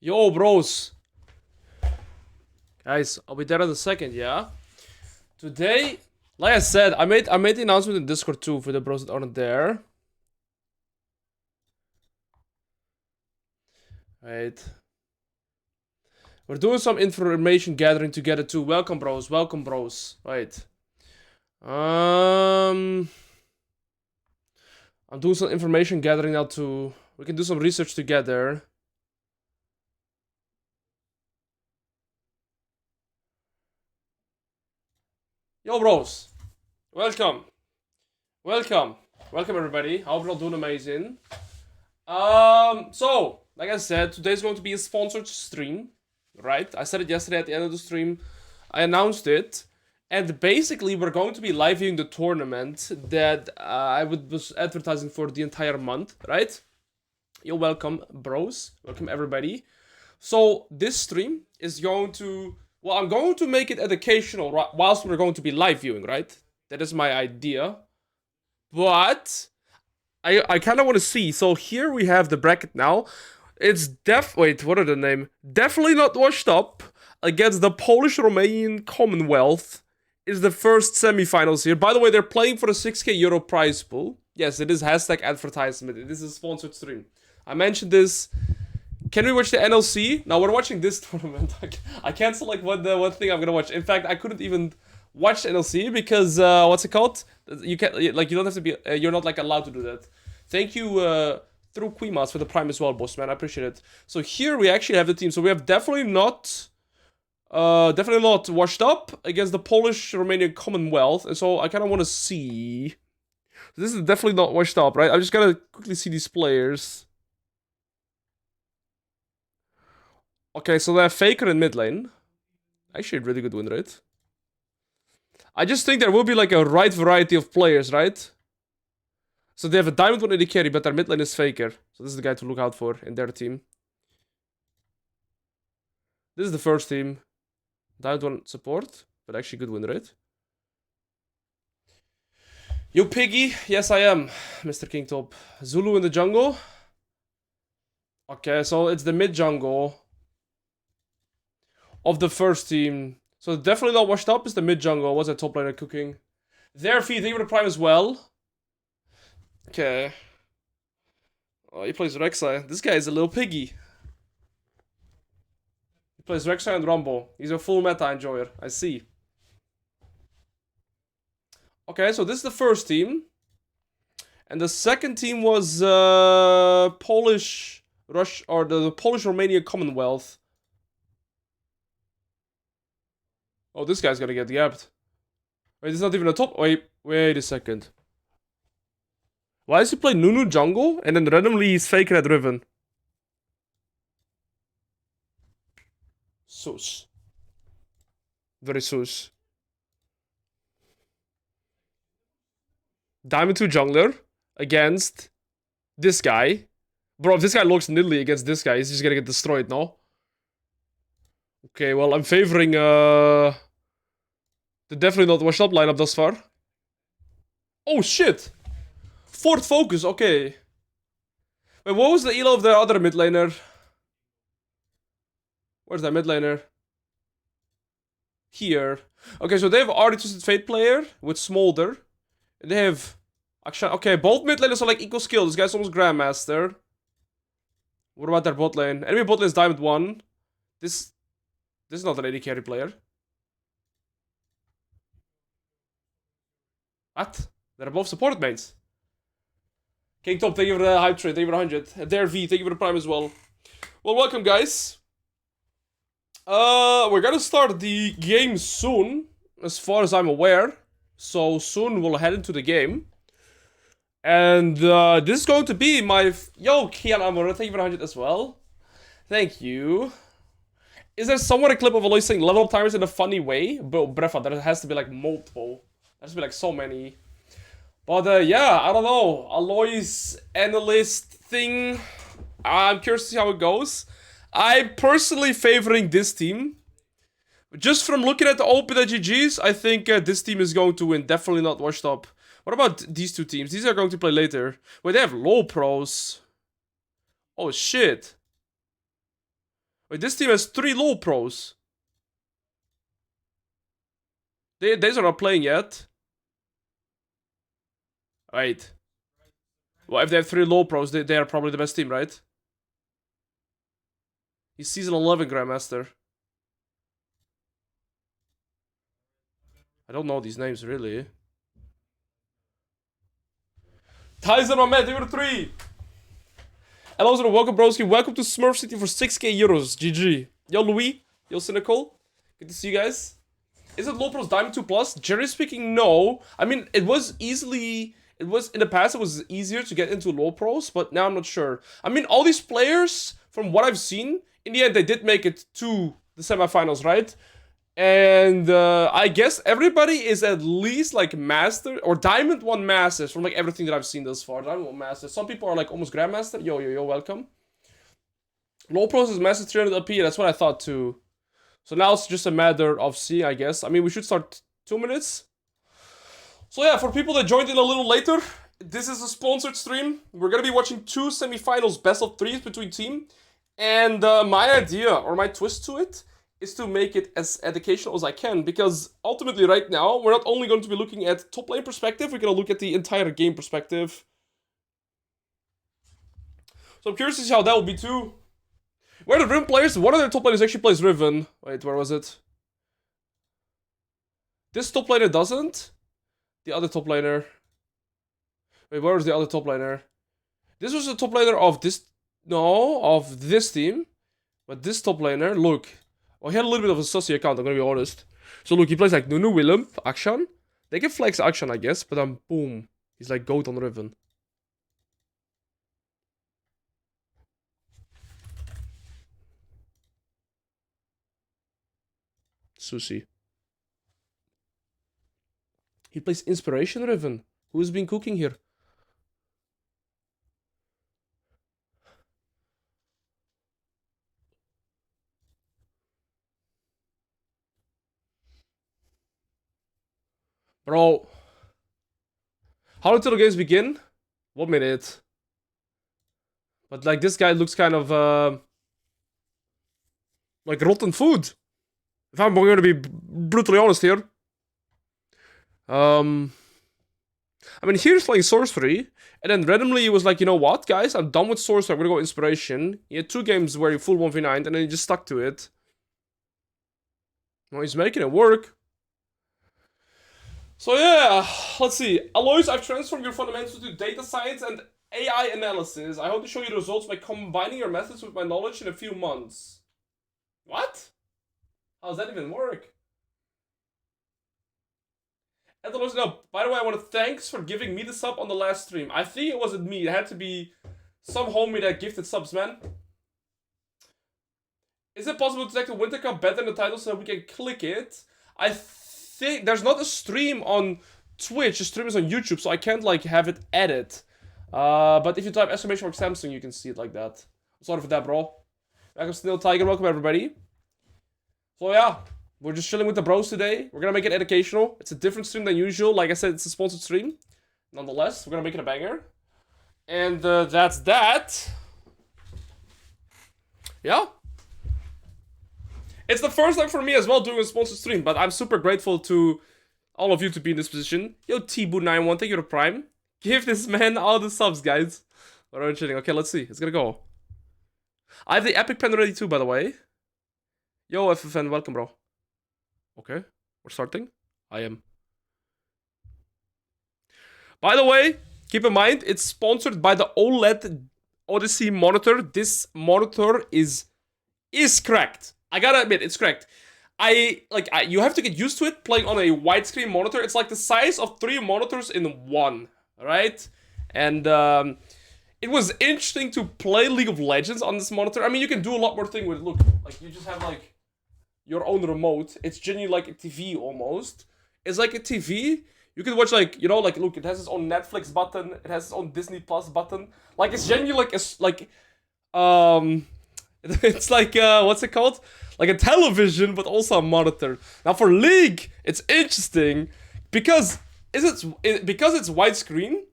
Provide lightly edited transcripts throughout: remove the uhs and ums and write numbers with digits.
Yo, bros. Guys, I'll be there in a second, yeah? Today, like I said, I made the announcement in Discord too for the bros that aren't there. Wait. We're doing some information gathering together too. Welcome, bros. Welcome, bros. Wait. I'm doing some information gathering now too. We can do some research together. Yo, bros. Welcome. Welcome. Welcome, everybody. I hope you're all doing amazing. So, like I said, today's going to be a sponsored stream, right? I said it yesterday at the end of the stream. I announced it. And basically, we're going to be live viewing the tournament that I was advertising for the entire month, right? You're welcome, bros. Welcome, everybody. So, this stream is going to... Well, I'm going to make it educational whilst we're going to be live viewing, right? That is my idea. But... I kind of want to see. So here we have the bracket now. It's wait, what are the name? Definitely not washed up against the Polish-Romanian Commonwealth is the first semifinals here. By the way, they're playing for a 6k euro prize pool. Yes, it is hashtag advertisement. This is a sponsored stream. I mentioned this. Can we watch the NLC? Now we're watching this tournament. I can't select what thing I'm gonna watch. In fact, I couldn't even watch NLC because what's it called? You can't you don't have to be. You're not like allowed to do that. Thank you through Quimas for the prime as well, boss man. I appreciate it. So here we actually have the team. So we have definitely not washed up against the Polish-Romanian Commonwealth, and so I kind of want to see. This is definitely not washed up, right? I'm just gonna quickly see these players. Okay, so they have Faker in mid lane. Actually, a really good win rate. I just think there will be like a right variety of players, right? So they have a Diamond 1 AD carry, but their mid lane is Faker. So this is the guy to look out for in their team. This is the first team. Diamond 1 support, but actually good win rate. You piggy? Yes, I am, Mr. King Top. Zulu in the jungle. Okay, so it's the mid jungle of the first team. So definitely not washed up is the mid jungle. What's that top laner cooking? Their feet, they were the prime as well. Okay. Oh, he plays Rek'Sai. This guy is a little piggy. He plays Rek'Sai and Rumble. He's a full meta enjoyer. I see. Okay, so this is the first team. And the second team was Polish Rush or the Polish-Romania Commonwealth. Oh, this guy's gonna get gapped. Wait, it's not even a top. Wait a second. Why does he play Nunu jungle and then randomly he's faking at Riven? Sus. Very sus. Diamond 2 jungler against this guy. Bro, if this guy looks niddly against this guy, he's just gonna get destroyed, no? Okay, well, I'm favoring the definitely not washed up lineup thus far. Oh, shit! Fourth focus, okay. Wait, what was the elo of the other mid laner? Where's that mid laner? Here. Okay, so they have already Twisted Fate player with Smolder. They have... Okay, both mid laners are like equal skill. This guy's almost Grandmaster. What about their bot lane? Enemy bot lane is Diamond 1. This is not an AD carry player. What? They're both support mains. King Top, thank you for the hype trade. Thank you for 100. Dare V, thank you for the prime as well. Well, welcome, guys. We're gonna start the game soon, as far as I'm aware. So soon we'll head into the game. And this is going to be my... Yo, Kian Amora, thank you for 100 as well. Thank you. Is there somewhere a clip of Alois saying level up timers in a funny way? Bro, Brefa, there has to be like multiple. There has to be like so many. But yeah, I don't know. Alois analyst thing. I'm curious to see how it goes. I'm personally favoring this team. Just from looking at the open GGs, I think this team is going to win. Definitely not washed up. What about these two teams? These are going to play later. Wait, they have low pros. Oh, shit. Wait, this team has 3 low pros. These are not playing yet. Wait. Well, if they have 3 low pros, they are probably the best team, right? He's season 11 Grandmaster. I don't know these names, really. Tyson, my man, they 3. Alois, welcome, broski. Welcome to Smurf City for 6k euros. GG. Yo, Louis. Yo, Cynical. Good to see you guys. Is it low pros Diamond 2 plus? Generally speaking, no. I mean, it was easily... It was, in the past, it was easier to get into low pros, but now I'm not sure. I mean, all these players, from what I've seen, in the end, they did make it to the semifinals, right? And I guess everybody is at least like master or Diamond 1 masters from like everything that I've seen thus far. Diamond 1 masters. Some people are like almost grandmaster. Yo, welcome. Low pros is master 300 LP. That's what I thought too. So now it's just a matter of seeing, I guess. I mean, we should start 2 minutes. So yeah, for people that joined in a little later, this is a sponsored stream. We're gonna be watching 2 semifinals, best of 3s between team. And my idea or my twist to it is to make it as educational as I can, because ultimately right now, we're not only going to be looking at top lane perspective, we're going to look at the entire game perspective. So I'm curious to see how that will be too. Where are the Riven players? One of their top laners actually plays Riven. Wait, where was it? This top laner doesn't. The other top laner. Wait, where was the other top laner? This was the top laner of this... No, of this team. But this top laner, look... Well, he had a little bit of a sussy account, I'm gonna be honest. So look, he plays like Nunu, Willem, Akshan. They can flex Akshan, I guess, but then boom. He's like GOAT on Riven. Sushi. He plays Inspiration Riven. Who's been cooking here? Bro. How did the games begin? 1 minute. But like this guy looks kind of like rotten food. If I'm going to be brutally honest here. I mean, here's playing sorcery, and then randomly he was like, you know what, guys, I'm done with sorcery, I'm gonna go inspiration. He had 2 games where he full 1v9'd, and then he just stuck to it. Well, he's making it work. So yeah, let's see. Alois, I've transformed your fundamentals to data science and AI analysis. I hope to show you the results by combining your methods with my knowledge in a few months. What? How does that even work? And Alois, no, by the way, I want to thanks for giving me the sub on the last stream. I think it wasn't me. It had to be some homie that gifted subs, man. Is it possible to detect the Winter Cup better in the title so that we can click it? I think there's not a stream on Twitch, the stream is on YouTube, so I can't like have it edit. But if you type exclamation mark Samsung, you can see it like that. Sorry for that, bro. Welcome Still Tiger, welcome everybody. So yeah, we're just chilling with the bros today. We're gonna make it educational. It's a different stream than usual. Like I said, it's a sponsored stream. Nonetheless, we're gonna make it a banger. And that's that. Yeah. It's the first time for me as well doing a sponsored stream, but I'm super grateful to all of you to be in this position. Yo, Tboo91, thank you to Prime. Give this man all the subs, guys. We're chilling. Okay, let's see. It's gonna go. I have the epic pen ready too, by the way. Yo, FFN, welcome, bro. Okay, we're starting. I am. By the way, keep in mind, it's sponsored by the OLED Odyssey monitor. This monitor is cracked. I gotta admit, it's cracked. You have to get used to it playing on a widescreen monitor. It's like the size of 3 monitors in one, right? And it was interesting to play League of Legends on this monitor. I mean, you can do a lot more things with it. Look, like you just have like your own remote. It's genuinely like a TV almost. It's like a TV. You can watch like, you know, like look, it has its own Netflix button. It has its own Disney Plus button. Like it's genuinely like it's like, what's it called? Like a television, but also a monitor. Now for League, it's interesting because it's widescreen,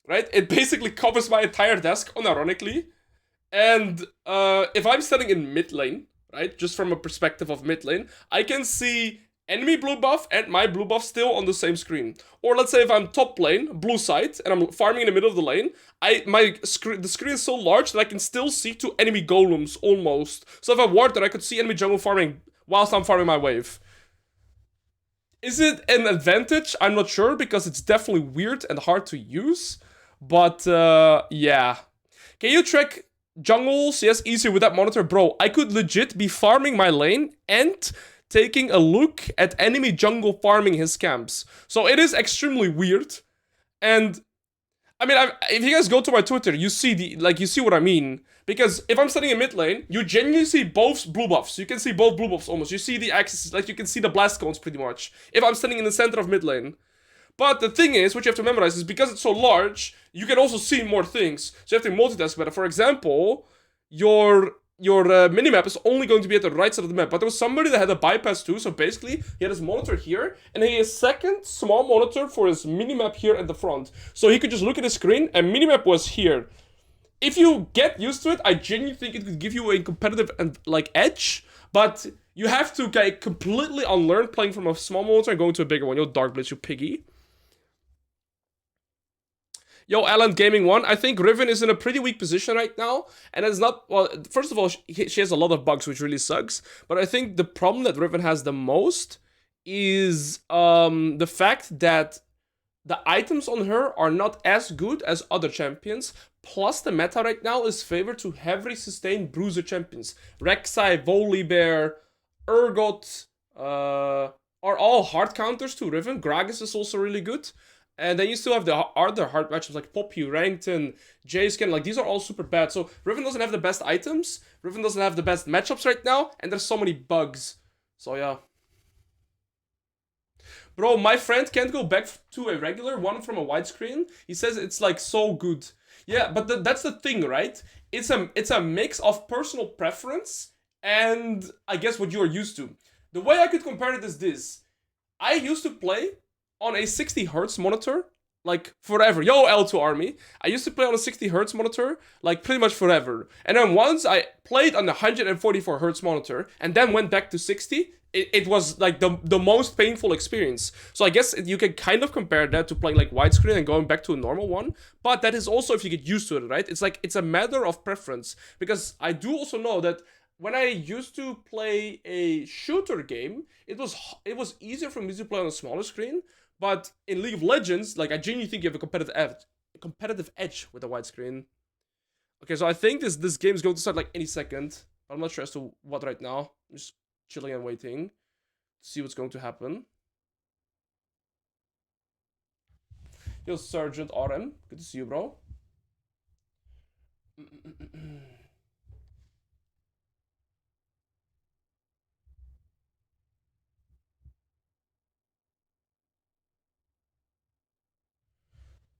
right? It basically covers my entire desk, unironically. And if I'm standing in mid lane, right? Just from a perspective of mid lane, I can see enemy blue buff and my blue buff still on the same screen. Or let's say if I'm top lane, blue side, and I'm farming in the middle of the lane, the screen is so large that I can still see two enemy golems almost. So if I ward there, I could see enemy jungle farming whilst I'm farming my wave. Is it an advantage? I'm not sure, because it's definitely weird and hard to use. But yeah. Can you track jungles? Yes, easier with that monitor. Bro, I could legit be farming my lane and taking a look at enemy jungle farming his camps. So it is extremely weird. And I mean, if you guys go to my Twitter, you see you see what I mean. Because if I'm standing in mid lane, you genuinely see both blue buffs. You can see both blue buffs almost. You see the axes, like you can see the blast cones pretty much. If I'm standing in the center of mid lane. But the thing is, what you have to memorize is because it's so large, you can also see more things. So you have to multitask better. For example, your minimap is only going to be at the right side of the map. But there was somebody that had a bypass too. So basically, he had his monitor here, and he has a second small monitor for his minimap here at the front. So he could just look at his screen, and minimap was here. If you get used to it, I genuinely think it could give you a competitive and edge. But you have to completely unlearn playing from a small monitor and going to a bigger one. Yo, Dark Blitz, you piggy. Yo, Alan Gaming 1, I think Riven is in a pretty weak position right now. And it's not, well, first of all, she has a lot of bugs, which really sucks. But I think the problem that Riven has the most is the fact that the items on her are not as good as other champions. Plus, the meta right now is favored to heavily sustained bruiser champions. Rek'Sai, Volibear, Urgot are all hard counters to Riven. Gragas is also really good. And then you still have the other hard matchups like Poppy, Rankton, J-Scan. Like, these are all super bad. So Riven doesn't have the best items. Riven doesn't have the best matchups right now. And there's so many bugs. So, yeah. Bro, my friend can't go back to a regular one from a widescreen. He says it's, like, so good. Yeah, but that's the thing, right? It's a mix of personal preference and, I guess, what you are used to. The way I could compare it is this. I used to play on a 60 hertz monitor, like, forever. Yo, L2 Army. I used to play on a 60 hertz monitor, like, pretty much forever. And then once I played on the 144 hertz monitor, and then went back to 60, it was, like, the most painful experience. So I guess you can kind of compare that to playing, like, widescreen and going back to a normal one. But that is also if you get used to it, right? It's, like, it's a matter of preference. Because I do also know that when I used to play a shooter game, it was easier for me to play on a smaller screen. But in League of Legends, like, I genuinely think you have a competitive edge with a widescreen. Okay, so I think this game is going to start like any second. I'm not sure as to what right now. I'm just chilling and waiting to see what's going to happen. Yo, Sergeant RM. Good to see you, bro.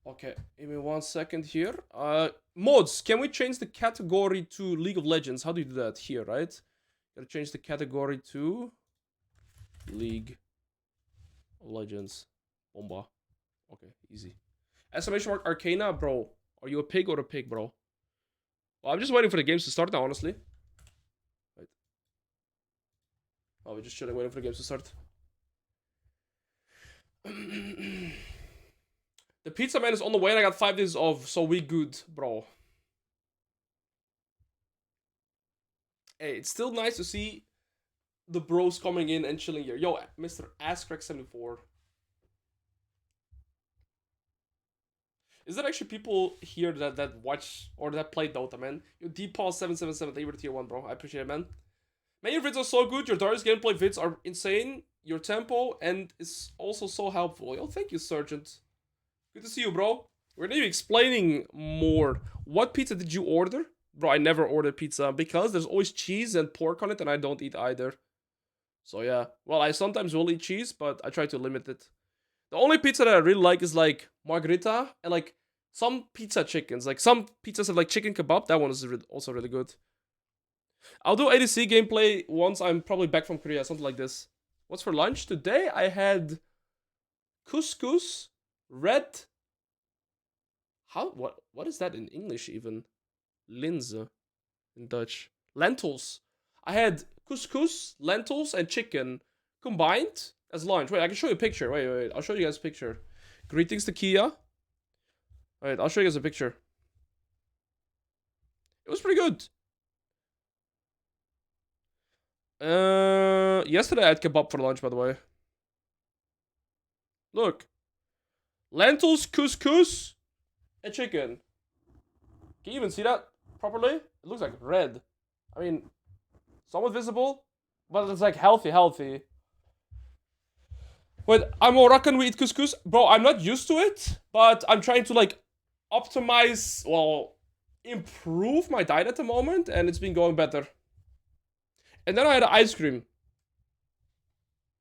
Okay, give me 1 second here. Mods, can we change the category to League of Legends? How do you do that? Here, right? Gotta change the category to League of Legends. Bomba. Okay, easy. Exclamation mark Arcana, bro. Are you a pig or a pig, bro? Well, I'm just waiting for the games to start now, honestly. Right. Oh, we're just chilling, waiting for the games to start. The pizza man is on the way and I got 5 days off, so we good, bro. Hey, it's still nice to see the bros coming in and chilling here. Yo, Mr. AssCrack74. Is there actually people here that watch or that play Dota, man? Yo, DPaul777, they were tier 1, bro. I appreciate it, man. Man, your vids are so good. Your Darius gameplay vids are insane. Your tempo and is also so helpful. Yo, thank you, Sergeant. Good to see you, bro. We're gonna be explaining more. What pizza did you order? Bro, I never ordered pizza because there's always cheese and pork on it and I don't eat either. So yeah. Well, I sometimes will eat cheese, but I try to limit it. The only pizza that I really like is like margherita and like some pizza chickens. Like some pizzas have like chicken kebab. That one is also really good. I'll do ADC gameplay once I'm probably back from Korea. Something like this. What's for lunch? Today I had couscous. Red. What is that in English even? Linze in Dutch. Lentils. I had couscous, lentils, and chicken combined as lunch. Wait, I can show you a picture. Wait. I'll show you guys a picture. Greetings to Kia. Wait, I'll show you guys a picture. It was pretty good. Yesterday I had kebab for lunch, by the way. Look. Lentils, couscous, and chicken. Can you even see that properly? It looks like red. I mean, somewhat visible, but it's like healthy. Wait, I'm Moroccan, we eat couscous? Bro, I'm not used to it, but I'm trying to like optimize, well, improve my diet at the moment, and it's been going better. And then I had ice cream.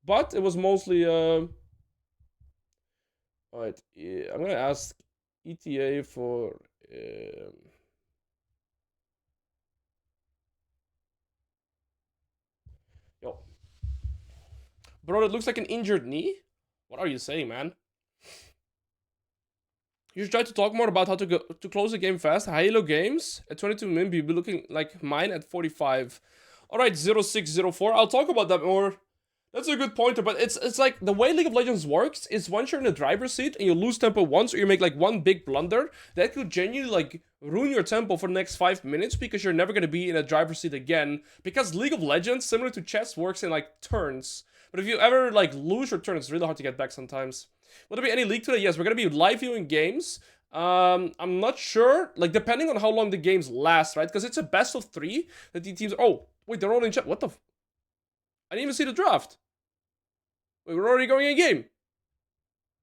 But it was mostly, alright, yeah, I'm gonna ask ETA for, yo. Bro, it looks like an injured knee? What are you saying, man? You should try to talk more about how to close the game fast. Halo games at 22 min be looking like mine at 45. Alright, 0604. I'll talk about that more. That's a good pointer, but it's like the way League of Legends works is once you're in the driver's seat and you lose tempo once or you make like one big blunder, that could genuinely like ruin your tempo for the next 5 minutes because you're never going to be in a driver's seat again. Because League of Legends, similar to chess, works in like turns. But if you ever like lose your turn, it's really hard to get back sometimes. Will there be any league today? Yes, we're going to be live viewing games. I'm not sure, like depending on how long the games last, right? Because it's a best of 3 that the teams. Oh, wait, they're all in chat. What the? I didn't even see the draft. Wait, we're already going in game.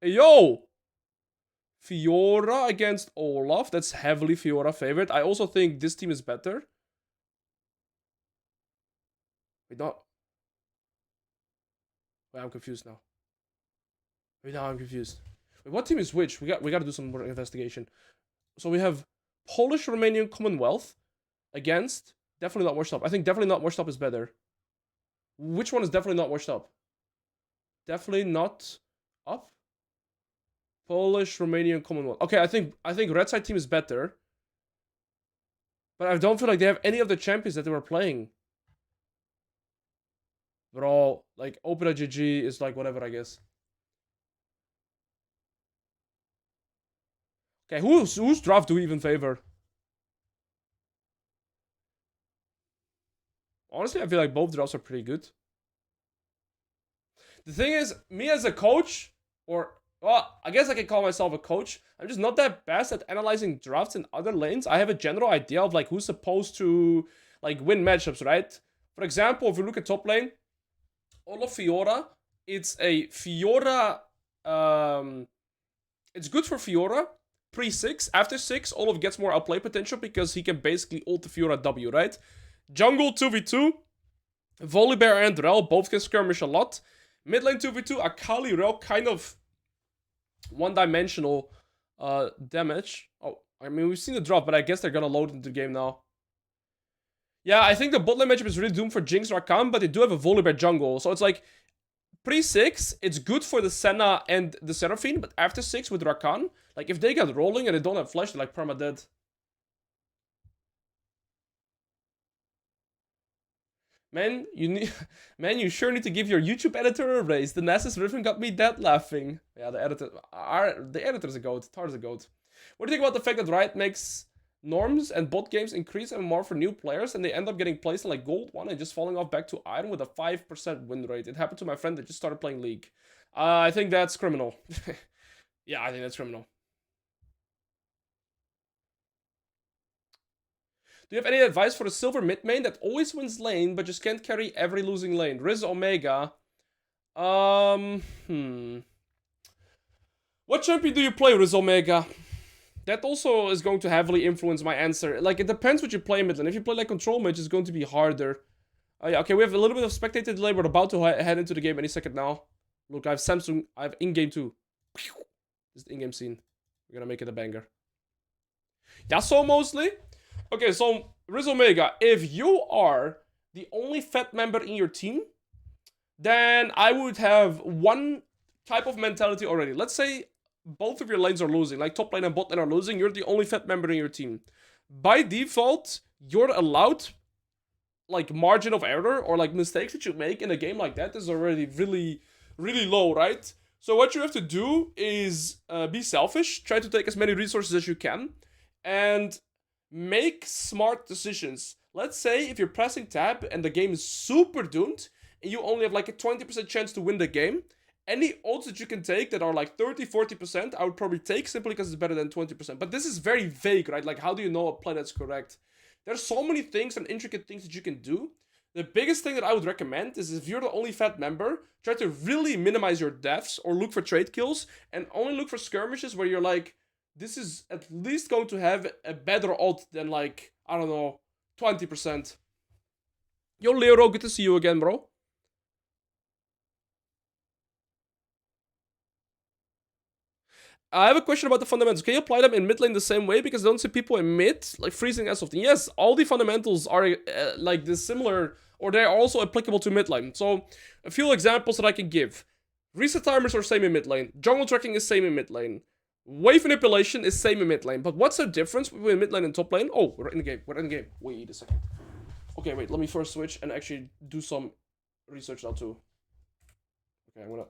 Hey, yo! Fiora against Olaf. That's heavily Fiora favorite. I also think this team is better. Wait, no. Wait, I'm confused now. Wait, now I'm confused. Wait, what team is which? We got to do some more investigation. So we have Polish, Romanian, Commonwealth against definitely not washed up. I think definitely not washed up is better. Which one is definitely not washed up? Definitely not up. Polish, Romanian, Commonwealth. Okay, I think Red Side team is better. But I don't feel like they have any of the champions that they were playing. Bro, like Opera GG is like whatever, I guess. Okay, whose draft do we even favor? Honestly, I feel like both drafts are pretty good. The thing is, me as a coach, or, well, I guess I can call myself a coach. I'm just not that best at analyzing drafts in other lanes. I have a general idea of, like, who's supposed to, like, win matchups, right? For example, if you look at top lane, Olaf Fiora, it's a Fiora, it's good for Fiora, pre-6. After 6, Olaf gets more outplay potential because he can basically ult the Fiora W, right? Jungle 2v2, Volibear and Rel both can skirmish a lot. Mid lane 2v2, Akali, Rel, kind of one-dimensional damage. Oh, I mean, we've seen the drop, but I guess they're gonna load into the game now. Yeah, I think the bot lane matchup is really doomed for Jinx Rakan, but they do have a Volibear jungle. So it's like, pre-6, it's good for the Senna and the Seraphine, but after 6 with Rakan, like, if they get rolling and they don't have flash, they're like perma-dead. Man, you sure need to give your YouTube editor a raise. The Nessus Riven got me dead laughing. Yeah, the editor's a goat. Tar's a goat. What do you think about the fact that Riot makes norms and bot games increase MMR for new players and they end up getting placed in like Gold 1 and just falling off back to Iron with a 5% win rate? It happened to my friend that just started playing League. I think that's criminal. Yeah, I think that's criminal. Do you have any advice for the silver mid main that always wins lane but just can't carry every losing lane? Riz Omega. What champion do you play, Riz Omega? That also is going to heavily influence my answer. Like, it depends what you play mid lane. If you play like control mage, it's going to be harder. Yeah, okay, we have a little bit of spectator delay. We're about to head into the game any second now. Look, I have Samsung. I have in-game too. This is the in-game scene. We're gonna make it a banger. Yasuo mostly? Okay, so Riz Omega, if you are the only fat member in your team, then I would have one type of mentality already. Let's say both of your lanes are losing, like top lane and bot lane are losing, you're the only fat member in your team. By default, you're allowed like margin of error or like mistakes that you make in a game like that is already really, really low, right? So what you have to do is be selfish, try to take as many resources as you can, and make smart decisions. Let's say if you're pressing tab and the game is super doomed, and you only have like a 20% chance to win the game, any odds that you can take that are like 30-40%, I would probably take simply because it's better than 20%. But this is very vague, right? Like, how do you know a play that's correct? There's so many things and intricate things that you can do. The biggest thing that I would recommend is if you're the only fat member, try to really minimize your deaths or look for trade kills and only look for skirmishes where you're like, this is at least going to have a better odd than like, I don't know, 20%. Yo, Leoro, good to see you again, bro. I have a question about the fundamentals. Can you apply them in mid lane the same way? Because I don't see people in mid like freezing as often. Yes, all the fundamentals are like this similar, or they're also applicable to mid lane. So a few examples that I can give. Reset timers are same in mid lane. Jungle tracking is same in mid lane. Wave manipulation is same in mid lane. But what's the difference between mid lane and top lane? Oh, we're in the game. We're in the game. Wait a second. Okay, wait. Let me first switch and actually do some research now too. Okay, I'm gonna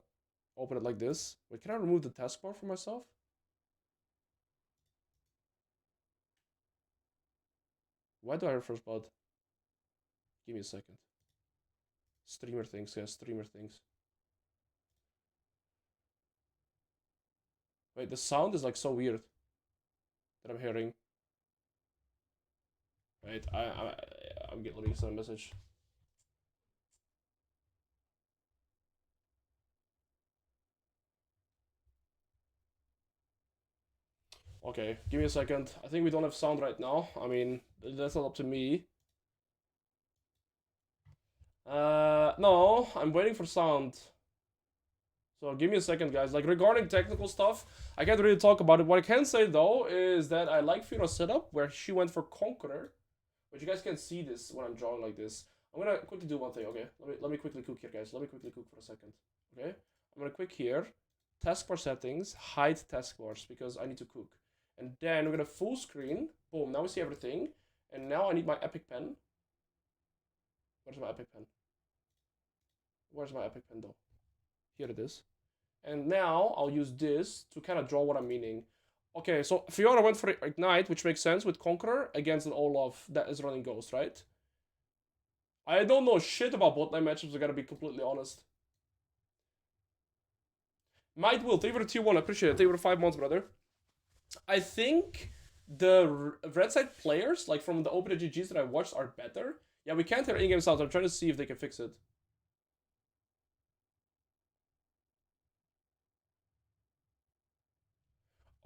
open it like this. Wait, can I remove the taskbar for myself? Why do I have first blood? Give me a second. Streamer things, yeah, streamer things. Wait, the sound is like so weird that I'm hearing. Wait, I'm getting, let me send a message. Okay, give me a second. I think we don't have sound right now. I mean, that's not up to me. No, I'm waiting for sound. So give me a second, guys. Like, regarding technical stuff, I can't really talk about it. What I can say, though, is that I like Fiora's setup, where she went for Conqueror. But you guys can't see this when I'm drawing like this. I'm gonna quickly do one thing, okay? Let me quickly cook here, guys. Let me quickly cook for a second, okay? I'm gonna quick here, taskbar settings, hide taskbars, because I need to cook. And then we're gonna full screen. Boom, now we see everything. And now I need my epic pen. Where's my epic pen? Where's my epic pen, though? Here it is. And now I'll use this to kind of draw what I'm meaning. Okay, so Fiora went for Ignite, which makes sense with Conqueror against an Olaf that is running Ghost, right? I don't know shit about botlane matchups, I gotta be completely honest. Might will, thank you for the tier 1, I appreciate it. Thank you for the 5 months, brother. I think the red side players, like from the open GGs that I watched, are better. Yeah, we can't hear in-game sounds. I'm trying to see if they can fix it.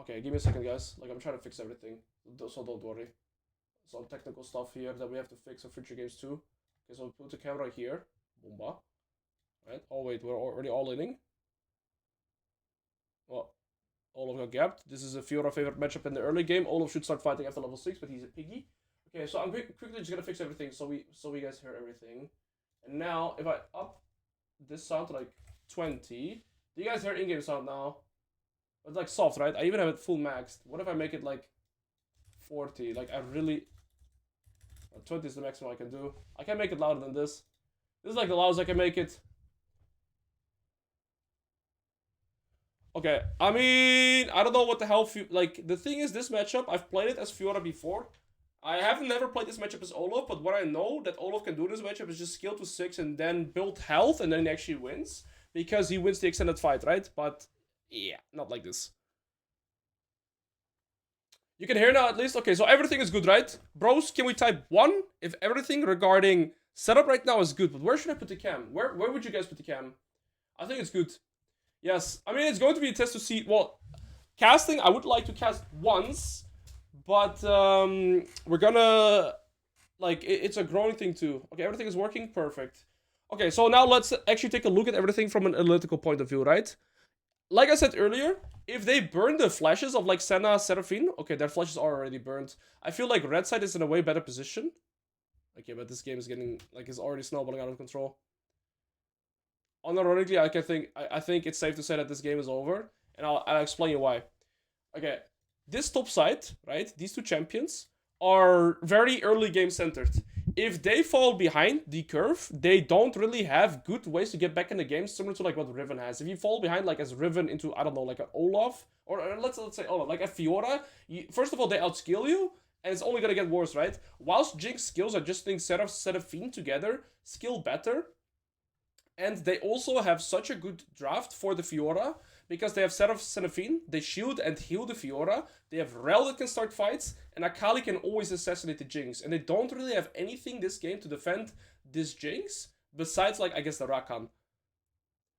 Okay, give me a second, guys. Like, I'm trying to fix everything, so don't worry. Some technical stuff here that we have to fix for future games too. Okay, so put the camera here. Bomba. Right. Oh wait, we're already all inning. Well, Olaf got gapped. This is a Fiora favorite matchup in the early game. Olaf should start fighting after level 6, but he's a piggy. Okay, so I'm quickly just gonna fix everything so we guys hear everything. And now, if I up this sound to like 20, do you guys hear in-game sound now? It's like soft, right? I even have it full maxed. What if I make it like 40? Like, I really... 20 is the maximum I can do. I can make it louder than this. This is like the loudest I can make it. Okay, I mean, I don't know what the hell... Like, the thing is, this matchup, I've played it as Fiora before. I haven't never played this matchup as Olaf, but what I know that Olaf can do in this matchup is just scale to 6 and then build health, and then he actually wins. Because he wins the extended fight, right? But, yeah, not like this. You can hear now at least? Okay, so everything is good, right? Bros, can we type 1 if everything regarding setup right now is good? But where should I put the cam? Where would you guys put the cam? I think it's good. Yes, I mean, it's going to be a test to see... Well, casting, I would like to cast once, but we're gonna... Like, it's a growing thing too. Okay, everything is working? Perfect. Okay, so now let's actually take a look at everything from an analytical point of view, right? Like I said earlier, if they burn the flashes of like Senna, Seraphine, okay, their flashes are already burned. I feel like red side is in a way better position. Okay, but this game is getting, like, is already snowballing out of control. Unironically, I think it's safe to say that this game is over, and I'll explain you why. Okay, this top side, right, these two champions are very early game centered. if they fall behind the curve, they don't really have good ways to get back in the game, similar to like what Riven has. If you fall behind like as Riven into, I don't know, like an Olaf, or let's say Olaf, like a Fiora, first of all, they outskill you, and it's only gonna get worse, right? Whilst Jinx skills, I just think Seraphine together skill better. And they also have such a good draft for the Fiora, because they have Seraphine, they shield and heal the Fiora, they have Rel that can start fights, and Akali can always assassinate the Jinx. And they don't really have anything this game to defend this Jinx, besides, like, I guess the Rakan.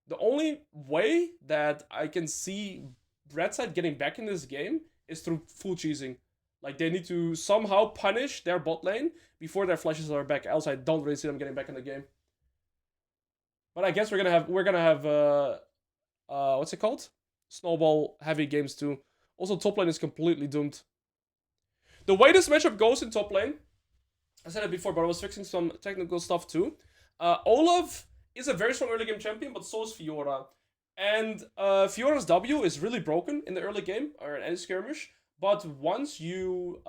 The only way that I can see Breadside getting back in this game is through full cheesing. Like, they need to somehow punish their bot lane before their flashes are back, else I don't really see them getting back in the game. But I guess we're gonna have what's it called? Snowball heavy games too. Also, top lane is completely doomed. The way this matchup goes in top lane, I said it before, but I was fixing some technical stuff too. Olaf is a very strong early game champion, but so is Fiora. And Fiora's W is really broken in the early game, or in any skirmish. But once you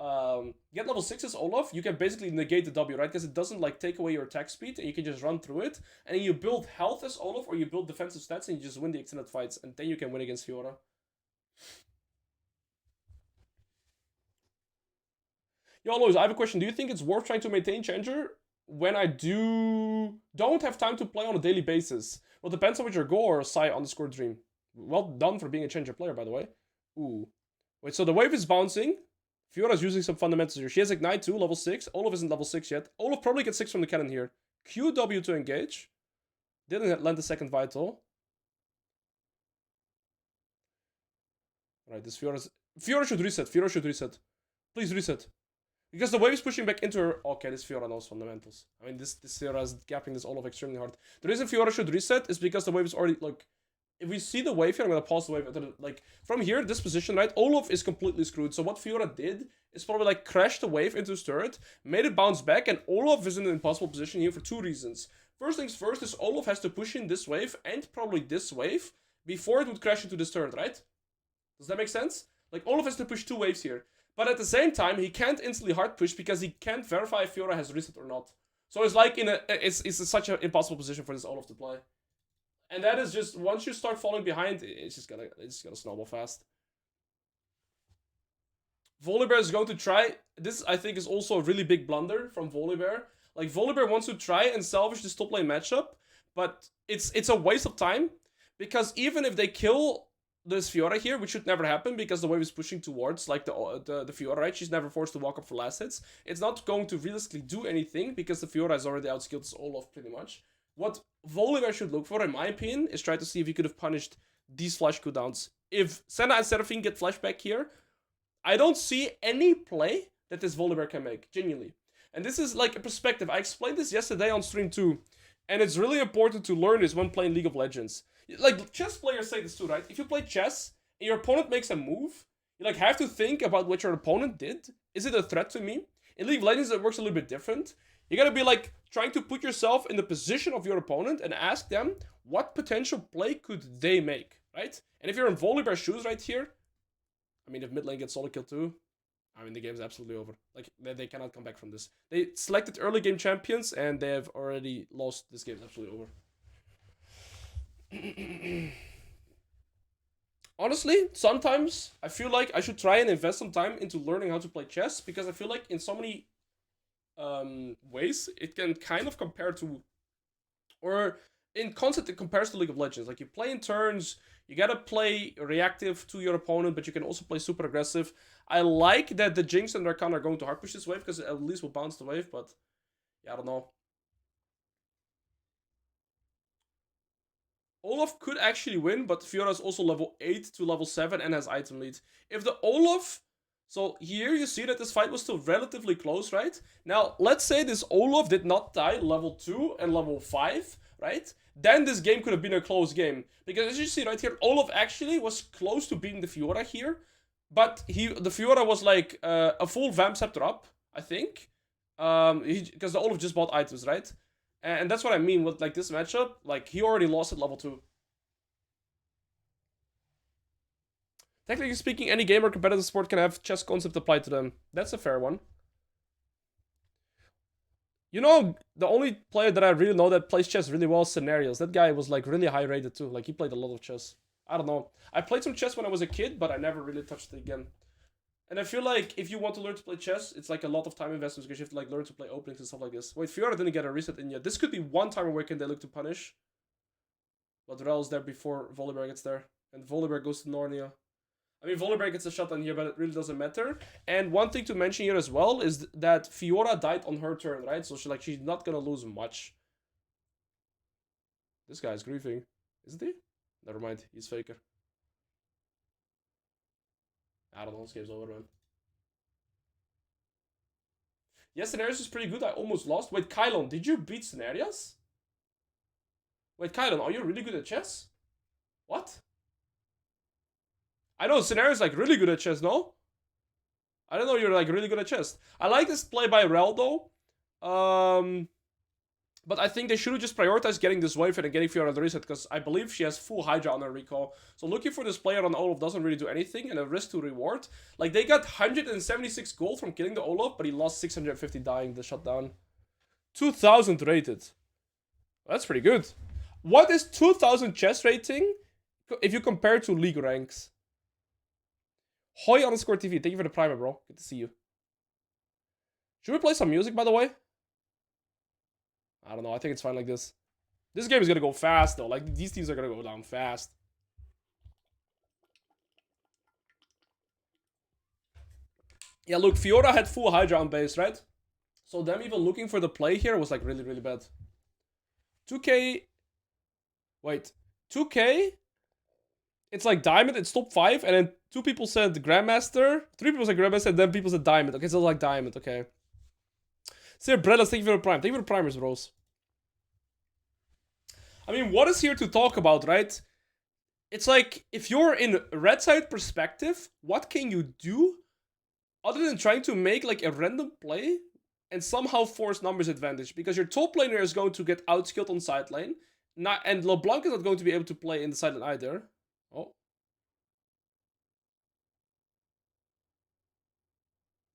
get level 6 as Olaf, you can basically negate the W, right? Because it doesn't like take away your attack speed, and you can just run through it. And then you build health as Olaf, or you build defensive stats, and you just win the extended fights. And then you can win against Fiora. Yo, Alois, I have a question. Do you think it's worth trying to maintain Challenger when I don't have time to play on a daily basis? Well, depends on what your goal or Psy_Dream. Well done for being a Challenger player, by the way. Ooh. Wait, so the wave is bouncing. Fiora's using some fundamentals here. She has Ignite too, level 6. Olaf isn't level 6 yet. Olaf probably gets 6 from the cannon here. QW to engage. Didn't land the second vital. Alright, this Fiora should reset. Fiora should reset. Please reset. Because the wave is pushing back into her. Okay, this Fiora knows fundamentals. I mean, this Fiora is gapping this Olaf extremely hard. The reason Fiora should reset is because the wave is already, like... If we see the wave here, I'm gonna pause the wave. Like, from here, this position, right? Olaf is completely screwed. So what Fiora did is probably, like, crash the wave into his turret, made it bounce back, and Olaf is in an impossible position here for 2 reasons. First things first is Olaf has to push in this wave, and probably this wave, before it would crash into this turret, right? Does that make sense? Like, Olaf has to push 2 waves here. But at the same time, he can't instantly hard push because he can't verify if Fiora has reset or not. So it's like it's such an impossible position for this Olaf to play. And that is just, once you start falling behind, it's gonna snowball fast. Volibear is going to try. This, I think, is also a really big blunder from Volibear. Like, Volibear wants to try and salvage this top lane matchup, but it's a waste of time, because even if they kill this Fiora here, which should never happen because the wave is pushing towards, like, the Fiora, right? She's never forced to walk up for last hits. It's not going to realistically do anything because the Fiora has already outskilled this Olaf pretty much. What Volibear should look for, in my opinion, is try to see if he could have punished these flash cooldowns. If Senna and Seraphine get flashback here, I don't see any play that this Volibear can make, genuinely. And this is like a perspective. I explained this yesterday on stream too, and it's really important to learn this when playing League of Legends. Like, chess players say this too, right? If you play chess and your opponent makes a move, you like have to think about what your opponent did. Is it a threat to me? In League of Legends, it works a little bit different. You gotta be like trying to put yourself in the position of your opponent and ask them what potential play could they make, right? And if you're in Volibear's shoes right here, I mean, if mid lane gets solo kill too, I mean, the game's absolutely over. Like, they cannot come back from this. They selected early game champions and they have already lost. This game's absolutely over. Honestly, sometimes I feel like I should try and invest some time into learning how to play chess, because I feel like in so many ways it can kind of compare to, or in concept it compares to League of Legends. Like, you play in turns, you gotta play reactive to your opponent, but you can also play super aggressive. I like that the Jinx and Rakan are going to hard push this wave, because at least will bounce the wave, but yeah, I don't know. Olaf could actually win, but Fiora is also level 8 to level 7 and has item lead. If the Olaf... So here you see that this fight was still relatively close, right? Now, let's say this Olaf did not die level 2 and level 5, right? Then this game could have been a close game. Because as you see right here, Olaf actually was close to beating the Fiora here. But the Fiora was like a full Vamp Scepter up, I think. Because the Olaf just bought items, right? And that's what I mean with like this matchup. Like, he already lost at level 2. Technically speaking, any game or competitive sport can have chess concept applied to them. That's a fair one. You know, the only player that I really know that plays chess really well is Scenarios. That guy was like really high rated too. Like he played a lot of chess. I don't know. I played some chess when I was a kid, but I never really touched it again. And I feel like if you want to learn to play chess, it's like a lot of time investments because you have to like learn to play openings and stuff like this. Wait, Fiora didn't get a reset in yet. This could be one time where can they look to punish. But Rel's there before Volibear gets there. And Volibear goes to Narnia. I mean, Volibear gets a shot on here, but it really doesn't matter. And one thing to mention here as well is that Fiora died on her turn, right? So she's not gonna lose much. This guy's griefing, isn't he? Never mind, he's faker. I don't know, this game's over, man. Yes, Scenarios is pretty good. I almost lost. Wait, Kylon, did you beat Scenarios? Wait, Kylon, are you really good at chess? What? I know Scenarios like really good at chess, no? I don't know you're like really good at chess. I like this play by Rel though. But I think they should have just prioritized getting this wave and getting Fiora the reset, because I believe she has full Hydra on her recall. So looking for this player on Olaf doesn't really do anything, and a risk to reward. Like, they got 176 gold from killing the Olaf, but he lost 650 dying the shutdown. 2000 rated. That's pretty good. What is 2000 chess rating if you compare to league ranks? Hoy_TV, thank you for the primer, bro. Good to see you. Should we play some music, by the way? I don't know, I think it's fine like this. This game is gonna go fast, though. Like, these teams are gonna go down fast. Yeah, look, Fiora had full Hydra on base, right? So them even looking for the play here was, like, really, really bad. 2K... Wait. 2K? It's like Diamond, it's top 5, and then 2 people said Grandmaster, 3 people said Grandmaster, and then people said Diamond. Okay, so like Diamond, okay. Sir Brelas, thank you for the prime. Thank you for the primers, bros. I mean, what is here to talk about, right? It's like, if you're in red side perspective, what can you do other than trying to make like a random play and somehow force numbers advantage? Because your top laner is going to get outskilled on side lane, and LeBlanc is not going to be able to play in the side lane either. Oh.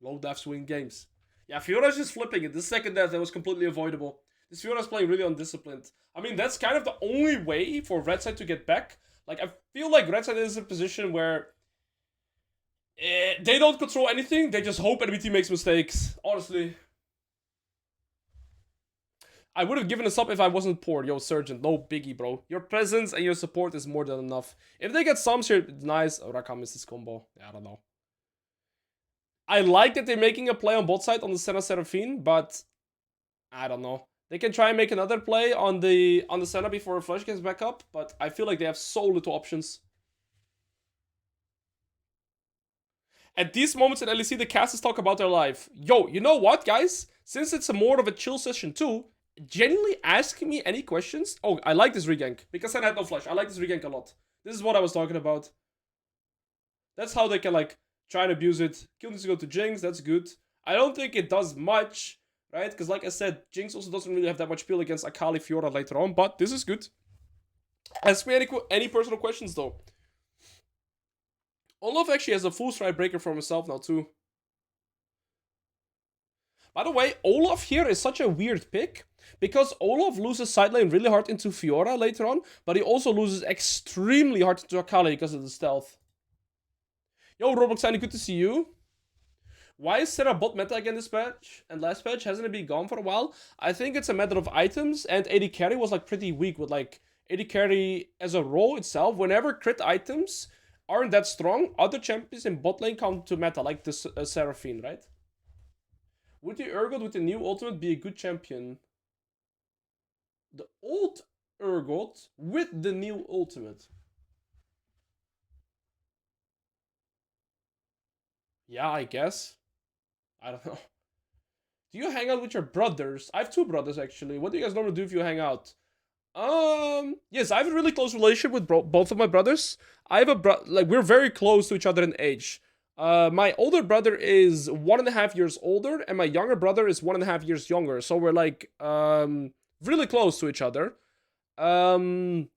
Low deaths win games. Yeah, Fiora's just flipping it. The second death, that was completely avoidable. This Fiora's playing really undisciplined. I mean, that's kind of the only way for red side to get back. Like, I feel like red side is in a position where they don't control anything. They just hope enemy team makes mistakes. Honestly. I would have given a sub if I wasn't poor. Yo, Surgeon, no biggie, bro. Your presence and your support is more than enough. If they get some here, it's nice. Oh, Rakan missed his combo. Yeah, I don't know. I like that they're making a play on bot side on the Senna Seraphine, but I don't know. They can try and make another play on the Senna before Flash gets back up, but I feel like they have so little options. At these moments in LEC, the casters talk about their life. Yo, you know what, guys? Since it's a more of a chill session too, genuinely ask me any questions. Oh, I like this regank, because I had no flash. I like this regank a lot. This is what I was talking about. That's how they can, like, try and abuse it. Kill needs to go to Jinx, that's good. I don't think it does much, right? Because like I said, Jinx also doesn't really have that much appeal against Akali Fiora later on, but this is good. Ask me any personal questions, though. Olaf actually has a full stride breaker for himself now, too. By the way, Olaf here is such a weird pick, because Olaf loses side lane really hard into Fiora later on, but he also loses extremely hard into Akali because of the stealth. Yo, Roblox Andy, good to see you. Why is Sarah bot meta again this patch? And last patch, hasn't it been gone for a while? I think it's a matter of items, and AD carry was like pretty weak with like AD carry as a role itself. Whenever crit items aren't that strong, other champions in bot lane come to meta, like the Seraphine, right? Would the Urgot with the new ultimate be a good champion? The old Urgot with the new ultimate. Yeah, I guess. I don't know. Do you hang out with your brothers? I have 2 brothers, actually. What do you guys normally do if you hang out? Yes, I have a really close relationship with both of my brothers. I have a like, we're very close to each other in age. My older brother is 1.5 years older, and my younger brother is 1.5 years younger. So we're like, really close to each other. Our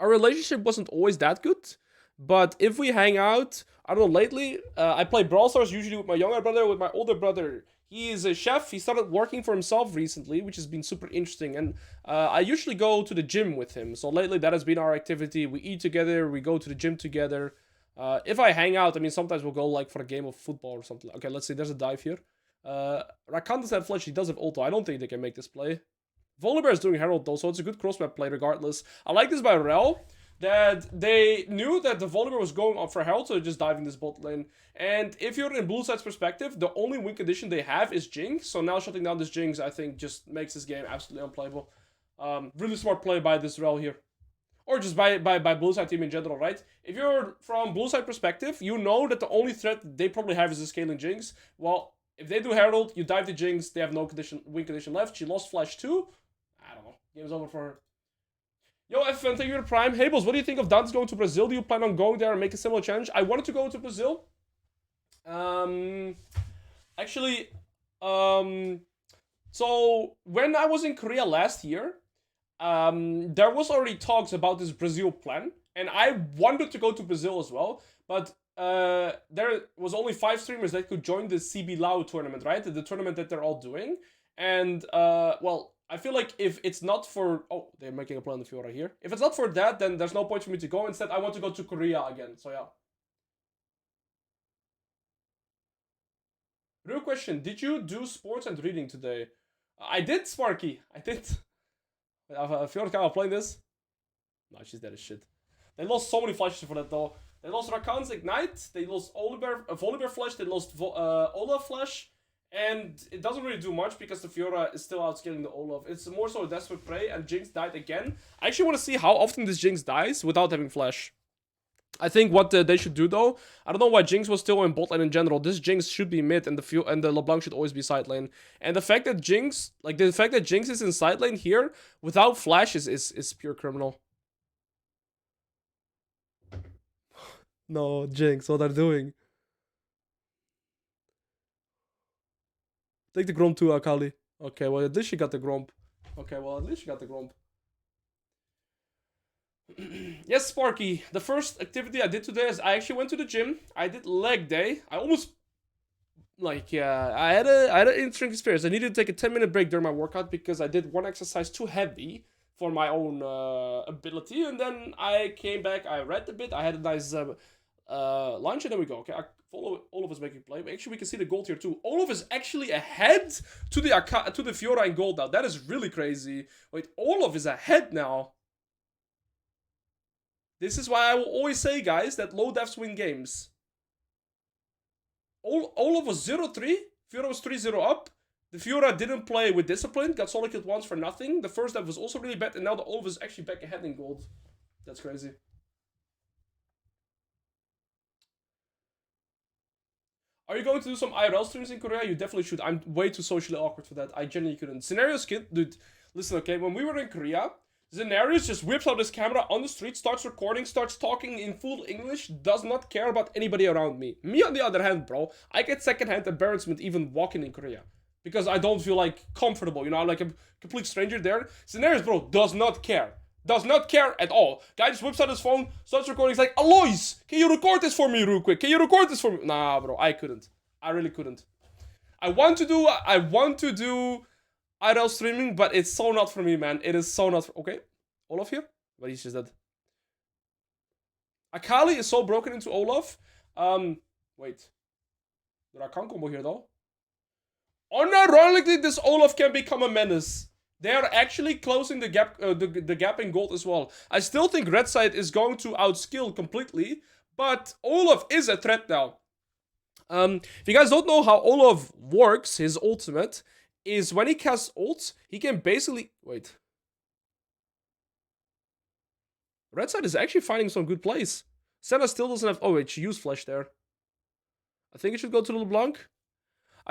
relationship wasn't always that good, but if we hang out, I don't know, lately, I play Brawl Stars usually with my younger brother. With my older brother, He is a chef. He started working for himself recently, which has been super interesting. And I usually go to the gym with him. So lately, that has been our activity. We eat together. We go to the gym together. If I hang out, I mean, sometimes we'll go like for a game of football or something. Okay, let's see. There's a dive here. Rakan does have flash. He does have ulti. I don't think they can make this play. Volibear is doing Herald though, so it's a good cross-map play regardless. I like this by Rel, that they knew that the Volibear was going up for Herald, so they're just diving this bot lane. And if you're in Blue Side's perspective, the only win condition they have is Jinx, so now shutting down this Jinx, I think, just makes this game absolutely unplayable. Really smart play by this Rel here. Or just by Blue Side team in general, right? If you're from Blue Side perspective, you know that the only threat they probably have is the scaling Jinx. Well, if they do Herald, you dive the Jinx, they have no win condition left. She lost Flash too. I don't know. Game's over for her. Yo, FN, thank you for Prime. Hey, boss, what do you think of Dante's going to Brazil? Do you plan on going there and make a similar challenge? I wanted to go to Brazil. Actually, so when I was in Korea last year, there was already talks about this Brazil plan, and I wanted to go to Brazil as well, but there was only 5 streamers that could join the CB Lao tournament, right? The tournament that they're all doing, and well, I feel like if it's not for... Oh, they're making a play on the Fiora here. If it's not for that, then there's no point for me to go. Instead, I want to go to Korea again. So, yeah. Real question. Did you do sports and reading today? I did, Sparky. I did. Fiora kind of playing this. No, she's dead as shit. They lost so many flashes for that, though. They lost Rakan's Ignite. They lost Volibear Flash. They lost Olaf Flash. And it doesn't really do much because the Fiora is still outscaling the Olaf. It's more so a desperate prey, and Jinx died again. I actually want to see how often this Jinx dies without having Flash. I think what they should do though, I don't know why Jinx was still in bot lane in general. This Jinx should be mid, and the LeBlanc should always be side lane. And the fact that Jinx, is in side lane here without Flash is pure criminal. No, Jinx, what are you doing? Take the Gromp too, Akali. Okay, well, at least she got the Gromp. Yes, Sparky. The first activity I did today is I actually went to the gym. I did leg day. I almost... Like, yeah, I had an interesting experience. I needed to take a 10-minute break during my workout because I did one exercise too heavy for my own ability. And then I came back, I read a bit, I had a nice lunch, and then we go. Okay, I follow Olaf is making play. Actually, we can see the gold here too. Olaf is actually ahead to the Fiora in gold now. That is really crazy. Wait, Olaf is ahead now. This is why I will always say, guys, that low defs win games. Olaf was 0-3. Fiora was 3-0 up. The Fiora didn't play with discipline. Got solo killed once for nothing. The first dev was also really bad. And now the Olaf is actually back ahead in gold. That's crazy. Are you going to do some IRL streams in Korea? You definitely should. I'm way too socially awkward for that. I genuinely couldn't. Scenario skit, dude. Listen, okay. When we were in Korea, Zenarius just whips out his camera on the street, starts recording, starts talking in full English, does not care about anybody around me. Me, on the other hand, bro, I get secondhand embarrassment even walking in Korea. Because I don't feel, like, comfortable, you know? I'm like a complete stranger there. Zenarius, bro, does not care. Does not care at all. Guy just whips out his phone, starts recording. He's like, Alois, can you record this for me real quick? Can you record this for me? Nah, bro, I couldn't. I really couldn't. I want to do IRL streaming, but it's so not for me, man. It is so not for... Okay, Olaf here? But he's just dead. Akali is so broken into Olaf. Wait. There are Rakan combo here, though. Unironically, this Olaf can become a menace. They are actually closing the gap the gap in gold as well. I still think red side is going to outskill completely, but Olaf is a threat now. If you guys don't know how Olaf works, his ultimate is when he casts ult, he can basically... Wait. Red side is actually finding some good plays. Senna still doesn't have... Oh, wait, she used flash there. I think it should go to LeBlanc.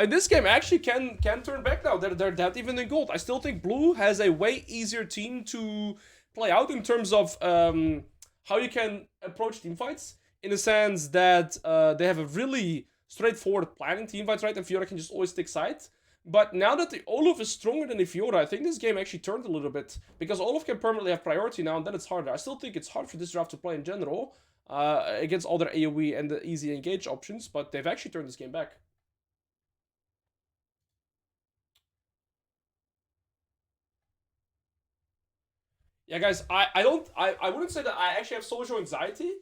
This game actually can turn back now. They're that even in gold. I still think blue has a way easier team to play out in terms of how you can approach teamfights. In the sense that they have a really straightforward plan in teamfights, right? And Fiora can just always stick side. But now that the Olaf is stronger than the Fiora, I think this game actually turned a little bit. Because Olaf can permanently have priority now, and then it's harder. I still think it's hard for this draft to play in general. Against all their AoE and the easy engage options. But they've actually turned this game back. Yeah, guys, I wouldn't say that I actually have social anxiety,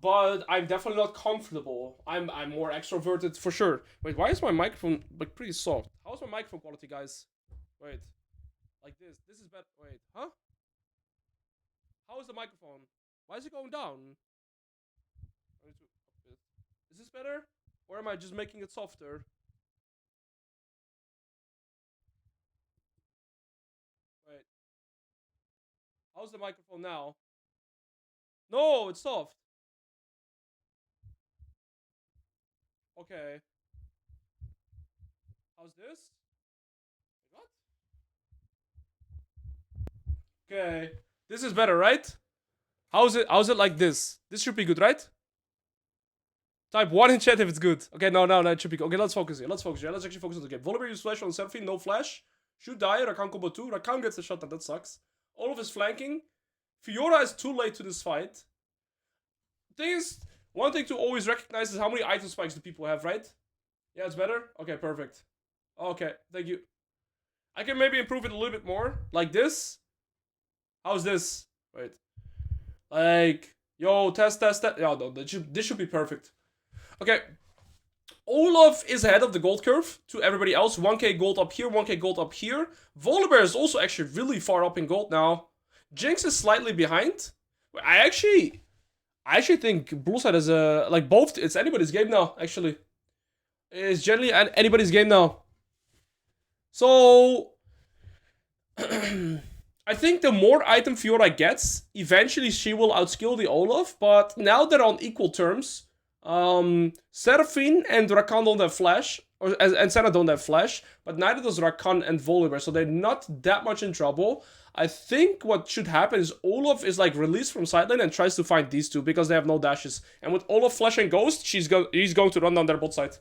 but I'm definitely not comfortable. I'm more extroverted for sure. Wait, why is my microphone like pretty soft? How's my microphone quality, guys? Wait, like this. This is better. Wait, huh? How is the microphone? Why is it going down? Is this better? Or am I just making it softer? Wait, how's the microphone now? No, it's soft. Okay. How's this? What? Okay. This is better, right? How's it? How's it like this? This should be good, right? Type 1 in chat if it's good. Okay, no, it should be good. Okay, let's focus here. Let's focus here. Let's actually focus on the game. Volibear use flash on Seraphine, no flash. Should die, Rakan combo 2. Rakan gets a shot, that sucks. All of his flanking. Fiora is too late to this fight. Thing is, one thing to always recognize is how many item spikes do people have, right? Yeah, it's better? Okay, perfect. Okay, thank you. I can maybe improve it a little bit more. Like this. How's this? Wait. Like, yo, test. Yeah, no, this should be perfect. Okay. Olaf is ahead of the gold curve to everybody else. 1k gold up here, 1k gold up here. Volibear is also actually really far up in gold now. Jinx is slightly behind. I actually think blue side is like both. It's anybody's game now. Actually, it's generally anybody's game now. So I think the more item Fiora gets, eventually she will outskill the Olaf. But now they're on equal terms. Seraphine and Rakan don't have flash, and Senna don't have flash, but neither does Rakan and Volibear, so they're not that much in trouble. I think what should happen is Olaf is like released from sideline and tries to find these two because they have no dashes. And with Olaf Flash and Ghost, he's going to run down their bot side.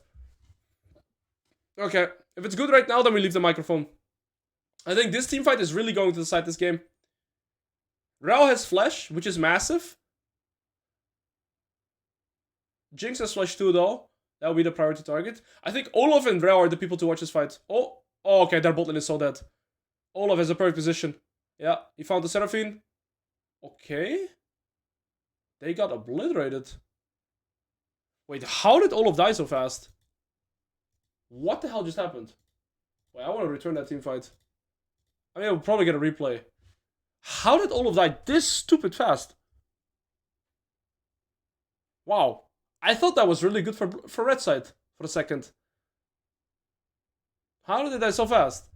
Okay, if it's good right now, then we leave the microphone. I think this team fight is really going to decide this game. Rao has flash, which is massive. Jinx has flash too, though. That will be the priority target. I think Olaf and Rao are the people to watch this fight. Oh, okay, their bot lane is so dead. Olaf has a perfect position. Yeah, he found the Seraphine. Okay. They got obliterated. Wait, how did Olaf die so fast? What the hell just happened? Wait, I want to return that team fight. I mean, I'll probably get a replay. How did Olaf die this stupid fast? Wow. I thought that was really good for red side for a second. How did they die so fast?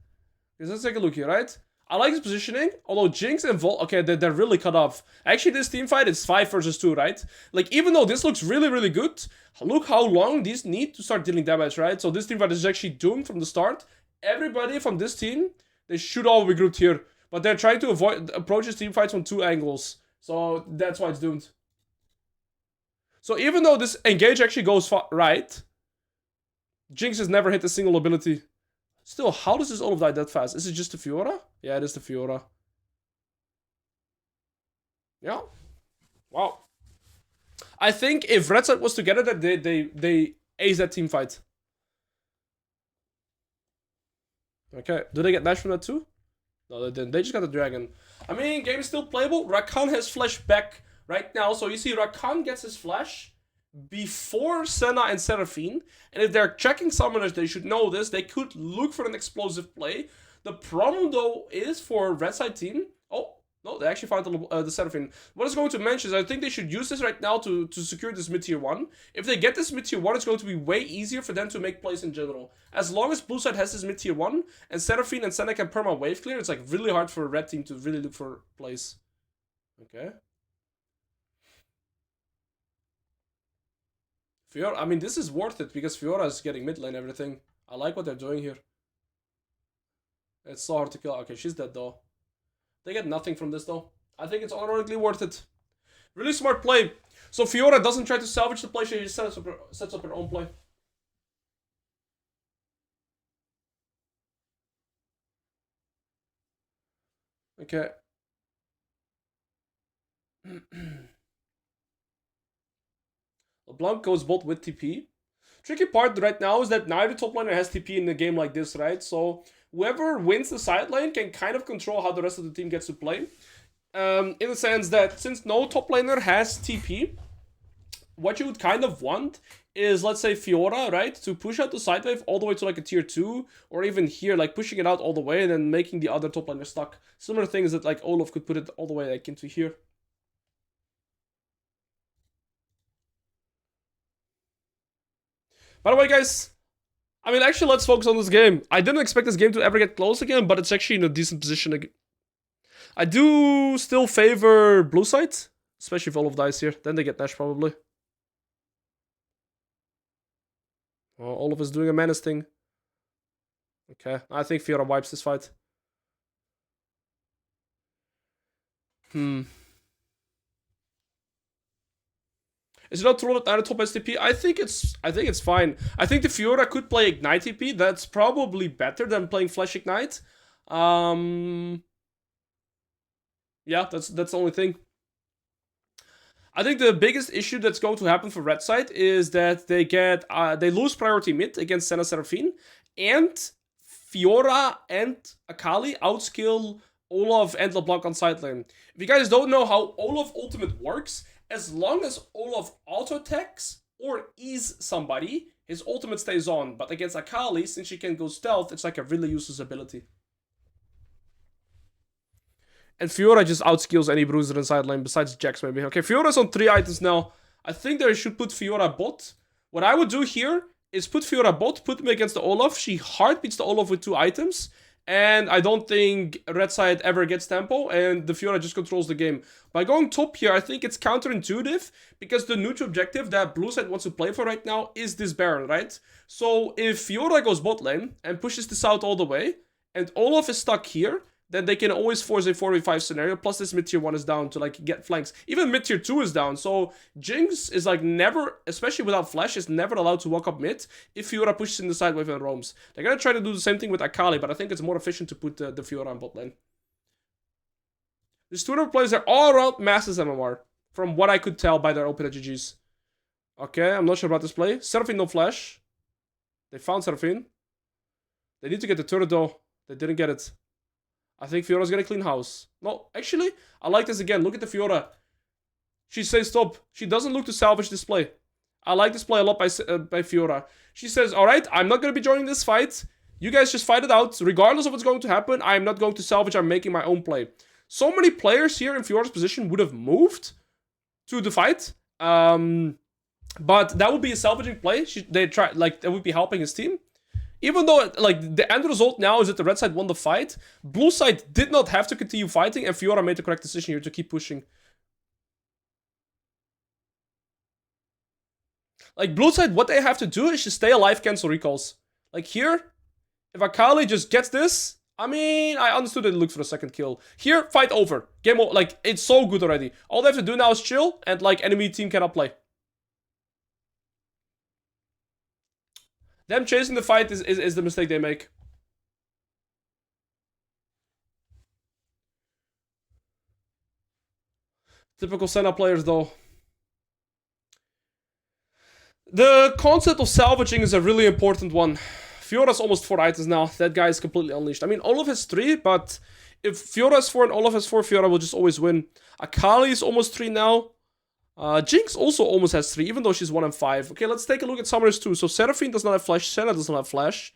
Okay, let's take a look here, right? I like his positioning, although Jinx and Vol... Okay, they're really cut off. Actually, this team fight is 5 versus 2, right? Like, even though this looks really, really good, look how long these need to start dealing damage, right? So this team fight is actually doomed from the start. Everybody from this team, they should all be grouped here. But they're trying to approach this team fights from 2 angles. So that's why it's doomed. So even though this engage actually goes right, Jinx has never hit a single ability. Still, how does this Olaf die that fast? Is it just the Fiora? Yeah, it is the Fiora. Yeah. Wow. I think if Red Side was together, that they ace that team fight. Okay. Do they get Nash from that too? No, they didn't. They just got the Dragon. I mean, game is still playable. Rakan has flash back right now. So you see Rakan gets his flash before Senna and Seraphine. And if they're checking summoners, they should know this. They could look for an explosive play. The problem, though, is for Red Side team. Oh, no, they actually found the Seraphine. What I was going to mention is I think they should use this right now to secure this mid-tier 1. If they get this mid-tier 1, it's going to be way easier for them to make plays in general. As long as Blue Side has this mid-tier 1, and Seraphine and Senna can perma wave clear, it's like really hard for a red team to really look for plays. Okay. Fiora, I mean, this is worth it because Fiora is getting mid lane everything. I like what they're doing here. It's so hard to kill. Okay, she's dead though. They get nothing from this though. I think it's honorably worth it. Really smart play. So Fiora doesn't try to salvage the play, she just sets up her own play. Okay. LeBlanc goes both with TP. Tricky part right now is that neither top laner has TP in a game like this, right? So whoever wins the side lane can kind of control how the rest of the team gets to play. In the sense that since no top laner has TP, what you would kind of want is, let's say, Fiora, right? To push out the side wave all the way to like a tier 2, or even here, like pushing it out all the way and then making the other top laner stuck. Similar things that like Olaf could put it all the way like into here. By the way, guys, I mean, actually, let's focus on this game. I didn't expect this game to ever get close again, but it's actually in a decent position again. I do still favor blue side, especially if Olaf dies here. Then they get Nash probably. Oh, Olaf is doing a menace thing. Okay, I think Fiora wipes this fight. Is it not true that neither top STP? I think it's fine. I think the Fiora could play Ignite TP. That's probably better than playing Flash Ignite. Yeah, that's the only thing. I think the biggest issue that's going to happen for red side is that they lose priority mid against Senna Seraphine, and Fiora and Akali outskill Olaf and LeBlanc on side lane. If you guys don't know how Olaf ultimate works, as long as Olaf auto-attacks or ease somebody, his ultimate stays on. But against Akali, since she can go stealth, it's like a really useless ability. And Fiora just outskills any bruiser in side lane, besides Jax maybe. Okay, Fiora's on 3 items now. I think they should put Fiora bot. What I would do here is put Fiora bot, put me against the Olaf. She hard beats the Olaf with 2 items. And I don't think red side ever gets tempo, and the Fiora just controls the game. By going top here, I think it's counterintuitive, because the neutral objective that blue side wants to play for right now is this Baron, right? So if Fiora goes bot lane and pushes this out all the way, and Olaf is stuck here, then they can always force a 4v5 scenario, plus this mid-tier 1 is down to like get flanks. Even mid-tier 2 is down, so Jinx is like never, especially without flash, is never allowed to walk up mid if Fiora pushes in the side wave and roams. They're gonna try to do the same thing with Akali, but I think it's more efficient to put the Fiora on bot lane. These tournament players are all around masses MMR, from what I could tell by their open GGs. Okay, I'm not sure about this play. Seraphine no flash. They found Seraphine. They need to get the turret though. They didn't get it. I think Fiora's gonna clean house. No, actually, I like this again. Look at the Fiora. She says stop. She doesn't look to salvage this play. I like this play a lot by Fiora. She says, alright, I'm not gonna be joining this fight. You guys just fight it out. Regardless of what's going to happen, I'm not going to salvage. I'm making my own play. So many players here in Fiora's position would have moved to the fight. But that would be a salvaging play. That would be helping his team. Even though, like, the end result now is that the red side won the fight, blue side did not have to continue fighting, and Fiora made the correct decision here to keep pushing. Like, blue side, what they have to do is just stay alive, cancel recalls. Like, here, if Akali just gets this, I mean, I understood they looked for a second kill. Here, fight over. Game over. Like, it's so good already. All they have to do now is chill, and, like, enemy team cannot play. Them chasing the fight is the mistake they make. Typical Senna players, though. The concept of salvaging is a really important one. Fiora's almost 4 items now. That guy is completely unleashed. I mean, Olaf has 3, but if Fiora has 4 and Olaf has 4, Fiora will just always win. Akali is almost 3 now. Jinx also almost has 3, even though she's 1 and 5. Okay, let's take a look at summoners too. So Seraphine does not have flash, Senna does not have flash,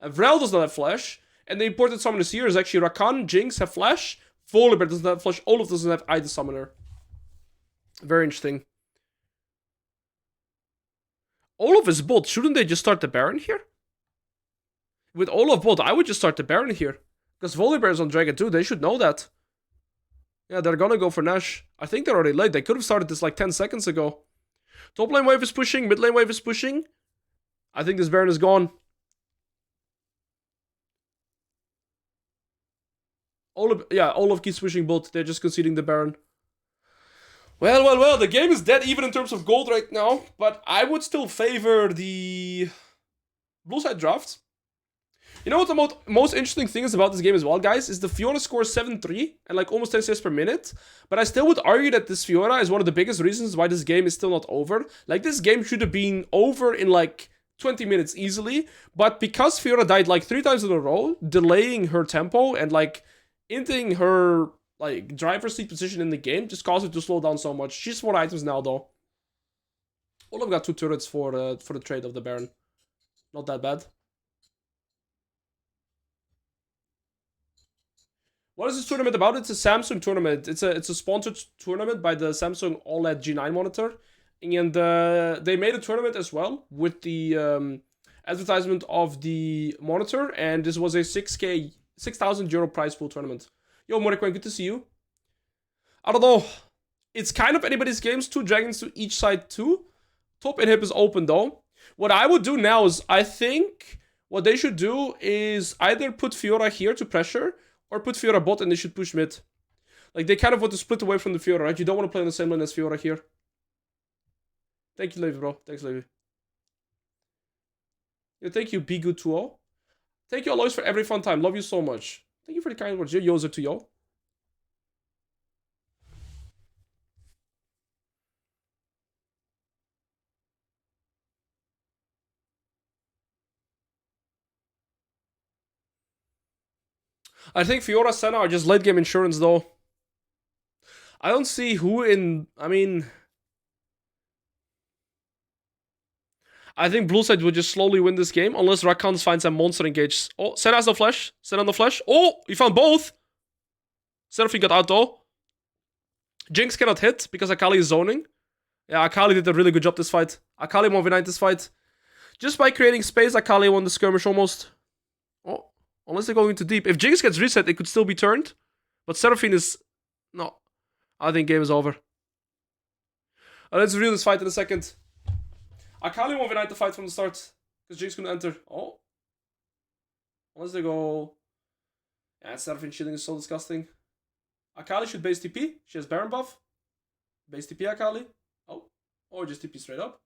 Vrel does not have flash, and the important summoners here is actually Rakan, Jinx have flash, Volibear doesn't have flash, Olaf doesn't have either summoner. Very interesting. Olaf is bot. Shouldn't they just start the Baron here? With Olaf bot, I would just start the Baron here. Because Volibear is on Dragon too, they should know that. Yeah, they're gonna go for Nash. I think they're already late. They could have started this like 10 seconds ago. Top lane wave is pushing. Mid lane wave is pushing. I think this Baron is gone. Olaf keeps pushing bot. They're just conceding the Baron. Well. The game is dead even in terms of gold right now. But I would still favor the blue side draft. You know what the most interesting thing is about this game as well, guys? Is the Fiora scores 7-3 and like almost 10 assists per minute. But I still would argue that this Fiora is one of the biggest reasons why this game is still not over. Like, this game should have been over in like 20 minutes easily. But because Fiora died like 3 times in a row, delaying her tempo and like inting her like driver's seat position in the game just caused it to slow down so much. She's 4 items now though. Olaf got 2 turrets for the trade of the Baron. Not that bad. What is this tournament about? It's a Samsung tournament. It's a sponsored tournament by the Samsung OLED G9 monitor, and they made a tournament as well with the advertisement of the monitor, and this was a 6,000 euro prize pool tournament. Yo, Morikwan, good to see you. I don't know. It's kind of anybody's games. 2 dragons to each side too. Top inhib is open though. What I would do now is I think what they should do is either put Fiora here to pressure, or put Fiora bot and they should push mid. Like, they kind of want to split away from the Fiora, right? You don't want to play on the same lane as Fiora here. Thank you, Levi, bro. Thanks, Levi. Yo, thank you, Be Good 2-0. Thank you, Alois, for every fun time. Love you so much. Thank you for the kind words. Yo, Yozer to yo. I think Fiora Senna are just late game insurance though. I don't see who in... I mean... I think blue side will just slowly win this game unless Rakans finds a monster engage. Oh, Senna has no flash. Senna on the flash. Oh, he found both. Seraphine got out though. Jinx cannot hit because Akali is zoning. Yeah, Akali did a really good job this fight. Akali 1v9 this fight. Just by creating space, Akali won the skirmish almost. Oh, unless they're going too deep. If Jinx gets reset, it could still be turned. But Seraphine is... No. I think game is over. Let's review this fight in a second. Akali 1v9 the fight from the start. Because Jinx couldn't enter. Oh. Unless they go... Yeah, Seraphine shielding is so disgusting. Akali should base TP. She has Baron buff. Base TP Akali. Oh. Or just TP straight up.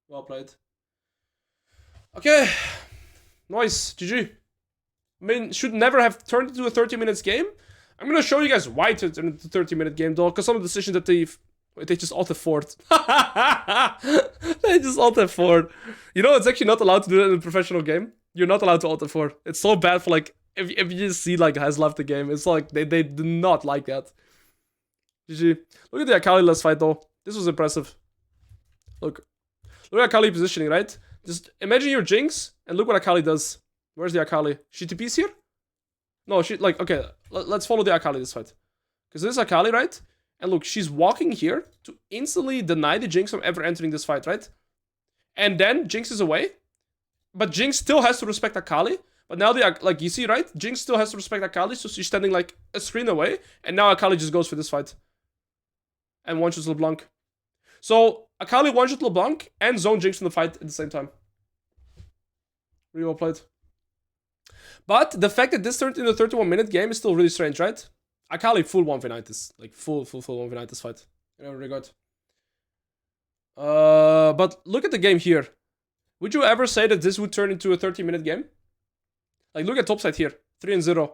Well played. Okay. Nice. GG. I mean, should never have turned into a 30 minutes game. I'm gonna show you guys why it turned into a 30 minute game though. Because some of the decisions that they just alt F4'd. They just alt F4'd. You know, it's actually not allowed to do that in a professional game. You're not allowed to alt F4. It's so bad for like, if you just see like has left the game. It's like, they do not like that. GG. Look at the Akali last fight though. This was impressive. Look at Akali positioning, right? Just imagine your Jinx and look what Akali does. Where's the Akali? She TP's here? No, she like, okay, let's follow the Akali this fight. Because this is Akali, right? And look, she's walking here to instantly deny the Jinx from ever entering this fight, right? And then Jinx is away. But Jinx still has to respect Akali. But now like, you see, right? Jinx still has to respect Akali, so she's standing like a screen away. And now Akali just goes for this fight. And one-shots LeBlanc. So, Akali one-shot LeBlanc and zone Jinx in the fight at the same time. Really well played. But the fact that this turned into a 31-minute game is still really strange, right? Akali full 1v9 this. Like, full 1v9 this fight. In every regard. But look at the game here. Would you ever say that this would turn into a 30-minute game? Like, look at topside here. 3-0.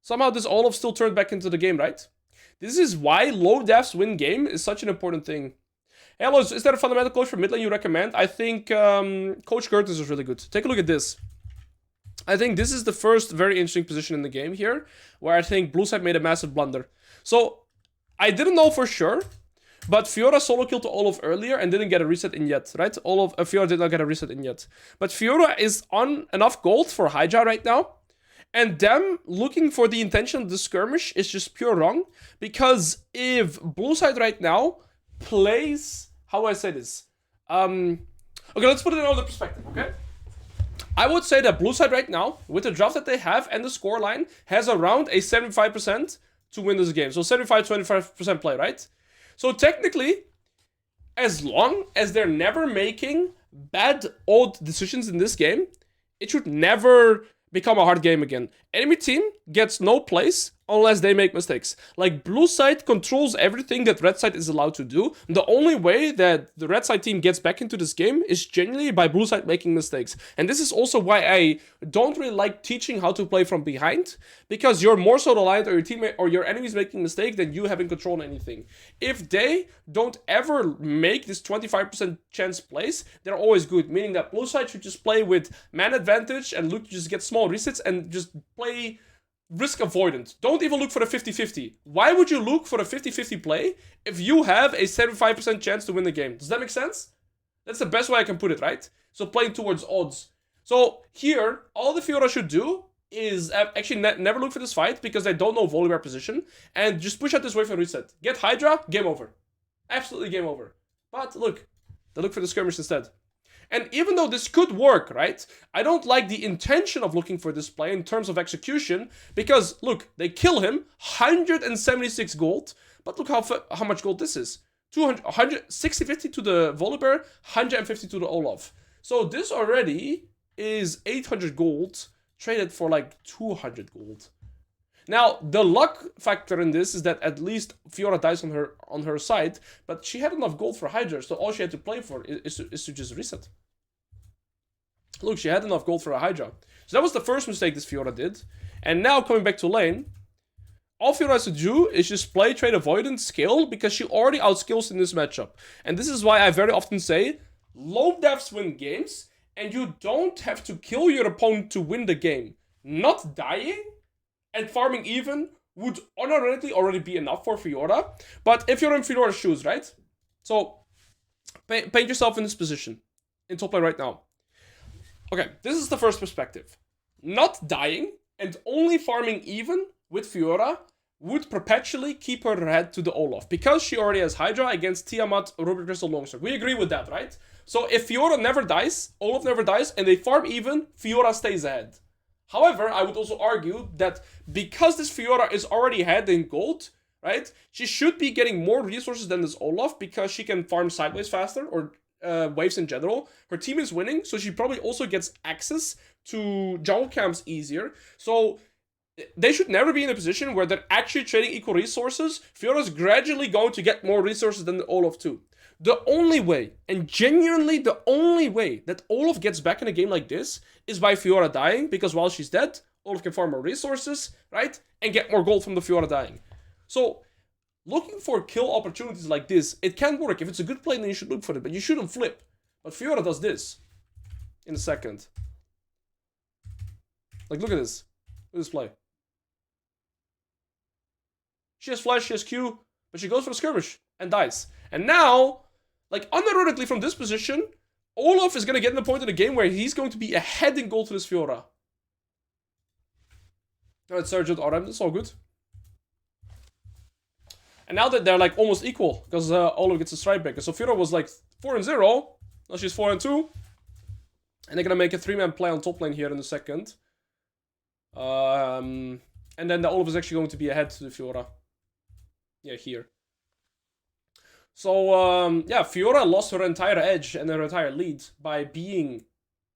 Somehow this Olaf still turned back into the game, right? This is why low deaths win game is such an important thing. Hey, Alois, is there a fundamental coach for mid lane you recommend? I think Coach Curtis is really good. Take a look at this. I think this is the first very interesting position in the game here, where I think blue side made a massive blunder. So, I didn't know for sure, but Fiora solo killed to Olaf earlier and didn't get a reset in yet, right? Fiora did not get a reset in yet. But Fiora is on enough gold for Hyja right now. And them looking for the intention of the skirmish is just pure wrong. Because if blue side right now plays... How do I say this? Okay, let's put it in another perspective, okay? I would say that blue side right now, with the draft that they have and the scoreline, has around a 75% to win this game. So 75-25% play, right? So technically, as long as they're never making bad old decisions in this game, it should never become a hard game again. Enemy team gets no place unless they make mistakes. Like, blue side controls everything that red side is allowed to do. The only way that the red side team gets back into this game is genuinely by blue side making mistakes. And this is also why I don't really like teaching how to play from behind, because you're more so reliant on your teammate or your enemies making mistakes than you having control on anything. If they don't ever make this 25% chance plays, they're always good, meaning that blue side should just play with man advantage and look to just get small resets and just play risk avoidant. Don't even look for the 50-50. Why would you look for a 50-50 play if you have a 75% chance to win the game? Does that make sense? That's the best way I can put it, right? So playing towards odds. So here, all the Fiora should do is actually never look for this fight because they don't know Volibear position, and just push out this wave and reset. Get Hydra, game over. Absolutely game over. But look, they look for the skirmish instead. And even though this could work, right, I don't like the intention of looking for this play in terms of execution, because, look, they kill him, 176 gold, but look how much gold this is. 50 to the Volibear, 150 to the Olaf. So this already is 800 gold, traded for like 200 gold. Now, the luck factor in this is that at least Fiora dies on her side, but she had enough gold for Hydra, so all she had to play for is to just reset. Look, she had enough gold for a Hydra. So that was the first mistake this Fiora did. And now, coming back to lane, all Fiora has to do is just play trade avoidance skill, because she already outskills in this matchup. And this is why I very often say, low deaths win games, and you don't have to kill your opponent to win the game. Not dying and farming even would honorably already be enough for Fiora. But if you're in Fiora's shoes, right? So, paint yourself in this position. In top lane right now. Okay, this is the first perspective. Not dying and only farming even with Fiora would perpetually keep her head to the Olaf, because she already has Hydra against Tiamat, Ruby Crystal, Longsword. We agree with that, right? So if Fiora never dies, Olaf never dies, and they farm even, Fiora stays ahead. However, I would also argue that because this Fiora is already ahead in gold, right, she should be getting more resources than this Olaf, because she can farm sideways faster, or waves in general. Her team is winning, so she probably also gets access to jungle camps easier. So they should never be in a position where they're actually trading equal resources. Fiora's gradually going to get more resources than the Olaf too. The only way, and genuinely the only way, that Olaf gets back in a game like this is by Fiora dying, because while she's dead, Olaf can farm more resources, right? And get more gold from the Fiora dying. So, looking for kill opportunities like this, it can work. If it's a good play, then you should look for it, but you shouldn't flip. But Fiora does this in a second. Like, look at this. Look at this play. She has flash, she has Q, but she goes for the skirmish and dies. And now, like, unironically from this position, Olaf is going to get in the point in the game where he's going to be ahead in gold to this Fiora. Alright, Sergeant RM, that's all good. And now that they're like almost equal, because Olaf gets a strike breaker. So Fiora was like 4-0, now she's 4-2. And they're going to make a 3-man play on top lane here in a second. And then the Olaf is actually going to be ahead to the Fiora. Yeah, here. So, yeah, Fiora lost her entire edge and her entire lead by being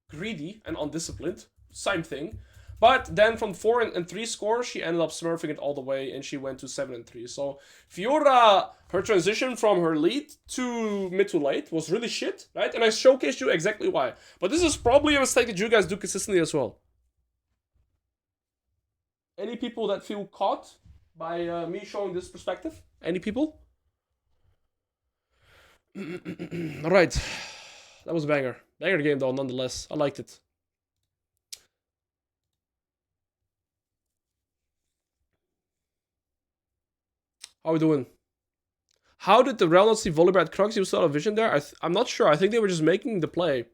greedy and undisciplined. Same thing. But then from 4-3 score, she ended up smurfing it all the way, and she went to 7-3. So, Fiora, her transition from her lead to mid to late was really shit, right? And I showcased you exactly why. But this is probably a mistake that you guys do consistently as well. Any people that feel caught by me showing this perspective? Any people? Alright. That was a banger. Banger game though, nonetheless. I liked it. How are we doing? How did the Real not see Volibear at Crux? You saw a vision there? I'm not sure. I think they were just making the play.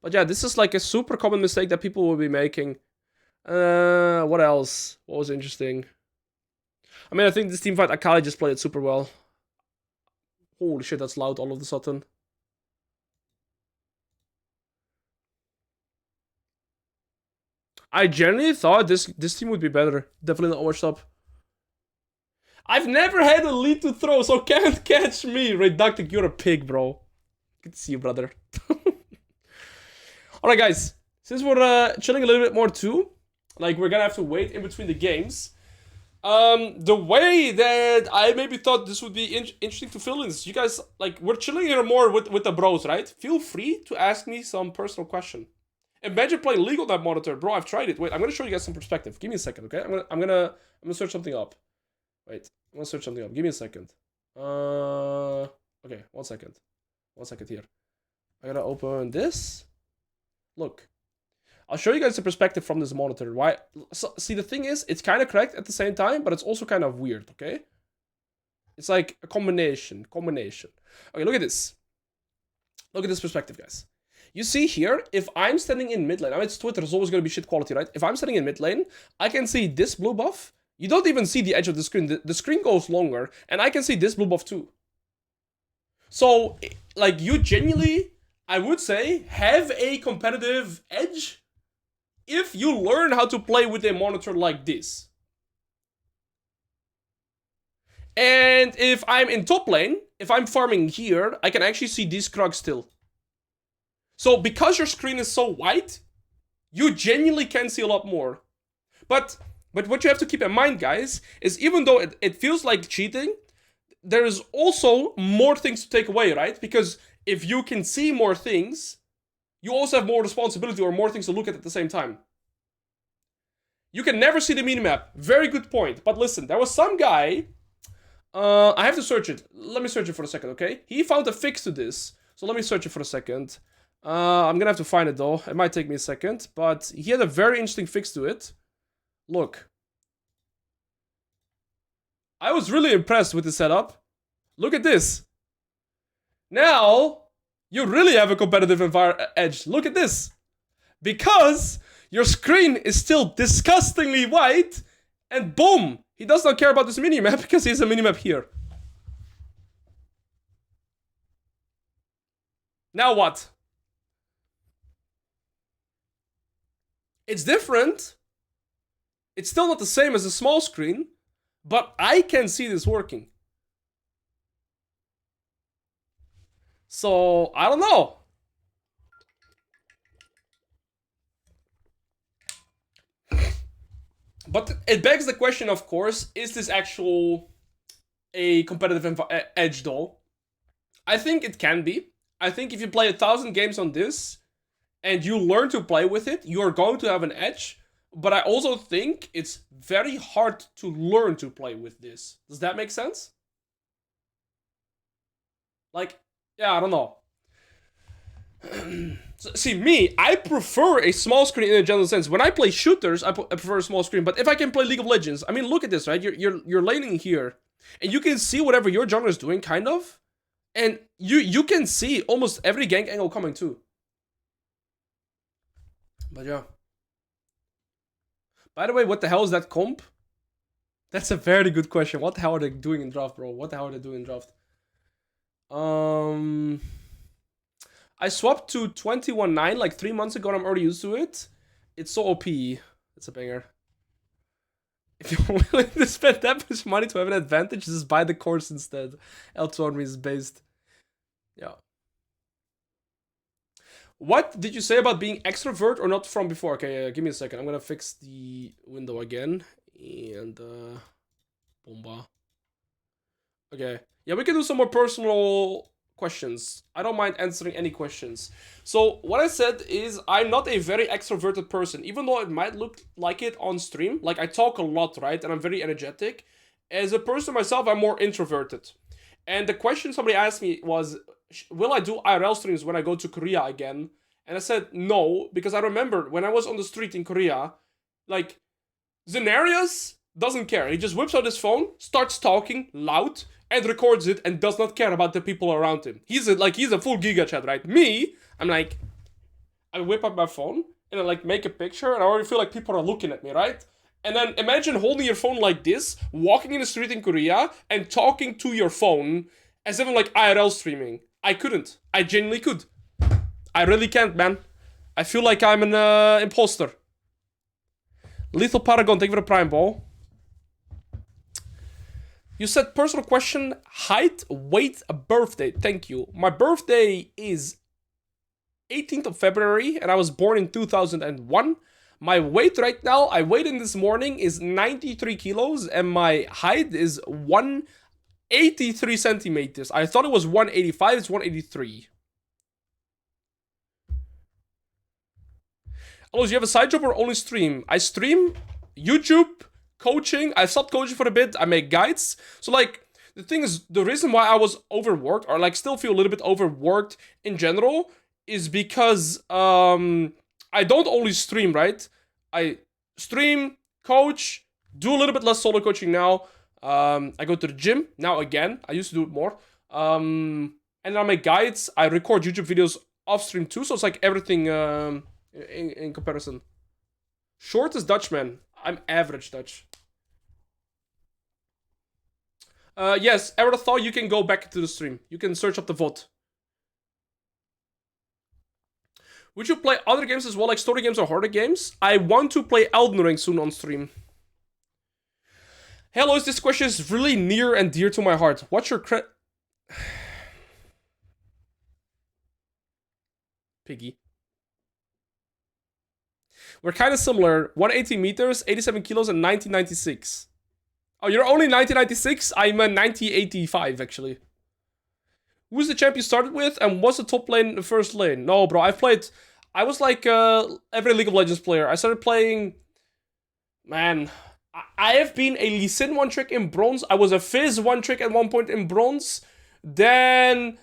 But yeah, this is like a super common mistake that people will be making. What else? What was interesting? I mean, I think this team fight, Akali just played it super well. Holy shit, that's loud all of a sudden. I genuinely thought this team would be better. Definitely not washed up. I've never had a lead to throw, so can't catch me. Reductic, you're a pig, bro. Good to see you, brother. Alright, guys. Since we're chilling a little bit more too, like, we're gonna have to wait in between the games. The way that I maybe thought this would be interesting to fill in is you guys, like, we're chilling here more with the bros, right? Feel free to ask me some personal question. Imagine playing League on that monitor, bro. I've tried it. Wait, I'm gonna show you guys some perspective. Give me a second, okay? I'm gonna search something up. Wait, I'm gonna search something up. Give me a second. Okay, 1 second. 1 second here. I gotta open this. Look. I'll show you guys the perspective from this monitor. Why? So, see, the thing is, it's kind of correct at the same time, but it's also kind of weird, okay? It's like a combination. Okay, look at this. Look at this perspective, guys. You see here, if I'm standing in mid lane, I mean, it's Twitter, it's always going to be shit quality, right? If I'm standing in mid lane, I can see this blue buff. You don't even see the edge of the screen. The screen goes longer, and I can see this blue buff too. So, like, you genuinely, I would say, have a competitive edge if you learn how to play with a monitor like this. And if I'm in top lane, if I'm farming here, I can actually see these Krugs still. So because your screen is so wide, you genuinely can see a lot more. But what you have to keep in mind, guys, is even though it feels like cheating, there is also more things to take away, right? Because if you can see more things, you also have more responsibility or more things to look at the same time. You can never see the minimap. Very good point. But listen, there was some guy... I have to search it. Let me search it for a second, okay? He found a fix to this. So let me search it for a second. I'm gonna have to find it though. It might take me a second. But he had a very interesting fix to it. Look. I was really impressed with the setup. Look at this. Now, you really have a competitive edge. Look at this. Because your screen is still disgustingly wide. And boom. He does not care about this minimap because he has a minimap here. Now what? It's different. It's still not the same as a small screen, but I can see this working. So, I don't know. But it begs the question, of course, is this actual a competitive edge though? I think it can be. I think if you play 1,000 games on this, and you learn to play with it, you are going to have an edge. But I also think it's very hard to learn to play with this. Does that make sense? Like, yeah, I don't know. So, see, me, I prefer a small screen in a general sense. When I play shooters, I prefer a small screen. But if I can play League of Legends, I mean, look at this, right? You're laning here, and you can see whatever your jungler is doing, kind of. And you can see almost every gank angle coming too. But yeah. By the way, what the hell is that comp? That's a very good question. What the hell are they doing in draft, bro? What the hell are they doing in draft? I swapped to 21.9 like 3 months ago and I'm already used to it. It's so OP. It's a banger. If you're willing to spend that much money to have an advantage, just buy the course instead. L2 army is based. Yeah. What did you say about being extrovert or not from before? Okay, give me a second. I'm gonna fix the window again. And, bomba. Okay. Yeah, we can do some more personal questions. I don't mind answering any questions. So, what I said is I'm not a very extroverted person. Even though it might look like it on stream. Like, I talk a lot, right? And I'm very energetic. As a person myself, I'm more introverted. And the question somebody asked me was, will I do IRL streams when I go to Korea again? And I said no, because I remember when I was on the street in Korea, like, Zenarius doesn't care. He just whips out his phone, starts talking loud, and records it, and does not care about the people around him. He's a full giga chat, right? Me, I'm like, I whip up my phone, and I like make a picture, and I already feel like people are looking at me, right? And then imagine holding your phone like this, walking in the street in Korea, and talking to your phone as if I'm like IRL streaming. I couldn't. I genuinely could. I really can't, man. I feel like I'm an imposter. Lethal Paragon, thank you for the Prime Ball. You said personal question, height, weight, birthday. Thank you. My birthday is 18th of February, and I was born in 2001. My weight right now, I weighed in this morning, is 93 kilos, and my height is 183 centimeters. I thought it was 185, it's 183. Alois, you have a side job or only stream? I stream, YouTube, coaching. I stopped coaching for a bit. I make guides. So, like, the thing is, the reason why I was overworked, or like still feel a little bit overworked in general, is because I don't only stream, right? I stream, coach, do a little bit less solo coaching now. I go to the gym now again. I used to do it more. And I make guides. I record YouTube videos off stream too. So it's like everything in comparison. Short is Dutchman. I'm average Dutch. Yes, ever thought you can go back to the stream. You can search up the VOD. Would you play other games as well, like story games or horror games? I want to play Elden Ring soon on stream. Hey Alois, this question is really near and dear to my heart. What's your Piggy. We're kind of similar. 180 meters, 87 kilos, and 1996. Oh, you're only 1996? I'm a 1985, actually. Who's the champ you started with, and what's the top lane, the first lane? No, bro, I was like every League of Legends player. I started playing... Man, I have been a Lee Sin one-trick in bronze. I was a Fizz one-trick at one point in bronze. Then...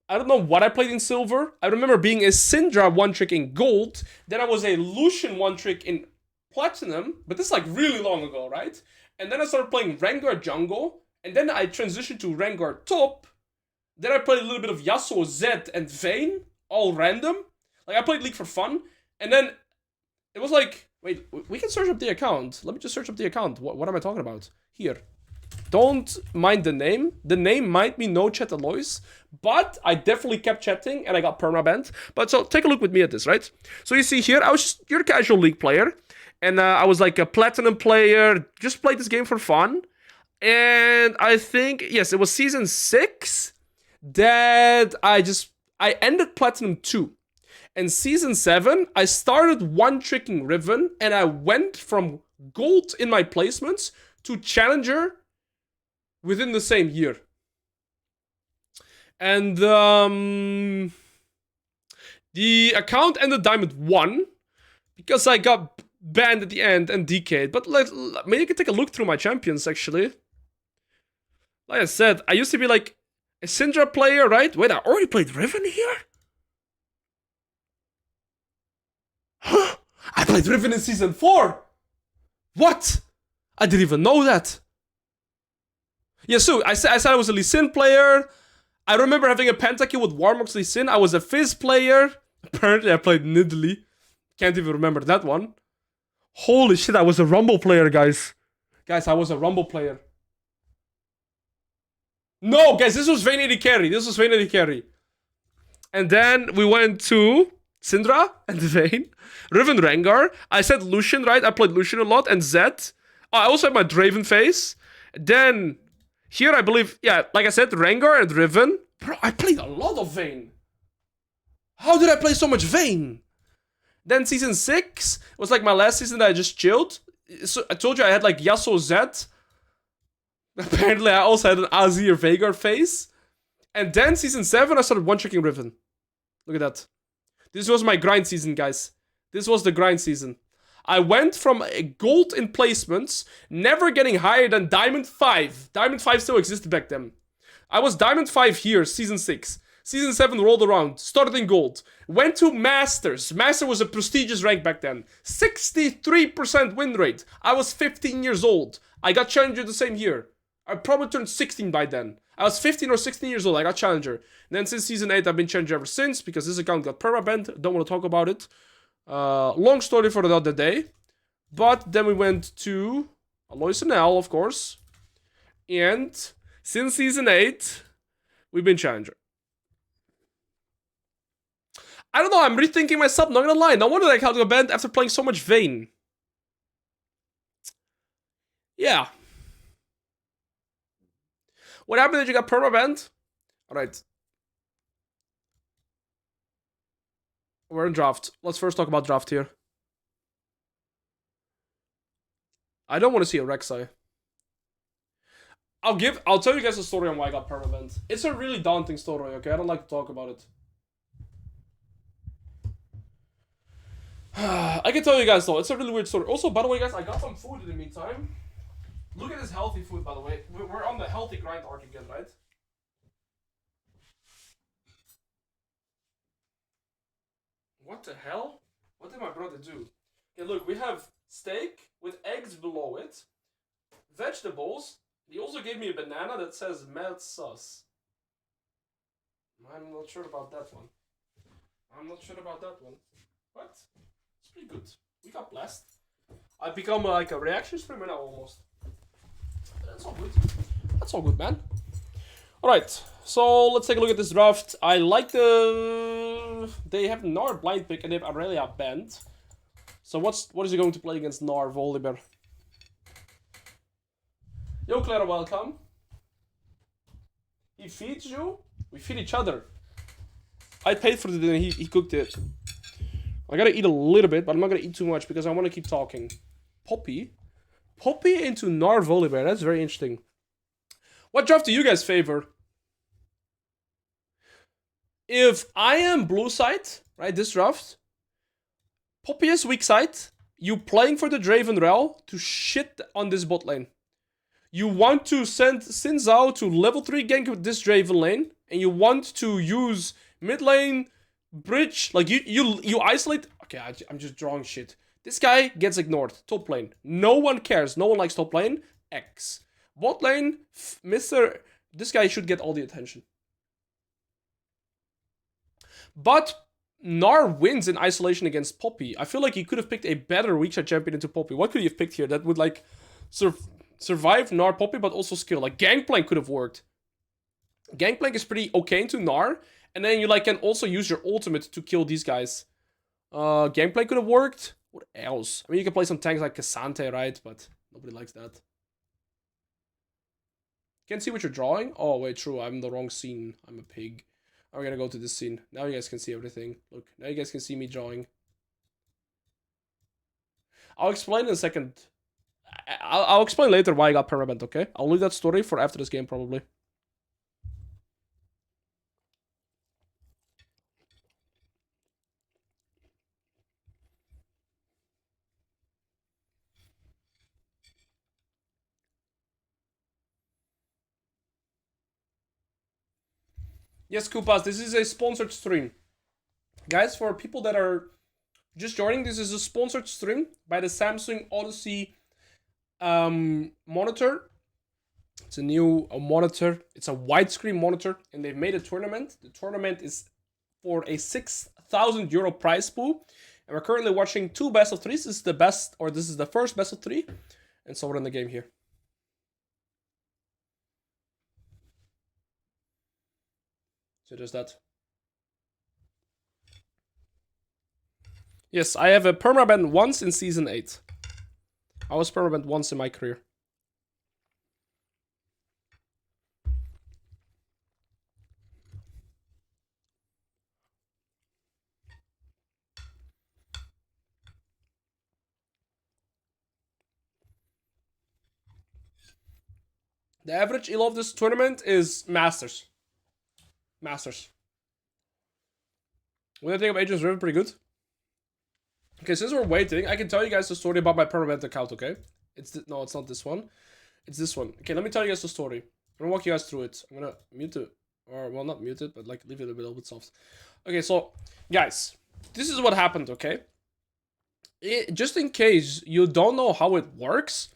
I don't know what I played in silver. I remember being a Syndra one-trick in gold. Then I was a Lucian one-trick in platinum. But this is like really long ago, right? And then I started playing Rengar jungle. And then I transitioned to Rengar top. Then I played a little bit of Yasuo, Zed, and Vayne. All random. Like, I played League for fun. And then it was like... Wait, we can search up the account. Let me just search up the account. What am I talking about? Here. Don't mind the name. The name might be no chat Alois, but I definitely kept chatting and I got permabanned. But so take a look with me at this, right? So you see here, you're a casual League player, and I was like a platinum player. Just played this game for fun, and I think yes, it was season 6 that I ended platinum 2. And season 7, I started one-tricking Riven, and I went from gold in my placements to challenger within the same year. And the account ended Diamond 1 because I got banned at the end and DK'd. But maybe you can take a look through my champions, actually. Like I said, I used to be like a Syndra player, right? Wait, I already played Riven here? I played Riven in season 4! What? I didn't even know that. Yeah, so I said I was a Lee Sin player. I remember having a pentakill with Warmox Lee Sin. I was a Fizz player. Apparently I played Nidalee. Can't even remember that one. Holy shit, I was a Rumble player, guys. Guys, I was a Rumble player. No, guys, this was Vayne AD carry. This was Vayne AD carry. And then we went to Syndra and Vayne. Riven Rengar. I said Lucian, right? I played Lucian a lot. And Zed. Oh, I also had my Draven face. Then, here I believe, yeah, like I said, Rengar and Riven. Bro, I played a lot of Vayne. How did I play so much Vayne? Then season 6 was like my last season that I just chilled. So I told you I had like Yasuo Zed. Apparently I also had an Azir Veigar face. And then season 7 I started one-tricking Riven. Look at that. This was my grind season, guys. This was the grind season. I went from a gold in placements, never getting higher than Diamond 5. Diamond 5 still existed back then. I was Diamond 5 here, season 6. Season 7 rolled around, started in gold. Went to Masters. Master was a prestigious rank back then. 63% win rate. I was 15 years old. I got Challenger the same year. I probably turned 16 by then. I was 15 or 16 years old, I got Challenger. And then since season 8, I've been Challenger ever since, because this account got permabanned. Don't want to talk about it. Long story for another day. But then we went to Alois and Al, of course. And since season 8, we've been Challenger. I don't know, I'm rethinking myself, not gonna lie. No wonder I got banned after playing so much Vayne. Yeah. What happened that you got permabanned? Alright. We're in draft. Let's first talk about draft here. I don't want to see a Rek'Sai. I'll tell you guys a story on why I got permabanned. It's a really daunting story, okay? I don't like to talk about it. I can tell you guys though, it's a really weird story. Also, by the way, guys, I got some food in the meantime. Look at this healthy food, by the way. We're on the healthy grind arc again, right? What the hell? What did my brother do? Okay, look, we have steak with eggs below it, vegetables. He also gave me a banana that says mad sauce. I'm not sure about that one. What? It's pretty good. We got blessed. I've become like a reaction streamer now almost. That's all good. That's all good, man. Alright, so let's take a look at this draft. I like the... They have Gnar blind pick and they have Aurelia banned. So what is he going to play against Gnar Volibear? Yo, Clara, welcome. He feeds you? We feed each other. I paid for the dinner, he cooked it. I gotta eat a little bit, but I'm not gonna eat too much because I want to keep talking. Poppy? Poppy into Gnar Volibear, that's very interesting. What draft do you guys favor? If I am blue side, right, this draft, Poppy is weak side, you playing for the Draven Rel to shit on this bot lane. You want to send Xin Zhao to level 3 gank with this Draven lane, and you want to use mid lane, bridge, like you isolate. Okay, I'm just drawing shit. This guy gets ignored. Top lane. No one cares. No one likes top lane. X. Bot lane, this guy should get all the attention. But Gnar wins in isolation against Poppy. I feel like he could have picked a better weak side champion into Poppy. What could he have picked here that would like survive Gnar Poppy but also skill? Like Gangplank could have worked. Gangplank is pretty okay into Gnar. And then you like can also use your ultimate to kill these guys. Gangplank could have worked. What else? I mean, you can play some tanks like Cassante, right? But nobody likes that. Can't see what you're drawing? Oh, wait, true. I'm in the wrong scene. I'm a pig. We're gonna go to this scene. Now you guys can see everything. Look, now you guys can see me drawing. I'll explain in a second. I'll explain later why I got permabanned, okay? I'll leave that story for after this game, probably. Yes, Koopas, this is a sponsored stream. Guys, for people that are just joining, this is a sponsored stream by the Samsung Odyssey monitor. It's a new monitor. It's a widescreen monitor, and they've made a tournament. The tournament is for a 6,000 euro prize pool, and we're currently watching 2 best of 3s. This is the best, or this is the first best of 3, and so we're in the game here. So there's that. Yes, I have a permaban once in Season 8. I was permabanned once in my career. The average elo of this tournament is Masters. Masters. What do you think of Agents Riven? Pretty good. Okay, since we're waiting, I can tell you guys the story about my permanent account, okay? No, it's not this one. It's this one. Okay, let me tell you guys the story. I'm gonna walk you guys through it. I'm gonna mute it. Or, well, not mute it, but like leave it a little bit soft. Okay, so, guys, this is what happened, okay? Just in case you don't know how it works,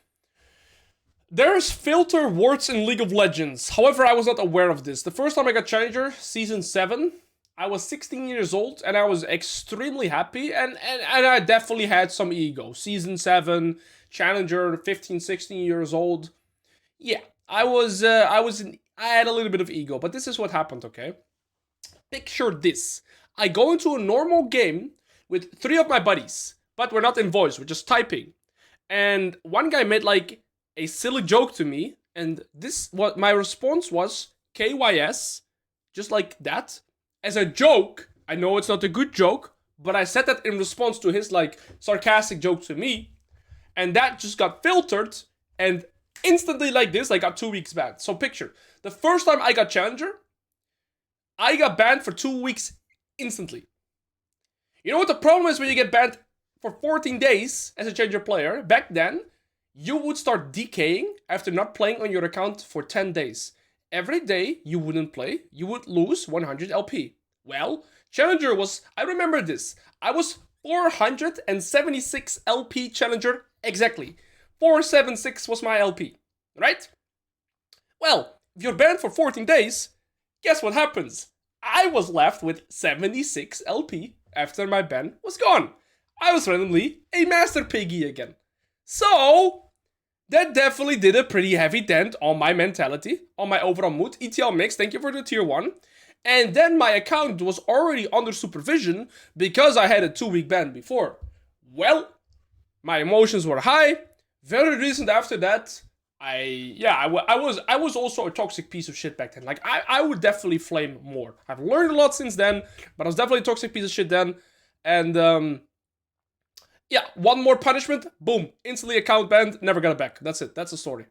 there's filter words in League of Legends. However, I was not aware of this. The first time I got Challenger, Season 7, I was 16 years old, and I was extremely happy, and I definitely had some ego. Season 7, Challenger, 15, 16 years old. Yeah, I had a little bit of ego, but this is what happened, okay? Picture this. I go into a normal game with 3 of my buddies, but we're not in voice, we're just typing. And one guy made like a silly joke to me, and what my response was KYS, just like that. As a joke, I know it's not a good joke, but I said that in response to his like sarcastic joke to me. And that just got filtered, and instantly like this, I got 2 weeks banned. So picture, the first time I got Challenger, I got banned for 2 weeks instantly. You know what the problem is when you get banned for 14 days as a Challenger player? Back then, you would start decaying after not playing on your account for 10 days. Every day you wouldn't play, you would lose 100 LP. Well, Challenger was, I remember this, I was 476 LP Challenger exactly. 476 was my LP, right? Well, if you're banned for 14 days, guess what happens? I was left with 76 LP after my ban was gone. I was randomly a Master Piggy again. So, that definitely did a pretty heavy dent on my mentality, on my overall mood. ETL Mix, thank you for the tier 1. And then my account was already under supervision because I had a 2-week ban before. Well, my emotions were high. Very recent after that, I was also a toxic piece of shit back then. Like, I would definitely flame more. I've learned a lot since then, but I was definitely a toxic piece of shit then. And, yeah, one more punishment, boom, instantly account banned, never got it back. That's it, that's the story.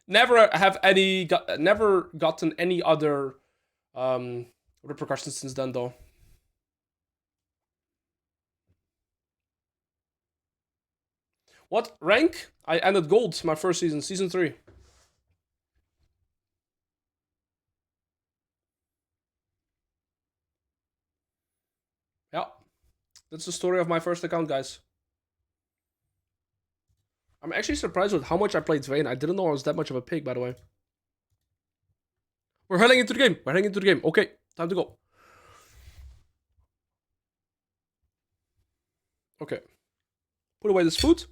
Never gotten any other repercussions since then though. What rank? I ended gold my first season, season 3. Yeah, that's the story of my first account, guys. I'm actually surprised with how much I played Vayne. I didn't know I was that much of a pig, by the way. We're heading into the game. We're heading into the game. Okay, time to go. Okay. Put away this food.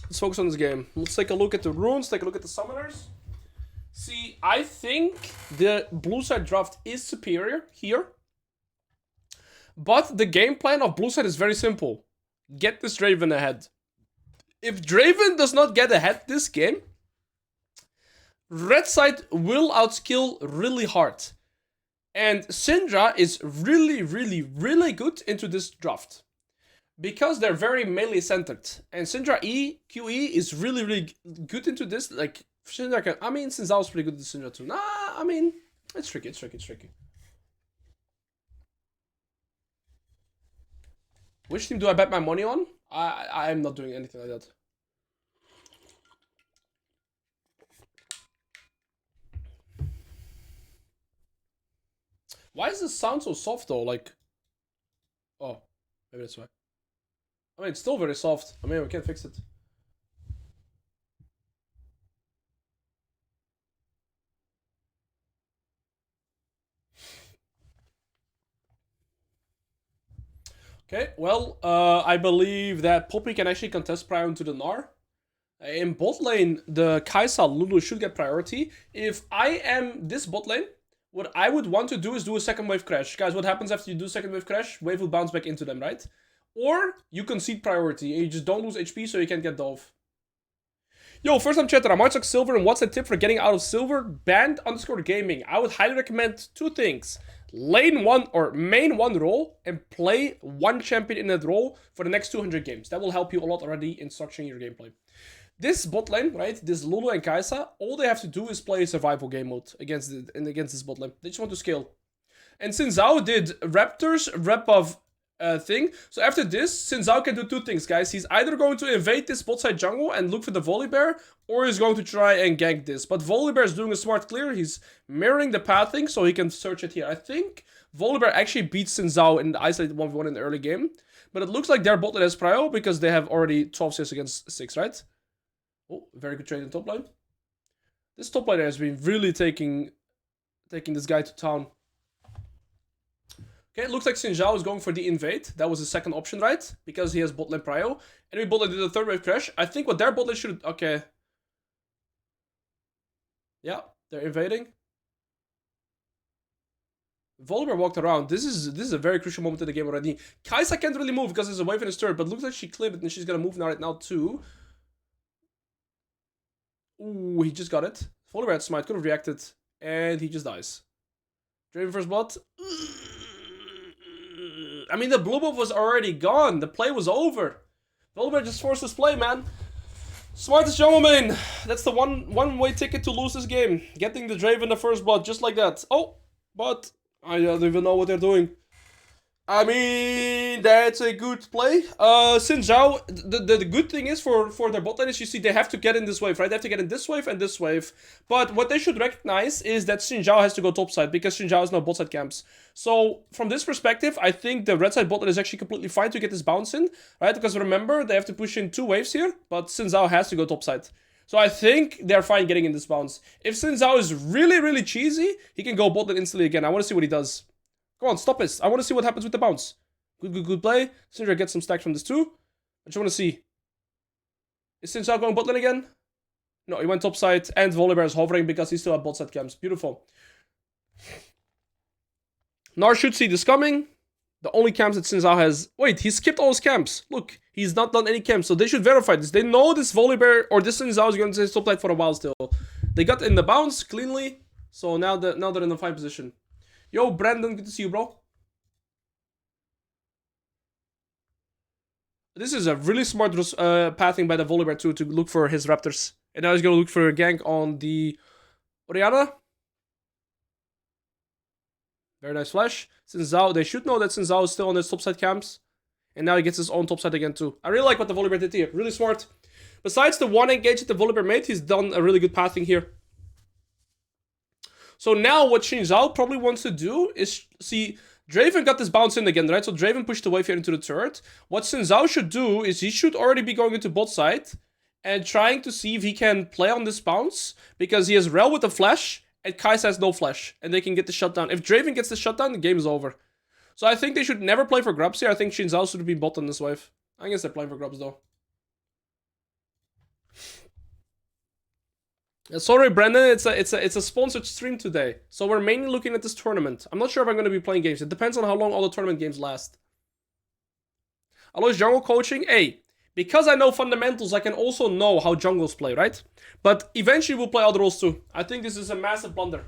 Let's focus on this game. Let's take a look at the runes, take a look at the summoners. See, I think the blue side draft is superior here. But the game plan of blue side is very simple. Get this Draven ahead. If Draven does not get ahead this game, red side will outskill really hard. And Syndra is really, really, really good into this draft. Because they're very melee centered. And Syndra QE is really, really good into this. Like, Syndra can, I mean, since I was pretty good at Syndra too. Nah, I mean, it's tricky, it's tricky, it's tricky. Which team do I bet my money on? I'm not doing anything like that. Why is this sound so soft though? Like, oh, maybe that's why. I mean, it's still very soft. I mean, we can't fix it. Okay, well, I believe that Poppy can actually contest prior into the Gnar. In bot lane, the Kai'Sa Lulu should get priority. If I am this bot lane, what I would want to do is do a second wave crash. Guys, what happens after you do second wave crash? Wave will bounce back into them, right? Or you concede priority and you just don't lose HP so you can't get dove. Yo, first time chatter, I might suck silver, and what's the tip for getting out of silver? Band_gaming. I would highly recommend 2 things. Lane 1 or main 1 role and play 1 champion in that role for the next 200 games. That will help you a lot already in structuring your gameplay. This bot lane, right, this Lulu and Kai'Sa, all they have to do is play a survival game mode against this bot lane. They just want to scale. And Xin Zhao did Raptors, rep of thing. So after this, Xin Zhao can do 2 things, guys. He's either going to invade this bot side jungle and look for the Volibear, or he's going to try and gank this. But Volibear is doing a smart clear. He's mirroring the pathing so he can search it here. I think Volibear actually beats Xin Zhao in the isolated 1v1 in the early game. But it looks like their bot lane has prio because they have already 12 CS against 6, right? Oh, very good trade in top lane. This top lane has been really taking this guy to town. Okay, it looks like Xin Zhao is going for the invade. That was his second option, right? Because he has bot lane prio. Enemy bot lane did a third wave crash. I think what their bot lane should... Okay. Yeah, they're invading. Volibear walked around. This is a very crucial moment in the game already. Kai'Sa can't really move because there's a wave in his turret, but looks like she cleared it and she's gonna move now right now too. Ooh, he just got it. Volibear had smite, could have reacted, and he just dies. Draven first bot. I mean, the blue buff was already gone. The play was over. Volibear just forced his play, man. Smartest jungle main. That's the one-way ticket to lose this game. Getting the Draven the first blood, just like that. Oh, but I don't even know what they're doing. I mean, that's a good play. Xin Zhao, the good thing is for their bot lane is, you see, they have to get in this wave, right? They have to get in this wave and this wave. But what they should recognize is that Xin Zhao has to go topside, because Xin Zhao has no bot side camps. So, from this perspective, I think the red side bot lane is actually completely fine to get this bounce in, right? Because remember, they have to push in 2 waves here, but Xin Zhao has to go topside. So I think they're fine getting in this bounce. If Xin Zhao is really, really cheesy, he can go bot lane instantly again. I want to see what he does. Come on, stop this. I want to see what happens with the bounce. Good play. Syndra gets some stacks from this too. I just want to see. Is Syndra going bot lane again? No, he went topside, and Volibear is hovering because he still has bot side camps. Beautiful. Nar should see this coming. The only camps that Xin Zhao has... Wait, he skipped all his camps. Look, he's not done any camps, so they should verify this. They know this Volibear or this Xin Zhao is going to stay topside for a while still. They got in the bounce cleanly, so now they're in a fine position. Yo, Brandon, good to see you, bro. This is a really smart pathing by the Volibear too, to look for his Raptors. And now he's going to look for a gank on the Orianna. Very nice flash. Xin Zhao, they should know that Xin Zhao is still on his topside camps. And now he gets his own topside again too. I really like what the Volibear did here. Really smart. Besides the one engage that the Volibear made, he's done a really good pathing here. So now what Xin Zhao probably wants to do is, see, Draven got this bounce in again, right? So Draven pushed the wave here into the turret. What Xin Zhao should do is he should already be going into bot side and trying to see if he can play on this bounce, because he has Rel with the flash and Kai'Sa has no flash, and they can get the shutdown. If Draven gets the shutdown, the game is over. So I think they should never play for grubs here. I think Xin Zhao should be bot on this wave. I guess they're playing for grubs though. Sorry, Brandon, it's a sponsored stream today, so we're mainly looking at this tournament. I'm not sure if I'm going to be playing games. It depends on how long all the tournament games last. Alois jungle coaching? Hey, because I know fundamentals, I can also know how jungles play, right? But eventually we'll play other roles too. I think this is a massive blunder.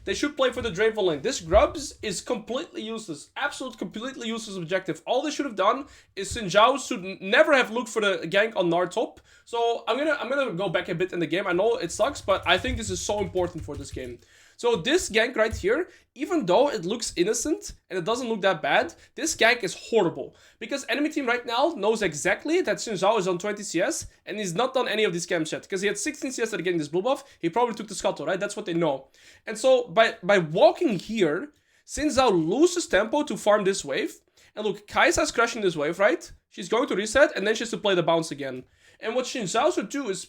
They should play for the Draven lane. This grubs is completely useless. Absolute completely useless objective. All they should have done is Xin Zhao should never have looked for the gank on Nar top. So I'm gonna go back a bit in the game. I know it sucks, but I think this is so important for this game. So this gank right here, even though it looks innocent and it doesn't look that bad, this gank is horrible. Because enemy team right now knows exactly that Xin Zhao is on 20 CS and he's not done any of these camps yet. Because he had 16 CS at getting this blue buff, he probably took the scuttle, right? That's what they know. And so by walking here, Xin Zhao loses tempo to farm this wave. And look, Kai'Sa's crashing this wave, right? She's going to reset and then she has to play the bounce again. And what Xin Zhao should do is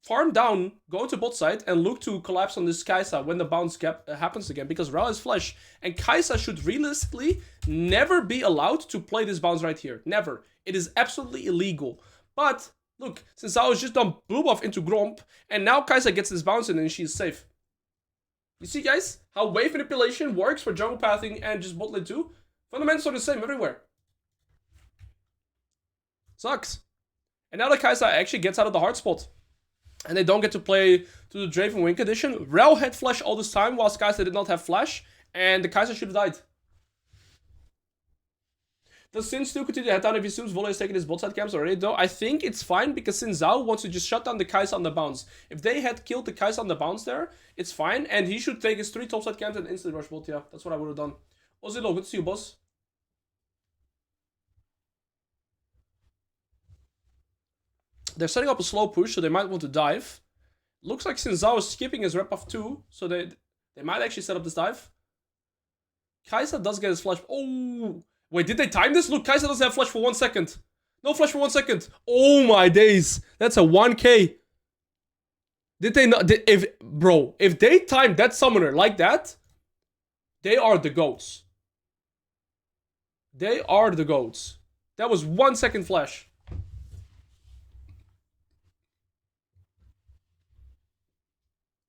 farm down, go to bot side, and look to collapse on this Kai'Sa when the bounce gap happens again, because Rao is flesh. And Kai'Sa should realistically never be allowed to play this bounce right here. Never. It is absolutely illegal. But, look, since I was just done blue buff into Gromp, and now Kai'Sa gets this bounce in and she's safe. You see, guys, how wave manipulation works for jungle pathing and just bot lane too? Fundamentals are the same everywhere. Sucks. And now the Kai'Sa actually gets out of the hard spot. And they don't get to play to the Draven win condition. Rel had flash all this time, whilst Kai'Sa did not have flash. And the Kai'Sa should have died. Does Sin still continue to head down if he assumes Volley is taking his bot side camps already though? I think it's fine because Xin Zhao wants to just shut down the Kai'Sa on the bounce. If they had killed the Kai'Sa on the bounce there, it's fine. And he should take his 3 topside camps and instantly rush bot. Yeah, that's what I would have done. Ozilo, good to see you, boss. They're setting up a slow push, so they might want to dive. Looks like Xin Zhao is skipping his rep off too, so they might actually set up this dive. Kai'Sa does get his flash. Oh, wait, did they time this? Look, Kai'Sa doesn't have flash for 1 second. No flash for 1 second. Oh my days, that's a 1k. Did they not? If they timed that summoner like that, they are the goats. They are the goats. That was 1 second flash.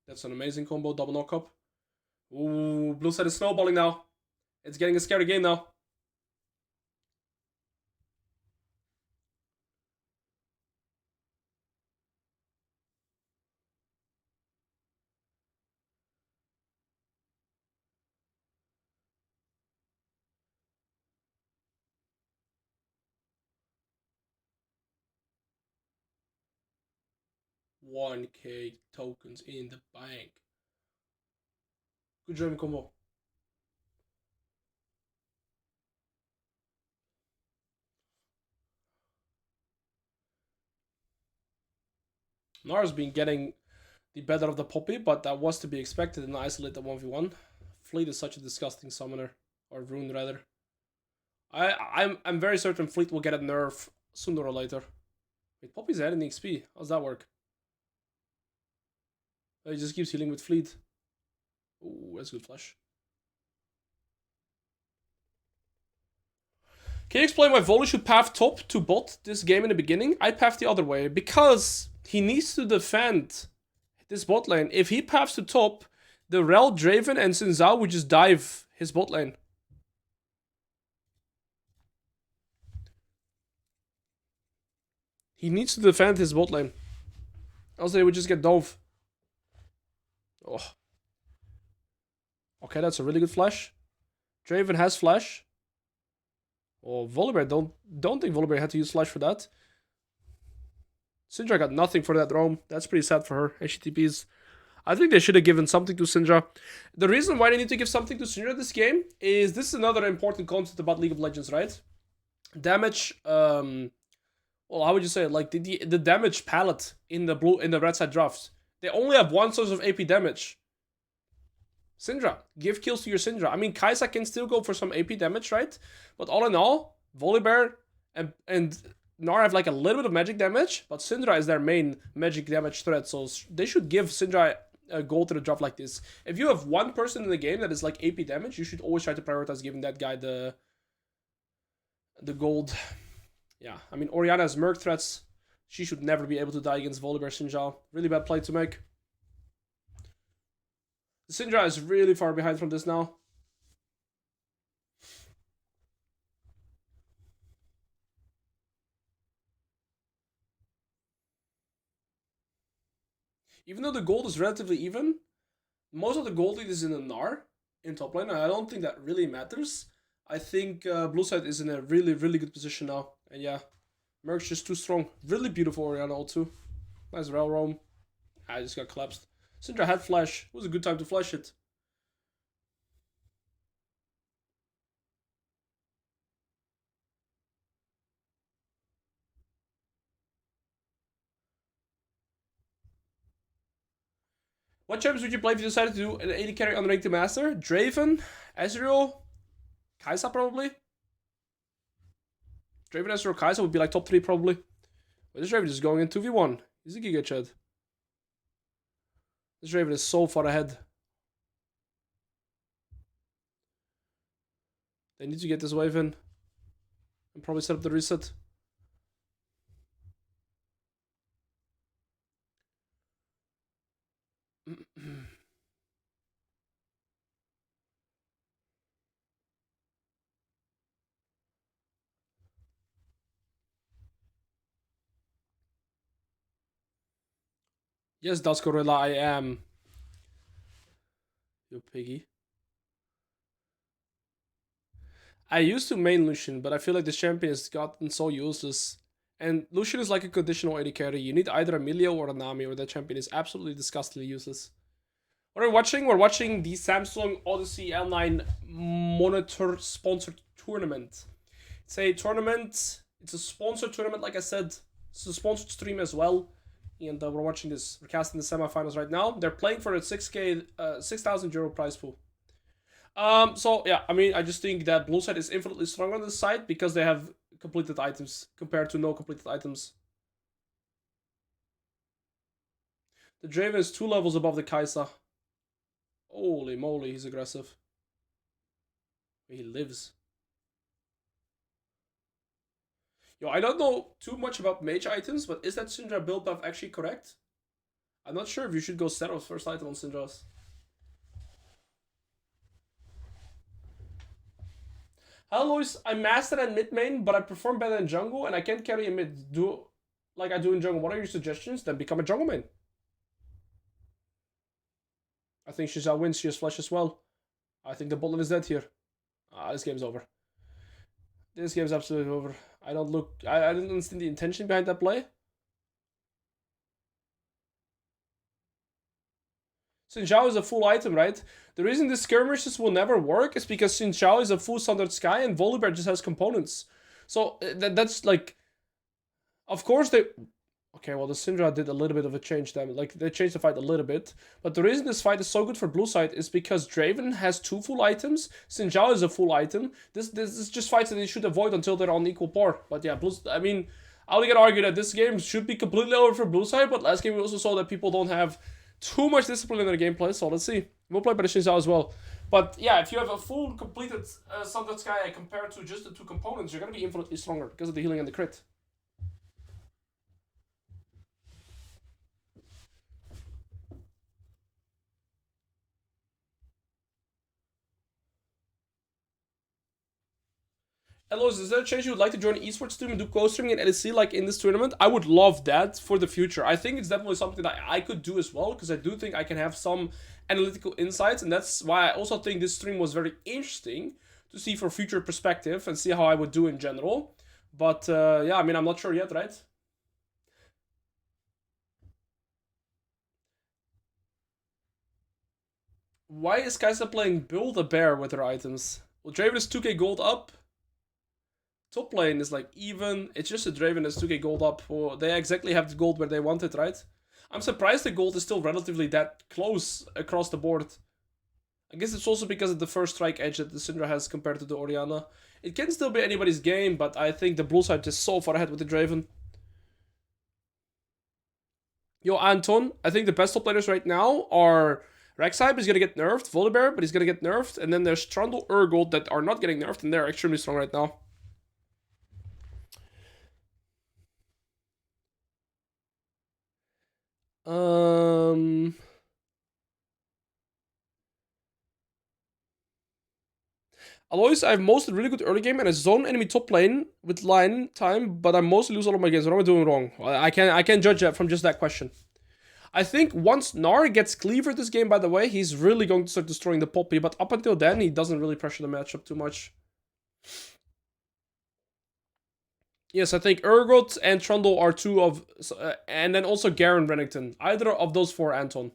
That's an amazing combo, double knock up. Ooh, blue side is snowballing now. It's getting a scary game now. 1k tokens in the bank. Good German combo. Nara's been getting the better of the Poppy, but that was to be expected in Isolate the 1v1. Fleet is such a disgusting summoner, or rune rather. I'm very certain Fleet will get a nerf sooner or later. Wait, Poppy's adding XP. How's that work? Oh, he just keeps healing with Fleet. Ooh, that's good flash. Can you explain why Volley should path top to bot this game in the beginning? I path the other way because he needs to defend this bot lane. If he paths to top, the Rel, Draven, and Xin Zhao would just dive his bot lane. He needs to defend his bot lane. Else they would just get dove. Oh. Okay, that's a really good flash. Draven has flash. Oh, Volibear, don't think Volibear had to use flash for that. Syndra got nothing for that roam. That's pretty sad for her. HTTPs. I think they should have given something to Syndra. The reason why they need to give something to Syndra this game is this is another important concept about League of Legends, right? Damage, well, how would you say it? Like the damage palette in the red side drafts. They only have one source of AP damage. Syndra, give kills to your Syndra. I mean, Kai'Sa can still go for some AP damage, right? But all in all, Volibear and Gnar have like a little bit of magic damage, but Syndra is their main magic damage threat, so they should give Syndra a goal to the draft like this. If you have one person in the game that is like AP damage, you should always try to prioritize giving that guy the gold. Yeah, I mean, Orianna has Merc threats. She should never be able to die against Volibear Xin Zhao. Really bad play to make. Syndra is really far behind from this now. Even though the gold is relatively even, most of the gold lead is in the Gnar in top lane, and I don't think that really matters. I think blue side is in a really, really good position now. And yeah, Merc's just too strong. Really beautiful Orianna ult too. Nice Rel roam. I just got collapsed. Syndra had flash. It was a good time to flash it. What champions would you play if you decided to do an 80 carry on ranked master? Draven, Ezreal, Kai'Sa probably. Draven, Ezreal, Kai'Sa would be like top 3 probably. But this Draven is going in 2v1. He's a Giga Chad. This Draven is so far ahead. They need to get this wave in. And probably set up the reset. Yes, Duskorilla, I am. You piggy. I used to main Lucian, but I feel like this champion has gotten so useless. And Lucian is like a conditional AD carry. You need either a Emilio or a Nami, or that champion is absolutely disgustingly useless. What are we watching? We're watching the Samsung Odyssey L9 Monitor sponsored tournament. It's a tournament. It's a sponsored tournament, like I said. It's a sponsored stream as well. And we're watching this. We're casting the semifinals right now. They're playing for a 6,000 euro prize pool. So yeah, I mean, I just think that blue side is infinitely stronger on this side because they have completed items compared to no completed items. The Draven is 2 levels above the Kai'Sa. Holy moly, he's aggressive. He lives. Yo, I don't know too much about mage items, but is that Syndra build buff actually correct? I'm not sure if you should go Sero's first item on Syndra's. Alois, I'm master and mid main, but I perform better in jungle, and I can't carry a mid like I do in jungle. What are your suggestions? Then become a jungle main. I think she's out wins. She has flash as well. I think the bottom is dead here. This game's over. This game's absolutely over. I didn't understand the intention behind that play. Xin Zhao is a full item, right? The reason the skirmishes will never work is because Xin Zhao is a full standard sky and Volibear just has components. So that's like, of course they. Okay, well the Syndra did a little bit of a change then. Like they changed the fight a little bit. But the reason this fight is so good for blue side is because Draven has 2 full items. Xin Zhao is a full item. This is just fights that they should avoid until they're on equal par. But yeah, I mean, I'll get argue that this game should be completely over for blue side, but last game we also saw that people don't have too much discipline in their gameplay, so let's see. We'll play by the Xin Zhao as well. But yeah, if you have a full completed Standard Sky compared to just the 2 components, you're gonna be infinitely stronger because of the healing and the crit. Alois, is there a chance you would like to join an esports team and do co-streaming in LEC like in this tournament? I would love that for the future. I think it's definitely something that I could do as well, because I do think I can have some analytical insights, and that's why I also think this stream was very interesting to see for future perspective and see how I would do in general. But yeah, I mean, I'm not sure yet, right? Why is Kai'Sa playing Build-A-Bear with her items? Well, Draven is 2k gold up. Top lane is like even. It's just a Draven that's 2k gold up. They exactly have the gold where they want it, right? I'm surprised the gold is still relatively that close across the board. I guess it's also because of the first strike edge that the Syndra has compared to the Orianna. It can still be anybody's game, but I think the blue side is so far ahead with the Draven. Yo, Anton, I think the best top players right now are Rek'Sai, is gonna get nerfed, Volibear, but he's gonna get nerfed, and then there's Trundle, Urgot that are not getting nerfed, and they're extremely strong right now. Alois, I have mostly really good early game and a zone enemy top lane with line time, but I mostly lose all of my games. What am I doing wrong? I can't judge that from just that question. I think once Gnar gets cleaver this game, by the way, he's really going to start destroying the Poppy, but up until then, he doesn't really pressure the matchup too much. Yes, I think Urgot and Trundle are 2 of... and then also Garen Rennington. Either of those 4, Anton.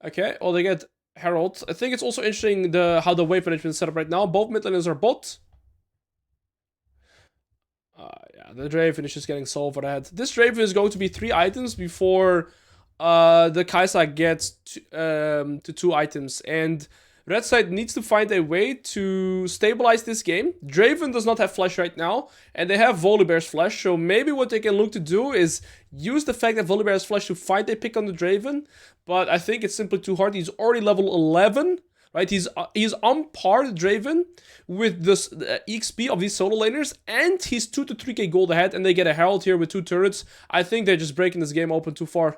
Okay, well, they get Herald. I think it's also interesting how the wave management is set up right now. Both mid laners are bot. Yeah, the Draven is just getting so far ahead. This Draven is going to be 3 items before the Kai'Sa gets to 2 items. And red side needs to find a way to stabilize this game. Draven does not have flash right now, and they have Volibear's flash, so maybe what they can look to do is use the fact that Volibear has flash to find a pick on the Draven, but I think it's simply too hard. He's already level 11, right? He's on par with Draven with this XP of these solo laners, and he's 2 to 3k gold ahead, and they get a Herald here with 2 turrets. I think they're just breaking this game open too far.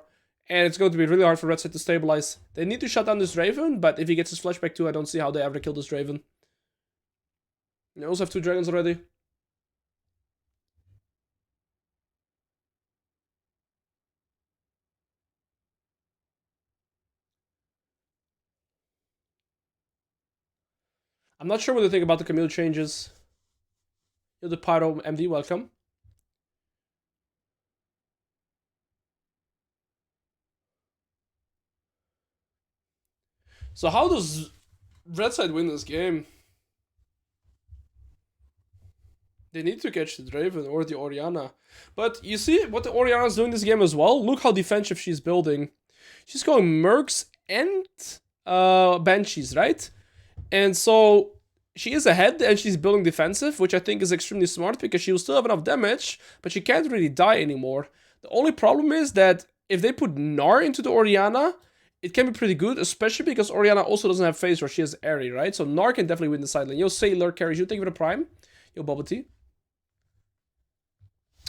And it's going to be really hard for Red Side to stabilize. They need to shut down this Raven, but if he gets his flashback too, I don't see how they ever kill this Raven. They also have 2 dragons already. I'm not sure what to think about the Camille changes. Yo, the Pyro MD, welcome. So how does Red Side win this game? They need to catch the Draven or the Orianna. But you see what the Orianna's doing this game as well? Look how defensive she's building. She's going Mercs and Banshees, right? And so she is ahead and she's building defensive, which I think is extremely smart because she will still have enough damage, but she can't really die anymore. The only problem is that if they put Gnar into the Orianna, it can be pretty good, especially because Orianna also doesn't have phase rush. She has Airy, right? So Gnar can definitely win the side lane. Yo, Sailor carries you. Thank you for the prime. Yo, Bubble Tea.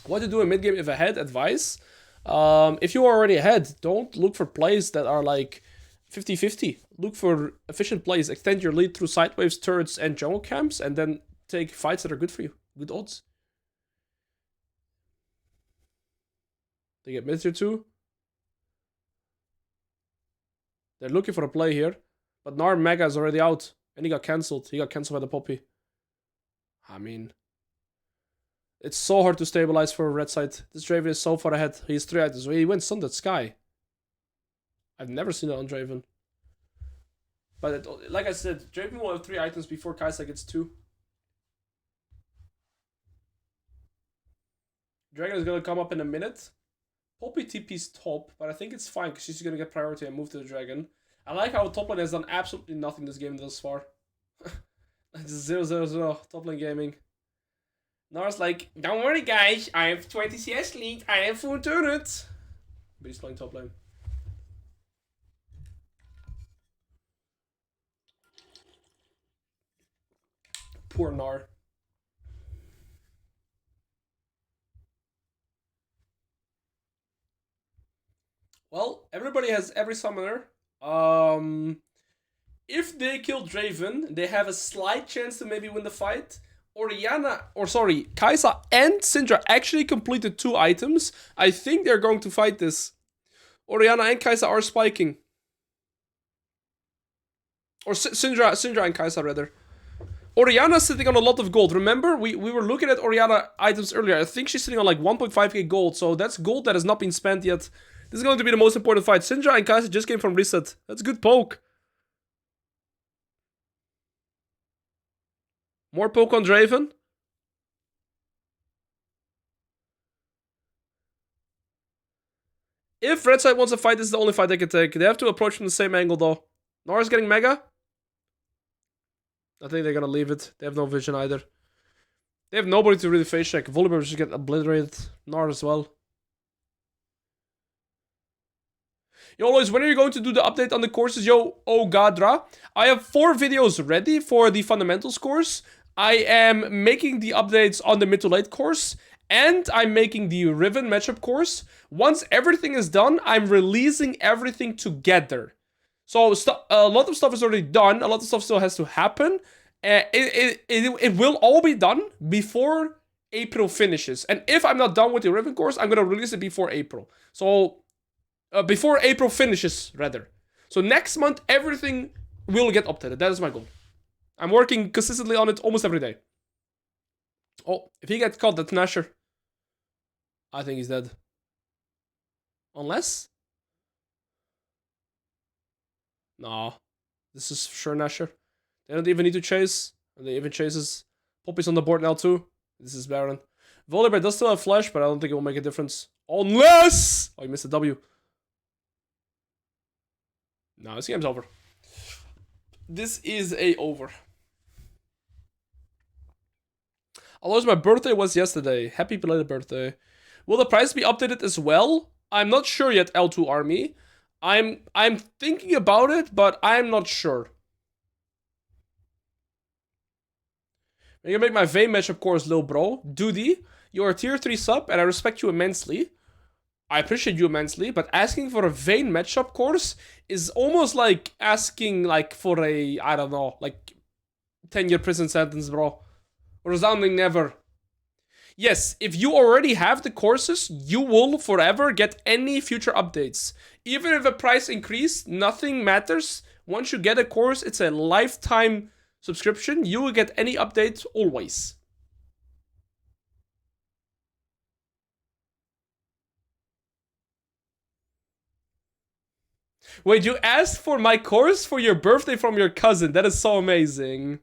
What to do in mid game if ahead? Advice. If you are already ahead, don't look for plays that are like 50-50. Look for efficient plays. Extend your lead through sideways, turrets, and jungle camps, and then take fights that are good for you. Good odds. They get mid tier 2. They're looking for a play here. But Gnar Mega is already out. And he got cancelled. He got cancelled by the Poppy. I mean, it's so hard to stabilize for red side. This Draven is so far ahead. He's 3 items away. He went Sundered Sky. I've never seen it on Draven. But like I said, Draven will have 3 items before Kai'Sa gets 2. Dragon is gonna come up in a minute. Poppy TP's top, but I think it's fine because she's gonna get priority and move to the dragon. I like how top lane has done absolutely nothing this game thus far. It's 0-0-0 top lane gaming. Nara's like, don't worry guys, I have 20 CS lead, I have full turret. But he's playing top lane. Poor Nar. Well, everybody has every summoner. If they kill Draven, they have a slight chance to maybe win the fight. Kai'Sa and Syndra actually completed 2 items. I think they're going to fight this. Orianna and Kai'Sa are spiking. Or Syndra and Kai'Sa rather. Orianna's sitting on a lot of gold. Remember, we were looking at Orianna items earlier. I think she's sitting on like 1.5k gold. So that's gold that has not been spent yet. This is going to be the most important fight. Syndra and Kai'Sa just came from reset. That's a good poke. More poke on Draven. If red side wants a fight, this is the only fight they can take. They have to approach from the same angle though. Nara's getting mega. I think they're gonna leave it. They have no vision either. They have nobody to really face check. Volibear just get obliterated. Nara as well. Yo, Alois, when are you going to do the update on the courses? Yo, Gadra. I have 4 videos ready for the fundamentals course. I am making the updates on the mid to late course. And I'm making the Riven matchup course. Once everything is done, I'm releasing everything together. So a lot of stuff is already done. A lot of stuff still has to happen. It will all be done before April finishes. And if I'm not done with the Riven course, I'm going to release it before April. So before April finishes, rather. So next month, everything will get updated. That is my goal. I'm working consistently on it almost every day. Oh, if he gets caught, that's Nasher. I think he's dead. Unless? No. This is for sure Nasher. They don't even need to chase. They even chases. Poppy's on the board now too. This is Baron. Volibear does still have flash, but I don't think it will make a difference. Unless! Oh, he missed a W. No, this game's over. This is a over. Alois, my birthday was yesterday. Happy belated birthday. Will the price be updated as well? I'm not sure yet, L2 Army. I'm thinking about it, but I'm not sure. I'm gonna make my Vayne matchup course, lil bro. Duty, you're a tier 3 sub, and I respect you immensely. I appreciate you immensely, but asking for a Vayne matchup course is almost like asking like for a, I don't know, like 10-year prison sentence, bro. Resounding never. Yes, if you already have the courses, you will forever get any future updates. Even if the price increase, nothing matters. Once you get a course, it's a lifetime subscription. You will get any updates always. Wait, you asked for my course for your birthday from your cousin. That is so amazing.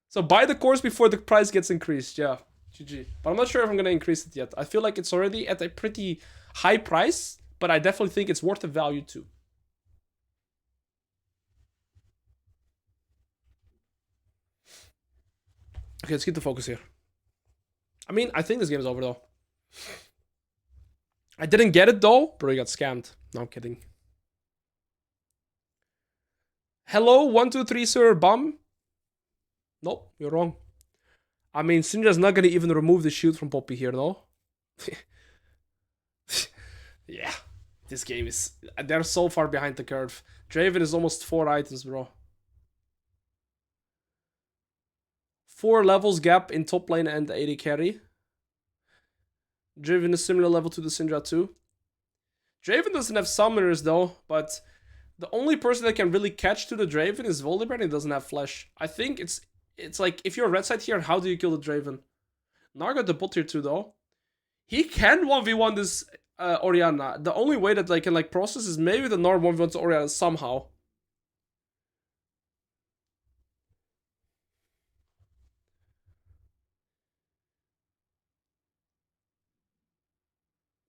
So buy the course before the price gets increased. Yeah, GG. But I'm not sure if I'm going to increase it yet. I feel like it's already at a pretty high price, but I definitely think it's worth the value too. Okay, let's keep the focus here. I mean, I think this game is over though. I didn't get it though, bro, you got scammed. No, I'm kidding. Hello, 123 sir, bum. Nope, you're wrong. I mean, Syndra's not gonna even remove the shield from Poppy here, no? Yeah, this game is... They're so far behind the curve. Draven is almost 4 items, bro. 4 levels gap in top lane and AD carry. Draven is similar level to the Syndra too. Draven doesn't have summoners though, but the only person that can really catch to the Draven is Volibear, and he doesn't have flash. I think it's like, if you're red side here, how do you kill the Draven? Nar got the bot here too though. He can 1v1 this Orianna. The only way that I can like process is maybe the Nord 1v1 to Orianna somehow.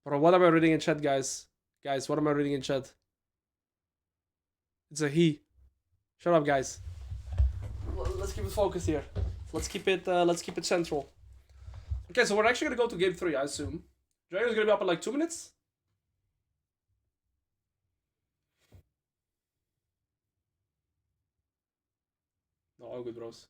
Bro, what am I reading in chat, guys? Guys, what am I reading in chat? It's a he. Shut up, guys. Let's keep it focused here. Let's keep it central. Okay, so we're actually gonna go to game 3, I assume. Dragon's gonna be up in like 2 minutes. No, all good, bros.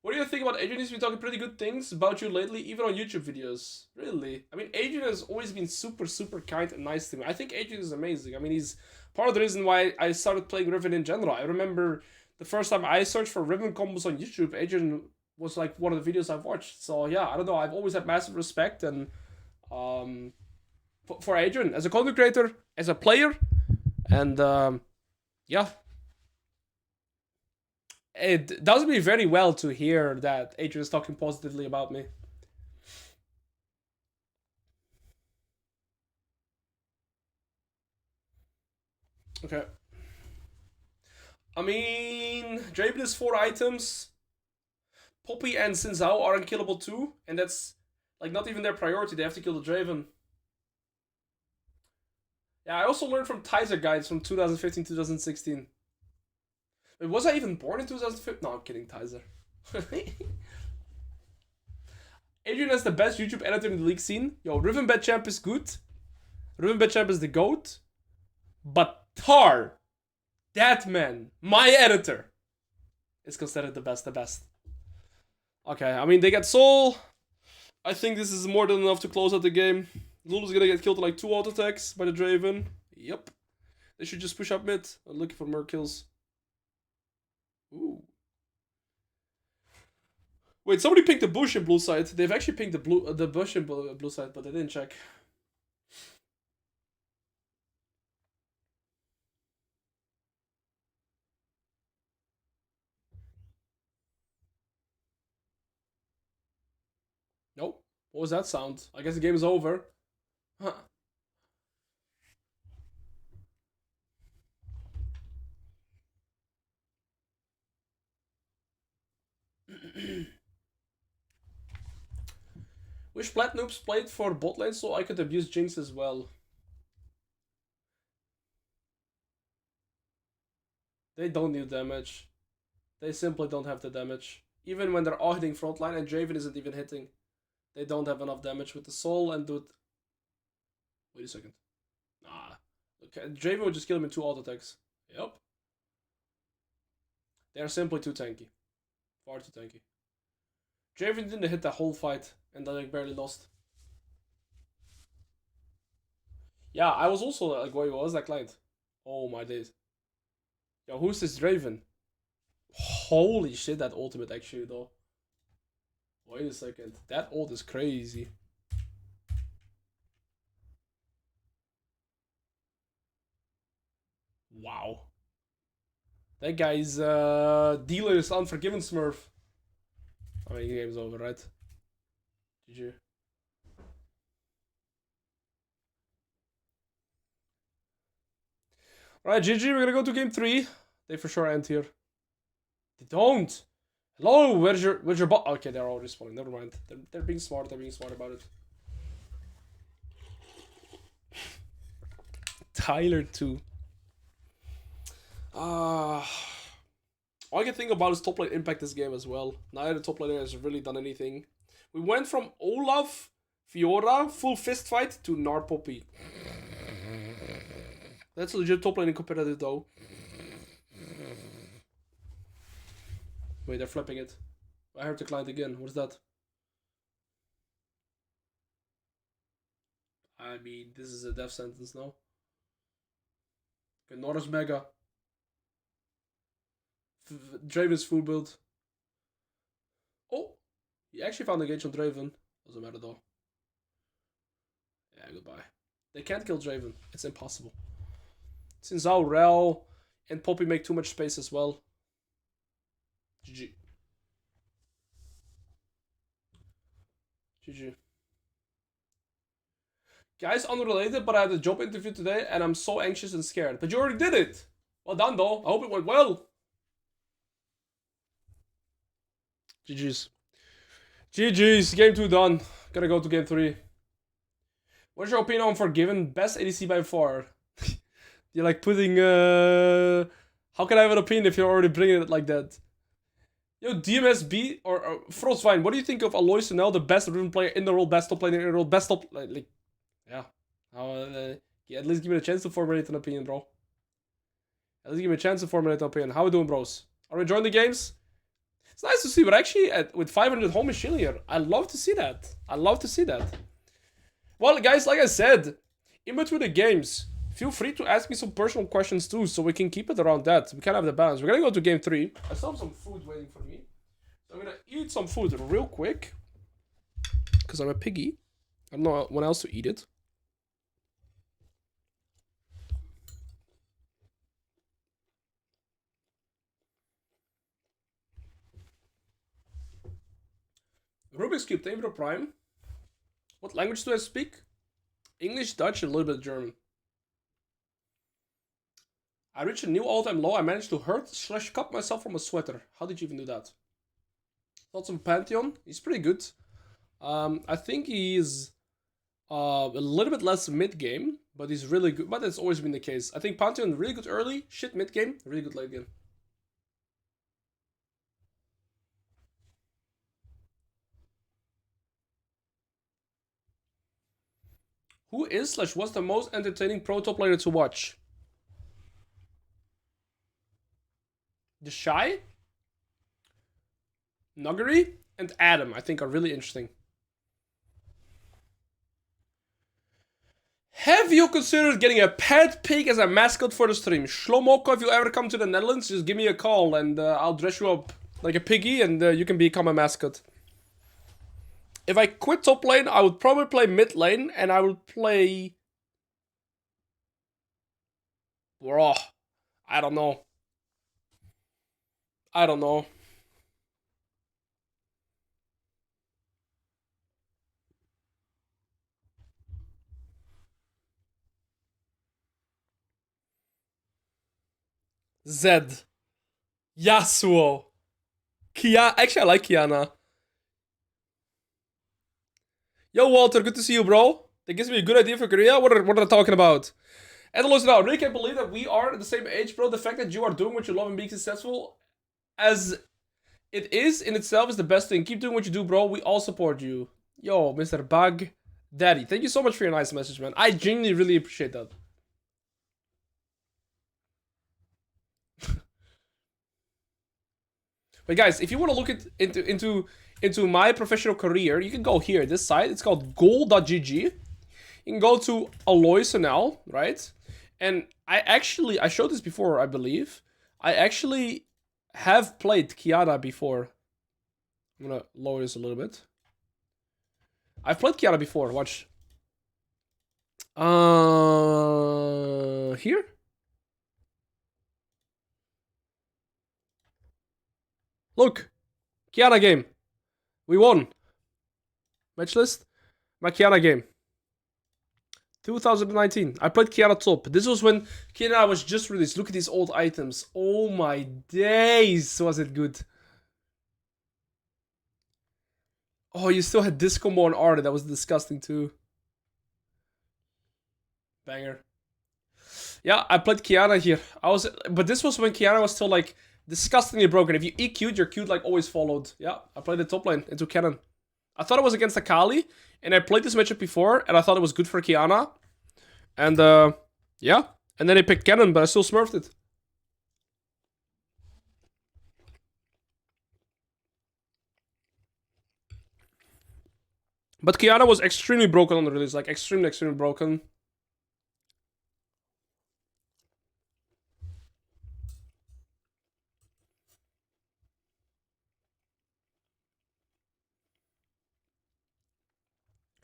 What do you think about Adrian? He's been talking pretty good things about you lately, even on YouTube videos. Really? I mean, Adrian has always been super, super kind and nice to me. I think Adrian is amazing. I mean, he's part of the reason why I started playing Riven in general. I remember the first time I searched for Riven combos on YouTube, Adrian was like one of the videos I've watched. So yeah, I don't know. I've always had massive respect and for Adrian as a content creator, as a player, and yeah. It does me very well to hear that Adrian is talking positively about me. Okay. I mean, Draven is 4 items. Poppy and Xin Zhao are unkillable too, and that's like not even their priority. They have to kill the Draven. Yeah, I also learned from Tizer guides from 2015, 2016. Wait, was I even born in 2015? No, I'm kidding, Tizer. Adrian has the best YouTube editor in the league scene. Yo, Riven Bad Champ is good. Riven Bad Champ is the GOAT. But Tar, that man, my editor, is considered the best. Okay, I mean, they get Soul. I think this is more than enough to close out the game. Lulu's gonna get killed to like 2 auto attacks by the Draven. Yep. They should just push up mid. I'm looking for more kills. Ooh. Wait, somebody picked the bush in blue side. They've actually picked the bush in blue side, but they didn't check. Nope. What was that sound? I guess the game is over. Huh. Wish Plat Noobs played for bot lane so I could abuse Jinx as well. They don't need damage. They simply don't have the damage. Even when they're all hitting frontline and Draven isn't even hitting. They don't have enough damage with the soul and do it. Wait a second. Nah. Okay, Draven would just kill him in 2 auto attacks. Yep. They are simply too tanky. Far too tanky. Draven didn't hit the whole fight and then like barely lost. Yeah, I was also like, wait, what was that client? Oh my days. Yo, who's this Draven? Holy shit, that ultimate actually though. Wait a second. That ult is crazy. Wow. That guy's dealer is Unforgiven Smurf. I mean, the game's over, right? GG. Alright, GG, we're gonna go to game 3. They for sure end here. They don't! Hello, where's your bot? Okay, they're all respawning. Never mind. They're being smart. They're being smart about it. Tyler too. All I can think about is top lane impact this game as well. Neither top laner has really done anything. We went from Olaf, Fiora, full fist fight to Narpoppy. That's a legit top lane competitive though. Wait, they're flipping it. I heard the client again. What is that? I mean, this is a death sentence now. Okay, Norris Mega. Draven's full build. Oh! He actually found a gauge on Draven. Doesn't matter though. Yeah, goodbye. They can't kill Draven. It's impossible. Since Zhao, Rel, and Poppy make too much space as well. GG. GG. Guys, unrelated, but I had a job interview today and I'm so anxious and scared. But you already did it. Well done, though. I hope it went well. GG's. GG's. Game 2 done. Gotta go to game 3. What's your opinion on Forgiven? Best ADC by far. You're like putting, How can I have an opinion if you're already bringing it like that? Yo, DMSB or Frostvine, what do you think of Alois now, the best Riven player in the world, best top player in the world, best top... Like, yeah. Yeah, at least give me a chance to formulate an opinion, bro. At least give me a chance to formulate an opinion. How we doing, bros? Are we enjoying the games? It's nice to see, but actually, with 500 home is here. I love to see that. I love to see that. Well, guys, like I said, in between the games, feel free to ask me some personal questions too, so we can keep it around that. We can have the balance. We're gonna go to game 3. I still have some food waiting for me. So I'm gonna eat some food real quick. Because I'm a piggy. I don't know when else to eat it. Rubik's Cube, thank you for the Prime. What language do I speak? English, Dutch, and a little bit of German. I reached a new all-time low. I managed to hurt/cut myself from a sweater. How did you even do that? Thoughts on Pantheon? He's pretty good. I think he's a little bit less mid-game, but he's really good. But that's always been the case. I think Pantheon really good early, shit mid-game, really good late game. Who is/was the most entertaining pro top player to watch? The Shy, Nuggery, and Adam, I think, are really interesting. Have you considered getting a pet pig as a mascot for the stream? Shlomoko, if you ever come to the Netherlands, just give me a call and I'll dress you up like a piggy and you can become a mascot. If I quit top lane, I would probably play mid lane and I would play... Bro, I don't know. I don't know. Zed. Yasuo. Actually, I like Kiana. Yo, Walter, good to see you, bro. That gives me a good idea for Korea. What are they talking about? And Alois, now, I really can't believe that we are at the same age, bro. The fact that you are doing what you love and being successful as it is in itself is the best thing. Keep doing what you do, bro. We all support you. Yo, Mr. Bug Daddy, thank you so much for your nice message, man. I genuinely really appreciate that. But guys, if you want to look into my professional career, you can go here. This site, it's called goal.gg. You can go to Alois now, right? And I showed this before, I believe. I actually have played Kiana before. I'm gonna lower this a little bit. I've played Kiana before. Watch. Here. Look, Kiana game. We won. Match list. My Kiana game. 2019. I played Kiana top. This was when Kiana was just released. Look at these old items. Oh my days, was it good. Oh, you still had this combo on Arda. That was disgusting too. Banger. Yeah, I played Kiana here. But this was when Kiana was still like disgustingly broken. If you EQ'd, your Q like always followed. Yeah, I played the top lane into Cannon. I thought it was against Akali, and I played this matchup before, and I thought it was good for Kiana. And yeah, and then I picked Cannon, but I still smurfed it. But Kiana was extremely broken on the release, like extremely broken.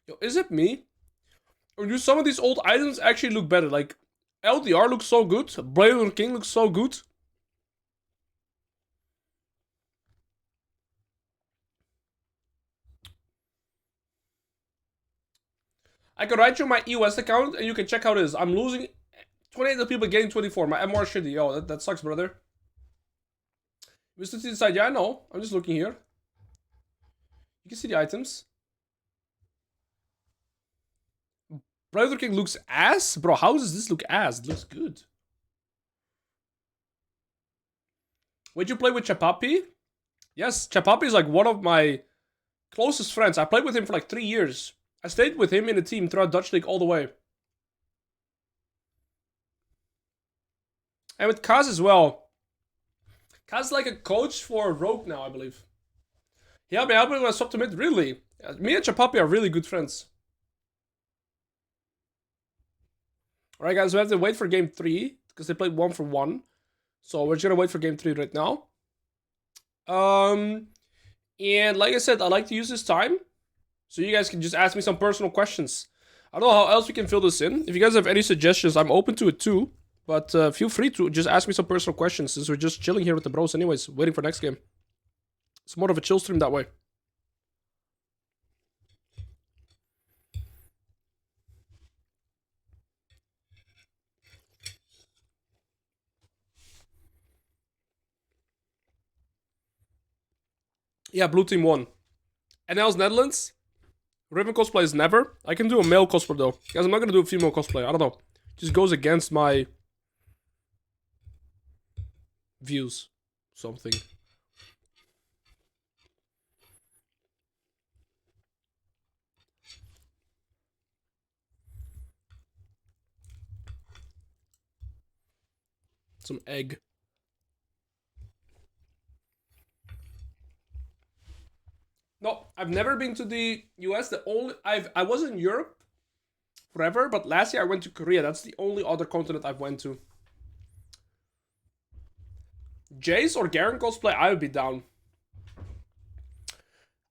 Yo, is it me? Or do some of these old items actually look better? Like, LDR looks so good. Blade King looks so good. I can write you my EOS account and you can check how it is. I'm losing 28 people getting 24. My MR shitty. Yo, that sucks, brother. Mr. to the side. Yeah, I know. I'm just looking here. You can see the items. Brother King looks ass? Bro, how does this look ass? It looks good. Would you play with Chapapi? Yes, Chapapi is like one of my closest friends. I played with him for like 3 years. I stayed with him in the team throughout Dutch League all the way. And with Kaz as well. Kaz is like a coach for Rogue now, I believe. He helped me out when I swapped to mid. Really? Me and Chapapi are really good friends. Alright guys, we have to wait for game 3. Because they played 1-for-1. So we're just gonna wait for game 3 right now. And like I said, I like to use this time. So you guys can just ask me some personal questions. I don't know how else we can fill this in. If you guys have any suggestions, I'm open to it too. But feel free to just ask me some personal questions since we're just chilling here with the bros anyways, waiting for next game. It's more of a chill stream that way. Yeah, blue team won. NL's Netherlands. Riven cosplay is never. I can do a male cosplay though. Guys, I'm not gonna do a female cosplay. I don't know. Just goes against my views. Something. Some egg. No, I've never been to the US. I was in Europe forever, but last year I went to Korea. That's the only other continent I've went to. Jace or Garen cosplay, I would be down.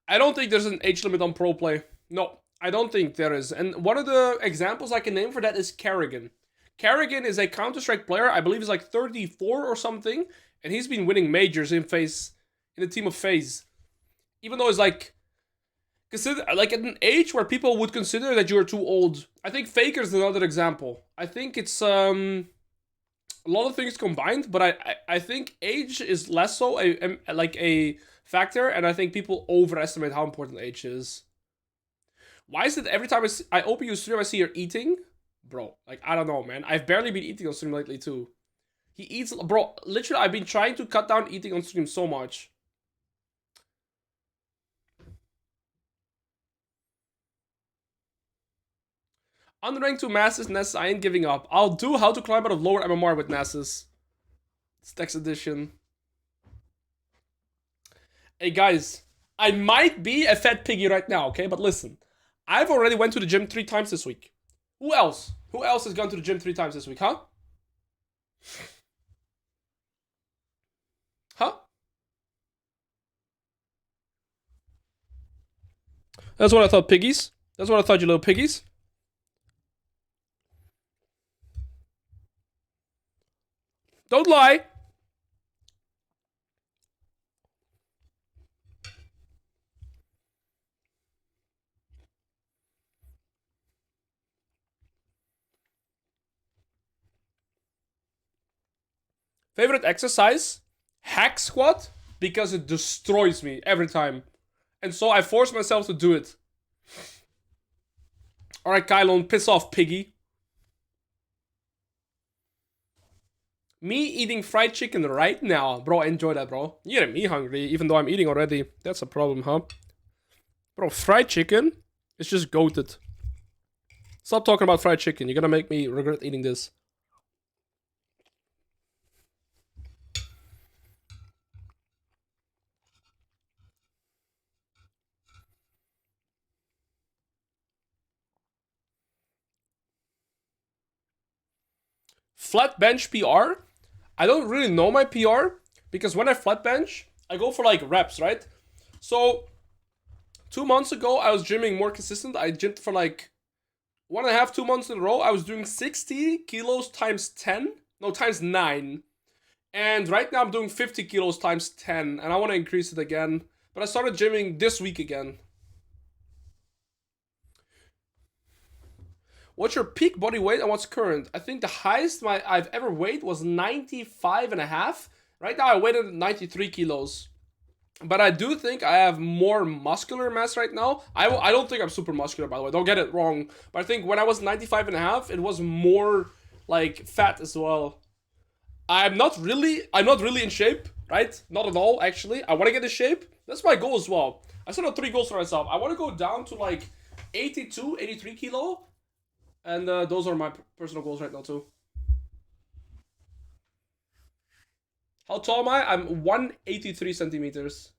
I don't think there's an age limit on pro play. No, I don't think there is. And one of the examples I can name for that is Kerrigan. Kerrigan is a Counter-Strike player. I believe he's like 34 or something. And he's been winning majors in the team of FaZe. Even though it's like, consider like at an age where people would consider that you're too old. I think Faker is another example. I think it's a lot of things combined, but I think age is less so like a factor, and I think people overestimate how important age is. Why is it every time I open your stream I see you're eating? Bro, like I don't know, man. I've barely been eating on stream lately too. He eats, bro, literally I've been trying to cut down eating on stream so much. Unranked 2 Masters, Nessus, I ain't giving up. I'll do how to climb out of lower MMR with Nessus. Stacks edition. Hey guys, I might be a fat piggy right now, okay? But listen, I've already went to the gym 3 times this week. Who else? Who else has gone to the gym 3 times this week, huh? Huh? That's what I thought, piggies. That's what I thought, you little piggies. Don't lie. Favorite exercise? Hack squat, because it destroys me every time. And so I force myself to do it. Alright, Kylon, piss off, piggy. Me eating fried chicken right now. Bro, enjoy that, bro. You're getting me hungry, even though I'm eating already. That's a problem, huh? Bro, fried chicken is just goated. Stop talking about fried chicken. You're gonna make me regret eating this. Flat bench PR? I don't really know my PR, because when I flat bench, I go for like reps, right? So 2 months ago, I was gymming more consistent. I gymmed for like 1.5, 2 months in a row. I was doing 60 kilos times 10. No, times 9. And right now I'm doing 50 kilos times 10. And I want to increase it again. But I started gymming this week again. What's your peak body weight and what's current? I think the highest I've ever weighed was 95.5. Right now I weighed at 93 kilos. But I do think I have more muscular mass right now. I don't think I'm super muscular, by the way. Don't get it wrong. But I think when I was 95.5, it was more like fat as well. I'm not really in shape, right? Not at all, actually. I want to get in shape. That's my goal as well. I set up 3 goals for myself. I want to go down to like 82, 83 kilo. And those are my personal goals right now too. How tall am I? I'm 183 centimeters.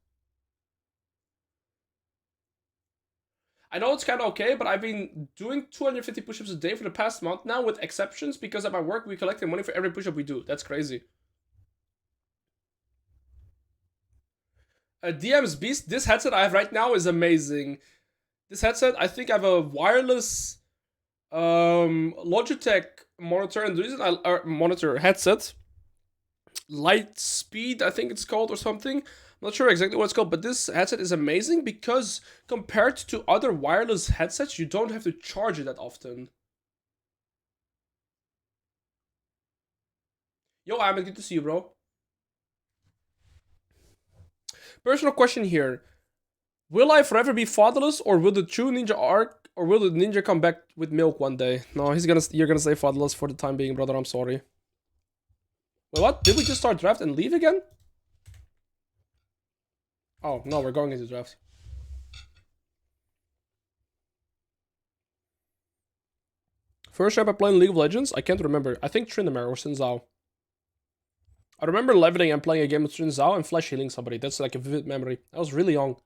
I know it's kind of okay, but I've been doing 250 push-ups a day for the past month now, with exceptions, because at my work we collected money for every push-up we do. That's crazy. DM's Beast, this headset I have right now is amazing. This headset, I think I have a wireless Logitech monitor, and the reason I monitor headset, Light Speed, I think it's called, or something. I'm not sure exactly what it's called, but this headset is amazing because compared to other wireless headsets, you don't have to charge it that often. Yo, Ahmed, good to see you, bro. Personal question here. Will I forever be fatherless, or will the true ninja arc, or will the ninja come back with milk one day? No, you're gonna stay fatherless for the time being, brother. I'm sorry. Wait, what? Did we just start draft and leave again? Oh, no, we're going into draft. First time I played League of Legends? I can't remember. I think Tryndamere or Xin Zhao. I remember leveling and playing a game with Xin Zhao and flash healing somebody. That's like a vivid memory. I was really young.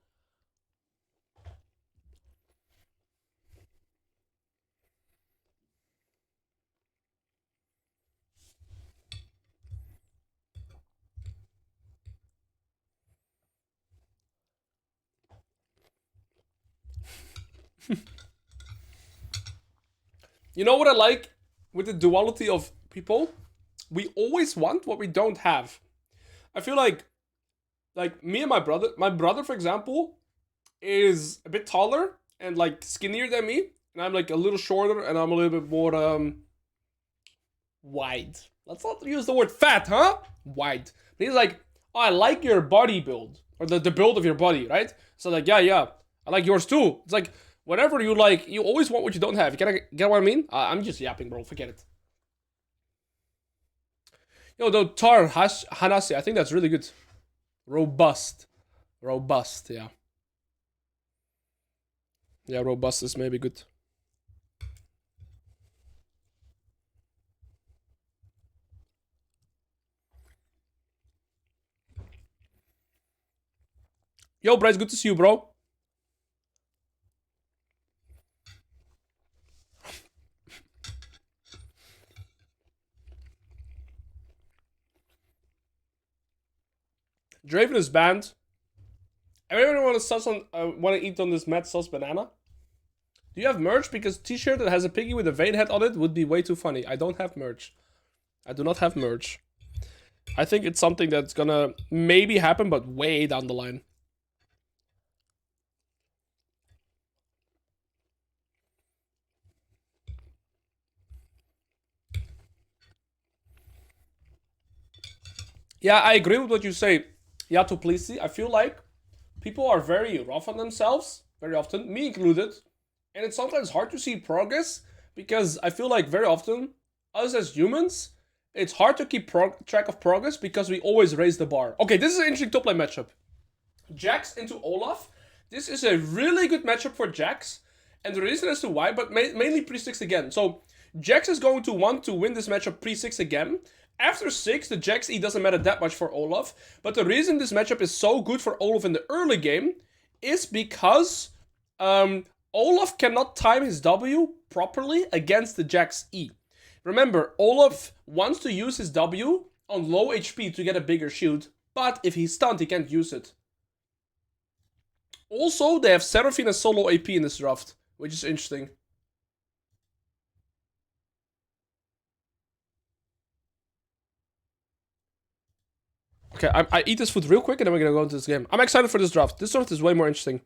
You know what I like with the duality of people? We always want what we don't have. I feel like me and my brother, for example, is a bit taller and like skinnier than me, and I'm like a little shorter, and I'm a little bit more wide. Let's not use the word fat, huh? Wide. But he's like, oh, I like your body build, or the build of your body, right? So like, yeah, I like yours too. It's like, whatever you like, you always want what you don't have. You get what I mean? I'm just yapping, bro. Forget it. Yo, the Tar Hanasi, I think that's really good. Robust, yeah. Yeah, robust is maybe good. Yo, Bryce, good to see you, bro. Draven is banned. Everyone want to eat on this mad sauce banana? Do you have merch? Because t-shirt that has a piggy with a vein head on it would be way too funny. I don't have merch. I do not have merch. I think it's something that's gonna maybe happen, but way down the line. Yeah, I agree with what you say. Yato Plisi. I feel like people are very rough on themselves, very often, me included. And it's sometimes hard to see progress, because I feel like very often, us as humans, it's hard to keep track of progress because we always raise the bar. Okay, this is an interesting top lane matchup. Jax into Olaf. This is a really good matchup for Jax. And the reason as to why, but mainly pre-6 again. So, Jax is going to want to win this matchup pre-6 again. After 6, the Jax E doesn't matter that much for Olaf. But the reason this matchup is so good for Olaf in the early game is because Olaf cannot time his W properly against the Jax E. Remember, Olaf wants to use his W on low HP to get a bigger shield, but if he's stunned, he can't use it. Also, they have Seraphine as solo AP in this draft, which is interesting. Okay, I eat this food real quick and then we're gonna go into this game. I'm excited for this draft. This draft is way more interesting.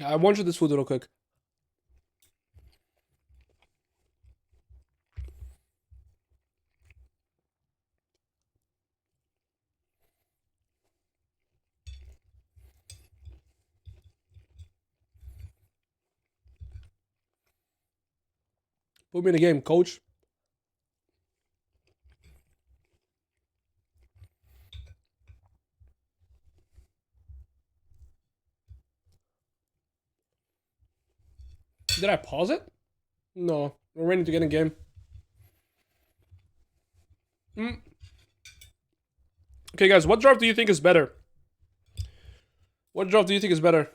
Okay, I want you this food real quick. Put me in the game, coach. Did I pause it? No. We're waiting to get in game. Okay, guys, what draft do you think is better? What draft do you think is better?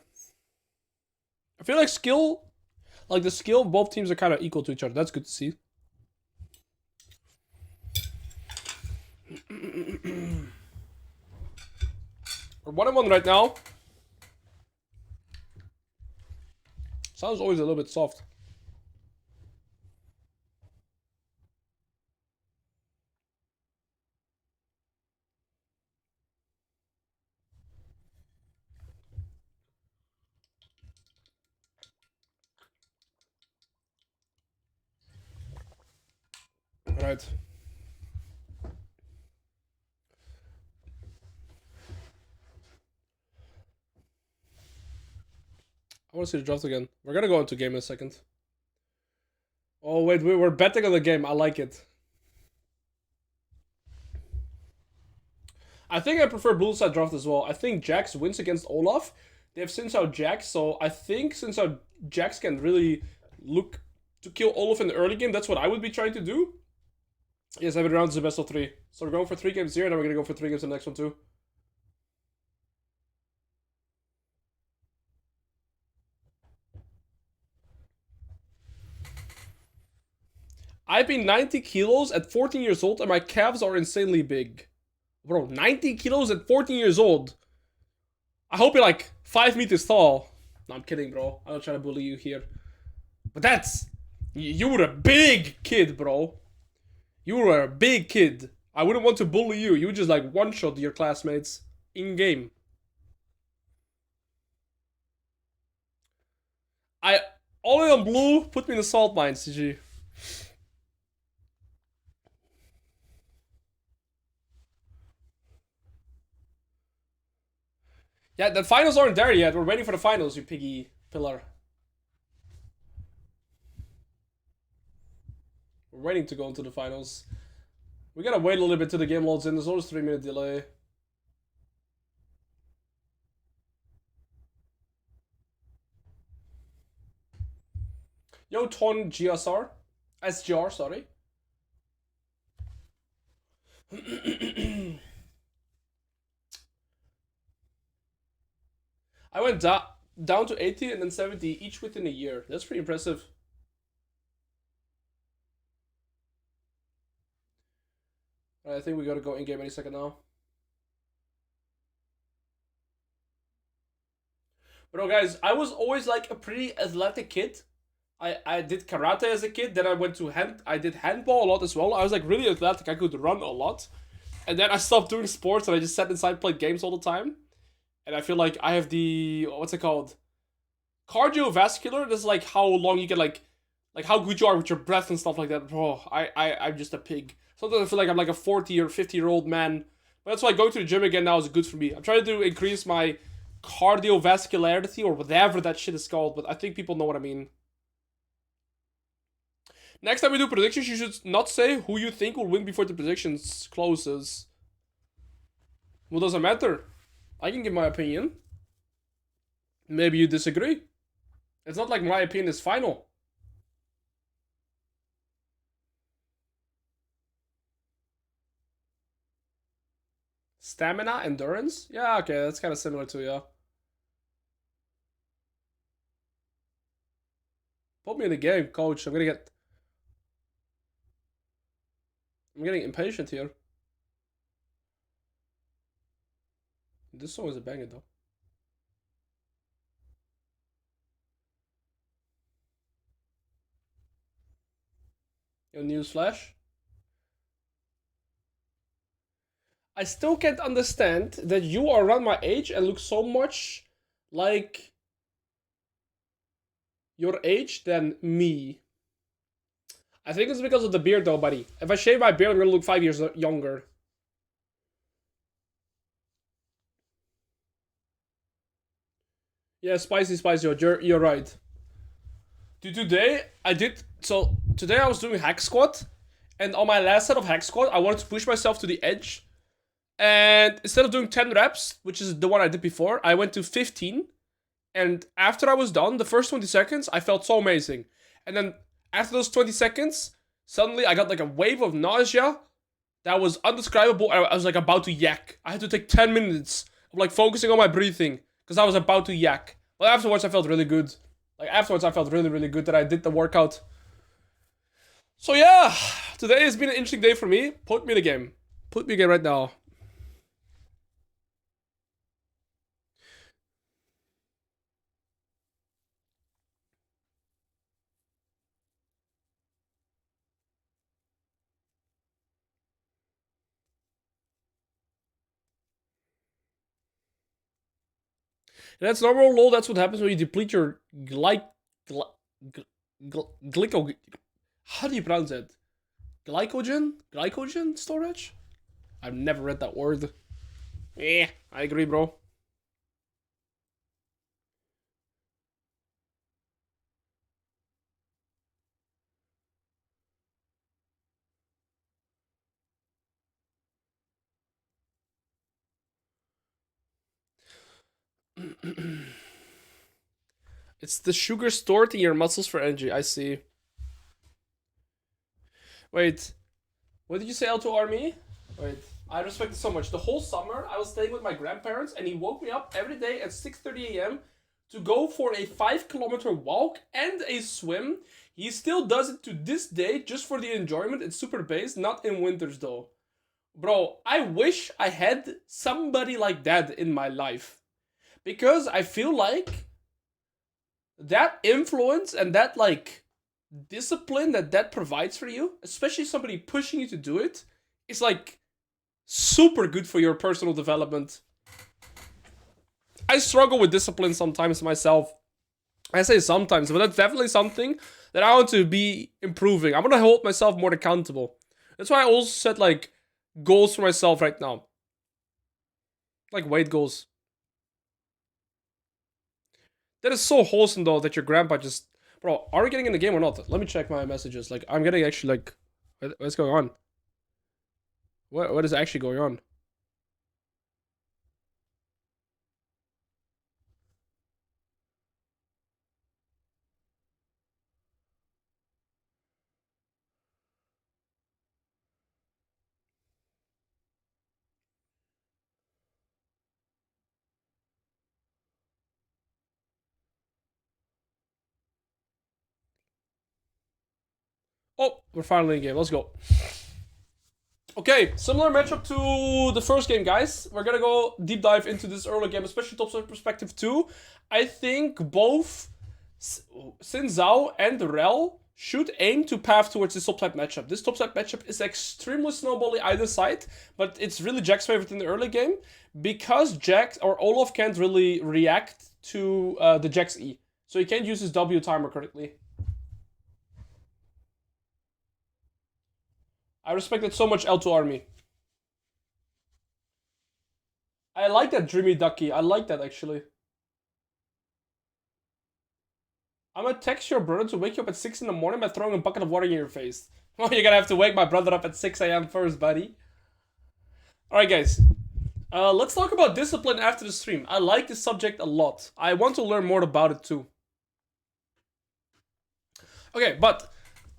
I feel like skill, like the skill of both teams are kind of equal to each other. That's good to see. We're 1-1 right now. Sounds always a little bit soft. Right. I want to see the draft again. We're gonna go into game in a second. Oh wait, we're betting on the game. I like it. I think I prefer blue side draft as well. I think Jax wins against Olaf. They have since out Jax, so I think since out Jax can really look to kill Olaf in the early game, that's what I would be trying to do. Yes, every round is a best of 3. So we're going for 3 games here, and then we're gonna go for 3 games in the next one too. I've been 90 kilos at 14 years old, and my calves are insanely big. Bro, 90 kilos at 14 years old. I hope you're like 5 meters tall. No, I'm kidding, bro. I'm not trying to bully you here. But that's... You were a big kid, bro. You were a big kid. I wouldn't want to bully you. You would just like one-shot your classmates in-game. All in on blue, put me in the salt mine, CG. Yeah, the finals aren't there yet. We're waiting for the finals, you piggy pillar. We're waiting to go into the finals. We gotta wait a little bit till the game loads in. There's always a 3-minute delay. Yo, Ton GSR. SGR, sorry. I went down to 80 and then 70 each within a year. That's pretty impressive. I think we gotta go in game any second now. Bro, guys, I was always like a pretty athletic kid. I did karate as a kid. Then I went to I did handball a lot as well. I was like really athletic. I could run a lot. And then I stopped doing sports and I just sat inside and played games all the time. And I feel like I have the, what's it called? Cardiovascular. This is like how long you can like how good you are with your breath and stuff like that. Bro, I'm just a pig. Sometimes I feel like I'm like a 40 or 50-year-old man. But that's why going to the gym again now is good for me. I'm trying to increase my cardiovascularity or whatever that shit is called. But I think people know what I mean. Next time we do predictions, you should not say who you think will win before the predictions closes. Well, doesn't matter. I can give my opinion. Maybe you disagree. It's not like my opinion is final. Stamina, endurance? Yeah, okay, that's kind of similar to, yeah. Put me in the game, coach. I'm getting impatient here. This song is a banger, though. Your news flash? I still can't understand that you are around my age and look so much like your age than me. I think it's because of the beard though, buddy. If I shave my beard, I'm gonna look 5 years younger. Yeah, spicy, you're right. Dude, today I was doing hack squat, and on my last set of hack squat, I wanted to push myself to the edge. And instead of doing 10 reps, which is the one I did before, I went to 15. And after I was done, the first 20 seconds, I felt so amazing. And then after those 20 seconds, suddenly I got like a wave of nausea that was undescribable. I was like about to yak. I had to take 10 minutes of like focusing on my breathing because I was about to yak. But afterwards, I felt really good. Like afterwards, I felt really, really good that I did the workout. So yeah, today has been an interesting day for me. Put me in the game. Put me in the game right now. And that's normal, lol. That's what happens when you deplete your glyco. How do you pronounce it? Glycogen storage? I've never read that word. Yeah, I agree, bro. It's the sugar stored in your muscles for energy. I see. Wait, what did you say, L2 Army? Wait, I respect it so much. The whole summer, I was staying with my grandparents, and he woke me up every day at 6:30 a.m. to go for a 5-kilometer walk and a swim. He still does it to this day, just for the enjoyment. It's super based, not in winters though. Bro, I wish I had somebody like that in my life. Because I feel like that influence and that like discipline that provides for you, especially somebody pushing you to do it, is like super good for your personal development. I struggle with discipline sometimes myself. I say sometimes, but that's definitely something that I want to be improving. I want to hold myself more accountable. That's why I also set like goals for myself right now. Like weight goals. That is so wholesome though that your grandpa just... Bro, are we getting in the game or not? Let me check my messages. Like, I'm getting actually like... What's going on? What is actually going on? Oh, we're finally in game. Let's go. Okay, similar matchup to the first game, guys. We're gonna go deep dive into this early game, especially top side perspective too. I think both Xin Zhao and Rel should aim to path towards this top side matchup. This top side matchup is extremely snowbally either side, but it's really Jack's favorite in the early game because Jack or Olaf can't really react to the Jack's E. So he can't use his W timer correctly. I respect it so much, L2 Army. I like that Dreamy Ducky. I like that, actually. I'm gonna text your brother to wake you up at 6 in the morning by throwing a bucket of water in your face. Well, you're gonna have to wake my brother up at 6 a.m. first, buddy. Alright, guys. Let's talk about discipline after the stream. I like this subject a lot. I want to learn more about it, too. Okay, but...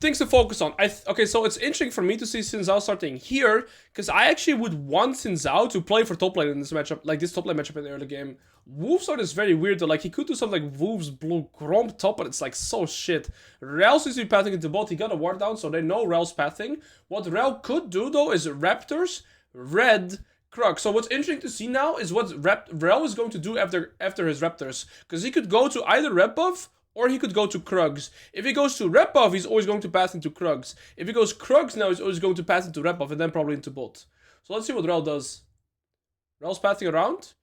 things to focus on. Okay, so it's interesting for me to see Xin Zhao starting here, because I actually would want Xin Zhao to play for top lane in this matchup, like this top lane matchup in the early game. Wolf's art is very weird though, like he could do something like Wolf's Blue Gromp top, but it's like so shit. Rel seems to be pathing into bot, he got a ward down, so they know Rel's pathing. What Rel could do though is Raptors, Red, Krug. So what's interesting to see now is what Rel is going to do after his Raptors, because he could go to either Red buff, or he could go to Krugs. If he goes to Red buff, he's always going to pass into Krugs. If he goes Krugs now, he's always going to pass into Red buff and then probably into bot. So let's see what Rel does. Rel's passing around.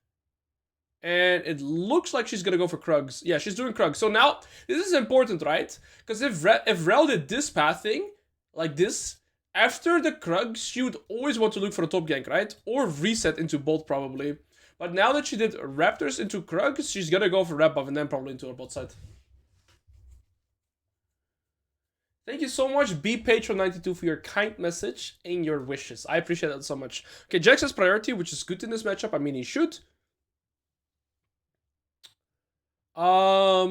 And it looks like she's gonna go for Krugs. Yeah, she's doing Krugs. So now, this is important, right? Because if Rel did this pathing, like this, after the Krugs, she would always want to look for a top gank, right? Or reset into bolt, probably. But now that she did Raptors into Krugs, she's gonna go for red buff and then probably into her bot side. Thank you so much, bpatron92, for your kind message and your wishes. I appreciate that so much. Okay, Jax has priority, which is good in this matchup. I mean, he should. I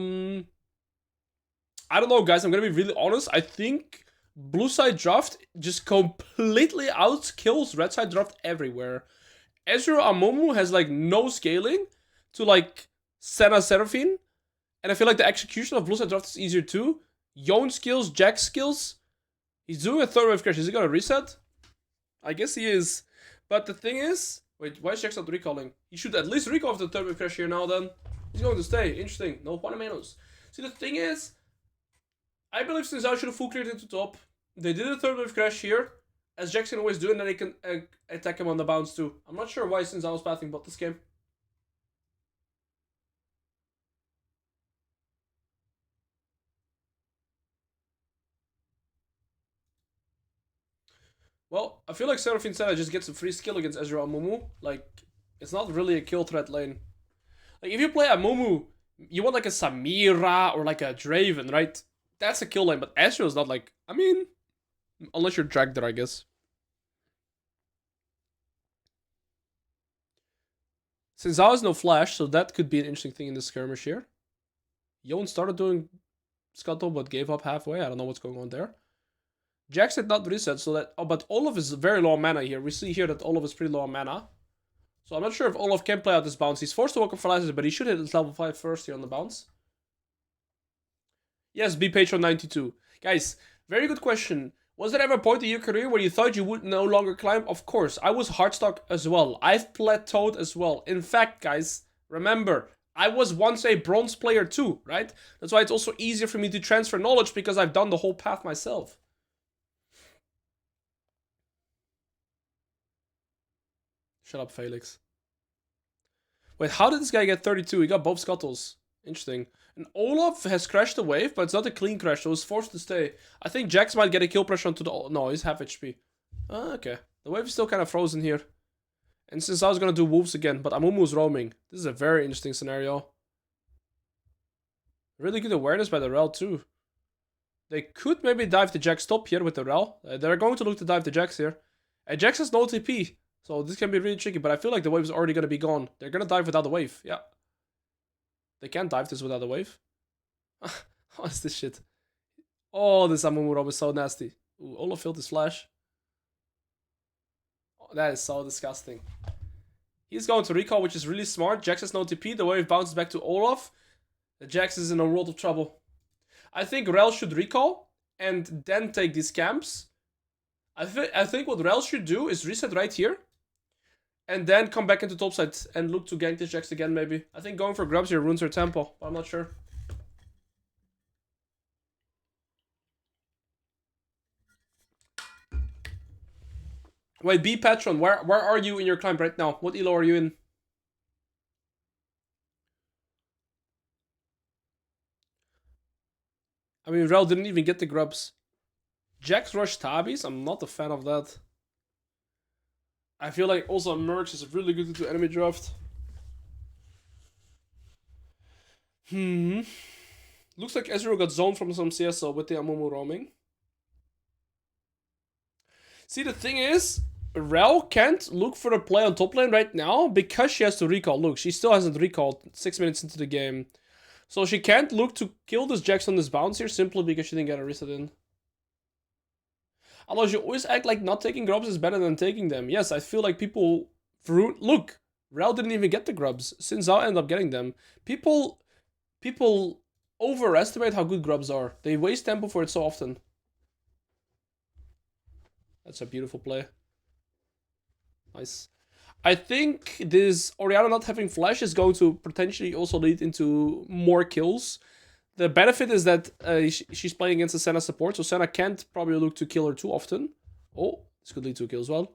don't know, guys. I'm gonna be really honest. I think blue side draft just completely outkills red side draft everywhere. Ezreal Amumu has like no scaling to like Senna Seraphine, and I feel like the execution of blue side draft is easier too. Yon skills, Jack skills. He's doing a third wave crash. Is he gonna reset? I guess he is. But the thing is, wait, why is Jax not recalling? He should at least recall after the third wave crash here now. Then he's going to stay. Interesting. No Panamenos. See, the thing is, I believe Sinzao should have full cleared into top. They did a third wave crash here, as Jax can always do, and then they can attack him on the bounce too. I'm not sure why Sinzao was pathing bot this game. Well, I feel like Seraphine Senna just gets a free skill against Ezreal Amumu. Like, it's not really a kill threat lane. Like, if you play Amumu, you want like a Samira or like a Draven, right? That's a kill lane, but Ezreal's not like, I mean, unless you're dragged there, I guess. Since Zao has no flash, so that could be an interesting thing in this skirmish here. Yon started doing Scuttle, but gave up halfway. I don't know what's going on there. Jax did not reset, so that... Oh, but Olaf is very low on mana here. We see here that Olaf is pretty low on mana. So I'm not sure if Olaf can play out this bounce. He's forced to walk up for lasers, but he should hit his level 5 first here on the bounce. Yes, bpatron92. Guys, very good question. Was there ever a point in your career where you thought you would no longer climb? Of course, I was hardstock as well. I've plateaued as well. In fact, guys, remember, I was once a bronze player too, right? That's why it's also easier for me to transfer knowledge because I've done the whole path myself. Shut up, Felix. Wait, how did this guy get 32? He got both scuttles. Interesting. And Olaf has crashed the wave, but it's not a clean crash, so he's forced to stay. I think Jax might get a kill pressure onto the... No, he's half HP. Okay. The wave is still kind of frozen here. And since I was going to do wolves again, but Amumu's roaming. This is a very interesting scenario. Really good awareness by the Rel too. They could maybe dive the Jax top here with the Rel. They're going to look to dive the Jax here. And Jax has no TP. So this can be really tricky, but I feel like the wave is already going to be gone. They're going to dive without the wave. Yeah. They can't dive this without a wave. What is this shit? Oh, this Amumu rob is so nasty. Ooh, Olaf failed his flash. Oh, that is so disgusting. He's going to recall, which is really smart. Jax has no TP. The wave bounces back to Olaf. The Jax is in a world of trouble. I think Rel should recall and then take these camps. I think what Rel should do is reset right here. And then come back into topside and look to gank this Jax again, maybe. I think going for grubs here ruins her tempo, but I'm not sure. Wait, B Patron, where are you in your climb right now? What elo are you in? I mean, Rel didn't even get the grubs. Jax rush tabbies? I'm not a fan of that. I feel like also Mercs is really good into enemy draft. Looks like Ezreal got zoned from some CSO with the Amumu roaming. See, the thing is, Rel can't look for a play on top lane right now because she has to recall. Look, she still hasn't recalled 6 minutes into the game. So she can't look to kill this Jax on this bounce here simply because she didn't get a reset in. Alois, you always act like not taking grubs is better than taking them. Yes, I feel like people... Look, Rel didn't even get the grubs. Since I'll end up getting them. People overestimate how good grubs are. They waste tempo for it so often. That's a beautiful play. Nice. I think this Orianna not having flash is going to potentially also lead into more kills. The benefit is that she's playing against a Senna support, so Senna can't probably look to kill her too often. Oh, this could lead to a kill as well.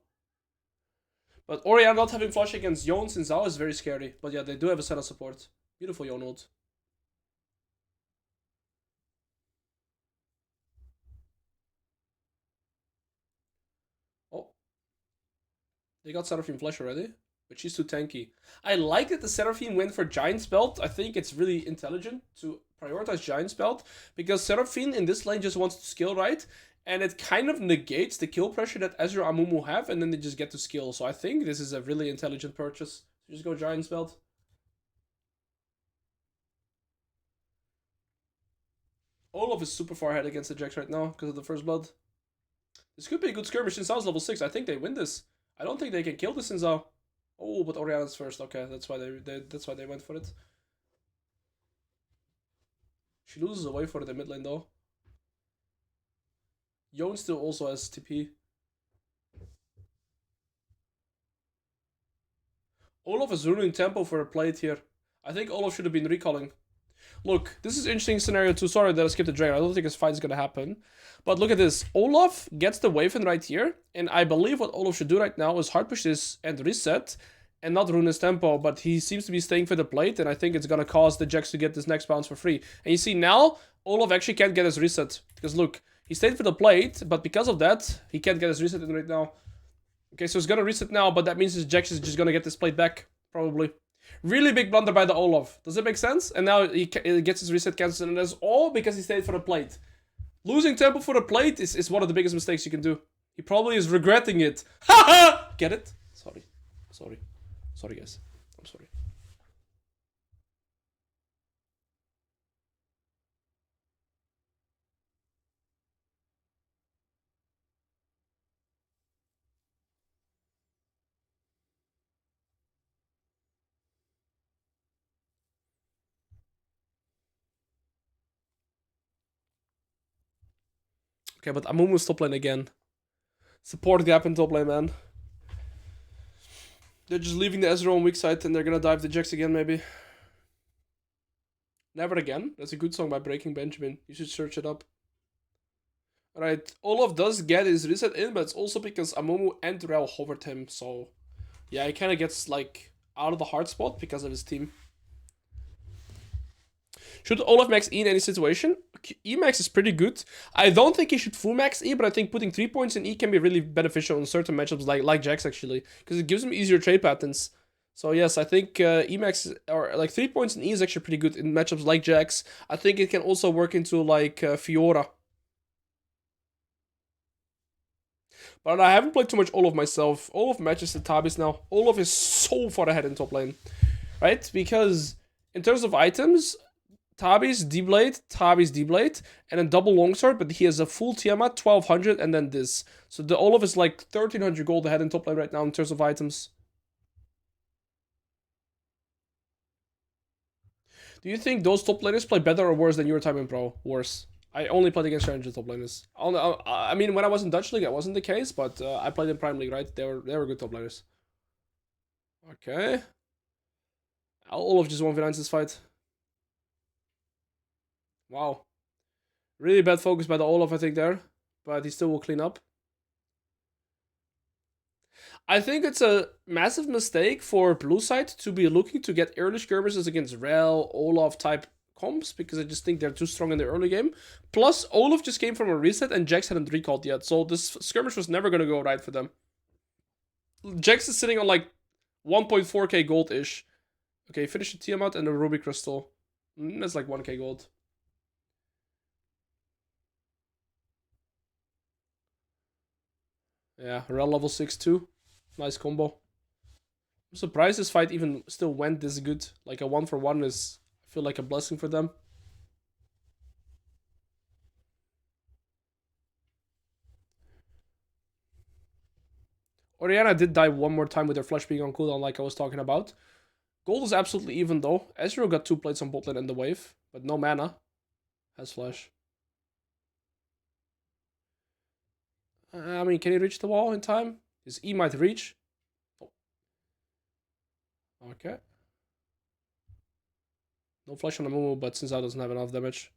But Orianna not having flash against Yone since Zhao is very scary. But yeah, they do have a set of support. Beautiful Yone ult. Oh. They got Seraphine flash already. But she's too tanky. I like that the Seraphine went for Giant's Belt. I think it's really intelligent to prioritize Giant's Belt. Because Seraphine in this lane just wants to skill right. And it kind of negates the kill pressure that Ezreal Amumu have. And then they just get to skill. So I think this is a really intelligent purchase. Just go Giant's Belt. Olaf is super far ahead against the Jax right now because of the first blood. This could be a good skirmish. Since Zhao's level 6, I think they win this. I don't think they can kill this in Zhao. Oh, but Orianna's first. Okay, that's why they went for it. She loses away for the mid lane though. Yone still also has TP. Olaf is ruining tempo for a plate here. I think Olaf should have been recalling. Look, this is an interesting scenario too. Sorry that I skipped the dragon. I don't think this fight is gonna happen. But look at this. Olaf gets the wave in right here. And I believe what Olaf should do right now is hard push this and reset. And not ruin his tempo. But he seems to be staying for the plate. And I think it's gonna cause the Jax to get this next bounce for free. And you see now, Olaf actually can't get his reset. Because look, he stayed for the plate. But because of that, he can't get his reset in right now. Okay, so he's gonna reset now. But that means his Jax is just gonna get this plate back. Probably. Really big blunder by the Olaf. Does it make sense? And now he gets his reset cancelled, and that's all because he stayed for the plate. Losing tempo for the plate is one of the biggest mistakes you can do. He probably is regretting it. Haha! Get it? Sorry. Sorry, guys. I'm sorry. Okay, but Amumu's top lane again. Support gap in top lane, man. They're just leaving the Ezreal on weak side and they're gonna dive the Jax again, maybe. Never Again. That's a good song by Breaking Benjamin. You should search it up. Alright, Olaf does get his reset in, but it's also because Amumu and Rel hovered him, so... Yeah, he kind of gets, like, out of the hard spot because of his team. Should Olaf max E in any situation? E max is pretty good. I don't think he should full max E, but I think putting 3 points in E can be really beneficial in certain matchups like Jax actually, because it gives him easier trade patterns. So yes, I think E max or like 3 points in E is actually pretty good in matchups like Jax. I think it can also work into like Fiora. But I haven't played too much Olaf myself. Olaf matches the Tabis now. Olaf is so far ahead in top lane, right? Because in terms of items, Tabis, D-Blade, Tabis, D-Blade, and then double longsword, but he has a full Tiamat, 1200, and then this. So the Olaf is like 1300 gold ahead in top lane right now in terms of items. Do you think those top laners play better or worse than your time in Pro? Worse. I only played against Challenger top laners. I mean, when I was in Dutch League, that wasn't the case, but I played in Prime League, right? They were good top laners. Okay. Olaf just 1v9s this fight. Wow. Really bad focus by the Olaf, I think, there. But he still will clean up. I think it's a massive mistake for blue side to be looking to get early skirmishes against Rel, Olaf type comps, because I just think they're too strong in the early game. Plus, Olaf just came from a reset and Jax hadn't recalled yet, so this skirmish was never going to go right for them. Jax is sitting on like 1.4k gold-ish. Okay, finish the Tiamat and the Ruby Crystal. That's like 1k gold. Yeah, Rel level 6 too. Nice combo. I'm surprised this fight even still went this good. Like a 1-for-1 is, I feel like a blessing for them. Orianna did die one more time with her flash being on cooldown like I was talking about. Gold is absolutely even though. Ezreal got 2 plates on bot lane and the wave, but no mana. Has flash. I mean, can he reach the wall in time? His E might reach. Oh. Okay. No flash on the Mumu, but since I doesn't have enough damage.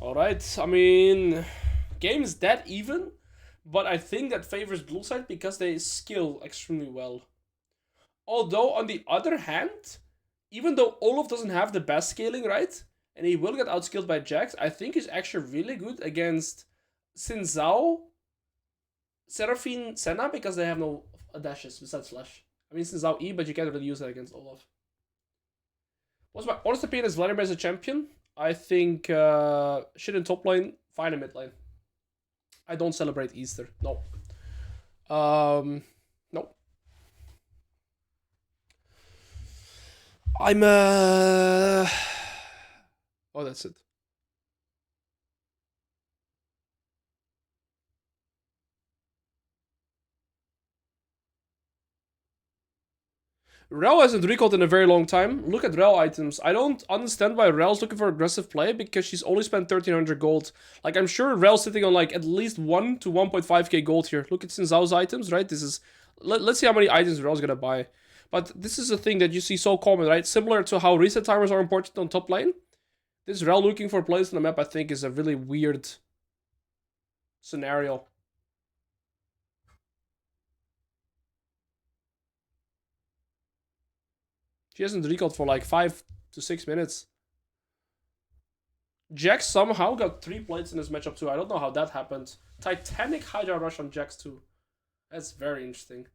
Alright, I mean, game is that even, but I think that favors blue side because they skill extremely well. Although, on the other hand, even though Olaf doesn't have the best scaling, right? And he will get outskilled by Jax, I think he's actually really good against Xin Zhao, Seraphine, Senna, because they have no dashes besides Flash. I mean, Xin Zhao E, but you can't really use that against Olaf. What's my honest opinion is Vladimir as a champion? I think shit in top lane, fine in mid lane. I don't celebrate Easter. No. No. I'm oh, that's it. Rel hasn't recalled in a very long time. Look at Rel items. I don't understand why Rel's looking for aggressive play because she's only spent 1300 gold. Like, I'm sure Rel's sitting on like at least 1 to 1.5k gold here. Look at Xin Zhao's items, right? This is... Let's see how many items Rel's gonna buy. But this is a thing that you see so common, right? Similar to how reset timers are important on top lane. This Rel looking for plays on the map, I think, is a really weird scenario. She hasn't recalled for like 5 to 6 minutes. Jax somehow got 3 plates in this matchup too. I don't know how that happened. Titanic Hydra Rush on Jax too. That's very interesting.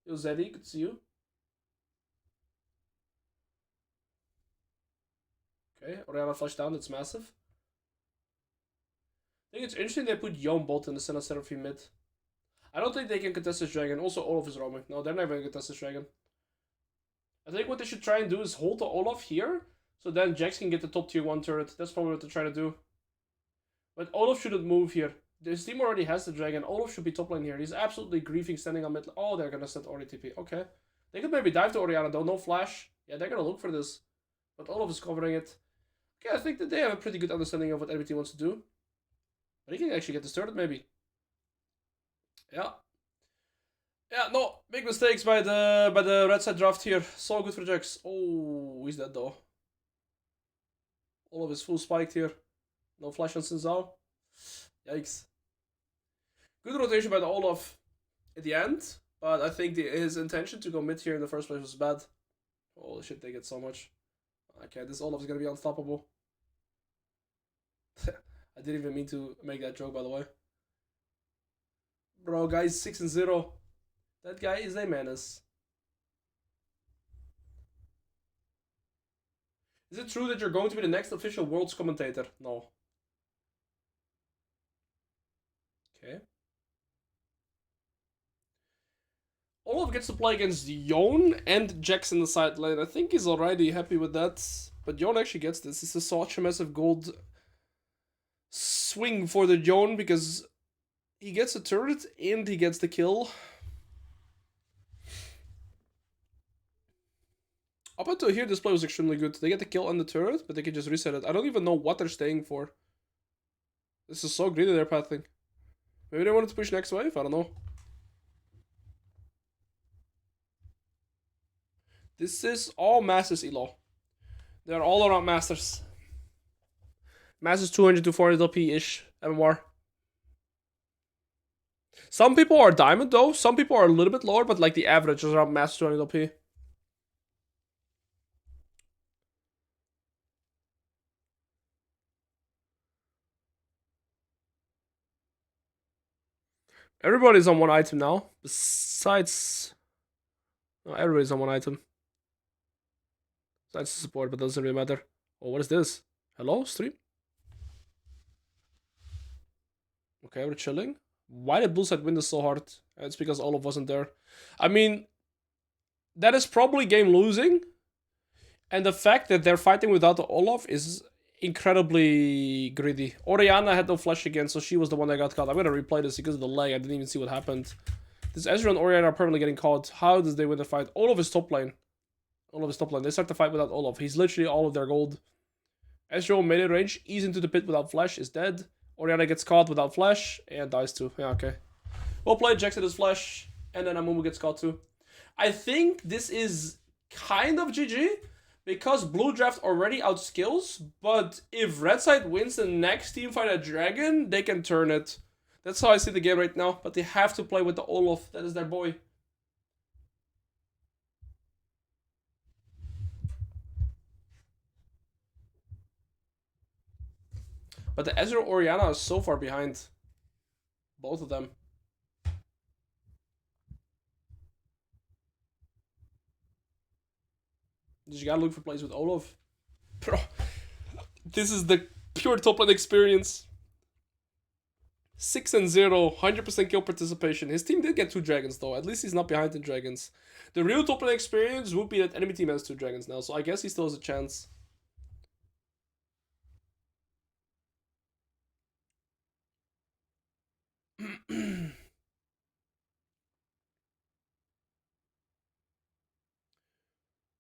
Yo, Zeddy, good to see you. Okay, Orianna flash down, that's massive. I think it's interesting they put Yone bot in the center Seraphine mid. I don't think they can contest this dragon. Also, Olaf is roaming. No, they're never going to contest this dragon. I think what they should try and do is hold the Olaf here, so then Jax can get the top tier 1 turret. That's probably what they're trying to do. But Olaf shouldn't move here. This team already has the dragon. Olaf should be top lane here. He's absolutely griefing standing on mid. Oh, they're going to set Ori TP. Okay. They could maybe dive to Orianna though. No flash. Yeah, they're going to look for this. But Olaf is covering it. Okay, I think that they have a pretty good understanding of what everything wants to do. But he can actually get this turret maybe. Yeah. Yeah, no, big mistakes by the red side draft here. So good for Jax. Oh, he's dead though. All of his full spiked here. No flash on Xin Zhao. Yikes. Good rotation by the Olaf at the end, but I think his intention to go mid here in the first place was bad. Holy shit, they get so much. Okay, this Olaf is gonna be unstoppable. I didn't even mean to make that joke, by the way. Bro, guys, 6-0. That guy is a menace. Is it true that you're going to be the next official Worlds commentator? No. Okay. Olaf gets to play against Yone and Jax in the side lane. I think he's already happy with that. But Yone actually gets this. This is such a massive gold swing for the Yone because he gets a turret and he gets the kill. Up until here, this play was extremely good. They get the kill on the turret, but they can just reset it. I don't even know what they're staying for. This is so greedy they're pathing. Maybe they wanted to push next wave? I don't know. This is all Masters Elo. They're all around Masters. Masters 200 to 400 LP-ish MMR. Some people are Diamond though. Some people are a little bit lower, but like the average is around Masters 200 LP. Everybody's on one item now. Besides... No, everybody's on one item. Besides the support, but doesn't really matter. Oh, what is this? Hello, stream? Okay, we're chilling. Why did Blue Side win this so hard? It's because Olaf wasn't there. I mean, that is probably game losing. And the fact that they're fighting without the Olaf is incredibly greedy. Orianna had no flash again, so she was the one that got caught. I'm gonna replay this because of the lag. I didn't even see what happened. This Ezreal and Orianna are permanently getting caught. How does they win the fight? Olaf is top lane. Olaf is top lane. They start the fight without Olaf. He's literally all of their gold. Ezreal melee range, ease into the pit without flash, is dead. Orianna gets caught without flash and dies too. Yeah, okay. Well played, Jax at his flash, and then Amumu gets caught too. I think this is kind of GG, because blue draft already outskills, but if red side wins the next team fight at dragon, they can turn it. That's how I see the game right now, but they have to play with the Olaf. That is their boy. But the Ezreal Orianna is so far behind. Both of them. You gotta look for plays with Olaf. Bro, this is the pure top lane experience. 6-0, 100% kill participation. His team did get 2 dragons though. At least he's not behind in dragons. The real top lane experience would be that enemy team has 2 dragons now, so I guess he still has a chance.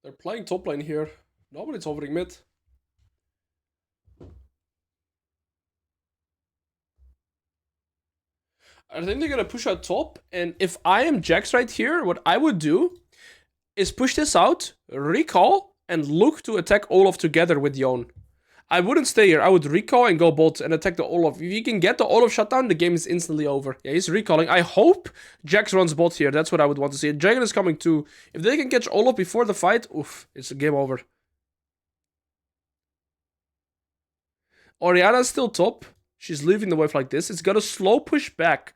They're playing top lane here. Nobody's hovering mid. I think they're gonna push out top, and if I am Jax right here, what I would do is push this out, recall, and look to attack Olaf together with Yone. I wouldn't stay here. I would recall and go bot and attack the Olaf. If you can get the Olaf shutdown, the game is instantly over. Yeah, he's recalling. I hope Jax runs bot here. That's what I would want to see. Dragon is coming too. If they can catch Olaf before the fight, oof, it's a game over. Orianna's still top. She's leaving the wave like this. It's got a slow push back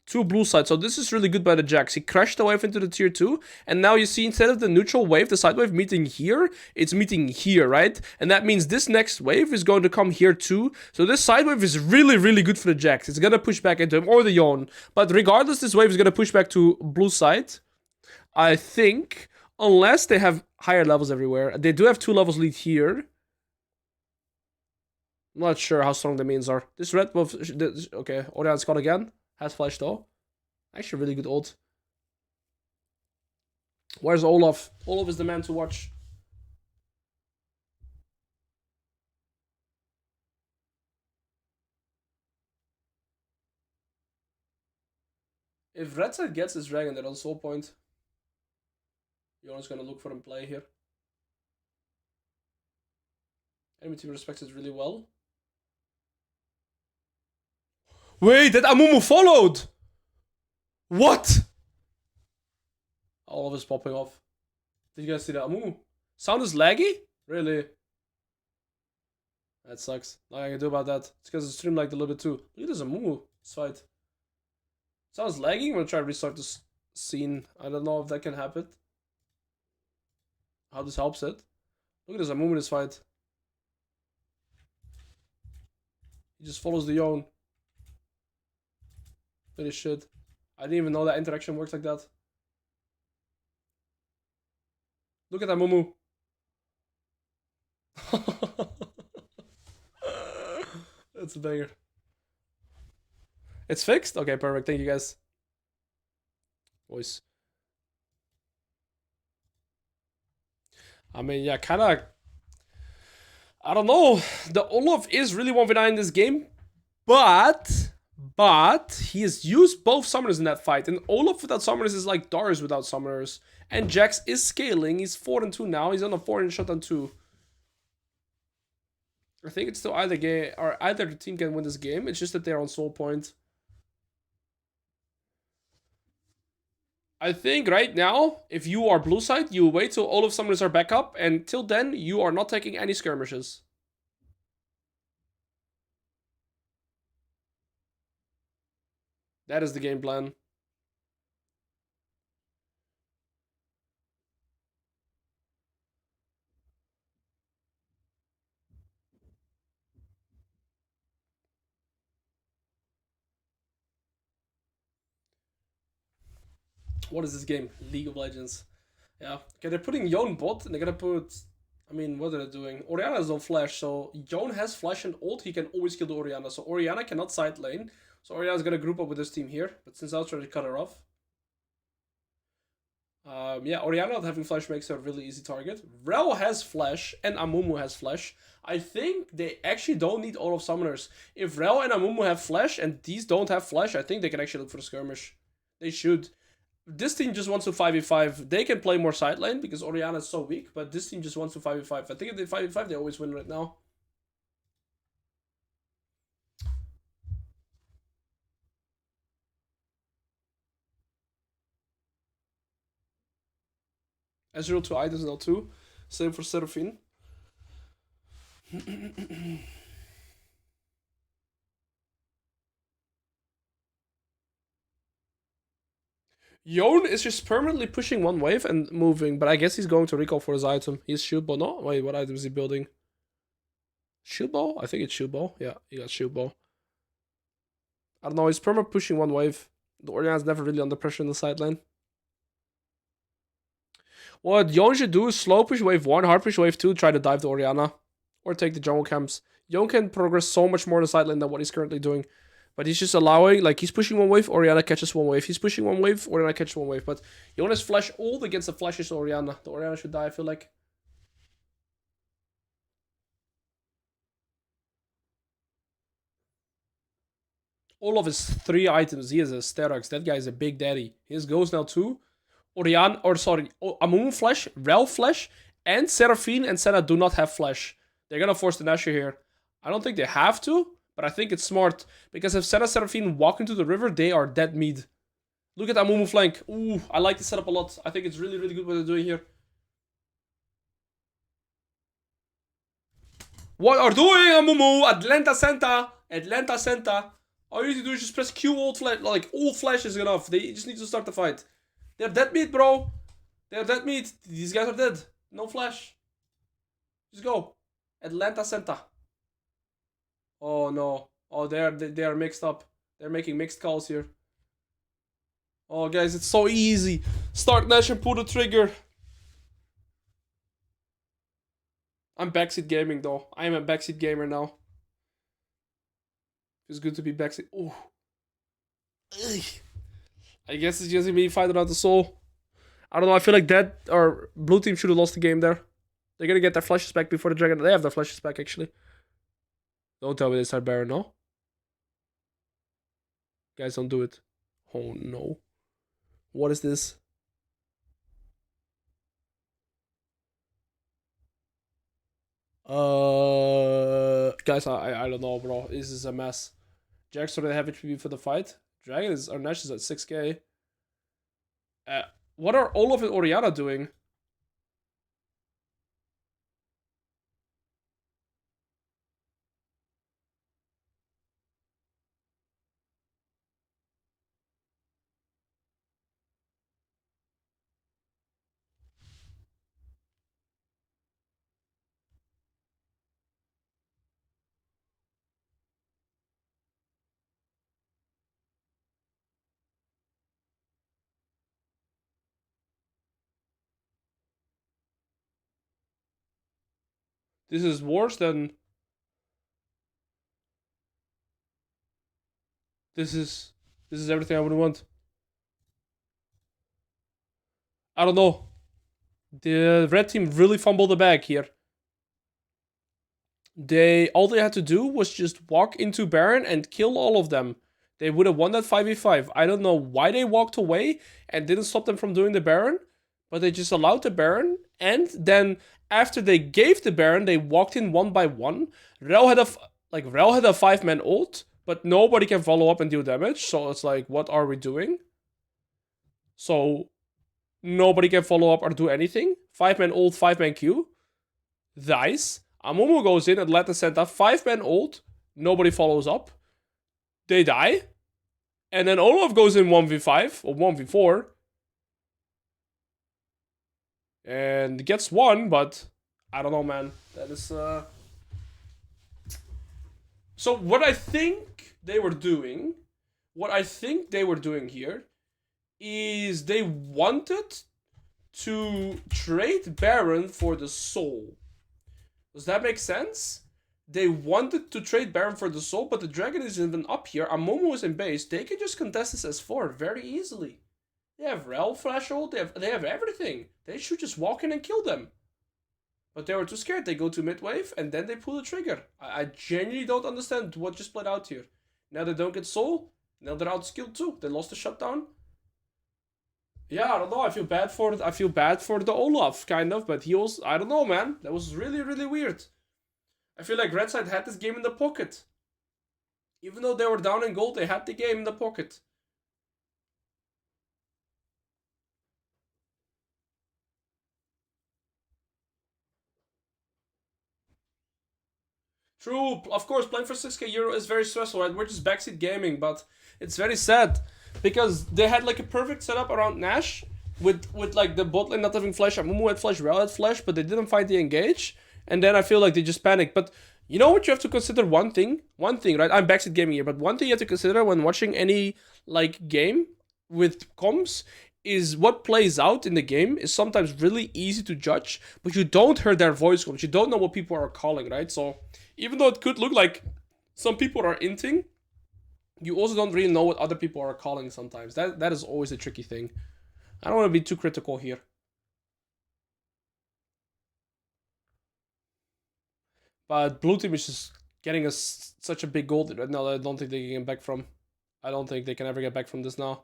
to blue side. So this is really good by the Jax. He crashed the wave into the tier 2. And now you see instead of the neutral wave, the side wave meeting here, it's meeting here, right? And that means this next wave is going to come here too. So this side wave is really, really good for the Jax. It's going to push back into him or the Yone. But regardless, this wave is going to push back to blue side. I think, unless they have higher levels everywhere. They do have 2 levels lead here. I'm not sure how strong the mains are. This red buff, okay, Orianna's got again. Has flash though. Actually, really good ult. Where's Olaf? Olaf is the man to watch. If red side gets this dragon, they're on soul point. Yona's gonna look for him play here. Enemy team respects it really well. Wait, that Amumu followed! What? All of us popping off. Did you guys see that? Amumu. Sound is laggy? Really? That sucks. Nothing I can do about that. It's because the stream lagged a little bit too. Look at this Amumu. This fight. Sounds lagging. I'm gonna try to restart this scene. I don't know if that can happen. How this helps it. Look at this Amumu in this fight. He just follows the Yone. Holy shit. I didn't even know that interaction works like that. Look at that Mumu. That's a banger. It's fixed? Okay, perfect. Thank you guys. Voice. I mean, yeah, kind of... I don't know. The Olaf is really 1v9 in this game. But he has used both summoners in that fight. And Olaf without summoners is like Darius without summoners. And Jax is scaling. He's 4-2 now. He's on a 4 in shutdown 2. I think it's still either game or either the team can win this game. It's just that they're on soul point. I think right now, if you are blue side, you wait till all of summoners are back up, and till then, you are not taking any skirmishes. That is the game plan. What is this game? League of Legends. Yeah. Okay, they're putting Yone bot, and they're gonna put... I mean, what are they doing? Orianna has no flash, so Yone has flash and ult, he can always kill the Orianna. So Orianna cannot side lane. So Orianna's gonna group up with this team here, but since I was trying to cut her off. Yeah, Orianna not having flash makes her a really easy target. Rel has flash, and Amumu has flash. I think they actually don't need all of summoners. If Rel and Amumu have flash, and these don't have flash, I think they can actually look for a skirmish. They should. this team just wants to 5v5. They can play more side lane because Orianna is so weak, but this team just wants to 5v5. I think if they 5v5, they always win right now. Ezreal 2 items in L2. Same for Seraphine. Yon is just permanently pushing one wave and moving, but I guess he's going to recall for his item. He's shield bow. No, wait, what item is he building? Shield bow? I think it's shield bow. Yeah, he got shield bow. I don't know, he's perma pushing one wave. The Orianna's never really under pressure in the side lane. What Yon should do is slow push wave 1, hard push wave 2, try to dive the Orianna. Or take the jungle camps. Yon can progress so much more in the side lane than what he's currently doing. But he's just allowing, like, he's pushing one wave, Orianna catches one wave. He's pushing one wave, Orianna catches one wave. But Yon has flash ult against the flashes Orianna. The Orianna should die, I feel like. All of his 3 items, he has a Sterox. That guy is a big daddy. His goes now too. Orianna, or sorry, Amumu flash, Rel flash, and Seraphine and Senna do not have flash. They're gonna force the Nashor here. I don't think they have to, but I think it's smart. Because if Senna Seraphine walk into the river, they are dead meat. Look at Amumu flank. Ooh, I like the setup a lot. I think it's really, really good what they're doing here. What are doing, Amumu? Atlanta Santa. Atlanta Santa. All you need to do is just press Q ult flash. Like, ult flash is enough. They just need to start the fight. They're dead meat, bro. They're dead meat. These guys are dead. No flash. Just go. Atlanta Santa. Oh, no. Oh, they are mixed up. They're making mixed calls here. Oh, guys, it's so easy. Start Nash and pull the trigger. I'm backseat gaming, though. I am a backseat gamer now. It's good to be backseat. Ooh. Ugh. I guess it's just me fighting out the soul. I don't know. I feel like that or blue team should have lost the game there. They're gonna get their flashes back before the dragon. They have their flashes back actually. Don't tell me they start Baron, no? Guys, don't do it. Oh no. What is this? Guys, I don't know, bro. This is a mess. Jack's already have HPV for the fight. Dragon is, our Nash is at 6k. What are Olaf and Orianna doing? This is worse than... This is everything I would want. I don't know. The red team really fumbled the bag here. All they had to do was just walk into Baron and kill all of them. They would have won that 5v5. I don't know why they walked away and didn't stop them from doing the Baron, but they just allowed the Baron, and then after they gave the Baron, they walked in one by one. Rel had a 5-man ult, but nobody can follow up and deal damage, so it's like, what are we doing? So, nobody can follow up or do anything. 5-man ult, 5-man Q. Dies. Amumu goes in, Atlanta Santa, 5-man ult, nobody follows up. They die. And then Olaf goes in 1v5, or 1v4. And gets one, but I don't know, man. That is, So what I think they were doing here is they wanted to trade Baron for the soul. Does that make sense? They wanted to trade Baron for the soul, but the dragon isn't even up here. Amumu is in base. They can just contest this as 4 very easily. They have Rel flash ult. They have everything. They should just walk in and kill them. But they were too scared. They go to mid wave and then they pull the trigger. I genuinely don't understand what just played out here. Now they don't get soul. Now they're outskilled too. They lost the shutdown. Yeah, I don't know. I feel bad for the Olaf kind of, but he also, I don't know, man. That was really really weird. I feel like Red Side had this game in the pocket. Even though they were down in gold, they had the game in the pocket. True, of course, playing for 6k euro is very stressful, right? We're just backseat gaming, but it's very sad because they had like a perfect setup around Nash with like the bot lane not having flash, Amumu had flash, Rel had flash, but they didn't find the engage, and then I feel like they just panicked. But you know what you have to consider? One thing, right? I'm backseat gaming here, but one thing you have to consider when watching any like game with comms is what plays out in the game is sometimes really easy to judge, but you don't hear their voice comms. You don't know what people are calling, right? So even though it could look like some people are inting, you also don't really know what other people are calling sometimes. That is always a tricky thing. I don't want to be too critical here. But blue team is just getting us such a big goal right now that I don't think they can get back from. I don't think they can ever get back from this now.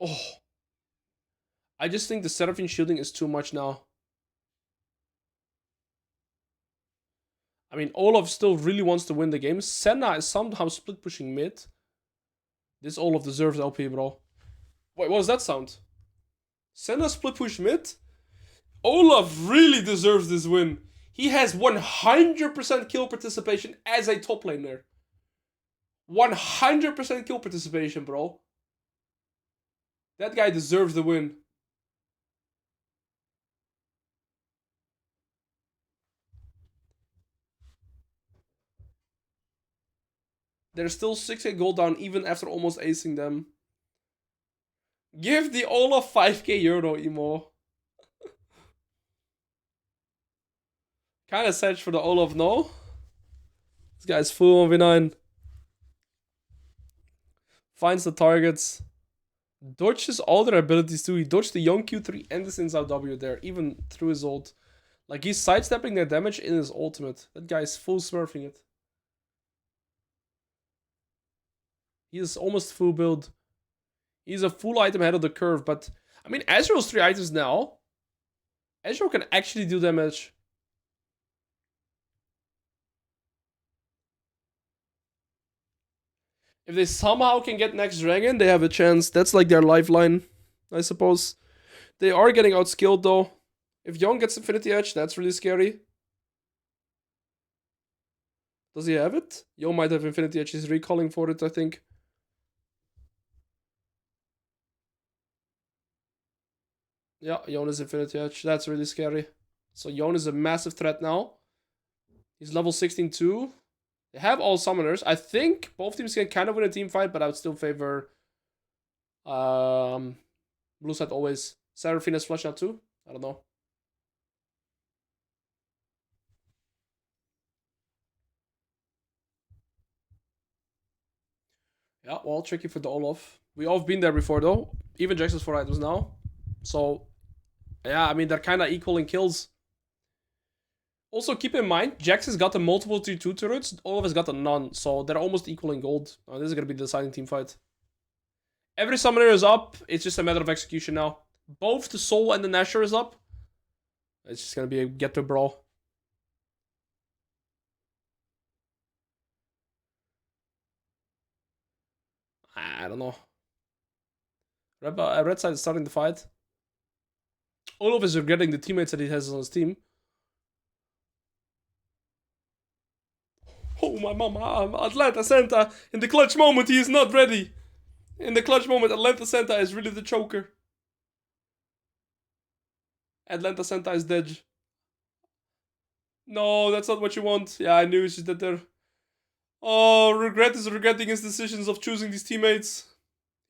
Oh. I just think the Seraphine shielding is too much now. I mean, Olaf still really wants to win the game. Senna is somehow split pushing mid. This Olaf deserves LP, bro. Wait, what was that sound? Senna split push mid? Olaf really deserves this win. He has 100% kill participation as a top laner. 100% kill participation, bro. That guy deserves the win. They're still 6k gold down even after almost acing them. Give the Olaf 5k euro, Emo. Kinda sad for the Olaf, no? This guy's full 1v9. Finds the targets. Dodges all their abilities too. He dodged the young Q3 and the Sins out W there, even through his ult. Like, he's sidestepping their damage in his ultimate. That guy's full smurfing it. He is almost full build. He's a full item ahead of the curve, but I mean, Ezreal's 3 items now. Ezreal can actually do damage. If they somehow can get next dragon, they have a chance. That's like their lifeline, I suppose. They are getting outskilled though. If Young gets Infinity Edge, that's really scary. Does he have it? Young might have Infinity Edge. He's recalling for it, I think. Yeah, Yon is Infinity Edge. That's really scary. So Yon is a massive threat now. He's level 16 too. They have all summoners. I think both teams can kind of win a team fight, but I would still favor blue side always. Seraphine has flash out too. I don't know. Yeah, well, tricky for the Olaf. We all have been there before though. Even Jackson's 4 items now. So, yeah, I mean, they're kind of equal in kills. Also, keep in mind, Jax has got the multiple tier 2 turrets. Olaf has got the none. So, they're almost equal in gold. Oh, this is going to be the deciding team fight. Every summoner is up. It's just a matter of execution now. Both the Soul and the Nasher is up. It's just going to be a get to brawl. I don't know. Red side is starting the fight. Olaf is regretting the teammates that he has on his team. Oh, my mama. Atlanta Santa. In the clutch moment, he is not ready. In the clutch moment, Atlanta Santa is really the choker. Atlanta Santa is dead. No, that's not what you want. Yeah, I knew it's just that they're... Oh, Regret is regretting his decisions of choosing these teammates.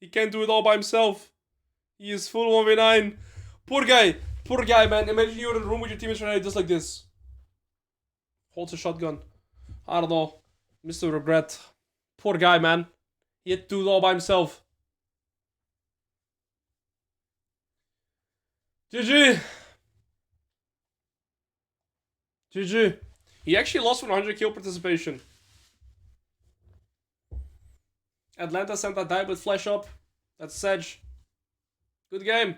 He can't do it all by himself. He is full 1v9. Poor guy, man. Imagine you're in a room with your teammates right now, just like this. Holds a shotgun. I don't know. Mr. Regret. Poor guy, man. He had to do it all by himself. GG. GG. He actually lost 100 kill participation. Atlanta sent a dive with flash up. That's Sedge. Good game.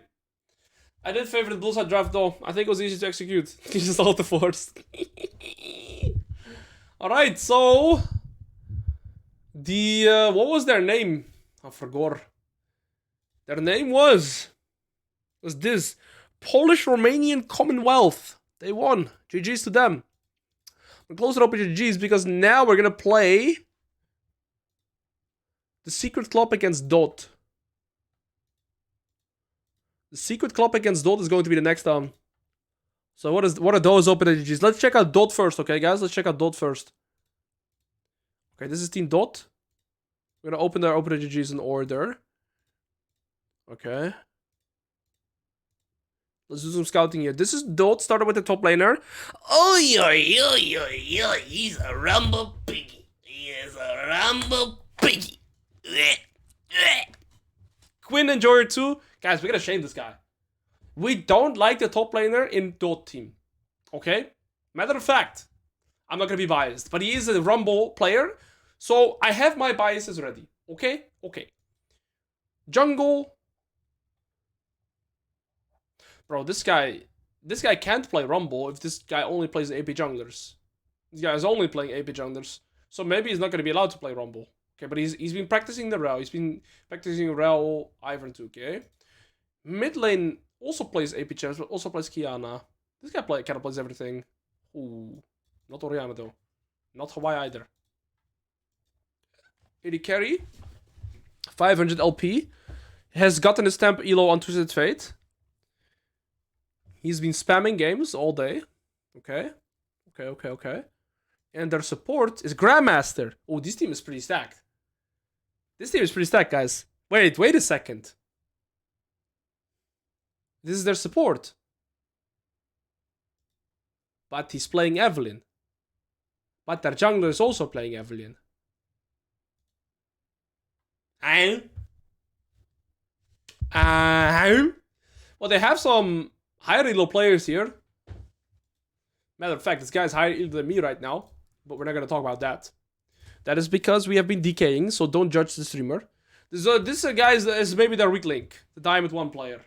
I did favor the Bullseye draft though. I think it was easy to execute. He just ult the force. Alright, so... what was their name? I forgot. Their name was this. Polish-Romanian Commonwealth. They won. GG's to them. We're closing up with GG's because now we're gonna play the Secret Club against Dot. The Secret Club against Dot is going to be the next So what are those open GG's? Let's check out Dot first, okay guys? Let's check out Dot first. Okay, this is Team Dot. We're gonna open their open GG's in order. Okay. Let's do some scouting here. This is Dot, started with the top laner. Oh, he's a rumble piggy. He is a rumble piggy. Quinn Enjoyer 2. Guys, we gotta shame this guy. We don't like the top laner in Dot team. Okay? Matter of fact, I'm not gonna be biased, but he is a Rumble player. So I have my biases ready. Okay? Okay. Jungle. Bro, this guy can't play Rumble if this guy only plays AP junglers. This guy is only playing AP junglers. So maybe he's not going to be allowed to play Rumble. Okay, but he's been practicing the Rel. He's been practicing Rel, Ivern too, okay? Mid lane also plays AP champs, but also plays Kiana. This guy kind of plays everything. Ooh. Not Oriana though. Not Hawaii either. 80 carry. 500 LP. Has gotten his stamp elo on Twisted Fate. He's been spamming games all day. Okay. Okay. And their support is Grandmaster. Oh, this team is pretty stacked. This team is pretty stacked, guys. Wait a second. This is their support. But he's playing Evelyn. But their jungler is also playing Evelyn. Well, they have some higher elo players here. Matter of fact, this guy's higher elo than me right now. But we're not going to talk about that. That is because we have been decaying, so don't judge the streamer. This guy is maybe their weak link. The Diamond 1 player.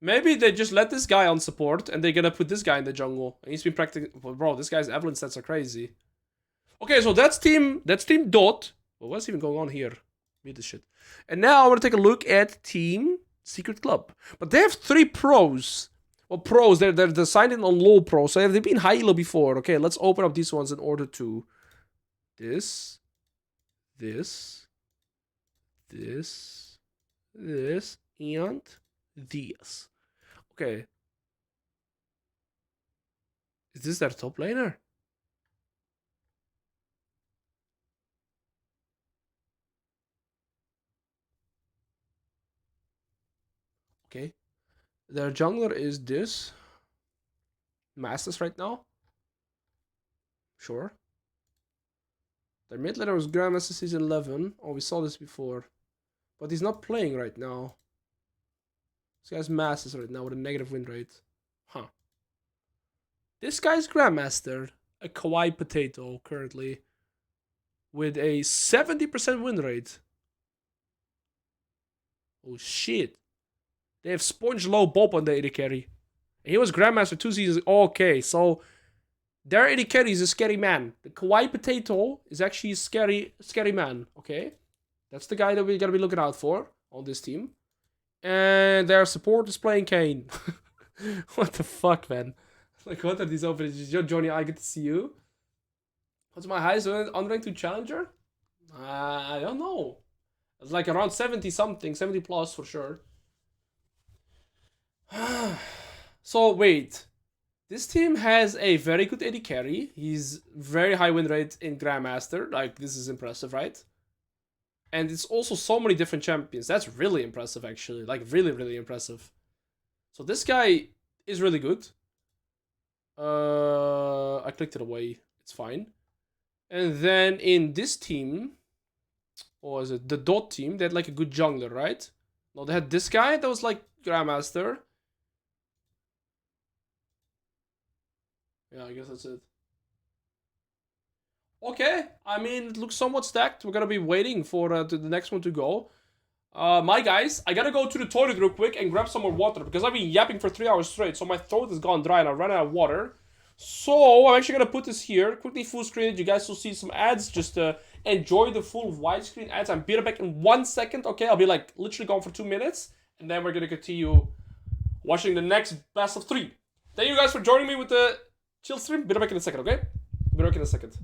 Maybe they just let this guy on support, and they're going to put this guy in the jungle. And he's been practicing... Bro, this guy's Evelyn stats are crazy. Okay, so that's Team Dot. Well, what's even going on here? Read this shit. And now I want to take a look at Team Secret Club. But they have 3 pros. Well, pros, they're signed in on low pro, so they've been high elo before. Okay, let's open up these ones in order to... This, and these. Okay. Is this their top laner? Okay. Their jungler is this. Masters right now. Sure. Their mid laner was Grandmaster Season 11. Oh, we saw this before. But he's not playing right now. This guy's Masters right now with a negative win rate. Huh. This guy's Grandmaster. A kawaii potato currently. With a 70% win rate. Oh shit. They have Sponge Low Bob on the AD carry. He was Grandmaster 2 seasons. Okay, so their AD carry is a scary man. The kawaii potato is actually a scary man. Okay, that's the guy that we gotta be looking out for on this team. And their support is playing Kane. What the fuck, man? Like, what are these openings? Yo, Johnny, I get to see you. What's my highest unranked to challenger? I don't know. It's like around 70 something, 70 plus for sure. So wait, this team has a very good AD carry. He's very high win rate in Grandmaster. Like, this is impressive, right? And it's also so many different champions. That's really impressive, actually. Like, really, really impressive. So this guy is really good. I clicked it away. It's fine. And then in this team, or was it the Dot team? They had like a good jungler, right? No, they had this guy that was like Grandmaster. Yeah, I guess that's it. Okay, I mean, it looks somewhat stacked. We're gonna be waiting for the next one to go. My guys, I gotta go to the toilet real quick and grab some more water because I've been yapping for 3 hours straight, so my throat has gone dry and I ran out of water. So I'm actually gonna put this here, quickly full screen it. You guys will see some ads. Just enjoy the full widescreen ads. I'm be back in 1 second. Okay, I'll be like literally gone for 2 minutes, and then we're gonna continue watching the next best of 3. Thank you guys for joining me with the chill stream. Be back in a second. Okay, be back in a second.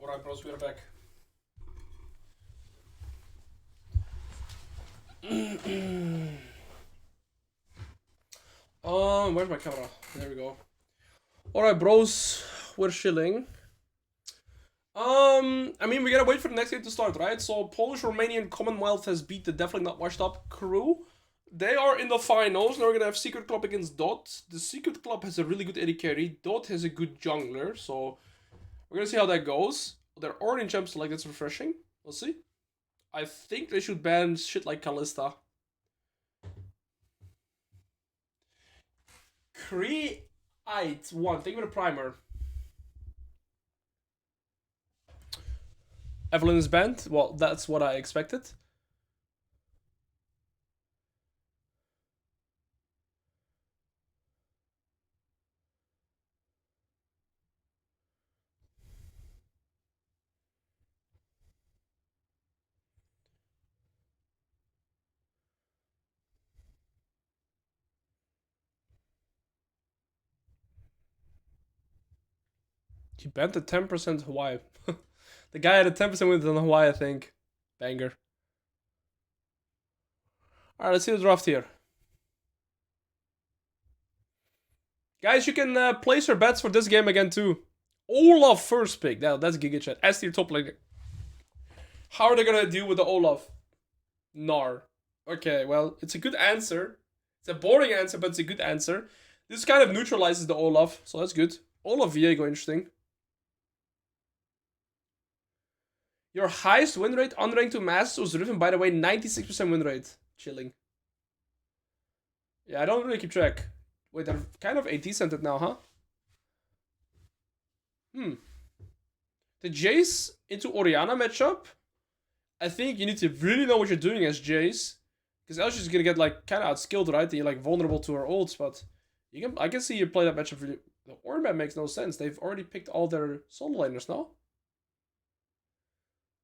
Alright, bros, we're back. Where's my camera? There we go. Alright, bros, we're chilling. I mean, we gotta wait for the next game to start, right? So, Polish-Romanian Commonwealth has beat the definitely not washed up crew. They are in the finals. Now we're gonna have Secret Club against Dot. The Secret Club has a really good AD carry. Dot has a good jungler, so we're gonna see how that goes. They're orange champs, like that's refreshing. We'll see. I think they should ban shit like Kalista. Create one. Thank you for the primer. Evelyn is banned. Well, that's what I expected. He banned the 10% Hawaii. The guy had a 10% win on Hawaii, I think. Banger. Alright, let's see the draft here. Guys, you can place your bets for this game again too. Olaf first pick. That's Giga Chat. S tier top laner. How are they gonna deal with the Olaf? Nar. Okay, well, it's a good answer. It's a boring answer, but it's a good answer. This kind of neutralizes the Olaf, so that's good. Olaf Viego, interesting. Your highest win rate unranked to Masters was Riven, by the way, 96% win rate. Chilling. Yeah, I don't really keep track. Wait, they're kind of AT centered now, huh? The Jace into Orianna matchup. I think you need to really know what you're doing as Jace. Because else she's gonna get like kind of outskilled, right? And you're like vulnerable to her ults, but I can see you play that matchup really. The Ornament makes no sense. They've already picked all their solo laners now.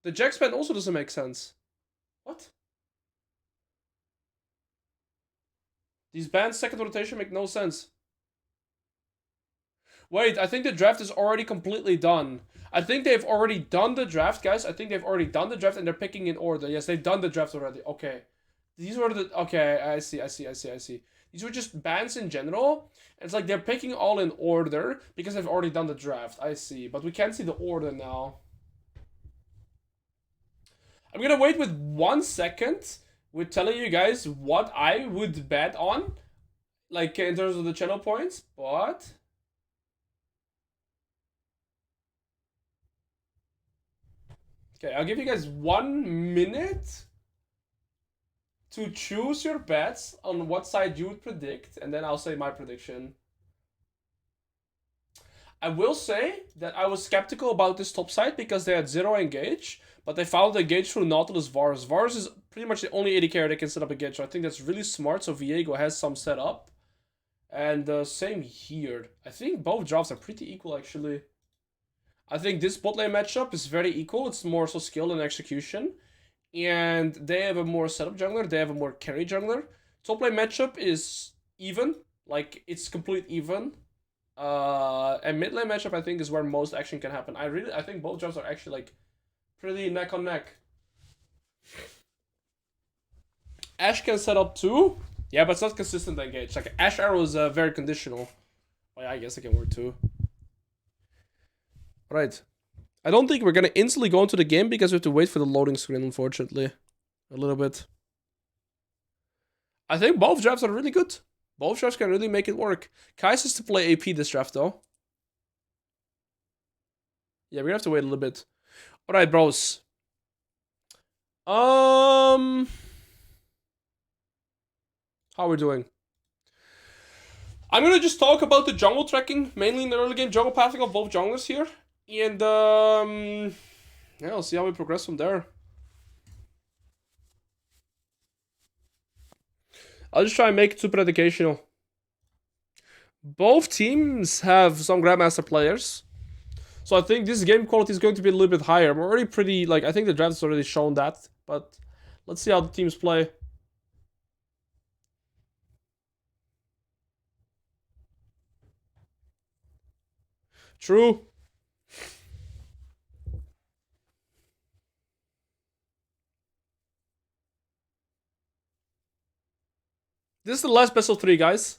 The Jax ban also doesn't make sense. What? These bans second rotation make no sense. Wait, I think the draft is already completely done. I think they've already done the draft, guys. I think they've already done the draft and they're picking in order. Yes, they've done the draft already. Okay. These were the... Okay, I see. These were just bans in general. It's like they're picking all in order because they've already done the draft. I see. But we can't see the order now. I'm gonna wait with 1 second with telling you guys what I would bet on, like in terms of the channel points, but okay, I'll give you guys 1 minute to choose your bets on what side you would predict, and then I'll say my prediction. I will say that I was skeptical about this top side because they had 0 engage, but they found the engage through Nautilus Varus. Varus is pretty much the only AD carry that can set up a engage, so I think that's really smart, so Viego has some set up. And same here. I think both drafts are pretty equal, actually. I think this bot lane matchup is very equal. It's more so skill and execution. And they have a more setup jungler. They have a more carry jungler. Top lane matchup is even. Like, it's complete even. And mid lane matchup, I think, is where most action can happen. I think both drafts are actually, like, pretty neck on neck. Ashe can set up too. Yeah, but it's not consistent engage. Like, Ashe Arrow is very conditional. Oh yeah, I guess it can work too. Right. I don't think we're gonna instantly go into the game because we have to wait for the loading screen, unfortunately. A little bit. I think both drafts are really good. Both drafts can really make it work. Kais is to play AP this draft, though. Yeah, we're gonna have to wait a little bit. Alright, bros. How are we doing? I'm gonna just talk about the jungle tracking, mainly in the early game jungle pathing of both junglers here. And, yeah, I'll see how we progress from there. I'll just try and make it super educational. Both teams have some Grandmaster players. So I think this game quality is going to be a little bit higher. I'm already pretty, like, I think the draft has already shown that. But let's see how the teams play. True. This is the last best of 3, guys.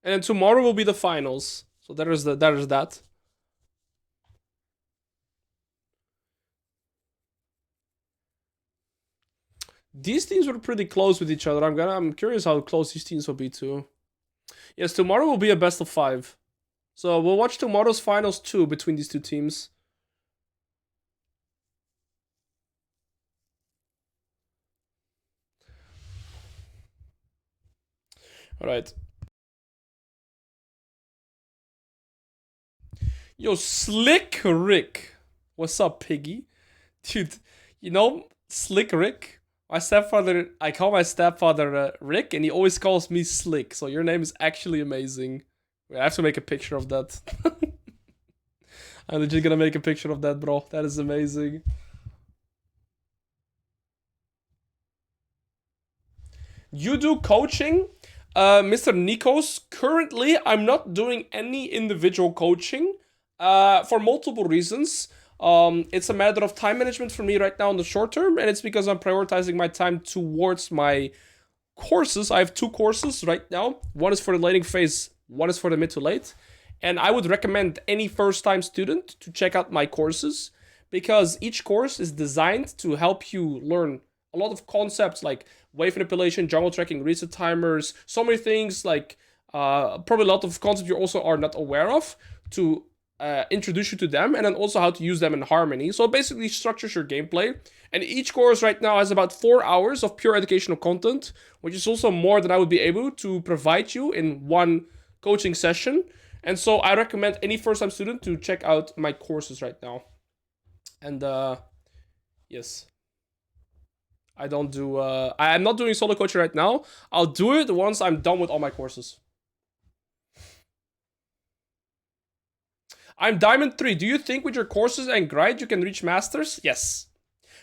And then tomorrow will be the finals. So that is that. These teams were pretty close with each other. I'm curious how close these teams will be too. Yes, tomorrow will be a best of 5. So we'll watch tomorrow's finals too between these two teams. Alright. Yo, Slick Rick. What's up, piggy? Dude, you know, Slick Rick? My stepfather, I call my stepfather Rick, and he always calls me Slick. So your name is actually amazing. Wait, I have to make a picture of that. I'm legit gonna make a picture of that, bro. That is amazing. You do coaching? Mr. Nikos, currently I'm not doing any individual coaching for multiple reasons. It's a matter of time management for me right now in the short term, and it's because I'm prioritizing my time towards my courses. I have 2 courses right now. One is for the laning phase, one is for the mid to late. And I would recommend any first-time student to check out my courses because each course is designed to help you learn a lot of concepts like wave manipulation, jungle tracking, reset timers, so many things like probably a lot of concepts you also are not aware of to introduce you to them, and then also how to use them in harmony. So it basically structures your gameplay. And each course right now has about 4 hours of pure educational content, which is also more than I would be able to provide you in one coaching session. And so I recommend any first-time student to check out my courses right now. And yes. I don't do, I'm not doing solo coaching right now. I'll do it once I'm done with all my courses. I'm Diamond 3. Do you think with your courses and grind you can reach Masters? Yes.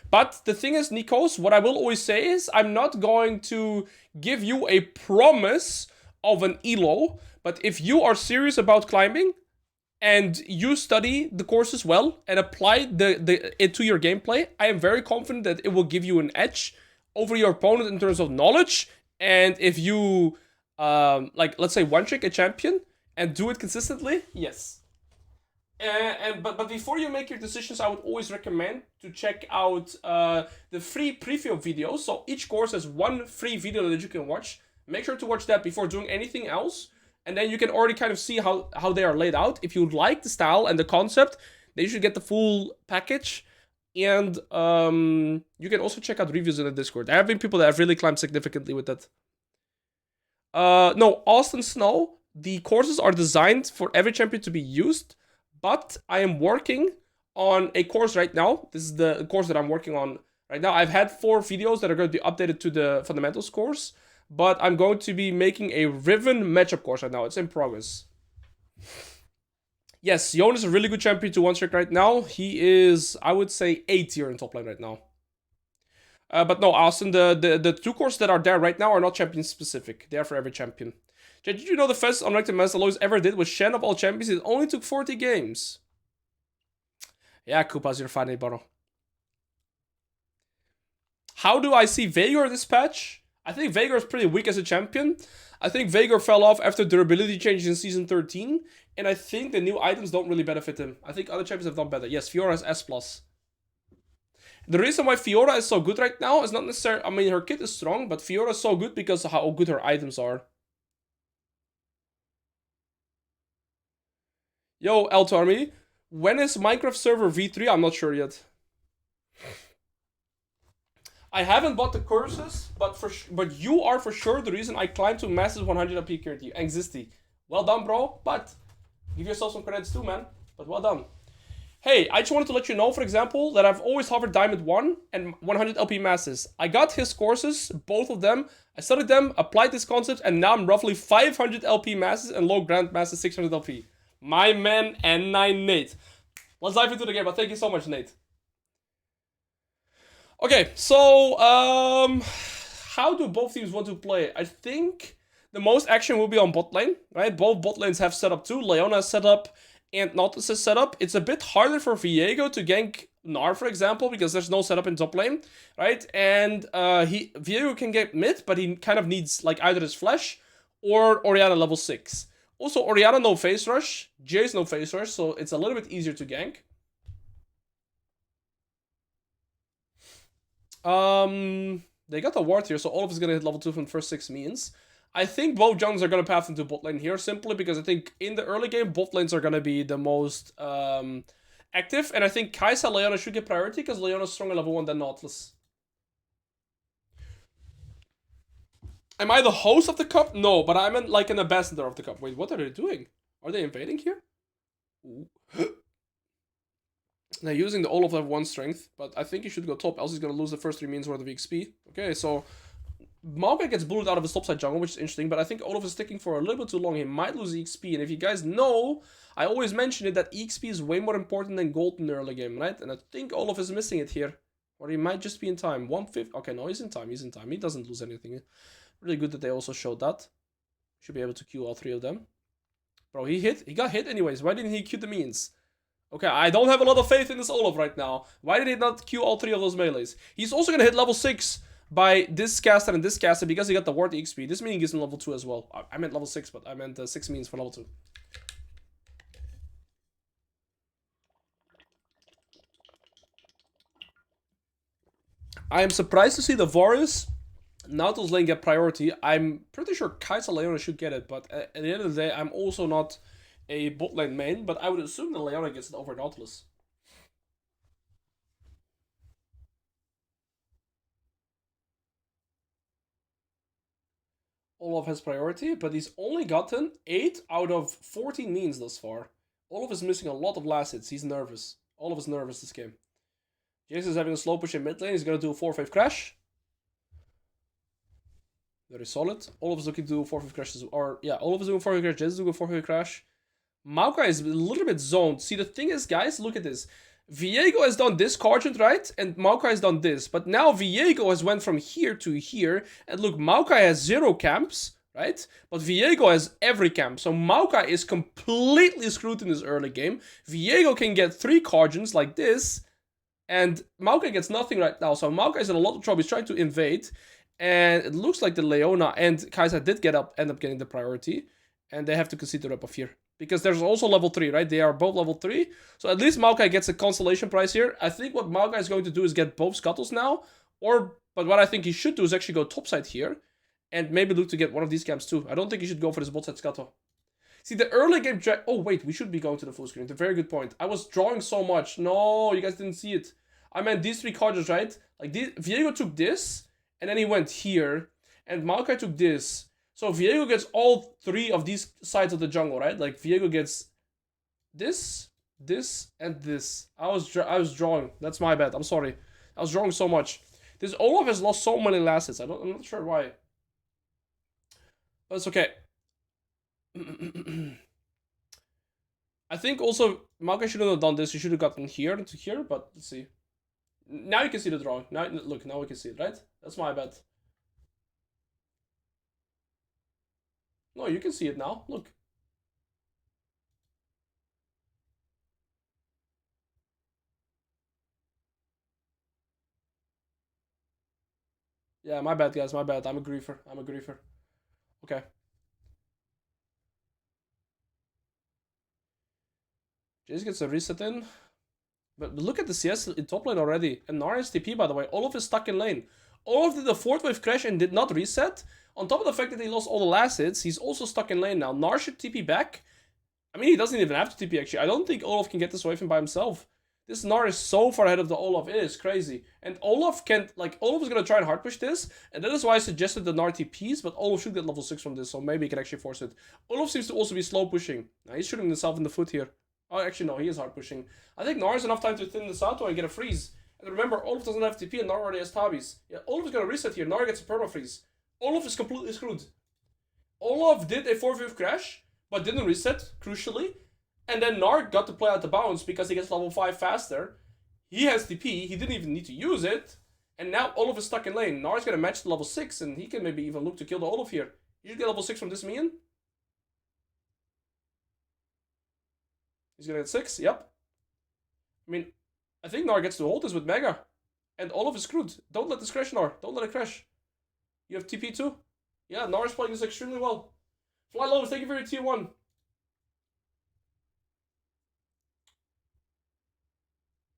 But the thing is, Nikos, what I will always say is I'm not going to give you a promise of an elo. But if you are serious about climbing and you study the courses well and apply it to your gameplay, I am very confident that it will give you an edge over your opponent in terms of knowledge. And if you, like, let's say one-trick a champion and do it consistently, yes. But before you make your decisions, I would always recommend to check out the free preview videos. So each course has one free video that you can watch. Make sure to watch that before doing anything else, and then you can already kind of see how they are laid out. If you like the style and the concept, then you should get the full package. And you can also check out reviews in the Discord. There have been people that have really climbed significantly with that. No, Austin Snow. The courses are designed for every champion to be used. But I am working on a course right now. This is the course that I'm working on right now. I've had 4 videos that are going to be updated to the fundamentals course. But I'm going to be making a Riven matchup course right now. It's in progress. Yes, Yon is a really good champion to 1-trick right now. He is, I would say, 8 tier in top lane right now. But no, Austin, the 2 courses that are there right now are not champion specific. They are for every champion. Did you know the fastest unranked match Alois ever did was Shen of all champions? It only took 40 games. Yeah, Koopas, you're funny, bro. How do I see Veigar this patch? I think Veigar is pretty weak as a champion. I think Veigar fell off after durability changes in Season 13. And I think the new items don't really benefit him. I think other champions have done better. Yes, Fiora has S+. The reason why Fiora is so good right now is not necessarily... I mean, her kit is strong, but Fiora is so good because of how good her items are. Yo, Alto Army, when is Minecraft server V3? I'm not sure yet. I haven't bought the courses, but you are for sure the reason I climbed to massive 100 AP currently. Anxisty. Well done, bro, but give yourself some credits too, man. But well done. Hey, I just wanted to let you know, for example, that I've always hovered Diamond 1 and 100 LP masses. I got his courses, both of them. I studied them, applied this concept, and now I'm roughly 500 LP masses and low grand masses 600 LP. My man, N9 Nate. Let's dive into the game, but thank you so much, Nate. Okay, so, how do both teams want to play? I think the most action will be on bot lane, right? Both bot lanes have setup too. Leona has setup and Nautilus has setup. It's a bit harder for Viego to gank Gnar, for example, because there's no setup in top lane, right? And Viego can get mid, but he kind of needs like either his flash or Orianna level 6. Also, Orianna no face rush, Jayce no face rush, so it's a little bit easier to gank. They got the ward here, so Alois is gonna hit level 2 from the first 6 means. I think both junglers are gonna path into bot lane here, simply because I think in the early game, bot lanes are gonna be the most active, and I think Kai'Sa Leona should get priority, because Leona's stronger level 1 than Nautilus. Am I the host of the cup? No, but I'm like an ambassador of the cup. Wait, what are they doing? Are they invading here? Ooh. They're using the Olaf level 1 strength, but I think he should go top, else he's gonna lose the first 3 minions worth of XP. Okay, so Maokai gets booted out of his topside jungle, which is interesting, but I think Olaf is sticking for a little bit too long. He might lose XP, and if you guys know, I always mention it that XP is way more important than gold in the early game, right? And I think Olaf is missing it here. Or he might just be in time. 1/5. Okay, no, he's in time. He's in time. He doesn't lose anything. Really good that they also showed that. Should be able to Q all 3 of them. Bro, he got hit anyways. Why didn't he Q the minions? Okay, I don't have a lot of faith in this Olaf right now. Why did he not Q all 3 of those melees? He's also gonna hit level 6 by this caster and this caster because he got the ward XP. This minion gives him level 2 as well. I meant level 6, but I meant 6 minions for level 2. I am surprised to see the Varus Nautilus lane get priority. I'm pretty sure Kai'Sa Leona should get it, but at the end of the day, I'm also not a bot lane main, but I would assume that Leona gets it over Nautilus. Olaf has priority, but he's only gotten 8 out of 14 means thus far. Olaf is missing a lot of last hits. He's nervous. Olaf is nervous this game. Jayce is having a slow push in mid lane. He's going to do a 4-5 crash. Very solid. Olaf is looking to do a 4-5 crash. Or, yeah, Olaf is doing a 4-5 crash. Jayce is doing a 4-5 crash. Maokai is a little bit zoned. See, the thing is, guys, look at this. Viego has done this quadrant, right? And Maokai has done this. But now Viego has went from here to here. And look, Maokai has 0 camps, right? But Viego has every camp. So Maokai is completely screwed in this early game. Viego can get 3 quadrants like this. And Maokai gets nothing right now. So Maokai is in a lot of trouble. He's trying to invade. And it looks like the Leona and Kai'Sa did end up getting the priority. And they have to concede the rep off here. Because there's also level 3, right? They are both level 3. So at least Maokai gets a consolation prize here. I think what Maokai is going to do is get both scuttles now. But what I think he should do is actually go topside here. And maybe look to get one of these camps too. I don't think he should go for this bot side scuttle. See, the early game... Oh, wait. We should be going to the full screen. It's a very good point. I was drawing so much. No, you guys didn't see it. I meant these 3 cards, right? Like, Viego took this. And then he went here. And Maokai took this. So Viego gets all 3 of these sides of the jungle, right? Like Viego gets this, and this. I was drawing. That's my bad. I'm sorry. I was drawing so much. This Olaf has lost so many last hits. I'm not sure why. But it's okay. I think also Maokai shouldn't have done this. He should have gotten here to here, but let's see. Now you can see the drawing. Now look, now we can see it, right? That's my bad. No, you can see it now. Look. Yeah, my bad, guys. My bad. I'm a griefer. Okay. Jace gets a reset in. But look at the CS in top lane already. And Nara is TP, by the way. Olaf is stuck in lane. Olaf did the 4th wave crash and did not reset. On top of the fact that he lost all the last hits, he's also stuck in lane now. Nar should TP back. I mean, he doesn't even have to TP, actually. I don't think Olaf can get this away from by himself. This Nar is so far ahead of the Olaf. It is crazy. And Olaf can't... Like, Olaf is going to try and hard push this. And that is why I suggested the Nar TPs. But Olaf should get level 6 from this. So maybe he can actually force it. Olaf seems to also be slow pushing. Now, he's shooting himself in the foot here. Oh, actually, no. He is hard pushing. I think Nar has enough time to thin this out and get a freeze. And remember, Olaf doesn't have TP and Nar already has Tabis. Yeah, Olaf is going to reset here. Nar gets a perma freeze. Olaf is completely screwed. Olaf did a 4-wave crash, but didn't reset, crucially. And then Nar got to play out the bounce because he gets level 5 faster. He has TP, he didn't even need to use it. And now Olaf is stuck in lane. Nar's gonna match the level 6, and he can maybe even look to kill the Olaf here. You should get level 6 from this minion. He's gonna get 6, yep. I mean, I think Nar gets to hold this with Mega. And Olaf is screwed. Don't let this crash, Nar. Don't let it crash. You have TP too? Yeah, Nar is playing this extremely well. Fly Lois, thank you for your tier 1.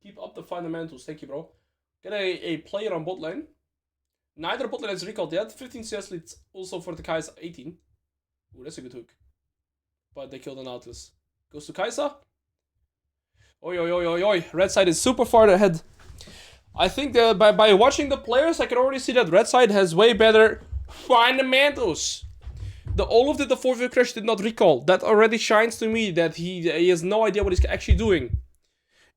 Keep up the fundamentals. Thank you, bro. Get a player on bot lane. Neither bot lane has recalled yet. 15 CS leads also for the Kai'Sa. 18. Ooh, that's a good hook. But they killed an Atlas. Goes to Kai'Sa. Oi, oi, oi, oi, oi. Red side is super far ahead. I think that by watching the players, I can already see that red side has way better fundamentals. The Olaf did the 4-wave crash, did not recall. That already shines to me that he has no idea what he's actually doing.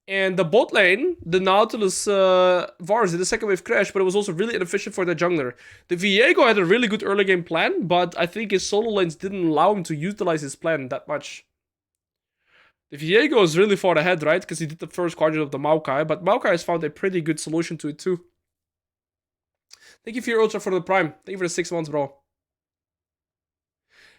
And the bot lane, the Nautilus Vars did a 2nd wave crash, but it was also really inefficient for the jungler. The Viego had a really good early game plan, but I think his solo lanes didn't allow him to utilize his plan that much. The Viego is really far ahead, right? Because he did the first quadrant of the Maokai, but Maokai has found a pretty good solution to it too. Thank you for your ultra for the prime. Thank you for the 6 months, bro.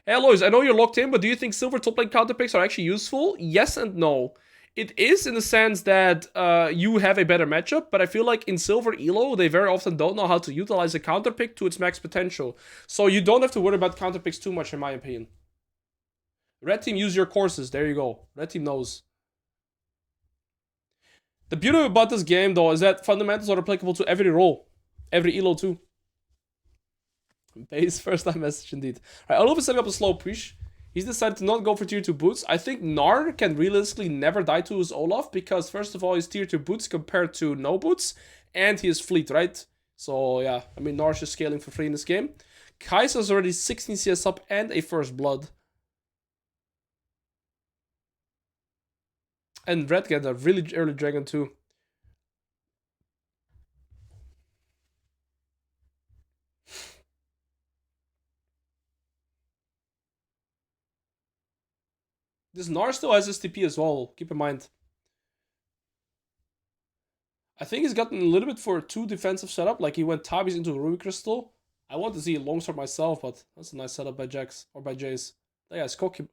Hey, Alois, I know you're locked in, but do you think silver top lane counter picks are actually useful? Yes and no. It is in the sense that you have a better matchup, but I feel like in silver elo, they very often don't know how to utilize a counter pick to its max potential. So you don't have to worry about counter picks too much, in my opinion. Red team, use your courses. There you go. Red team knows. The beauty about this game, though, is that fundamentals are applicable to every role. Every elo, too. Base first time message, indeed. Alright, Alois is setting up a slow push. He's decided to not go for tier 2 boots. I think Nar can realistically never die to his Olaf because, first of all, he's tier 2 boots compared to no boots, and he is fleet, right? So, yeah, I mean, Nar's just scaling for free in this game. Kai'Sa's already 16 CS up and a first blood. And Red get a really early dragon, too. This Nar still has his TP as well, keep in mind. I think he's gotten a little bit for a 2 defensive setup, like he went Tabis into Ruby Crystal. I want to see a longsword myself, but that's a nice setup by Jax, or by Jace. That guy's cocky.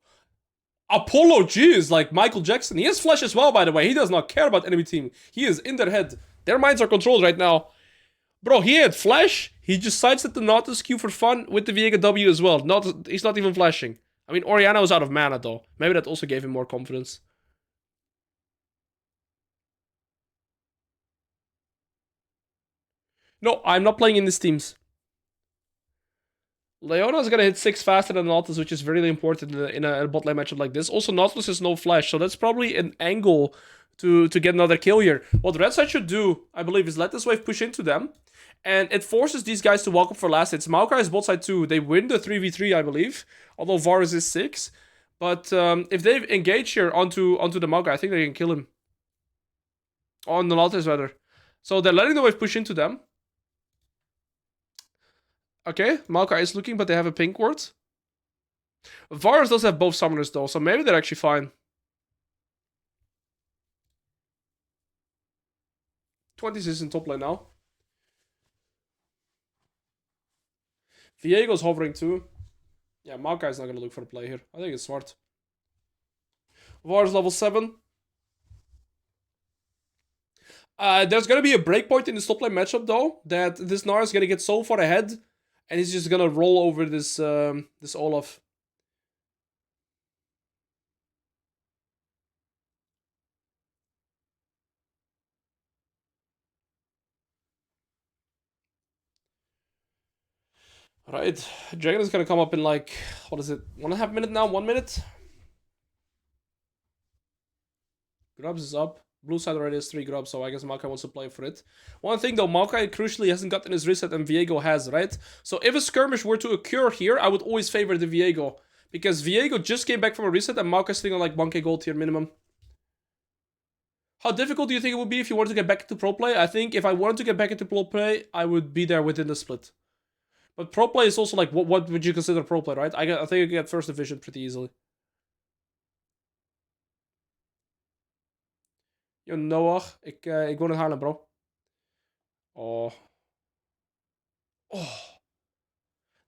Apollo G is like Michael Jackson. He has flash as well, by the way. He does not care about enemy team. He is in their head. Their minds are controlled right now. Bro, he had flash. He just sidestepped the Nautilus Q for fun with the Viego W as well. He's not even flashing. I mean, Oriana was out of mana, though. Maybe that also gave him more confidence. No, I'm not playing in these teams. Leona's gonna hit 6 faster than Nautilus, which is really important in a bot lane matchup like this. Also, Nautilus has no flash, so that's probably an angle to get another kill here. What Red Side should do, I believe, is let this wave push into them. And it forces these guys to walk up for last hits. Maokai is bot side too. They win the 3v3, I believe. Although Varus is 6. But if they engage here onto the Maokai, I think they can kill him. On the Nautilus, rather. So they're letting the wave push into them. Okay, Maokai is looking, but they have a pink ward. Varus does have both summoners though, so maybe they're actually fine. 20s is in top lane now. Viego's hovering too. Yeah, Maokai's not gonna look for the play here. I think it's smart. Varus level 7. There's gonna be a breakpoint in the top lane matchup though, that this Gnar is gonna get so far ahead, and he's just gonna roll over this this Olaf. Right, Dragon is gonna come up in like, what is it, 1.5 minutes now? 1 minute? Grubs is up. Blue side already has 3 grubs, so I guess Maokai wants to play for it. One thing though, Maokai crucially hasn't gotten his reset and Viego has, right? So if a skirmish were to occur here, I would always favor the Viego. Because Viego just came back from a reset and Maokai's sitting on like 1k gold here minimum. How difficult do you think it would be if you wanted to get back into pro play? I think if I wanted to get back into pro play, I would be there within the split. But pro play is also like, what would you consider pro play, right? I think I get first division pretty easily. Yo, Noah, ik woon in Haarlem, bro. Oh. Oh.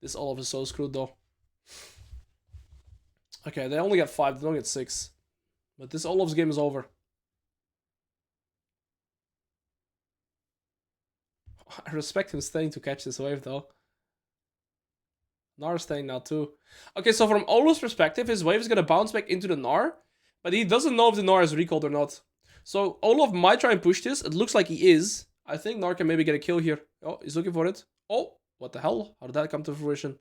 This Olaf is so screwed, though. Okay, they only get 5, they don't get 6. But this Olaf's game is over. I respect him staying to catch this wave, though. Gnar staying now, too. Okay, so from Olaf's perspective, his wave is going to bounce back into the Gnar. But he doesn't know if the Gnar is recalled or not. So Olaf might try and push this. It looks like he is. I think Gnar can maybe get a kill here. Oh, he's looking for it. Oh, what the hell? How did that come to fruition?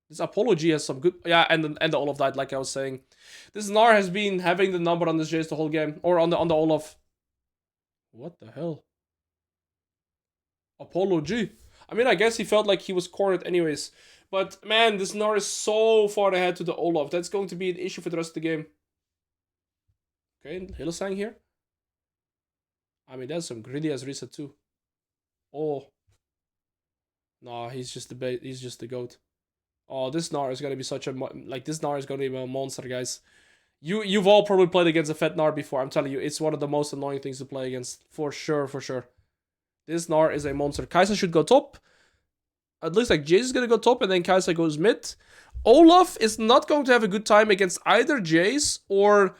This Apollo G has some good... Yeah, and the Olaf died, like I was saying. This Gnar has been having the number on this Jace the whole game. Or on the Olaf. What the hell? Apollo G. I mean, I guess he felt like he was cornered anyways. But, man, this Gnar is so far ahead to the Olaf. That's going to be an issue for the rest of the game. Okay, Hillsang here. I mean, that's some greedy as reset too. Oh. Nah, he's just the GOAT. Oh, this Gnar is gonna be such a... Like, this Gnar is gonna be a monster, guys. You've all probably played against a fat Gnar before. I'm telling you, it's one of the most annoying things to play against. For sure, for sure. This Gnar is a monster. Kai'Sa should go top. It looks like Jace is gonna go top, and then Kai'Sa goes mid. Olaf is not going to have a good time against either Jace or...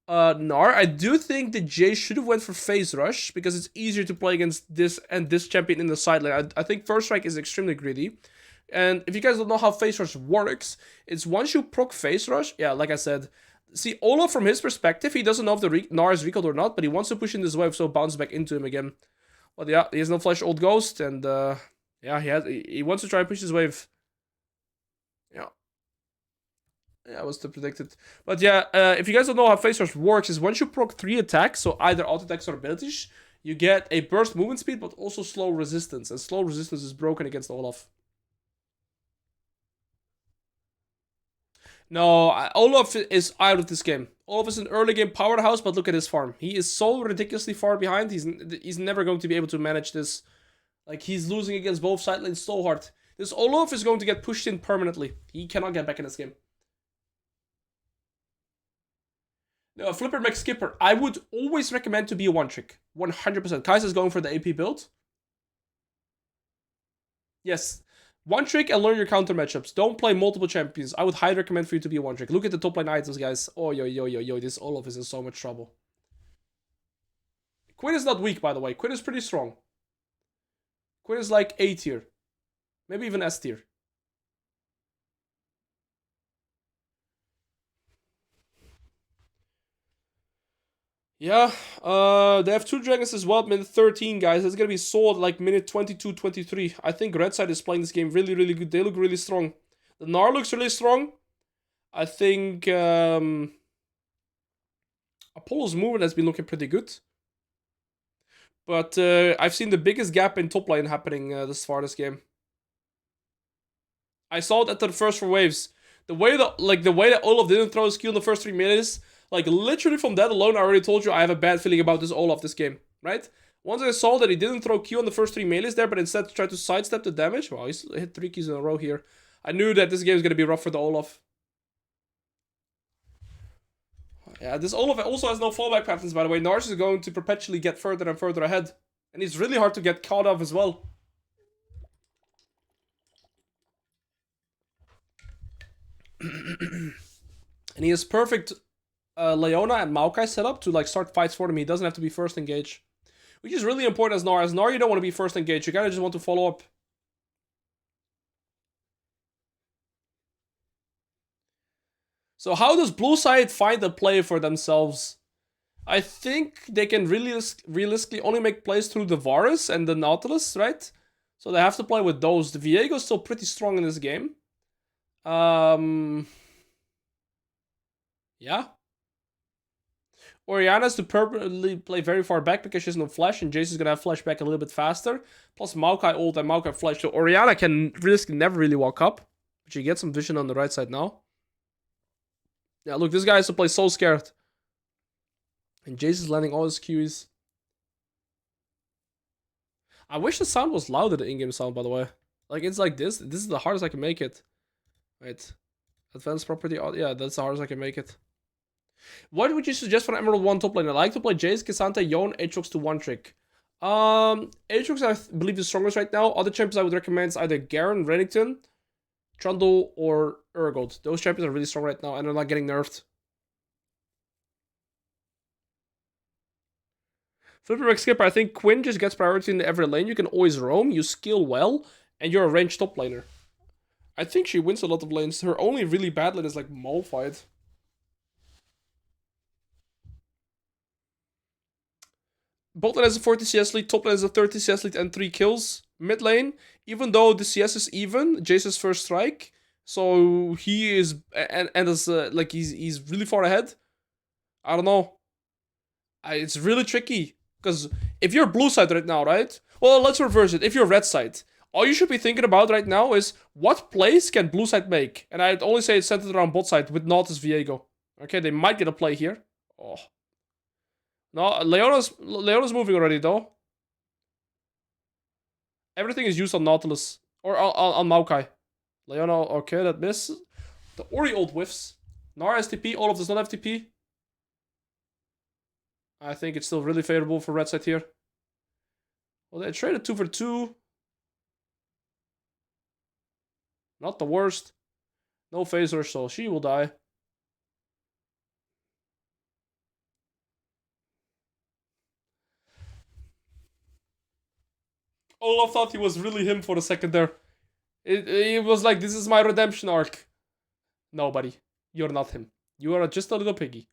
Gnar. I do think that Jay should have went for Phase Rush because it's easier to play against this and this champion in the side lane. I think First Strike is extremely greedy. And if you guys don't know how Phase Rush works, it's once you proc Phase Rush, yeah, like I said, see, Olaf from his perspective, he doesn't know if the Gnar is recalled or not, but he wants to push in this wave so bounce back into him again. But yeah, he has no flash Old Ghost, and yeah, he wants to try and push this wave. Yeah. Yeah, I was to predict it. But yeah, if you guys don't know how Phase Rush works, is once you proc 3 attacks, so either auto attacks or abilities, you get a burst movement speed, but also slow resistance. And slow resistance is broken against Olaf. No, Olaf is out of this game. Olaf is an early game powerhouse, but look at his farm. He is so ridiculously far behind. He's never going to be able to manage this. Like, he's losing against both side lanes so hard. This Olaf is going to get pushed in permanently. He cannot get back in this game. No, Flipper Max Skipper, I would always recommend to be a one-trick. 100%. Kai'Sa's going for the AP build. Yes. One trick and learn your counter matchups. Don't play multiple champions. I would highly recommend for you to be a one trick. Look at the top line items, guys. Oh, yo. This Olaf is in so much trouble. Quinn is not weak, by the way. Quinn is pretty strong. Quinn is like A tier. Maybe even S tier. Yeah, they have 2 dragons as well, minute 13, guys. It's gonna be sold like minute 22, 23. I think red side is playing this game really, really good. They look really strong. The Gnar looks really strong. I think Apollo's movement has been looking pretty good. But I've seen the biggest gap in top lane happening this far this game. I saw it after the first 4 waves. The way that Olaf didn't throw his Q in the first 3 minutes, like literally from that alone, I already told you I have a bad feeling about this Olaf this game, right? Once I saw that he didn't throw Q on the first 3 melees there, but instead tried to sidestep the damage. Well, he's hit 3 keys in a row here. I knew that this game is gonna be rough for the Olaf. Yeah, this Olaf also has no fallback patterns, by the way. Nars is going to perpetually get further and further ahead. And it's really hard to get caught off as well. And he has perfect Leona and Maokai set up to like start fights for him. He doesn't have to be first engaged. Which is really important as Gnar. As Gnar, you don't want to be first engaged. You kind of just want to follow up. So how does blue side find a play for themselves? I think they can really realistically only make plays through the Varus and the Nautilus, right? So they have to play with those. The Viego's still pretty strong in this game. Yeah. Orianna has to purposely play very far back because she has no flash, and Jace is gonna have flash back a little bit faster. Plus Maokai ult and Maokai flash. So Orianna can realistically never really walk up. But she gets some vision on the right side now. Yeah, look, this guy has to play so scared. And Jace is landing all his Qs. I wish the sound was louder, the in-game sound, by the way. Like, it's like this. This is the hardest I can make it. Right. Advanced property. Oh, yeah, that's the hardest I can make it. What would you suggest for an Emerald 1 top lane? I like to play Jace, Cassandra, Yone, Aatrox to 1-trick. Aatrox, I believe, is the strongest right now. Other champions I would recommend is either Garen, Renekton, Trundle, or Urgot. Those champions are really strong right now, and they're not getting nerfed. Flipperback Skipper, I think Quinn just gets priority in every lane. You can always roam, you skill well, and you're a ranged top laner. I think she wins a lot of lanes. Her only really bad lane is like Malphite. Bot lane has a 40 CS lead, top lane has a 30 CS lead and 3 kills. Mid lane, even though the CS is even, Jace's first strike. So he is, and is like he's really far ahead. I don't know. It's really tricky. Because if you're blue side right now, right? Well, let's reverse it. If you're red side, all you should be thinking about right now is what plays can blue side make? And I'd only say it's centered around bot side with Nautilus Viego. Okay, they might get a play here. Oh. No, Leona's moving already though. Everything is used on Nautilus. Or on Maokai. Leona, okay, that misses. The Ori ult whiffs. Gnar has TP, Olaf does not have TP. I think it's still really favorable for red side here. Well, they traded 2 for 2. Not the worst. No phaser, so she will die. Olaf thought he was really him for a second there. It was like, this is my redemption arc. No, buddy. You're not him. You are just a little piggy.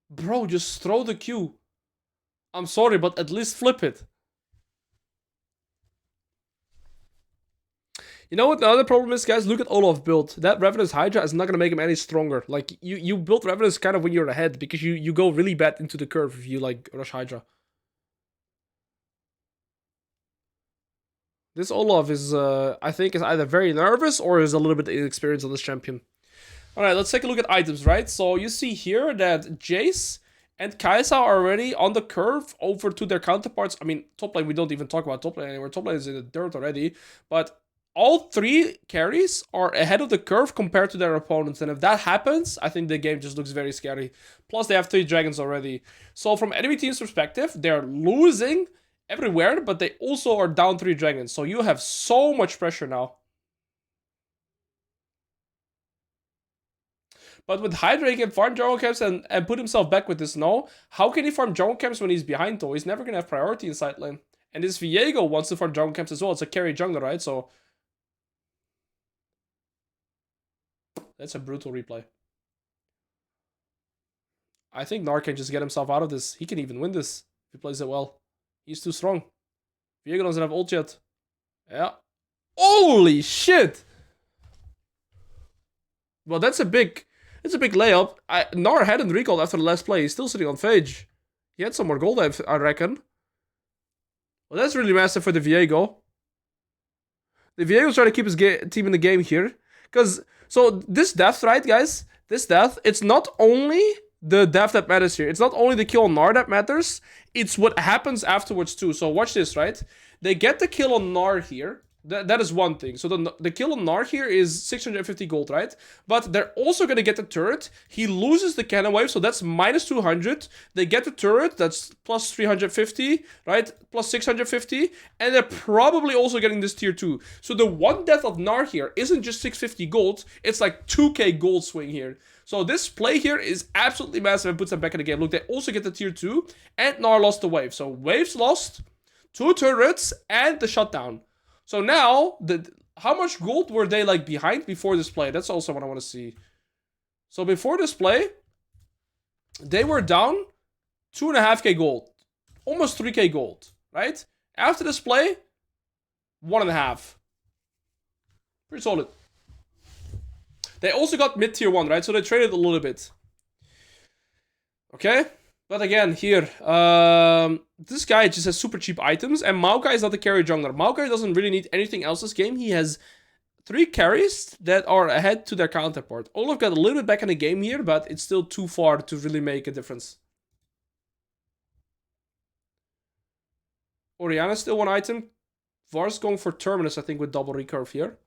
Bro, just throw the Q. I'm sorry, but at least flip it. You know what the other problem is, guys? Look at Olaf build. That Ravenous Hydra is not going to make him any stronger. Like, you built Ravenous kind of when you're ahead, because you go really bad into the curve if you, like, rush Hydra. This Olaf is, I think, is either very nervous or is a little bit inexperienced on this champion. Alright, let's take a look at items, right? So you see here that Jace and Kai'Sa are already on the curve over to their counterparts. I mean, top lane, we don't even talk about top lane anymore. Top lane is in the dirt already. But all 3 carries are ahead of the curve compared to their opponents. And if that happens, I think the game just looks very scary. Plus, they have 3 dragons already. So from enemy team's perspective, they're losing everywhere, but they also are down 3 dragons. So you have so much pressure now. But with Hydra, he can farm jungle camps and put himself back with this no. How can he farm jungle camps when he's behind though? He's never going to have priority in side lane. And this Viego wants to farm jungle camps as well. It's a carry jungler, right? So that's a brutal replay. I think Gnar can just get himself out of this. He can even win this if he plays it well. He's too strong. Viego doesn't have ult yet. Yeah. Holy shit! Well, it's a big layup. Gnar hadn't recalled after the last play. He's still sitting on Phage. He had some more gold, I reckon. Well, that's really massive for the Viego. The Viego's trying to keep his team in the game here. So this death, right, guys? This death, it's not only the death that matters here. It's not only the kill on Gnar that matters. It's what happens afterwards, too. So watch this, right? They get the kill on Gnar here. That is one thing. So the kill on Gnar here is 650 gold, right? But they're also going to get the turret. He loses the cannon wave, so that's minus 200. They get the turret, that's plus 350, right? Plus 650. And they're probably also getting this tier 2. So the one death of Gnar here isn't just 650 gold. It's like 2k gold swing here. So this play here is absolutely massive and puts them back in the game. Look, they also get the tier 2. And Gnar lost the wave. So waves lost, 2 turrets, and the shutdown. So now, how much gold were they like behind before this play? That's also what I want to see. So before this play, they were down 2.5k gold. Almost 3k gold, right? After this play, 1.5. Pretty solid. They also got mid tier 1, right? So they traded a little bit. Okay? But again, here, this guy just has super cheap items, and Maokai is not the carry jungler. Maokai doesn't really need anything else this game. He has 3 carries that are ahead to their counterpart. Olaf got a little bit back in the game here, but it's still too far to really make a difference. Orianna still 1 item. Var's going for Terminus, I think, with double recurve here.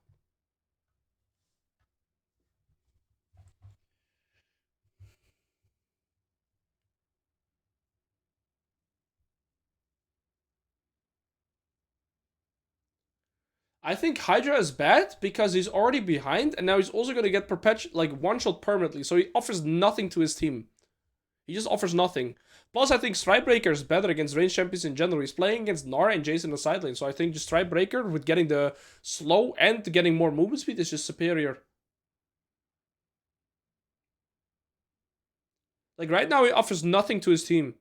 I think Hydra is bad because he's already behind, and now he's also going to get one-shot permanently, so he offers nothing to his team. He just offers nothing. Plus, I think Strikebreaker is better against range champions in general. He's playing against Gnar and Jace in the side lane, so I think just Strikebreaker, with getting the slow and getting more movement speed, is just superior. Like, right now, he offers nothing to his team.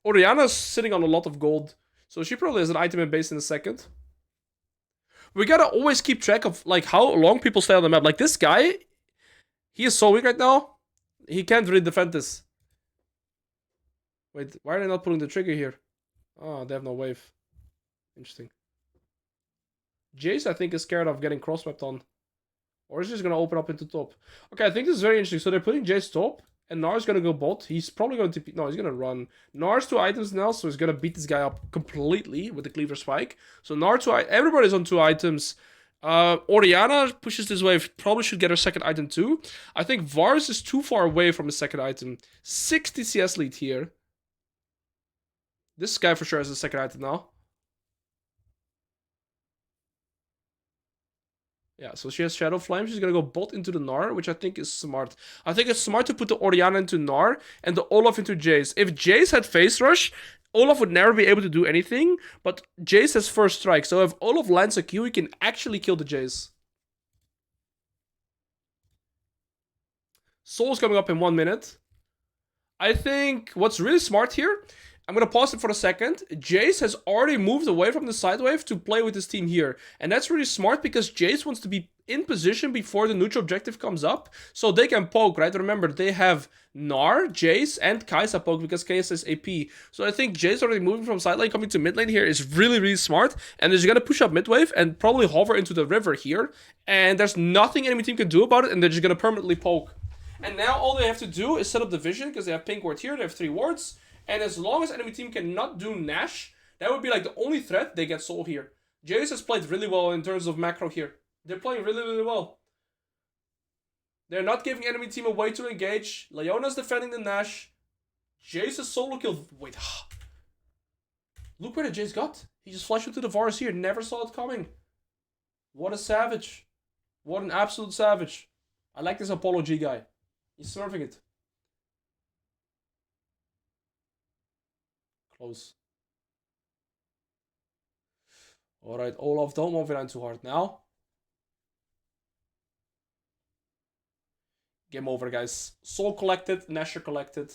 Orianna's sitting on a lot of gold. So she probably has an item in base in a second. We gotta always keep track of like how long people stay on the map. Like this guy, he is so weak right now. He can't really defend this. Wait, why are they not pulling the trigger here? Oh, they have no wave. Interesting. Jace, I think, is scared of getting cross-mapped on. Or is just gonna open up into top. Okay, I think this is very interesting. So they're putting Jace top. And Gnar's gonna go bot. He's probably going to... No, he's gonna run. Gnar's 2 items now, so he's gonna beat this guy up completely with the Cleaver Spike. So Gnar 2... Everybody's on 2 items. Orianna pushes this wave. Probably should get her second item too. I think Varus is too far away from his second item. 60 CS lead here. This guy for sure has a second item now. Yeah, so she has Shadow Flame. She's gonna go bot into the Gnar, which I think is smart. I think it's smart to put the Orianna into Gnar and the Olaf into Jace. If Jace had Face Rush, Olaf would never be able to do anything, but Jace has first strike. So if Olaf lands a Q, he can actually kill the Jace. Soul's coming up in 1 minute. I think what's really smart here, I'm going to pause it for a second. Jace has already moved away from the side wave to play with his team here. And that's really smart because Jace wants to be in position before the neutral objective comes up. So they can poke, right? Remember, they have Gnar, Jace, and Kai'Sa poke because Kai'Sa is AP. So I think Jace already moving from side lane coming to mid lane here is really, really smart. And they're just going to push up mid wave and probably hover into the river here. And there's nothing enemy team can do about it. And they're just going to permanently poke. And now all they have to do is set up the vision because they have pink ward here. They have 3 wards. And as long as enemy team cannot do Nash, that would be like the only threat. They get Soul here. Jace has played really well in terms of macro here. They're playing really, really well. They're not giving enemy team a way to engage. Leona's defending the Nash. Jace's solo kill. Wait. Look where the Jace got. He just flashed into the Varus here. Never saw it coming. What a savage. What an absolute savage. I like this Apollo G guy. He's smurfing it. Close. Alright, Olaf, don't move it on too hard now. Game over, guys. Soul collected, Nashor collected.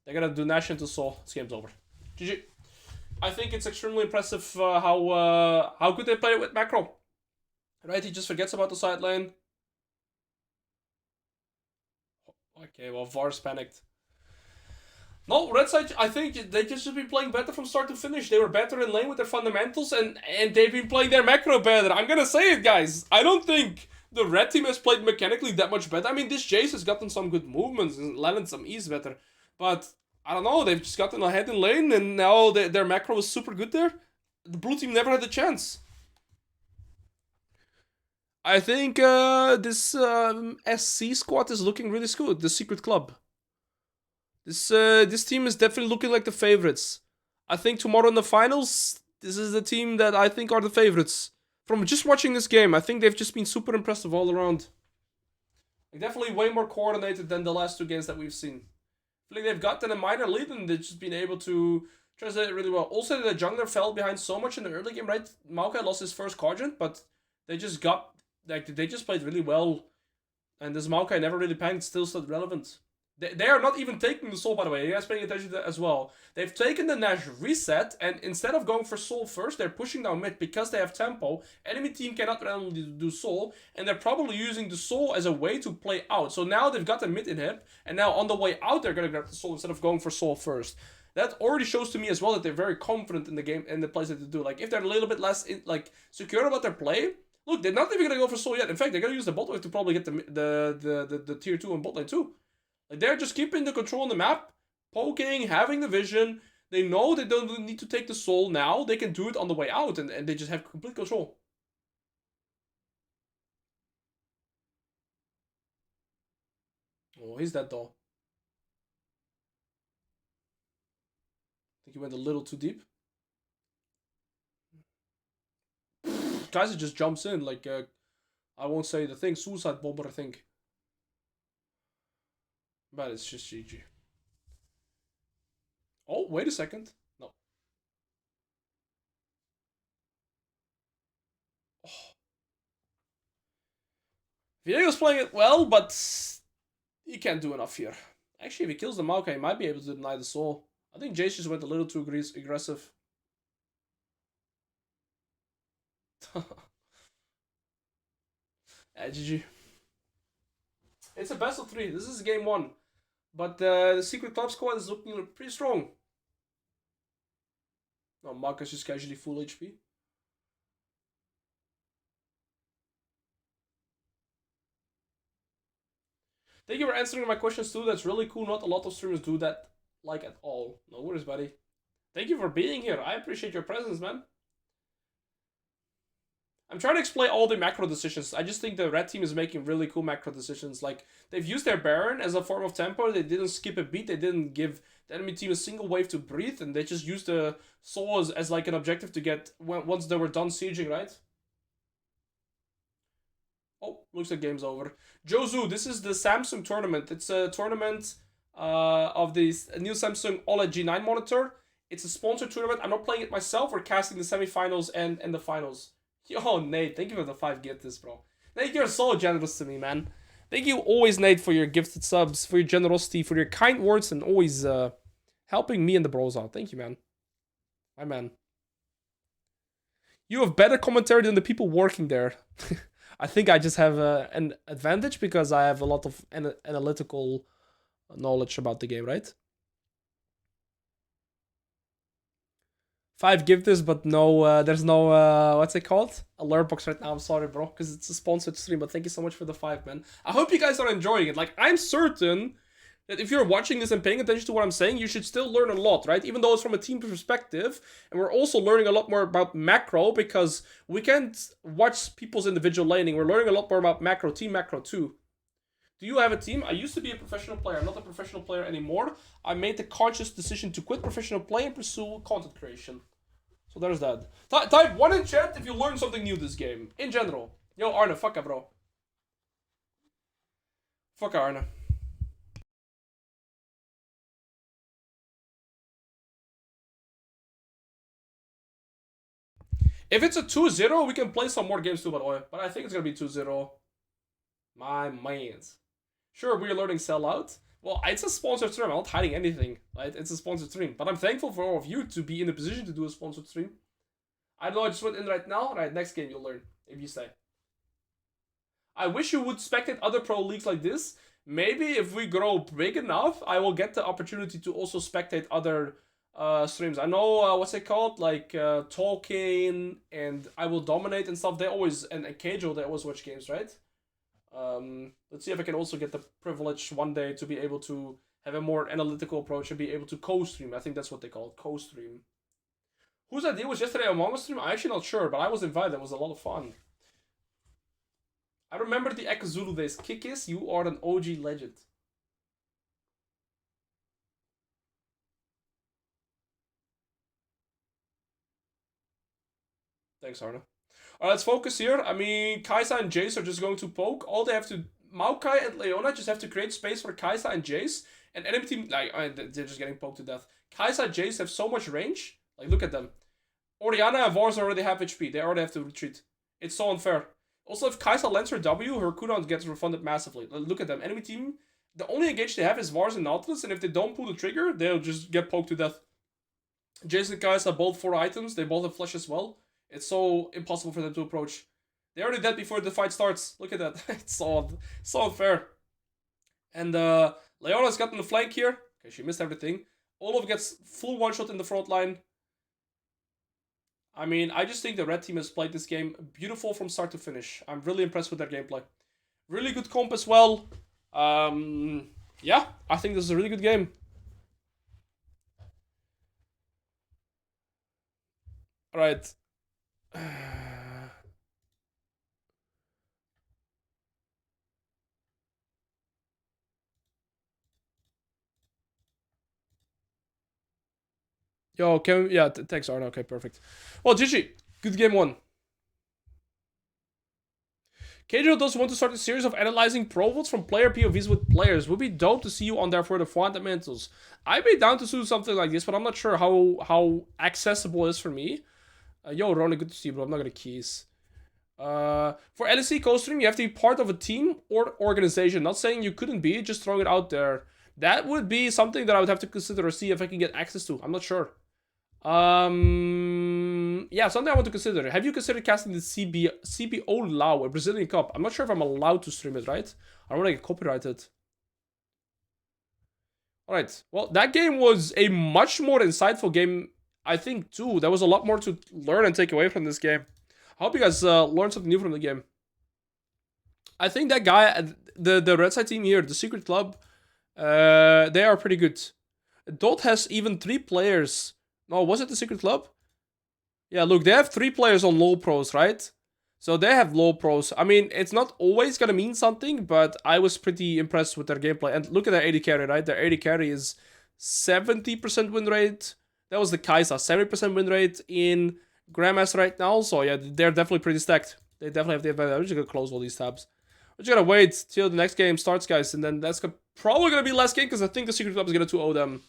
They're gonna do Nash into Soul. This game's over. GG. I think it's extremely impressive how good they play with macro. Right, he just forgets about the side lane. Okay, well, Var's panicked. No, Red Side, I think they just should be playing better from start to finish. They were better in lane with their fundamentals, and they've been playing their macro better. I'm gonna say it, guys. I don't think the red team has played mechanically that much better. I mean, this Jace has gotten some good movements and landed some E's better. But, I don't know, they've just gotten ahead in lane, and now their macro is super good there. The blue team never had a chance. I think this SC squad is looking really good. The Secret Club. This team is definitely looking like the favorites. I think tomorrow in the finals, this is the team that I think are the favorites. From just watching this game, I think they've just been super impressive all around. Like, definitely way more coordinated than the last two games that we've seen. I feel like they've gotten a minor lead and they've just been able to translate it really well. Also, the jungler fell behind so much in the early game, right? Maokai lost his first quadrant, but they just they just played really well. And this Maokai never really panicked, still stayed relevant. They are not even taking the soul, by the way. You guys paying attention to that as well. They've taken the Nash reset, and instead of going for soul first, they're pushing down mid because they have tempo. Enemy team cannot randomly do soul, and they're probably using the soul as a way to play out. So now they've got the mid inhib, and now on the way out, they're going to grab the soul instead of going for soul first. That already shows to me as well that they're very confident in the game and the plays that they do. Like, if they're a little bit less secure about their play, look, they're not even going to go for soul yet. In fact, they're going to use the bot wave to probably get the tier 2 on bot lane too. Like, they're just keeping the control on the map, poking, having the vision. They know they don't need to take the soul now. They can do it on the way out, and they just have complete control. Oh, he's dead though. I think he went a little too deep. Kaiser just jumps in like, I won't say the thing, suicide bomber, I think. But it's just GG. Oh, wait a second. No. Oh. Viego's playing it well, but he can't do enough here. Actually, if he kills the Maokai, he might be able to deny the soul. I think Jace just went a little too aggressive. GG. It's a best of 3. This is game 1. But the Secret Club squad is looking pretty strong. No, Marcus just casually full HP. Thank you for answering my questions too. That's really cool. Not a lot of streamers do that like at all. No worries, buddy. Thank you for being here. I appreciate your presence, man. I'm trying to explain all the macro decisions. I just think the red team is making really cool macro decisions. Like, they've used their Baron as a form of tempo. They didn't skip a beat. They didn't give the enemy team a single wave to breathe. And they just used the soul as like an objective to get once they were done sieging, right? Oh, looks like game's over. Jozu, this is the Samsung tournament. It's a tournament of the new Samsung OLED G9 monitor. It's a sponsored tournament. I'm not playing it myself. We're casting the semifinals and the finals. Yo, Nate, thank you for the 5 gifts, bro. Nate, you're so generous to me, man. Thank you always, Nate, for your gifted subs, for your generosity, for your kind words, and always helping me and the bros out. Thank you, man. My man. You have better commentary than the people working there. I think I just have an advantage because I have a lot of analytical knowledge about the game, right? 5 gifters, but no, there's no, what's it called? Alert box right now. I'm sorry, bro, because it's a sponsored stream, but thank you so much for the 5, man. I hope you guys are enjoying it. Like, I'm certain that if you're watching this and paying attention to what I'm saying, you should still learn a lot, right? Even though it's from a team perspective, and we're also learning a lot more about macro, because we can't watch people's individual laning. We're learning a lot more about macro, team macro too. Do you have a team? I used to be a professional player. I'm not a professional player anymore. I made the conscious decision to quit professional play and pursue content creation. So there's that. Type 1 in chat if you learned something new this game. In general. Yo, Arne, fuck bro. Fuck Arne. If it's a 2-0, we can play some more games too, by the way. But I think it's gonna be 2-0. My mans. Sure, we're learning sellout. Well, it's a sponsored stream. I'm not hiding anything, right? It's a sponsored stream. But I'm thankful for all of you to be in the position to do a sponsored stream. I know I just went in right now. Right, next game you'll learn if you stay. I wish you would spectate other pro leagues like this. Maybe if we grow big enough, I will get the opportunity to also spectate other streams. I know what's it called, like Tolkien and I Will Dominate and stuff. They always and Casual, they always watch games, right? Let's see if I can also get the privilege one day to be able to have a more analytical approach and be able to co-stream. I think that's what they call it, co-stream. Whose idea was yesterday Among Us stream? I'm actually not sure, but I was invited. It was a lot of fun. I remember the Ekazulu days. Kikis, you are an OG legend. Thanks, Arna. Alright, let's focus here. I mean, Kaisa and Jace are just going to poke. All they have to... Maokai and Leona just have to create space for Kaisa and Jace. And enemy team... Like, they're just getting poked to death. Kaisa and Jace have so much range. Like, look at them. Oriana and Varus already have HP. They already have to retreat. It's so unfair. Also, if Kaisa lands her W, her cooldown gets refunded massively. Look at them. Enemy team... The only engage they have is Varus and Nautilus. And if they don't pull the trigger, they'll just get poked to death. Jace and Kaisa have both 4 items. They both have flesh as well. It's so impossible for them to approach. They're already dead before the fight starts. Look at that. It's so unfair. And Leona's gotten the flank here. Okay, she missed everything. Olaf gets full one-shot in the front line. I mean, I just think the red team has played this game beautiful from start to finish. I'm really impressed with their gameplay. Really good comp as well. Yeah, I think this is a really good game. Alright. Yo, yeah, thanks, Arno. Okay, perfect. Well, GG. Good game 1. Keijo does want to start a series of analyzing pro votes from player POVs with players. Would be dope to see you on there for the fundamentals. I'd be down to do something like this, but I'm not sure how accessible it is for me. Yo, Ronnie, good to see you, bro. I'm not gonna keys. For LEC co-stream, you have to be part of a team or organization. Not saying you couldn't be, just throwing it out there. That would be something that I would have to consider or see if I can get access to. I'm not sure. Yeah, something I want to consider. Have you considered casting the CBO Lao, a Brazilian Cup? I'm not sure if I'm allowed to stream it, right? I don't want to get copyrighted. Alright, well, that game was a much more insightful game, I think, too. There was a lot more to learn and take away from this game. I hope you guys learned something new from the game. I think that guy, the red side team here, the Secret Club, they are pretty good. Dot has even 3 players. No, was it the Secret Club? Yeah, look, they have 3 players on low pros, right? So they have low pros. I mean, it's not always gonna mean something, but I was pretty impressed with their gameplay. And look at their AD carry, right? Their AD carry is 70% win rate. That was the Kaisa, 70% win rate in Grandmaster right now. So yeah, they're definitely pretty stacked. They definitely have the advantage. I'm just gonna close all these tabs. We're just gonna wait till the next game starts, guys. And then that's probably gonna be last game because I think the Secret Club is gonna 2-0 them.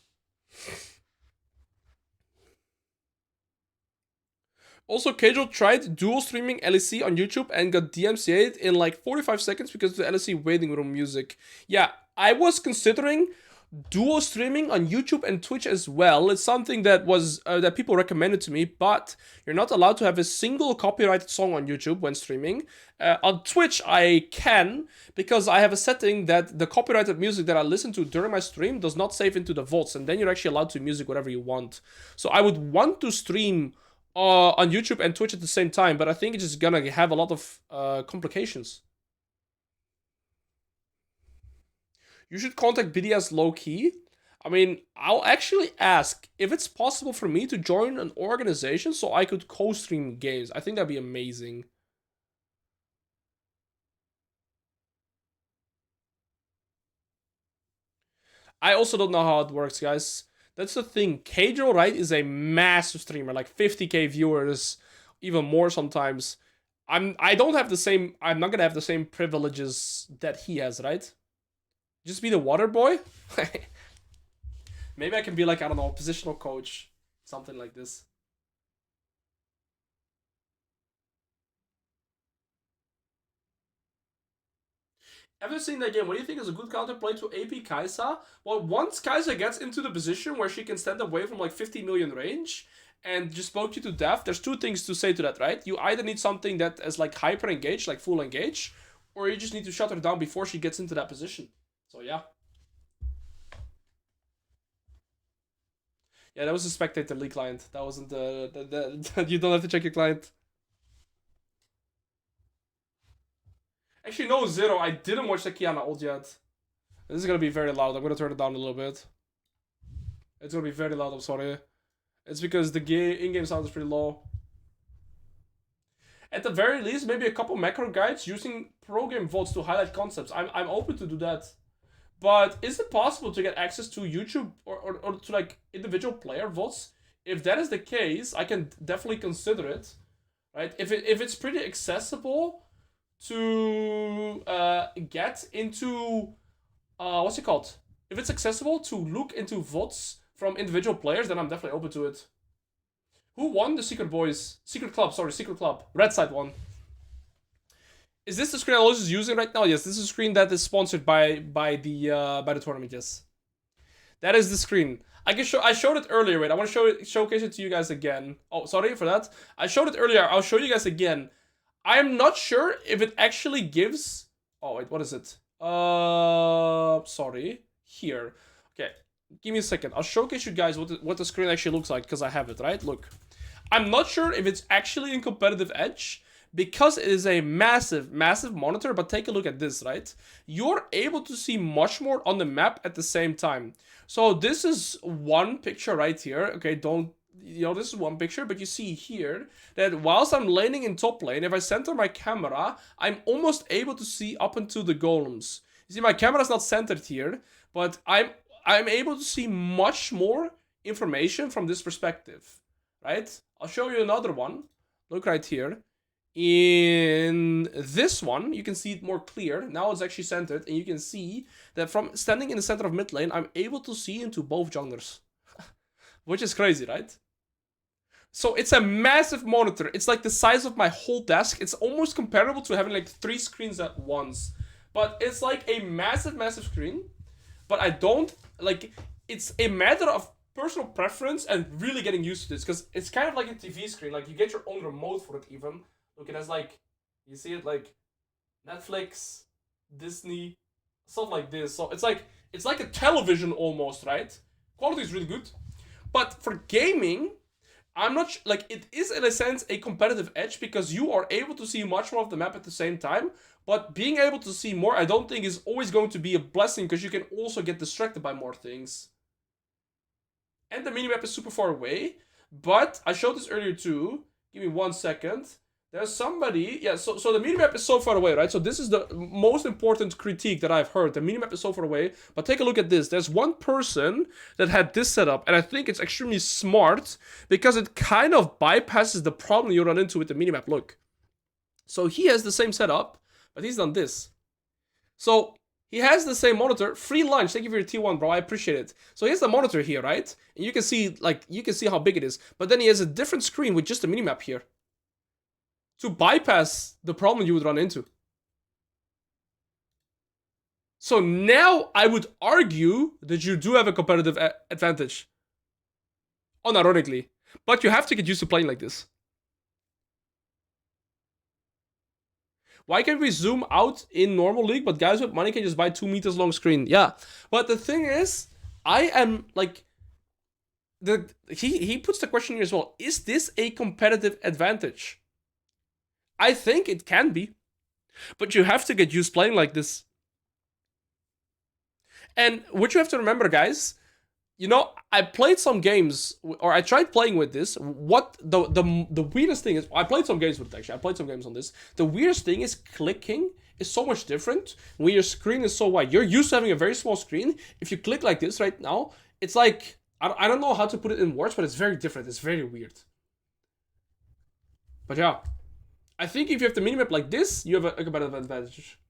Also, Keijo tried dual streaming LEC on YouTube and got DMCA'd in like 45 seconds because of the LEC waiting room music. Yeah, I was considering dual streaming on YouTube and Twitch as well. It's something that was that people recommended to me, but you're not allowed to have a single copyrighted song on YouTube when streaming. On Twitch, I can, because I have a setting that the copyrighted music that I listen to during my stream does not save into the vaults, and then you're actually allowed to music whatever you want. So I would want to stream on YouTube and Twitch at the same time, but I think it's just gonna have a lot of complications. You should contact BDS low-key. I mean, I'll actually ask if it's possible for me to join an organization so I could co-stream games. I think that'd be amazing. I also don't know how it works, guys. That's the thing. Keijo, right, is a massive streamer, like 50k viewers, even more sometimes. I don't have the same, I'm not gonna have the same privileges that he has, right? Just be the water boy? Maybe I can be like, I don't know, positional coach. Something like this. After seeing that game, what do you think is a good counterplay to AP Kai'Sa? Well, once Kai'Sa gets into the position where she can stand away from like 50 million range and just poke you to death, there's two things to say to that, right? You either need something that is like hyper engaged, like full engage, or you just need to shut her down before she gets into that position. So yeah. Yeah, that was a spectator league client. That wasn't the you don't have to check your client. Actually, no, Zero. I didn't watch the Kiana ult yet. This is gonna be very loud. I'm gonna turn it down a little bit. It's gonna be very loud, I'm sorry. It's because the in-game sound is pretty low. At the very least, maybe a couple macro guides using pro-game votes to highlight concepts. I'm open to do that. But is it possible to get access to YouTube or to like individual player votes? If that is the case, I can definitely consider it. Right? If it's pretty accessible to get into what's it called? If it's accessible to look into votes from individual players, then I'm definitely open to it. Who won the Secret Club. Red side won. Is this the screen Alois is using right now? Yes, this is a screen that is sponsored by the tournament. Yes, that is the screen. I showed it earlier. Wait, I want to showcase it to you guys again. Oh, sorry for that. I showed it earlier. I'll show you guys again. I'm not sure if it actually gives. Oh wait, what is it? Sorry. Here. Okay, give me a second. I'll showcase you guys what the screen actually looks like because I have it right. Look, I'm not sure if it's actually in competitive edge, because it is a massive monitor, but take a look at this, right? You're able to see much more on the map at the same time. So this is one picture right here. Okay, this is one picture, but you see here that whilst I'm laning in top lane, if I center my camera, I'm almost able to see up into the golems. You see, my camera's not centered here, but I'm able to see much more information from this perspective, right? I'll show you another one. Look right here. In this one, you can see it more clear. Now it's actually centered, and you can see that from standing in the center of mid lane, I'm able to see into both junglers. Which is crazy, right? So it's a massive monitor. It's like the size of my whole desk. It's almost comparable to having like 3 screens at once. But it's like a massive screen. But I don't, like, it's a matter of personal preference and really getting used to this. Because it's kind of like a TV screen. Like, you get your own remote for it even. Look, it has like, you see it like Netflix, Disney, stuff like this. So it's like a television almost, right? Quality is really good. But for gaming, I'm not like, it is in a sense a competitive edge because you are able to see much more of the map at the same time. But being able to see more, I don't think is always going to be a blessing because you can also get distracted by more things. And the minimap is super far away. But I showed this earlier too. Give me 1 second. There's somebody, yeah, so the minimap is so far away, right? So this is the most important critique that I've heard. The minimap is so far away, but take a look at this. There's one person that had this setup, and I think it's extremely smart because it kind of bypasses the problem you run into with the minimap. Look. So he has the same setup, but he's done this. So he has the same monitor. Free lunch. Thank you for your T1, bro. I appreciate it. So he has the monitor here, right? And you can see, how big it is. But then he has a different screen with just a minimap here to bypass the problem you would run into. So now I would argue that you do have a competitive advantage. Unironically. But you have to get used to playing like this. Why can't we zoom out in normal league, but guys with money can just buy 2 meters long screen? Yeah. But the thing is, I am like, he puts the question here as well. Is this a competitive advantage? I think it can be, but you have to get used playing like this. And what you have to remember, guys, I played some games, or I tried playing with this. What the weirdest thing is, I played some games with it, actually. I played some games on this. The weirdest thing is clicking is so much different when your screen is so wide. You're used to having a very small screen. If you click like this right now, it's like, I don't know how to put it in words, but it's very different. It's very weird. But yeah. I think if you have the minimap like this, you have a competitive advantage.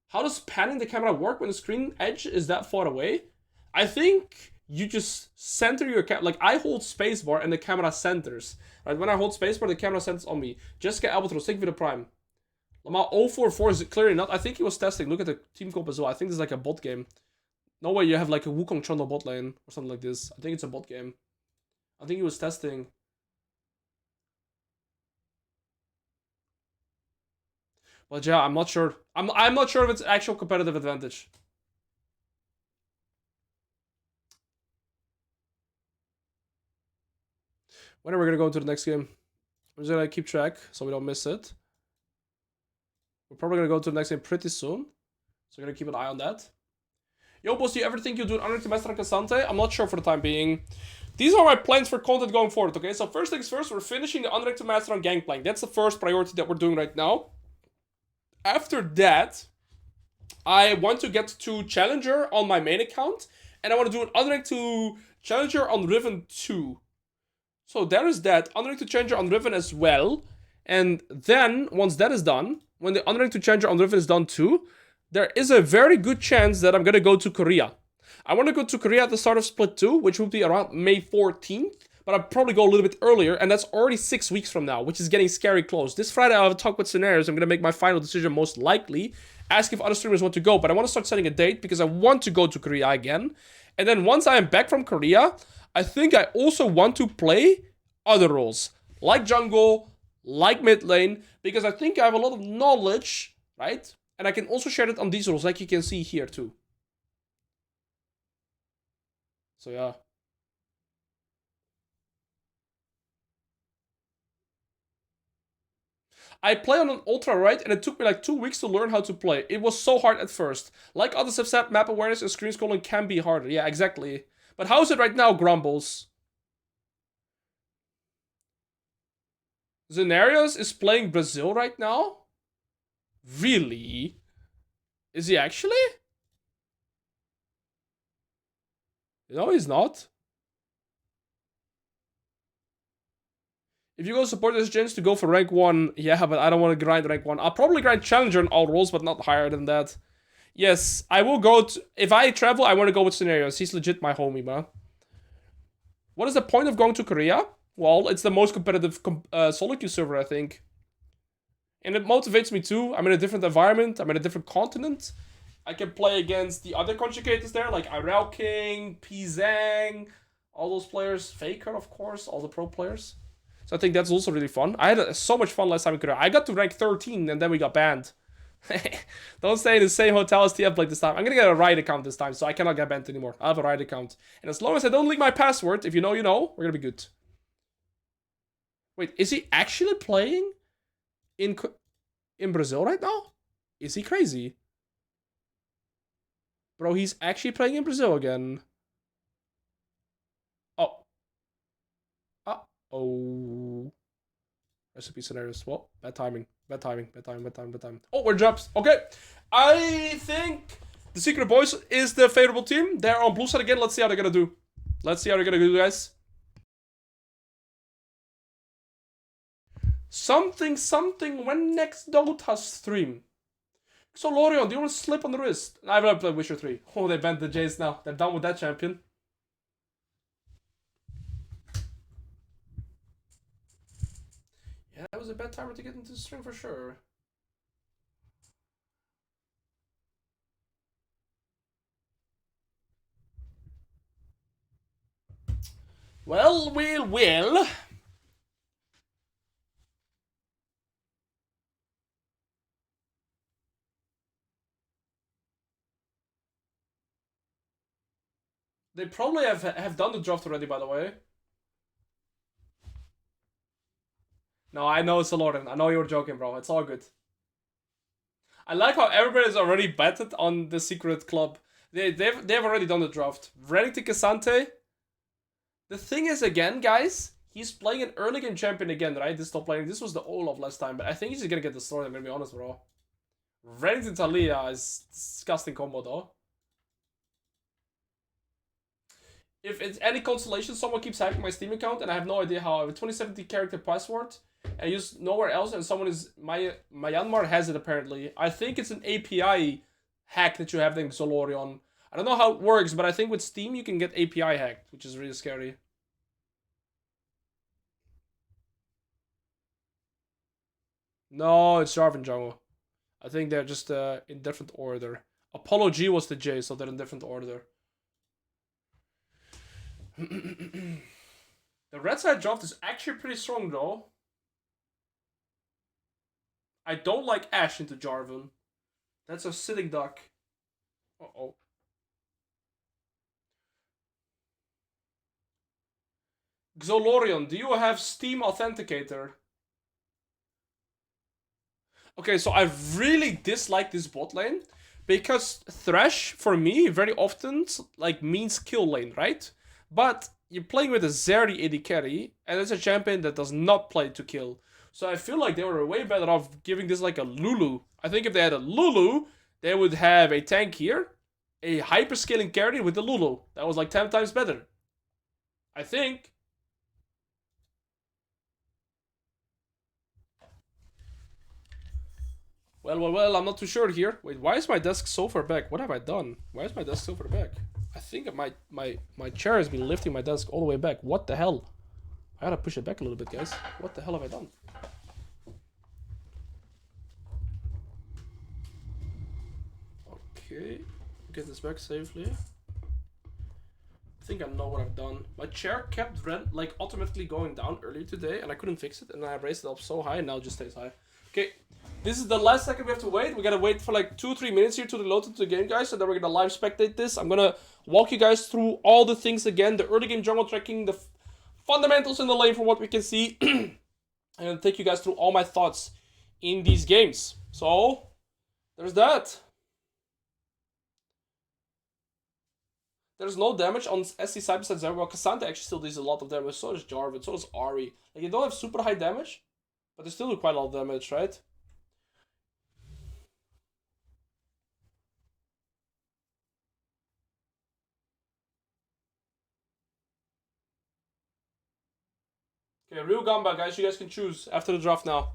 How does panning the camera work when the screen edge is that far away? I think you just center your camera. Like, I hold spacebar and the camera centers. Right? When I hold spacebar, the camera centers on me. Jessica Albatross, thank you for the prime. Lamar 044 is clearly not. I think he was testing. Look at the team comp as well. I think this is like a bot game. No way you have like a Wukong Trundle bot lane or something like this. I think it's a bot game. I think he was testing. But yeah, I'm not sure. I'm not sure if it's actual competitive advantage. When are we gonna go to the next game? I'm just gonna keep track so we don't miss it. We're probably gonna go to the next game pretty soon. So we're gonna keep an eye on that. Yo, boss, do you ever think you'll do an Unranked Master on Cassante? I'm not sure for the time being. These are my plans for content going forward, okay? So first things first, we're finishing the Unranked Master on Gangplank. That's the first priority that we're doing right now. After that, I want to get to Challenger on my main account. And I want to do an Unranked to Challenger on Riven 2. So there is that. Unranked to Challenger on Riven as well. And then, once that is done, when the Unranked to Challenger on Riven is done too, there is a very good chance that I'm going to go to Korea. I want to go to Korea at the start of Split 2, which will be around May 14th. But I'll probably go a little bit earlier, and that's already 6 weeks from now, which is getting scary close. This Friday, I'll have a talk with Scenarios. I'm going to make my final decision most likely. Ask if other streamers want to go, but I want to start setting a date because I want to go to Korea again. And then once I am back from Korea, I think I also want to play other roles, like jungle, like mid lane, because I think I have a lot of knowledge, right? And I can also share it on these roles, like you can see here too. So yeah. I play on an ultra right, and it took me like 2 weeks to learn how to play. It was so hard at first. Like others have said, map awareness and screen scrolling can be harder. Yeah, exactly. But how is it right now, Grumbles? Zenarios is playing Brazil right now? Really? Is he actually? No, he's not. If you go support this chance to go for rank 1, yeah, but I don't want to grind rank 1. I'll probably grind challenger in all roles, but not higher than that. Yes, I will go to... If I travel, I want to go with Scenarios. He's legit my homie, man. What is the point of going to Korea? Well, it's the most competitive solo queue server, I think. And it motivates me too. I'm in a different environment. I'm in a different continent. I can play against the other conjugators there, like Irel King, Pizang, all those players. Faker, of course, all the pro players. So I think that's also really fun. I had so much fun last time in Korea. I got to rank 13 and then we got banned. Don't stay in the same hotel as TEAMPLAY this time. I'm gonna get a Riot account this time, so I cannot get banned anymore. I have a Riot account. And as long as I don't leak my password, if you know, you know, we're gonna be good. Wait, is he actually playing in Brazil right now? Is he crazy? Bro, he's actually playing in Brazil again. Oh. Uh-oh. Recipe scenarios. Well, bad timing. Bad timing. Bad timing. Bad timing. Bad timing. Oh, we're dropped. Okay. I think the Secret Boys is the favorable team. They're on blue side again. Let's see how they're gonna do. Let's see how they're gonna do, guys. Something when next Dota stream. So Lorion, do you want to slip on the wrist? I've never played Witcher 3. Oh, they banned the Jace now. They're done with that champion. Yeah, that was a bad timer to get into the stream for sure. Well. They probably have done the draft already, by the way. No, I know it's a Lauren. I know you were joking, bro. It's all good. I like how everybody is already betted on the secret club. They've already done the draft. Reddington Cassante. The thing is, again, guys, he's playing an early game champion again, right? This top lane. This was the Olaf last time, but I think he's just gonna get destroyed. I'm gonna be honest, bro. Reddington Talia is disgusting combo, though. If it's any consolation, someone keeps hacking my Steam account, and I have no idea how. I have a 2070 character password, and I use nowhere else, and someone is... Myanmar has it, apparently. I think it's an API hack that you have in Zolorion. I don't know how it works, but I think with Steam, you can get API hacked, which is really scary. No, it's Jarvan jungle. I think they're just in different order. Apollo G was the J, so they're in different order. The red side draft is actually pretty strong though. I don't like Ashe into Jarvan. That's a sitting duck. Uh-oh. Xolorion, do you have Steam Authenticator? Okay, so I really dislike this bot lane because Thresh, for me, very often like means kill lane, right? But you're playing with a Zeri AD carry, and it's a champion that does not play to kill. So I feel like they were way better off giving this like a Lulu. I think if they had a Lulu, they would have a tank here, a hyper-scaling carry with the Lulu. That was like 10 times better. I think. Well, I'm not too sure here. Wait, why is my desk so far back? What have I done? Why is my desk so far back? I think my chair has been lifting my desk all the way back. What the hell? I gotta push it back a little bit, guys. What the hell have I done? Okay, get this back safely. I think I know what I've done. My chair kept like automatically going down earlier today, and I couldn't fix it, and I raised it up so high, and now it just stays high. Okay, this is the last second we have to wait. We gotta wait for like 2-3 minutes here to reload into the game, guys, and then we're gonna live spectate this. I'm gonna walk you guys through all the things again, the early game jungle tracking, the fundamentals in the lane from what we can see, and take you guys through all my thoughts in these games. So, there's that. There's no damage on SC side besides Zeri. Well, Cassandra actually still does a lot of damage. So does Jarvan. So does Ari. Like, they don't have super high damage, but they still do quite a lot of damage, right? Okay, Ryu Gamba, guys. You guys can choose after the draft now.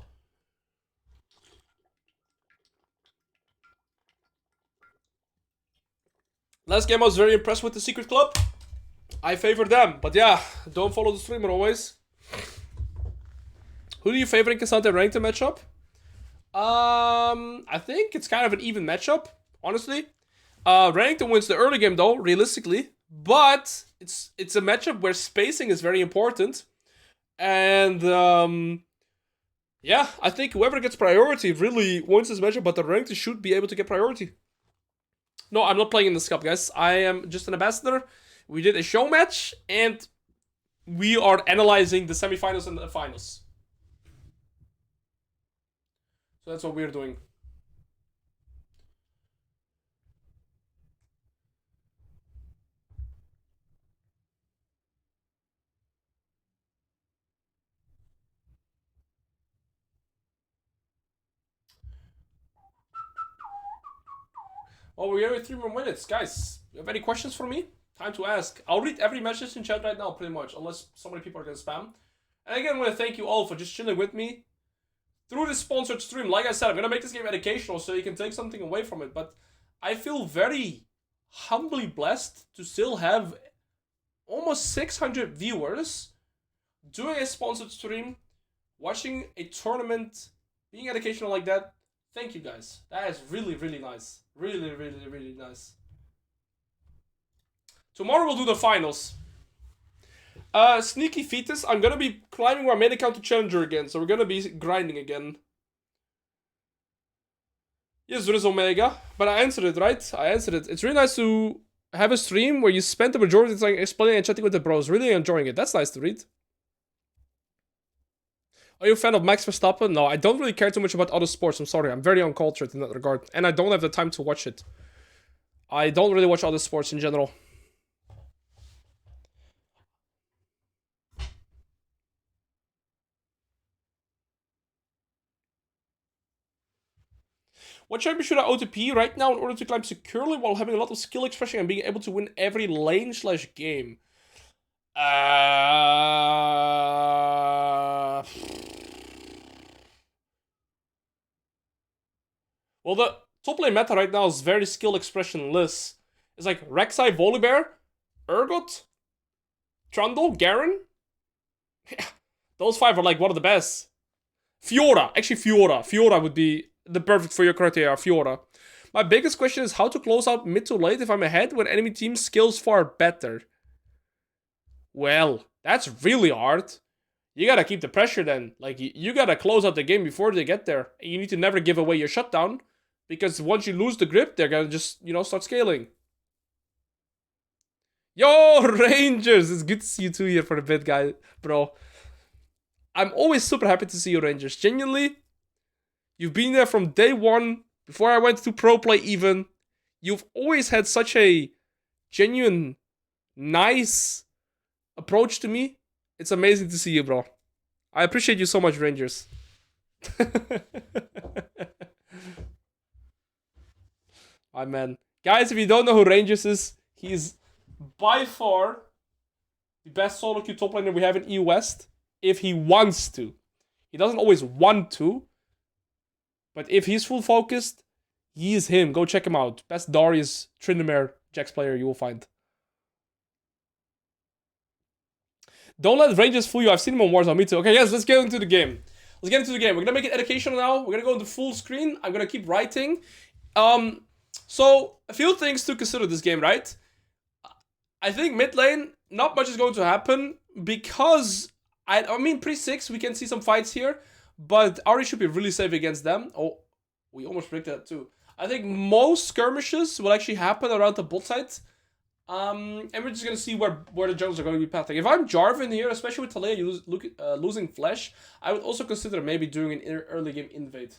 Last game I was very impressed with the Secret Club. I favor them, but yeah, don't follow the streamer always. Who do you favor in Cassandra ranked matchup? I think it's kind of an even matchup, honestly. Renekton wins the early game though, realistically, but it's a matchup where spacing is very important, and yeah, I think whoever gets priority really wins this matchup, but the Renekton should be able to get priority. No, I'm not playing in this cup, guys. I am just an ambassador. We did a show match, and we are analyzing the semifinals and the finals. So that's what we're doing. Oh, we're here with 3 more minutes. Guys, you have any questions for me? Time to ask. I'll read every message in chat right now, pretty much, unless so many people are going to spam. And again, I want to thank you all for just chilling with me through this sponsored stream. Like I said, I'm going to make this game educational so you can take something away from it. But I feel very humbly blessed to still have almost 600 viewers doing a sponsored stream, watching a tournament, being educational like that. Thank you, guys. That is really, really nice. Really, really, really nice. Tomorrow we'll do the finals. Sneaky Fetus, I'm gonna be climbing my main account to Challenger again, so we're gonna be grinding again. Yes, there is Omega, but I answered it, right? I answered it. It's really nice to have a stream where you spend the majority of the time explaining and chatting with the bros. Really enjoying it. That's nice to read. Are you a fan of Max Verstappen? No, I don't really care too much about other sports. I'm sorry, I'm very uncultured in that regard. And I don't have the time to watch it. I don't really watch other sports in general. What champion should I OTP right now in order to climb securely while having a lot of skill expression and being able to win every lane/game? Well, the top lane meta right now is very skill expressionless. It's like Rek'Sai, Volibear, Urgot, Trundle, Garen. Yeah, those 5 are like one of the best. Fiora. Actually, Fiora. Fiora would be the perfect for your criteria, Fiora. My biggest question is how to close out mid to late if I'm ahead when enemy team skills far better. Well, that's really hard. You gotta keep the pressure then. Like, you gotta close out the game before they get there. You need to never give away your shutdown, because once you lose the grip, they're gonna just, start scaling. Yo, Rangers! It's good to see you too here for a bit, guy, bro. I'm always super happy to see you, Rangers. Genuinely, you've been there from day one, before I went to pro play even. You've always had such a genuine, nice approach to me. It's amazing to see you, bro. I appreciate you so much, Rangers. My man. Guys, if you don't know who Rangers is, he's by far the best solo queue top laner we have in EU West. If he wants to. He doesn't always want to. But if he's full focused, he is him. Go check him out. Best Darius Tryndamere Jax player you will find. Don't let Rangers fool you. I've seen him on Warzone. Me too. Okay, yes, let's get into the game. Let's get into the game. We're gonna make it educational now. We're gonna go into full screen. I'm gonna keep writing. So a few things to consider this game, right? I think mid lane, not much is going to happen because I mean pre-6 we can see some fights here, but Ari should be really safe against them. Oh, we almost predicted that too. I think most skirmishes will actually happen around the bot side. And we're just gonna see where the jungles are going to be pathing. If I'm Jarvan here, especially with Taliyah losing flash, I would also consider maybe doing an early game invade.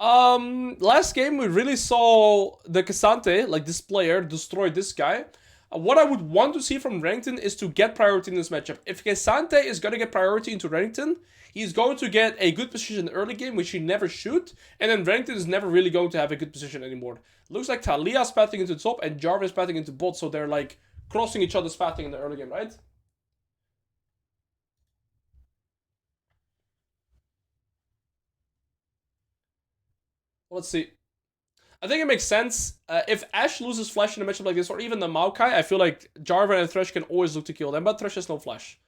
Last game we really saw the Cassante, like this player, destroy this guy. What I would want to see from Renekton is to get priority in this matchup. If Cassante is gonna get priority into Renekton, he's going to get a good position in the early game, which he never should, and then Renekton is never really going to have a good position anymore. Looks like Taliyah's pathing into the top and Jarvan is pathing into bot, so they're like crossing each other's pathing in the early game, right? Let's see. I think it makes sense. If Ashe loses flash in a matchup like this, or even the Maokai, I feel like Jarvan and Thresh can always look to kill them, but Thresh has no flash.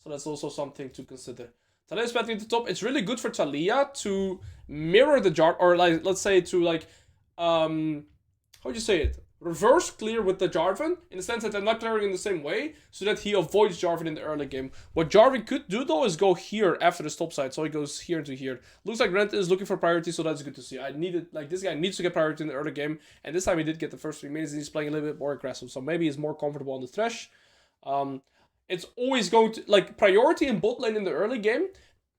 So that's also something to consider. Taliyah's pathing into the top. It's really good for Taliyah to mirror the Jarvan, or like, let's say to like, how would you say it? Reverse clear with the Jarvan, in the sense that they're not clearing in the same way, so that he avoids Jarvan in the early game. What Jarvan could do though is go here after the top side, so he goes here to here. Looks like Rent is looking for priority, so that's good to see. I needed, like, this guy needs to get priority in the early game, and this time he did get the first 3 minutes, and he's playing a little bit more aggressive, so maybe he's more comfortable on the Thresh. It's always going to, like, priority in bot lane in the early game,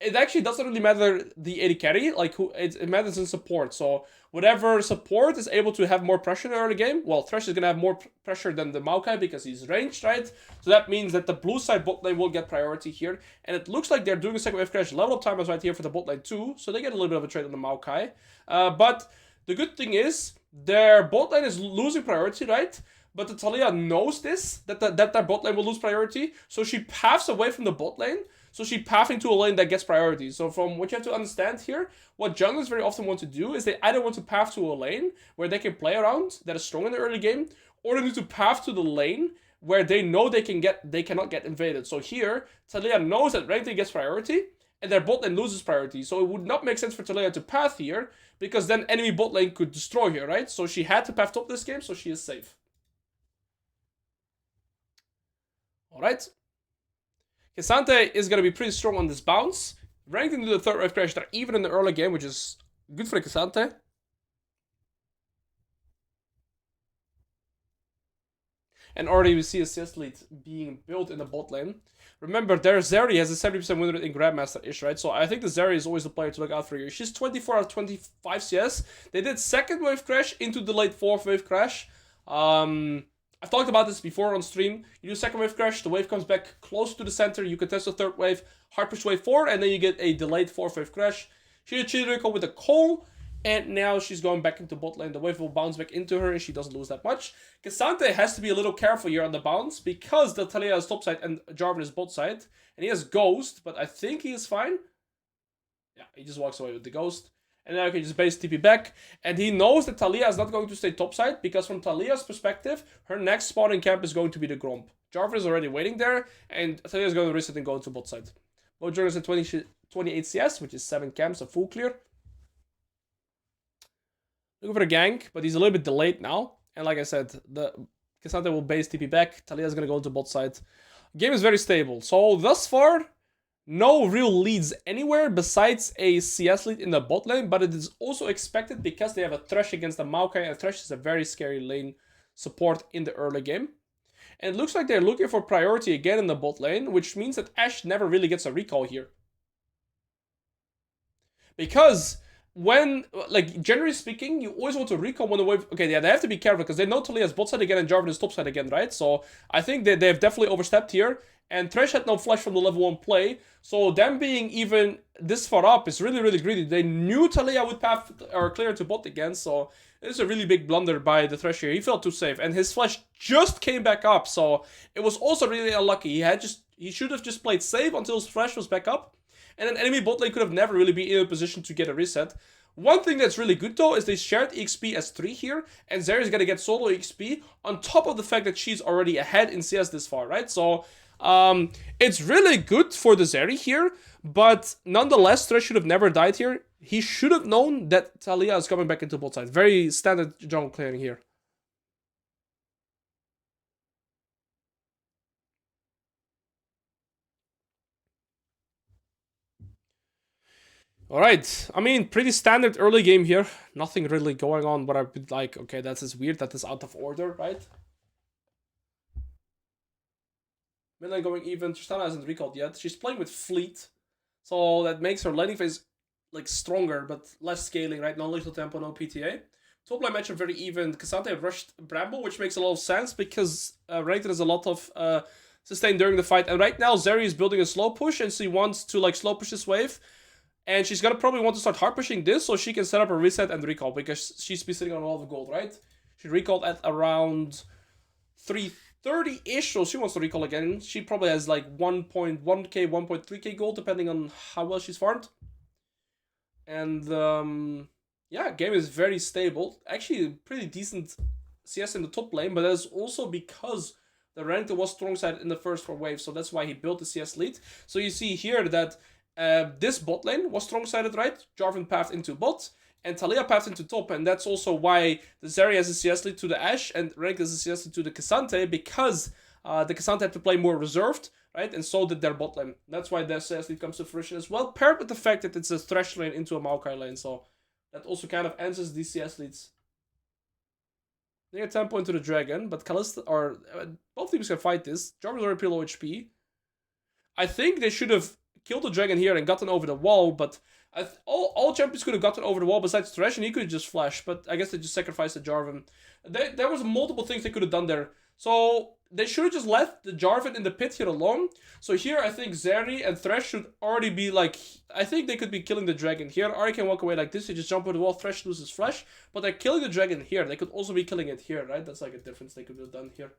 it actually doesn't really matter the AD carry, like it matters in support. So whatever support is able to have more pressure in the early game, well, Thresh is going to have more pressure than the Maokai because he's ranged, right? So that means that the blue side bot lane will get priority here. And it looks like they're doing a second wave crash. Level up time is right here for the bot lane too, so they get a little bit of a trade on the Maokai. But the good thing is, their bot lane is losing priority, right? But the Taliyah knows this, that their bot lane will lose priority, so she paths away from the bot lane. So she pathing to a lane that gets priority. So from what you have to understand here, what junglers very often want to do is they either want to path to a lane where they can play around, that is strong in the early game, or they need to path to the lane where they know they cannot get invaded. So here, Taliyah knows that Renekton gets priority, and their bot lane loses priority. So it would not make sense for Taliyah to path here, because then enemy bot lane could destroy her, right? So she had to path top this game, so she is safe. Alright. Cassante is going to be pretty strong on this bounce. Ranked into the third wave crash there, even in the early game, which is good for Cassante. And already we see a CS lead being built in the bot lane. Remember, their Zeri has a 70% win rate in Grandmaster-ish, right? So I think the Zeri is always the player to look out for here. She's 24 out of 25 CS. They did second wave crash into the late fourth wave crash. I've talked about this before on stream. You do second wave crash, the wave comes back close to the center, you can test the third wave, hard push wave 4, and then you get a delayed fourth wave crash. She did Chidorico with a Cole, and now she's going back into bot lane. The wave will bounce back into her, and she doesn't lose that much. Cassante has to be a little careful here on the bounce, because the Taliyah is top side and Jarvan is bot side. And he has Ghost, but I think he is fine. Yeah, he just walks away with the Ghost. And now he can just base TP back. And he knows that Taliyah is not going to stay topside, because from Taliyah's perspective, her next spawning camp is going to be the Gromp. Jarvan is already waiting there, and Taliyah is going to risk it and go to bot side. Both journalists at 28 CS, which is 7 camps, so full clear. Looking for the gank, but he's a little bit delayed now. And like I said, the Cassandra will base TP back. Talia's gonna go into bot side. Game is very stable. So thus far, no real leads anywhere besides a CS lead in the bot lane, but it is also expected because they have a Thresh against the Maokai, and Thresh is a very scary lane support in the early game. And it looks like they're looking for priority again in the bot lane, which means that Ashe never really gets a recall here. Because when, like, generally speaking, you always want to recall when the wave... Okay, yeah, they have to be careful because they know Talia's bot side again and Jarvan is top side again, right? So I think that they've definitely overstepped here. And Thresh had no flash from the level 1 play. So them being even this far up is really, really greedy. They knew Talia would path or clear to bot again. So it's a really big blunder by the Thresh here. He felt too safe. And his flash just came back up. So it was also really unlucky. He should have just played safe until his flash was back up. And an enemy bot lane could have never really been in a position to get a reset. One thing that's really good though is they shared EXP as 3 here, and Zeri is gonna get solo EXP on top of the fact that she's already ahead in CS this far, right? So it's really good for the Zeri here, but nonetheless, Thresh should have never died here. He should have known that Talia is coming back into bot side. Very standard jungle clearing here. Alright, I mean, pretty standard early game here. Nothing really going on, but I've been like, okay, that's just weird, that is out of order, right? Mid lane going even, Tristana hasn't recalled yet. She's playing with Fleet, so that makes her laning phase, like, stronger, but less scaling, right? No lethal tempo, no PTA. Top lane matchup very even. Cassandra rushed Bramble, which makes a lot of sense, because Renekton has a lot of sustain during the fight, and right now Zeri is building a slow push, and she wants to, like, slow push this wave. And she's gonna probably want to start hard pushing this so she can set up a reset and recall, because she's been sitting on a lot of gold, right? She recalled at around 330-ish, so she wants to recall again. She probably has like 1.1k, 1.3k gold, depending on how well she's farmed. And yeah, game is very stable. Actually, pretty decent CS in the top lane, but that's also because the Renekton was strong side in the first 4 waves, so that's why he built the CS lead. So you see here that this bot lane was strong-sided, right? Jarvan pathed into bot, and Talia pathed into top, and that's also why the Zeri has a CS lead to the Ashe, and Renekton has a CS lead to the Cassandra, because the Cassandra had to play more reserved, right? And so did their bot lane. That's why their CS lead comes to fruition as well, paired with the fact that it's a Thresh lane into a Maokai lane, so that also kind of answers these CS leads. They get 10 points to the Dragon, but Kalista, or both teams can fight this. Jarvan's already pretty low HP. I think they should have killed the Dragon here and gotten over the wall, but all champions could have gotten over the wall besides Thresh, and he could have just flashed, but I guess they just sacrificed the Jarvan. There was multiple things they could have done there. So they should have just left the Jarvan in the pit here alone. So here I think Zeri and Thresh should already be like, I think they could be killing the Dragon here. Ari can walk away like this, you just jump over the wall, Thresh loses flash, but they're killing the Dragon here. They could also be killing it here, right? That's like a difference they could have done here.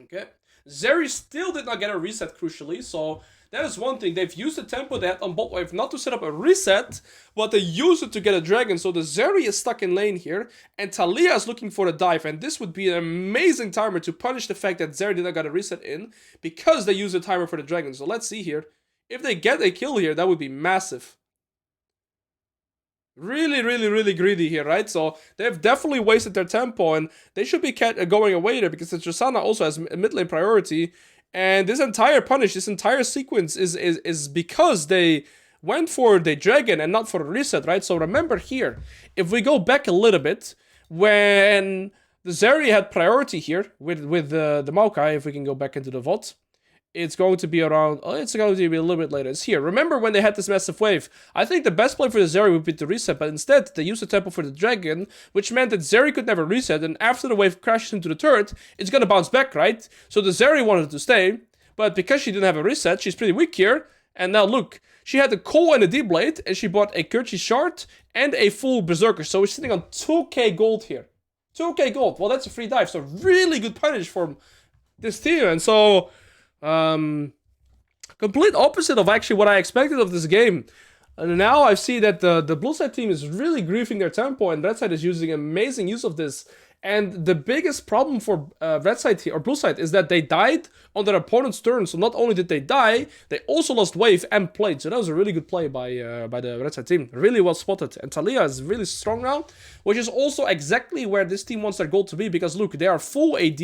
Okay. Zeri still did not get a reset, crucially, so that is one thing. They've used the tempo they had on bot wave not to set up a reset, but they used it to get a Dragon, so the Zeri is stuck in lane here, and Talia is looking for a dive, and this would be an amazing timer to punish the fact that Zeri did not get a reset in, because they used the timer for the Dragon. So let's see here. If they get a kill here, that would be massive. Really, really, really greedy here, right? So they've definitely wasted their tempo, and they should be going away there, because the Tristana also has a mid lane priority. And this entire punish, this entire sequence is because they went for the Dragon and not for a reset, right? So remember here, if we go back a little bit, when the Zeri had priority here with the Maokai, if we can go back into the VOD, it's going to be around, it's going to be a little bit later. It's here. Remember when they had this massive wave? I think the best play for the Zeri would be to reset, but instead they used the tempo for the Dragon, which meant that Zeri could never reset, and after the wave crashes into the turret, it's going to bounce back, right? So the Zeri wanted to stay, but because she didn't have a reset, she's pretty weak here, and now look, she had a Cole and a D-Blade, and she bought a Kirchi Shard and a full Berserker, so we're sitting on 2k gold here. 2k gold, well that's a free dive, so really good punish from this team, and so... complete opposite of actually what I expected of this game. And now I see that the blue side team is really griefing their tempo, and red side is using amazing use of this. And the biggest problem for red side here, or blue side, is that they died on their opponent's turn. So not only did they die, they also lost wave and played. So that was a really good play by the red side team. Really well spotted. And Taliyah is really strong now, which is also exactly where this team wants their gold to be. Because look, they are full AD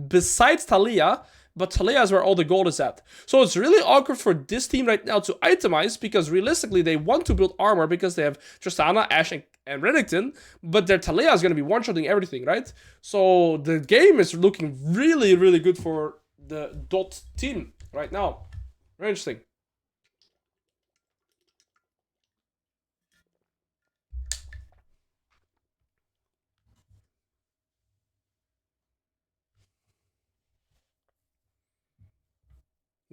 besides Taliyah, but Taliyah is where all the gold is at. So it's really awkward for this team right now to itemize, because realistically they want to build armor because they have Tristana, Ashe, and Renekton, but their Taliyah is going to be one-shotting everything, right? So the game is looking really, really good for the Dot team right now. Very interesting.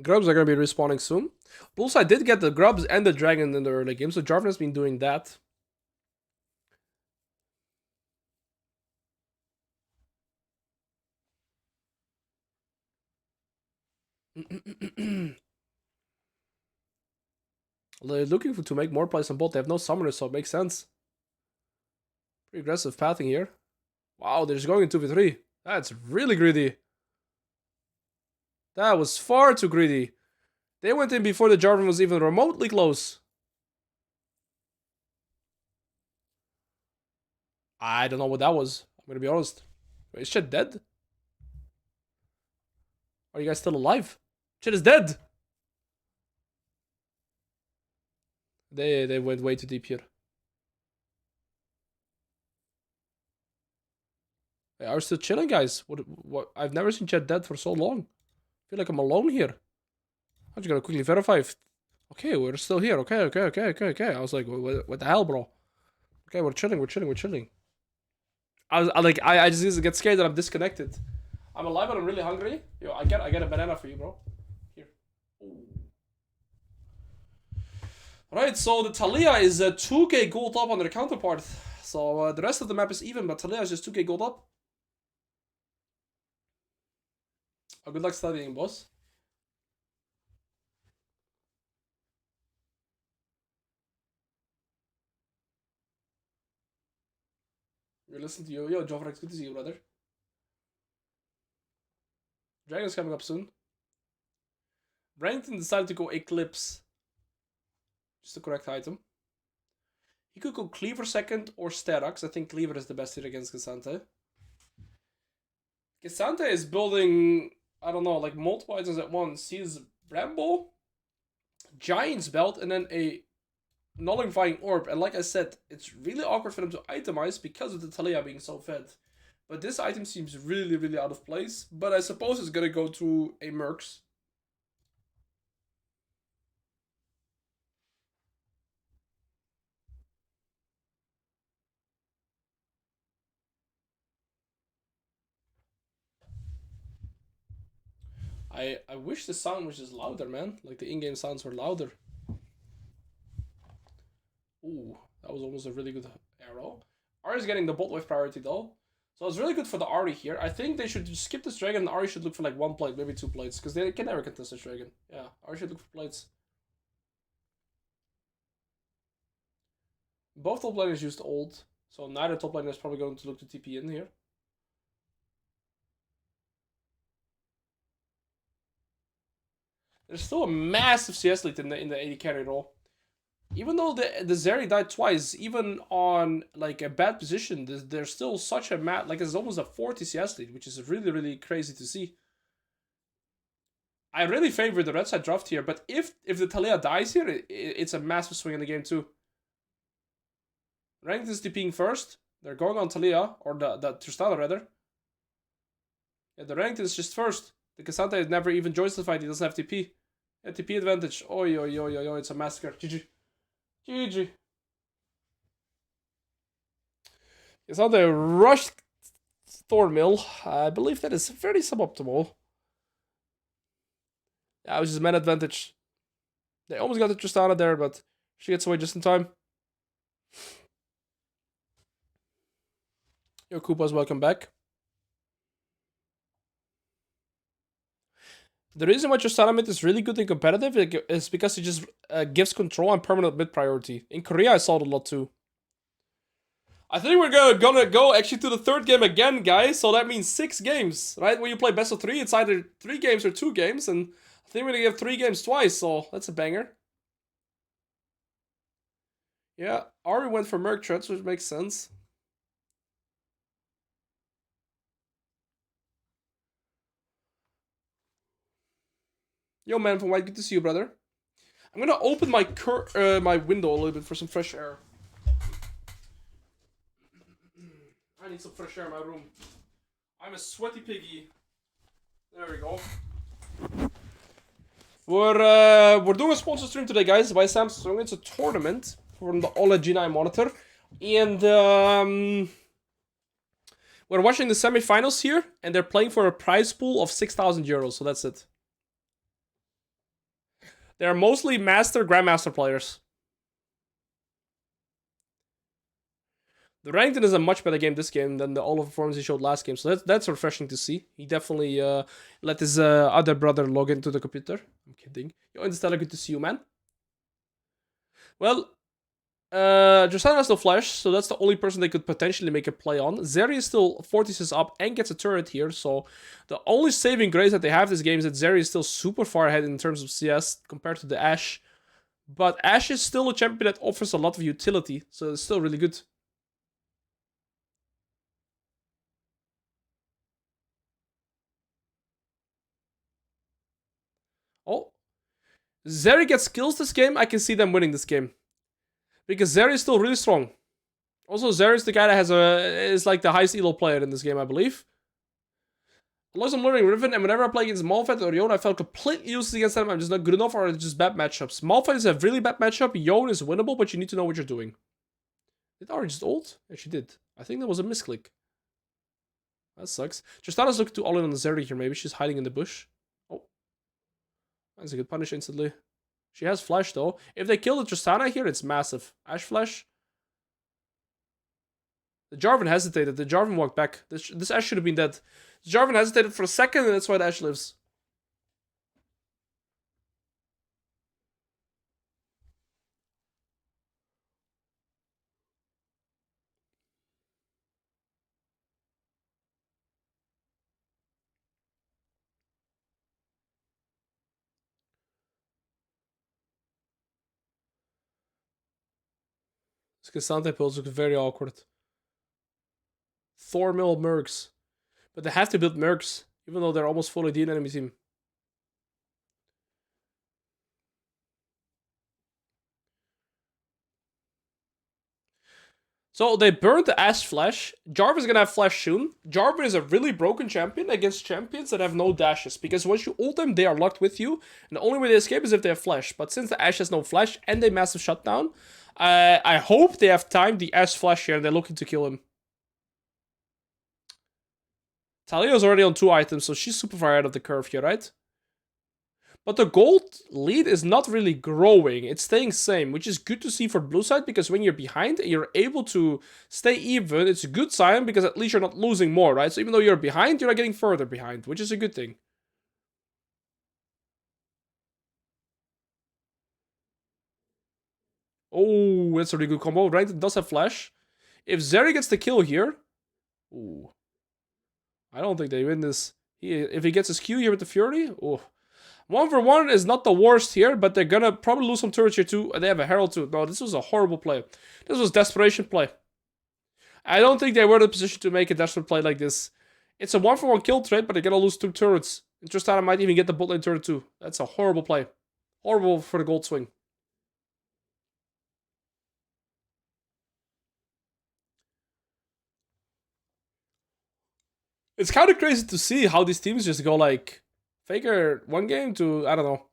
Grubs are going to be respawning soon. Bullseye did get the Grubs and the Dragon in the early game, so Jarvan has been doing that. They're looking to make more plays on bot. They have no summoners, so it makes sense. Pretty aggressive pathing here. Wow, they're just going in 2v3. That's really greedy. That was far too greedy. They went in before the Jarvan was even remotely close. I don't know what that was. I'm gonna be honest. Wait, is Chet dead? Are you guys still alive? Chet is dead! They went way too deep here. Hey, are you still chilling, guys? What? I've never seen Chet dead for so long. I feel like I'm alone here. I'm just gonna quickly verify if... Okay, we're still here. Okay. I was like, what the hell, bro? Okay, we're chilling. I just get scared that I'm disconnected. I'm alive and I'm really hungry. Yo, I get a banana for you, bro. Here. Ooh. Right, so the Taliyah is 2k gold up on their counterpart. So the rest of the map is even, but Taliyah is just 2k gold up. Oh, good luck studying, boss. You're listening to you. Yo, Jovrex, good to see you, brother. Dragon's coming up soon. Renekton decided to go Eclipse. Just the correct item. He could go Cleaver second or Sterax. I think Cleaver is the best hit against Cassante. Cassante is building, I don't know, like multiple items at once. He has Bramble, Giant's Belt, and then a Nullifying Orb. And like I said, it's really awkward for them to itemize because of the Taliyah being so fed. But this item seems really, really out of place. But I suppose it's going to go to a Mercs. I wish the sound was just louder, man. Like the in-game sounds were louder. Ooh, that was almost a really good arrow. Ahri's getting the bot wave priority though. So it's really good for the Ahri here. I think they should just skip this dragon and Ahri should look for like 1 plate, maybe 2 plates. Because they can never contest this dragon. Yeah, Ahri should look for plates. Both top laners used ult. So neither top laner is probably going to look to TP in here. There's still a massive CS lead in the AD carry role. Even though the Zeri died twice, even on like a bad position, there's still such a like it's almost a 40 CS lead, which is really, really crazy to see. I really favor the red side draft here, but if the Taliyah dies here, it's a massive swing in the game too. Renekton is TPing first. They're going on Taliyah, or the Tristana rather. Yeah, the Renekton is just first. The Cassante never even joins the fight, he doesn't have TP. Yeah, TP advantage. Oi, it's a massacre. GG. It's on the rushed Thornmill. I believe that is very suboptimal. Yeah, it was just man advantage. They almost got the Tristana there, but she gets away just in time. Yo, Koopas, welcome back. The reason why Tristana mid is really good and competitive is because it just gives control and permanent mid priority. In Korea, I saw it a lot too. I think we're gonna go actually to the third game again, guys. So that means 6 games, right? When you play best of 3, it's either 3 games or 2 games, and I think we're gonna get 3 games twice. So that's a banger. Yeah, Ari went for Merc Treads, which makes sense. Yo, man from White, good to see you, brother. I'm gonna open my my window a little bit for some fresh air. I need some fresh air in my room. I'm a sweaty piggy. There we go. We're doing a sponsor stream today, guys, by Samsung. It's a tournament from the OLED G9 monitor, and we're watching the semifinals here, and they're playing for a prize pool of 6,000 euros. So that's it. They're mostly Master, Grandmaster players. The Ranked is a much better game this game than all of the performance he showed last game, so that's refreshing to see. He definitely let his other brother log into the computer. I'm kidding. Yo, Interstellar, good to see you, man. Well, Drosana has no flash, so that's the only person they could potentially make a play on. Zeri is still 40 up and gets a turret here, so the only saving grace that they have this game is that Zeri is still super far ahead in terms of CS compared to the Ashe. But Ashe is still a champion that offers a lot of utility, so it's still really good. Oh, Zeri gets kills this game. I can see them winning this game because Zeri is still really strong. Also, Zeri is the guy that is like the highest elo player in this game, I believe. Alois, I'm learning Riven, and whenever I play against Malphite or Yone, I felt completely useless against them. I'm just not good enough, or it's just bad matchups. Malphite is a really bad matchup. Yone is winnable, but you need to know what you're doing. Did Ari just ult? Yeah, she did. I think that was a misclick. That sucks. Tristana's looking to all in on the Zeri here. Maybe she's hiding in the bush. Oh, that's a good punish instantly. She has flash though. If they kill the Tristana here, it's massive. Ashe flash. The Jarvan hesitated. The Jarvan walked back. This Ashe should have been dead. The Jarvan hesitated for a second, and that's why the Ashe lives. This Cassandra pulls look very awkward. Thormill Mercs. But they have to build Mercs, even though they're almost fully D in enemy team. So they burned the Ashe flash. Jarvan's gonna have flash soon. Jarvan is a really broken champion against champions that have no dashes, because once you ult them, they are locked with you, and the only way they escape is if they have flash. But since the Ashe has no flash and a massive shutdown, I hope they have timed the Ashe flash here and they're looking to kill him. Talia's already on 2 items, so she's super far out of the curve here, right? But the gold lead is not really growing. It's staying same, which is good to see for blue side, because when you're behind, you're able to stay even. It's a good sign, because at least you're not losing more, right? So even though you're behind, you're not getting further behind, which is a good thing. Oh, that's a really good combo. Ranked does have flash. If Zeri gets the kill here... Ooh. I don't think they win this. If he gets his Q here with the Fury... Oh. 1v1 is not the worst here, but they're gonna probably lose some turrets here too. They have a Herald too. No, this was a horrible play. This was desperation play. I don't think they were in a position to make a desperate play like this. It's a 1-for-1 kill trade, but they're gonna lose 2 turrets. Tristana might even get the bot lane turret too. That's a horrible play. Horrible for the gold swing. It's kind of crazy to see how these teams just go like... Faker 1 game to, I don't know.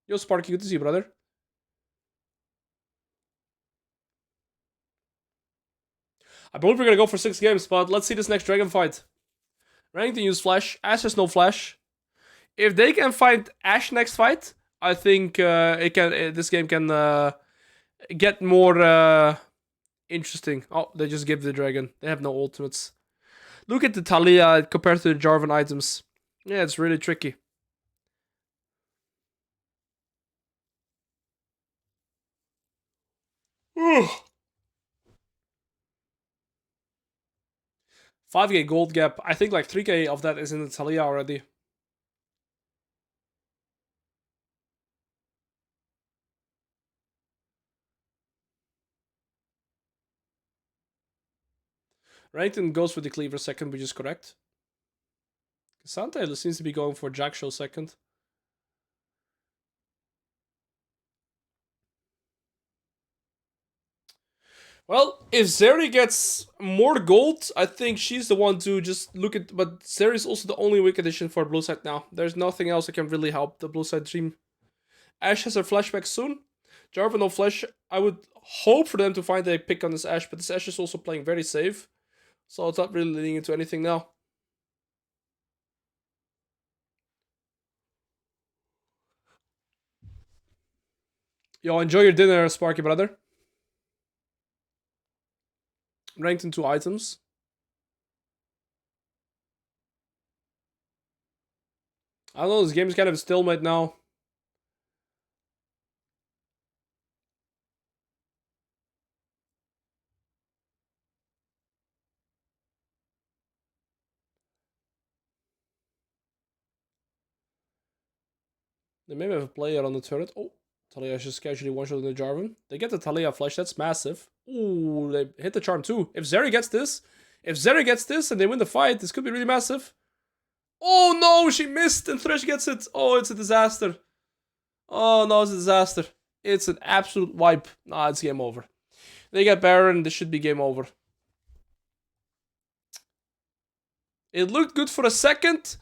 Yo, Sparky, good to see you, brother. I believe we're gonna go for 6 games, but let's see this next dragon fight. Ranked use flash. Ashe has no flash. If they can find Ashe next fight, I think this game can get more interesting. Oh, they just give the dragon. They have no ultimates. Look at the Talia compared to the Jarvan items. Yeah, it's really tricky. $5K gold gap. I think like 3K of that is in the Talia already. Rankin goes for the cleaver second, which is correct. Santa seems to be going for Jack Show second. Well, if Zeri gets more gold, I think she's the one to just look at. But Zeri's also the only weak addition for blue side now. There's nothing else that can really help the blue side team. Ashe has her flashback soon. Jarvan no flash. I would hope for them to find a pick on this Ashe, but this Ashe is also playing very safe. So it's not really leading into anything now. Yo, enjoy your dinner, Sparky brother. Ranked in 2 items. I don't know, this game is kind of a stalemate now. They maybe have a player on the turret. Oh, Talia just casually one-shot in the Jarvan. They get the Talia flash, that's massive. Ooh, they hit the charm too. If Zeri gets this and they win the fight, this could be really massive. Oh no, she missed and Thresh gets it. Oh, it's a disaster. Oh no, it's a disaster. It's an absolute wipe. Nah, it's game over. They get Baron, this should be game over. It looked good for a second,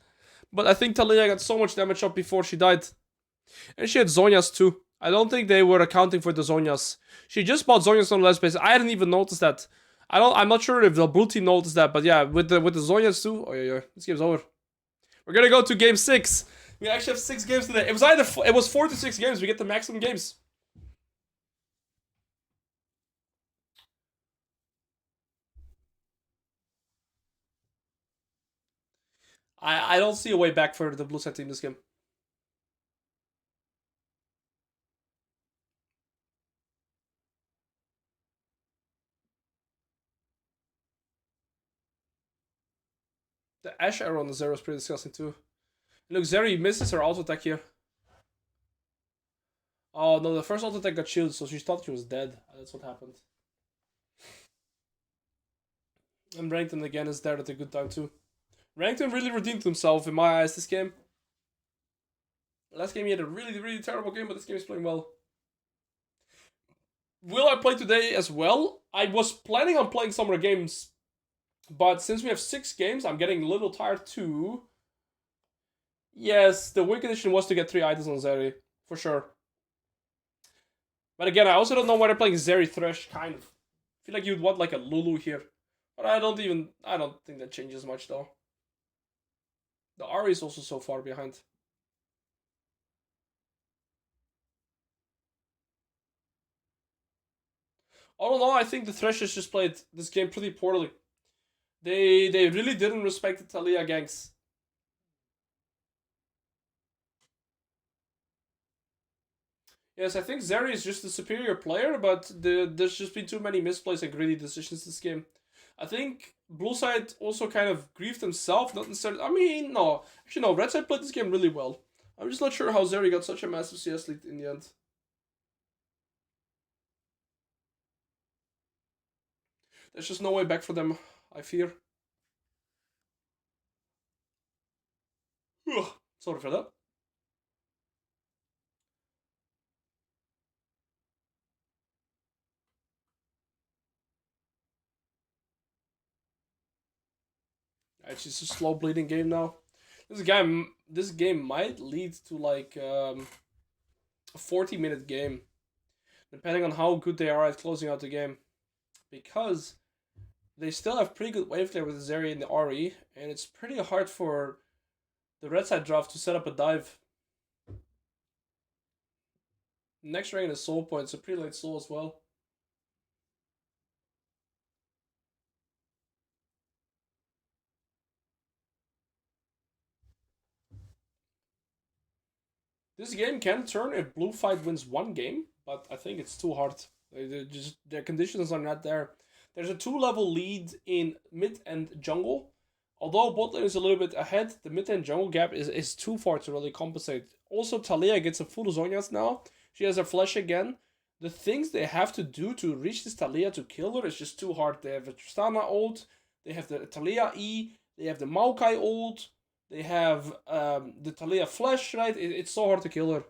but I think Talia got so much damage up before she died. And she had Zhonya's too. I don't think they were accounting for the Zhonya's. She just bought Zhonya's on last base. I hadn't even noticed that. I'm not sure if the blue team noticed that, but yeah, with the Zhonya's too. Oh yeah, this game's over. We're gonna go to game 6. We actually have 6 games today. It was 4 to 6 games. We get the maximum games. I don't see a way back for the blue side team this game. The Ashe arrow on the Zero is pretty disgusting too. Look, Zeri misses her auto attack here. Oh no, the first auto attack got shielded, so she thought she was dead. That's what happened. And Rankton again is there at a good time too. Rankton really redeemed himself in my eyes this game. Last game he had a really, really terrible game, but this game is playing well. Will I play today as well? I was planning on playing summer games, but since we have 6 games, I'm getting a little tired too. Yes, the weak condition was to get 3 items on Zeri, for sure. But again, I also don't know why they're playing Zeri Thresh, kind of. I feel like you'd want like a Lulu here. But I don't think that changes much though. The Ari is also so far behind. All in all, I think the Threshers just played this game pretty poorly. They really didn't respect the Talia ganks. Yes, I think Zeri is just the superior player, but there's just been too many misplays and greedy decisions this game. I think Blue Side also kind of griefed himself, not necessarily. I mean, no. Actually, no. Red Side played this game really well. I'm just not sure how Zeri got such a massive CS lead in the end. There's just no way back for them, I fear. Ugh, sorry for that. It's just a slow bleeding game now. This game might lead to like a 40-minute game, depending on how good they are at closing out the game, because they still have pretty good wave clear with Zeri and the RE, and it's pretty hard for the red side draft to set up a dive. Next rank is soul point, so pretty late soul as well. This game can turn if Blue Fight wins 1 game, but I think it's too hard. Their conditions are not there. There's a 2-level lead in mid and jungle. Although bot lane is a little bit ahead, the mid and jungle gap is too far to really compensate. Also, Talia gets a full Zhonya's now. She has her flash again. The things they have to do to reach this Talia to kill her is just too hard. They have a Tristana ult, they have the Talia E, they have the Maokai ult, they have the Talia flash, right? It's so hard to kill her.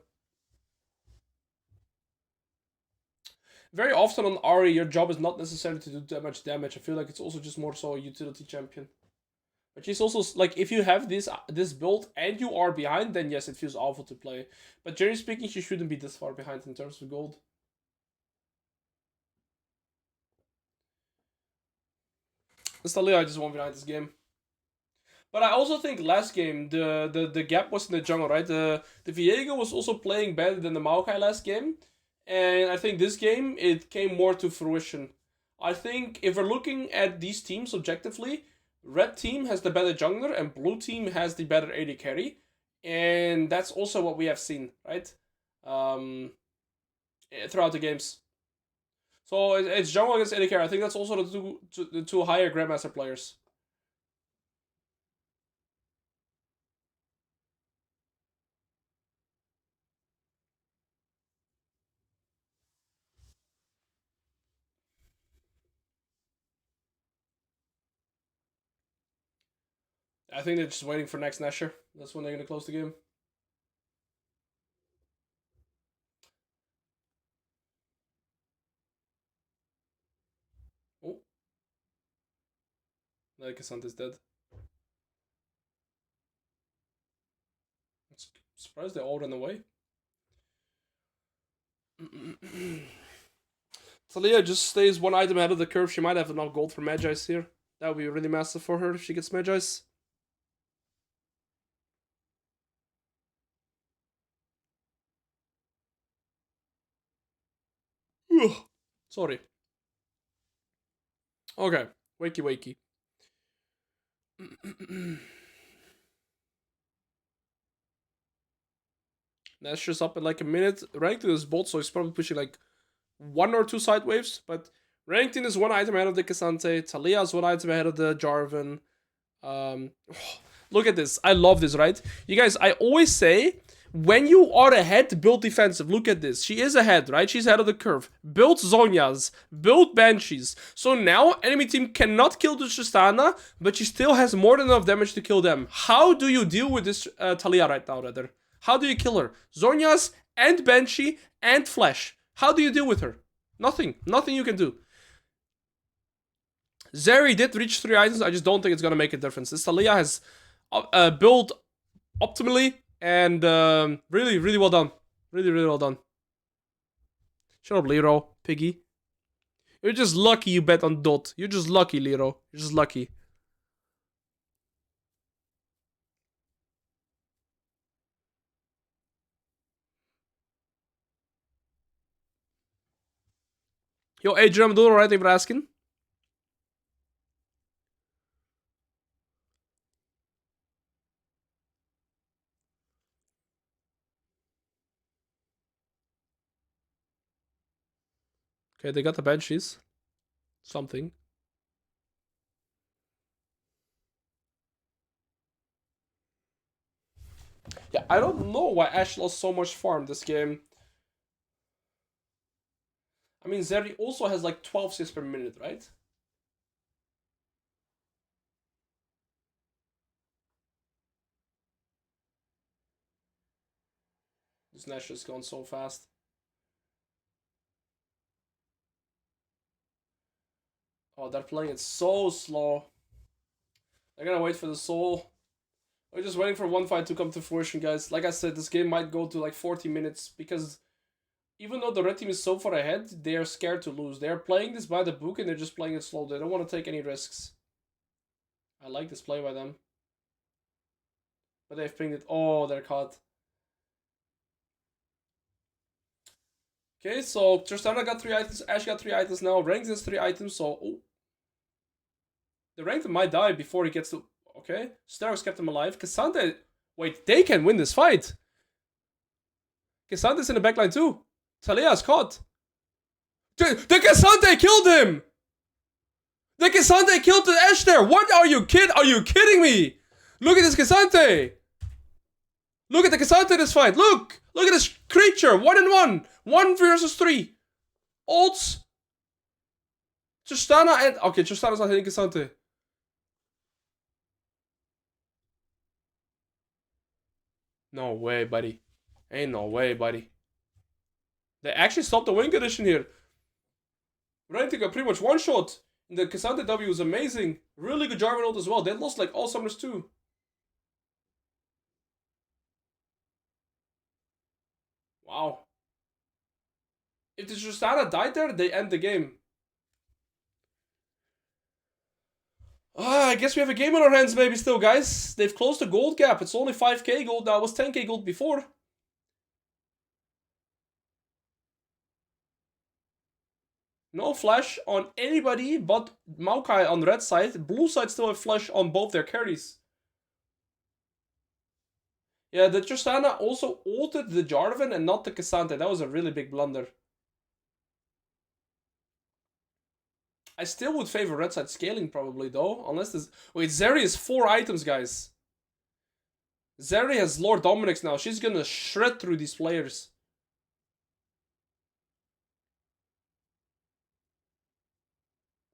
Very often on Ari, your job is not necessarily to do that much damage. I feel like it's also just more so a utility champion. But she's also, like, if you have this build and you are behind, then yes, it feels awful to play. But generally speaking, she shouldn't be this far behind in terms of gold. Talia, I just 1v9 this game. But I also think last game, the gap was in the jungle, right? The Viego was also playing better than the Maokai last game. And I think this game, it came more to fruition. I think if we're looking at these teams objectively, red team has the better jungler and blue team has the better AD carry. And that's also what we have seen, right? Throughout the games. So it's jungle against AD carry. I think that's also the two higher Grandmaster players. I think they're just waiting for next Nasher. That's when they're going to close the game. Oh. Cassandra is dead. I'm surprised they all ran away. Talia just stays one item ahead of the curve. She might have enough gold for Magi's here. That would be really massive for her if she gets Magi's. Sorry. Okay. Wakey. Nashor's up in like a minute. Ranked is bot, so he's probably pushing like 1 or 2 side waves. But Ranked is 1 item ahead of the Cassante. Talia is 1 item ahead of the Jarvan. Look at this. I love this, right? You guys, I always say, when you are ahead, build defensive. Look at this. She is ahead, right? She's ahead of the curve. Build Zhonya's. Build Banshees. So now, enemy team cannot kill the Tristana, but she still has more than enough damage to kill them. How do you deal with this Talia right now, rather? How do you kill her? Zhonya's and Banshee and Flash. How do you deal with her? Nothing. Nothing you can do. Zeri did reach 3 items. I just don't think it's going to make a difference. This Talia has built optimally and really, really well done. Really, really well done. Shut up, Lero. Piggy. You're just lucky you bet on Dot. You're just lucky, Lero. You're just lucky. Yo, Adrian, I'm doing alright, thank you for asking. Okay, they got the Banshees. Something. Yeah, I don't know why Ashe lost so much farm this game. I mean, Zeri also has like 12 assists per minute, right? This Nash is going so fast. Oh, they're playing it so slow. They're gonna wait for the soul. We're just waiting for one fight to come to fruition, guys. Like I said, this game might go to like 40 minutes because even though the red team is so far ahead, they are scared to lose. They are playing this by the book and they're just playing it slow. They don't want to take any risks. I like this play by them. But they've pinged it. Oh, they're caught. Okay, so Tristana got 3 items. Ashe got 3 items now. Ranked has 3 items, so... Oh. The Ranked might die before he gets to... Okay. Steros kept him alive. Cassandra... Wait, they can win this fight. Cassandra's in the backline too. Talia is caught. The Cassante killed him! The Cassante killed the Ashe there! What are you kidding me? Look at this Cassante! Look at the Cassante in this fight! Look! Look at this creature! 1-1! 1 versus 3! Ults! Tristana and... Okay, Tristana's not hitting Cassante. No way, buddy. Ain't no way, buddy. They actually stopped the win condition here. Renting got pretty much one shot. The Cassante W was amazing. Really good Jarvan ult as well. They lost like all summoners too. Wow. If the Tristana died there, they end the game. I guess we have a game on our hands maybe still, guys. They've closed the gold gap. It's only 5k gold now. It was 10k gold before. No flash on anybody but Maokai on red side. Blue side still have flash on both their carries. Yeah, the Tristana also ulted the Jarvan and not the Cassante. That was a really big blunder. I still would favor red side scaling probably though. Unless this... Wait, Zeri is 4 items, guys. Zeri has Lord Dominic's now. She's gonna shred through these players.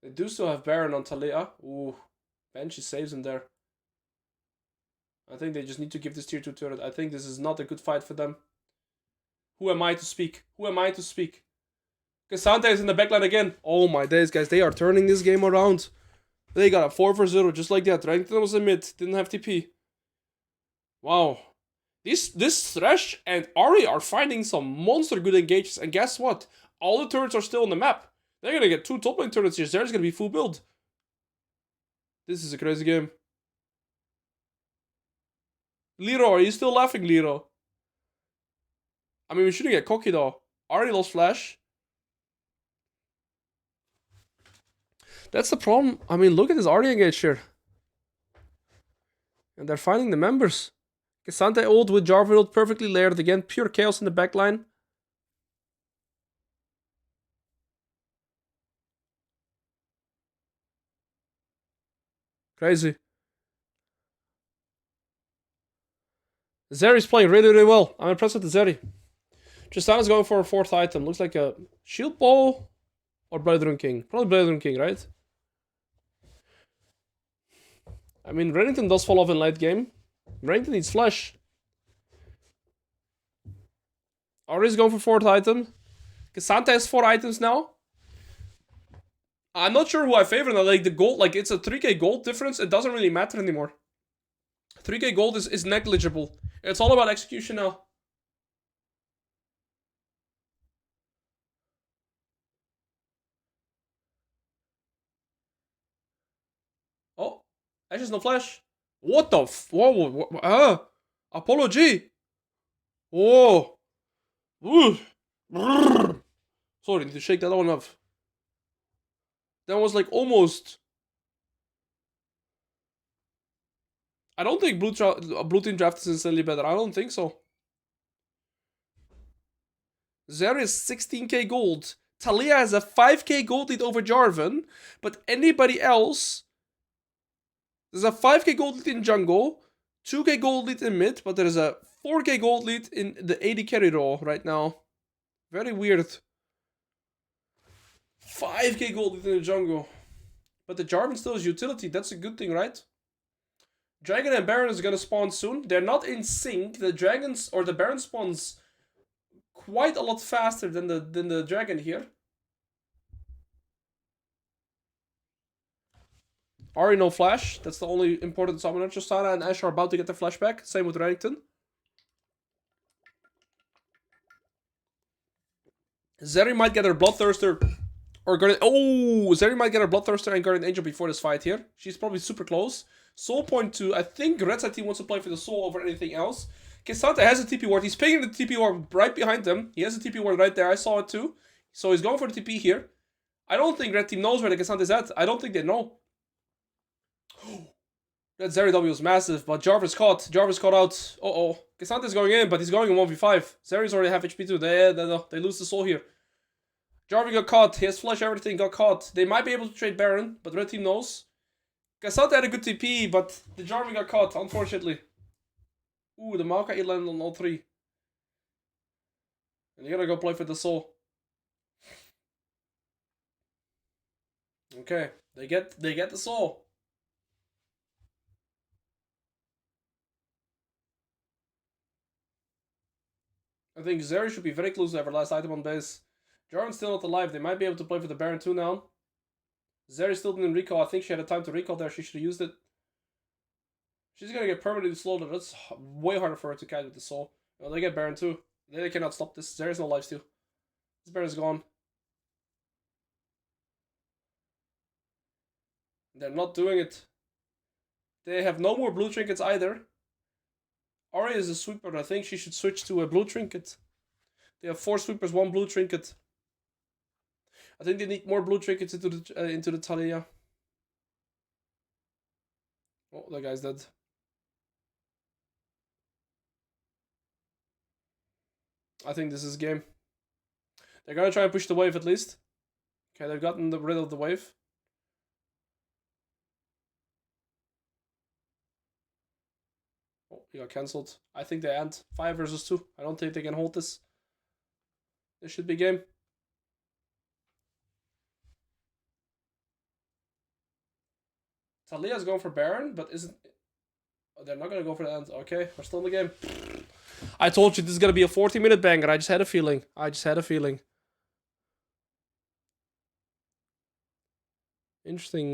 They do still have Baron on Talia. Ooh. Banshee saves him there. I think they just need to give this tier 2 turret. I think this is not a good fight for them. Who am I to speak? Who am I to speak? Cassante is in the backline again. Oh my days, guys. They are turning this game around. They got a 4-0 just like that. Renekton was in mid. Didn't have TP. Wow. This Thresh and Ahri are finding some monster good engages. And guess what? All the turrets are still on the map. They're gonna get 2 top lane turrets here. There's gonna be full build. This is a crazy game. Lero, are you still laughing, Lero? I mean, we shouldn't get cocky though. Ahri lost flash. That's the problem. I mean, look at this Ahri engage here. And they're finding the members. Cassante ult with Jarvan ult perfectly layered again. Pure chaos in the backline. Crazy. Zeri's playing really, really well. I'm impressed with the Zeri. Tristana's going for a 4th item. Looks like a shield ball or Blood Rune King. Probably Blood Rune King, right? I mean, Renekton does fall off in late game. Renekton needs flash. Ahri's going for 4th item. Cassante has 4 items now. I'm not sure who I favor now. Like the gold, like it's a 3k gold difference. It doesn't really matter anymore. 3k gold is negligible. It's all about execution now. Oh, Ashe's no flash. What the f... Whoa, Apollo G. Whoa. Sorry, need to shake that one off. That was like almost... I don't think blue team draft is instantly better. I don't think so. Zeri is 16k gold. Talia has a 5k gold lead over Jarvan. But anybody else... There's a 5k gold lead in jungle. 2k gold lead in mid. But there's a 4k gold lead in the AD carry role right now. Very weird. 5k gold lead in the jungle. But the Jarvan still has utility. That's a good thing, right? Dragon and Baron is gonna spawn soon. They're not in sync. The dragons or the Baron spawns quite a lot faster than the dragon here. Ahri no flash. That's the only important summoner. Tristana and Ashe are about to get the flashback. Same with Renekton. Zeri might get her Bloodthirster or Guardian. Oh, Zeri might get her Bloodthirster and Guardian Angel before this fight here. She's probably super close. Soul point 2. I think Red Side team wants to play for the Soul over anything else. Cassante has a TP ward. He's pinging the TP ward right behind them. He has a TP ward right there. I saw it too. So he's going for the TP here. I don't think Red team knows where the Cassante is at. I don't think they know. That Zeri W was massive, but Jarvis caught. Jarvis caught out. Uh-oh. Cassante's going in, but he's going in 1v5. Zeri's already half HP too. They lose the soul here. Jarvan got caught. He has flash everything, got caught. They might be able to trade Baron, but red team knows. Cassandra had a good TP, but the Jarvan got caught, unfortunately. Ooh, the Maokai landed on all three. And you gotta go play for the soul. Okay, they get the soul. I think Zeri should be very close to ever last item on base. Jarvan's still not alive. They might be able to play for the Baron too now. Zeri still didn't recall. I think she had a time to recall there. She should have used it. She's gonna get permanently slowed. That's way harder for her to catch with the soul. Well, they get Baron too. They cannot stop this. Zeri's no lifesteal. This Baron's gone. They're not doing it. They have no more blue trinkets either. Ari is a sweeper. I think she should switch to a blue trinket. They have 4 sweepers, 1 blue trinket. I think they need more blue trinkets into the Talia. Oh, that guy's dead. I think this is game. They're gonna try and push the wave at least. Okay, they've gotten rid of the wave. Oh, he got cancelled. I think they end 5 versus 2. I don't think they can hold this. This should be game. Talia's going for Baron, but isn't... Oh, they're not going to go for the end. Okay, we're still in the game. I told you this is going to be a 40-minute banger. I just had a feeling. Interesting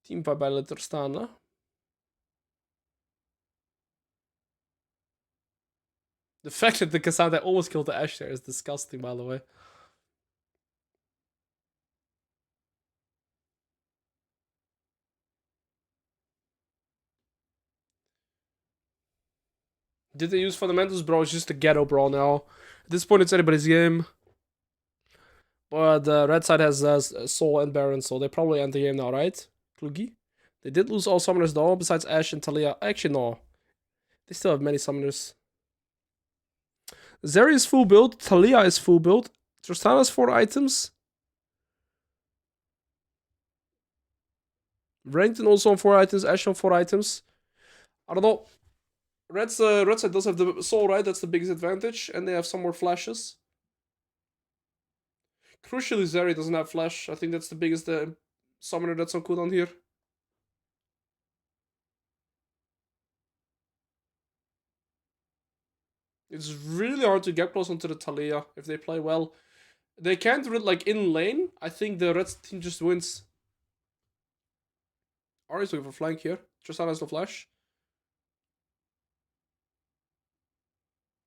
team fight bij er staan, hè? The fact that the Cassandra almost killed the Ashe there is disgusting, by the way. Did they use fundamentals, bro? It's just a ghetto brawl now. At this point, it's anybody's game. But the red side has Soul and Baron, so they probably end the game now, right? Klugi? They did lose all summoners though, besides Ashe and Talia. Actually, no. They still have many summoners. Zeri is full build. Talia is full build. Tristana's 4 items. Renekton also on 4 items. Ashe on 4 items. I don't know. Red side does have the soul, right? That's the biggest advantage. And they have some more flashes. Crucially, Zeri doesn't have flash. I think that's the biggest summoner that's on cooldown here. It's really hard to get close onto the Talia if they play well. They can't really, like, in lane. I think the red team just wins. Ari's looking for flank here. Tristana has no flash.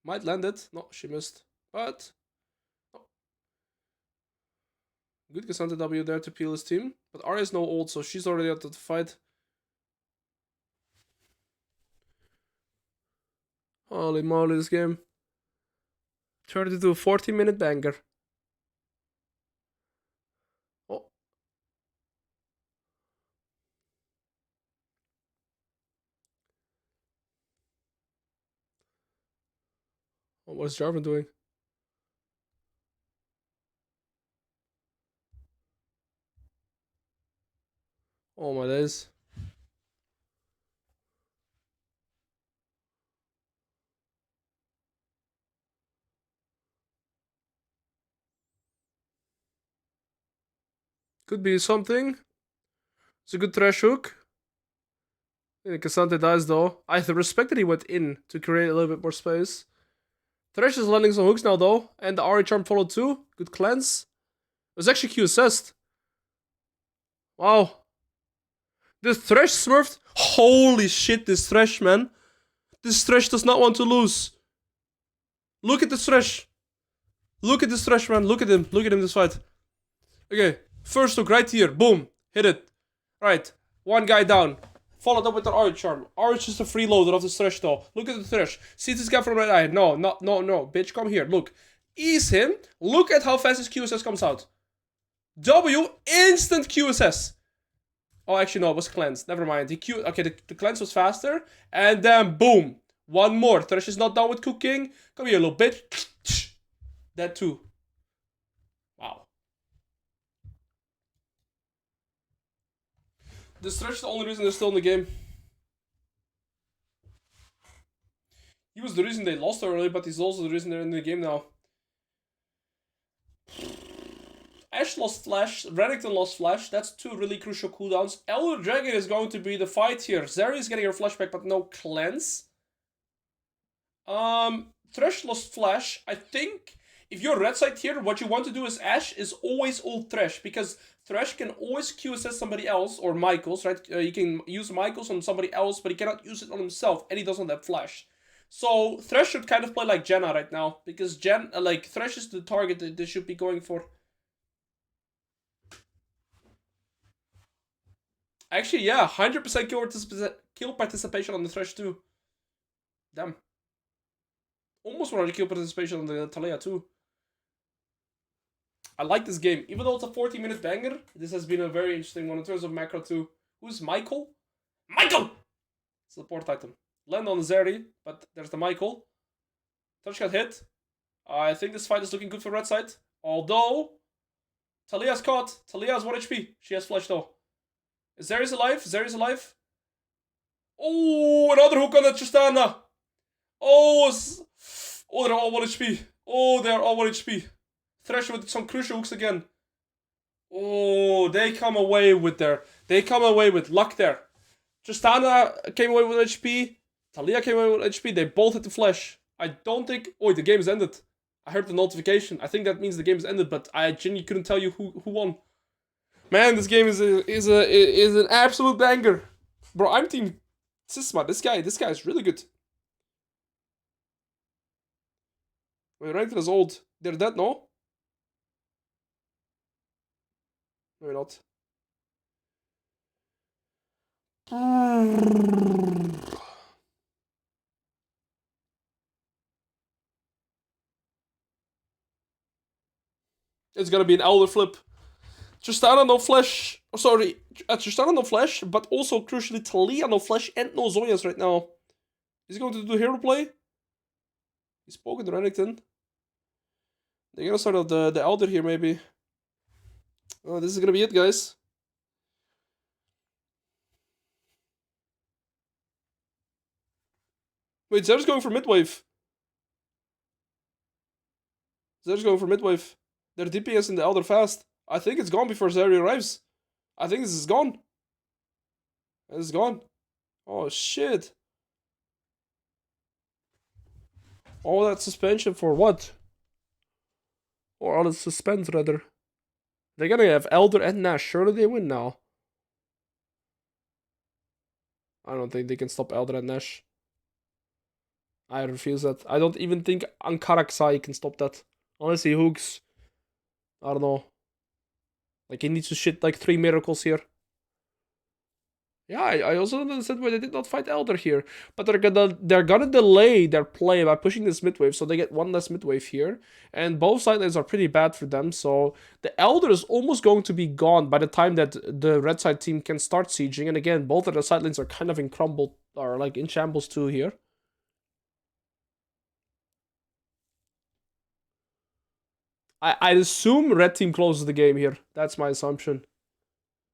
Might land it. No, she missed. But... Oh. Good Cassandra W there to peel his team. But Ari has no ult, so she's already out of the fight. Holy moly, this game. Turned into a 40-minute banger. Oh. Oh, what is Jarvan doing? Oh my days. Could be something. It's a good trash hook. Yeah, Cassandra dies though. I respect that he went in to create a little bit more space. Thresh is landing some hooks now though. And the Ari charm followed too. Good cleanse. It was actually Q assist. Wow. This Thresh smurfed. Holy shit, this Thresh, man. This Thresh does not want to lose. Look at this Thresh. Look at this Thresh, man. Look at him. Look at him this fight. Okay. First hook right here. Boom. Hit it. Right. One guy down. Followed up with the Orange Charm. Orange is a freeloader of the Thresh though. Look at the Thresh. See this guy from right eye. No. Bitch, come here. Look. Ease him. Look at how fast his QSS comes out. W. Instant QSS. Oh, actually, no. It was cleansed. Never mind. Okay, the cleanse was faster. And then, boom. One more. Thresh is not done with cooking. Come here, little bitch. That too. The Thresh is the only reason they're still in the game. He was the reason they lost early, but he's also the reason they're in the game now. Ashe lost Flash, Renekton lost Flash, that's two really crucial cooldowns. Elder Dragon is going to be the fight here. Zeri is getting her flashback, but no cleanse. Thresh lost Flash. I think if you're red side here, what you want to do as Ashe is always ult Thresh, because Thresh can always Q assist somebody else, or Michaels, right? You can use Michaels on somebody else, but he cannot use it on himself, and he doesn't have Flash. So Thresh should kind of play like Janna right now, because Thresh is the target that they should be going for. Actually, yeah, 100% kill participation on the Thresh too. Damn. Almost 100 kill participation on the Taliyah too. I like this game. Even though it's a 40-minute banger, this has been a very interesting one in terms of macro too. Who's Michael? Michael! Support item. Land on Zeri, but there's the Michael. Touch got hit. I think this fight is looking good for red side. Although, Taliyah's caught. Taliyah has 1 HP. She has flash though. Zeri's alive. Zeri's alive. Oh, another hook on the Tristana. Oh, they're all 1 HP. Oh, they're all 1 HP. Thresh with some crucial hooks again. Oh, they come away with luck there. Tristana came away with HP. Taliyah came away with HP. They both hit the flash. I don't think... Oh, the game is ended. I heard the notification. I think that means the game is ended, but I genuinely couldn't tell you who won. Man, this game is an absolute banger. Bro, I'm team Sisma. This guy is really good. Wait, Renekton is old. They're dead, no? Maybe not. It's gonna be an Elder flip. Tristana no flash. Oh, sorry, Tristana no flash, but also crucially Taliyah no flash and no Zonias right now. Is he going to do hero play? He's poking the Renekton. They're gonna start out the Elder here, maybe. Oh, this is gonna be it, guys. Wait, Zer's going for midwave. Zer's going for midwave. They're DPS in the Elder fast. I think it's gone before Zeri arrives. I think this is gone. This is gone. Oh, shit. All that suspension for what? Or all the suspense, rather. They're gonna have Elder and Nash. Surely they win now. I don't think they can stop Elder and Nash. I refuse that. I don't even think Ankaraksai can stop that. Honestly, Hooks. I don't know. Like, he needs to shit like 3 miracles here. Yeah, I also don't understand why they did not fight Elder here. But they're gonna delay their play by pushing this midwave, so they get 1 less midwave here. And both side lanes are pretty bad for them, so the Elder is almost going to be gone by the time that the red side team can start sieging. And again, both of the side lanes are kind of in crumble, or like in shambles too here. I assume red team closes the game here. That's my assumption.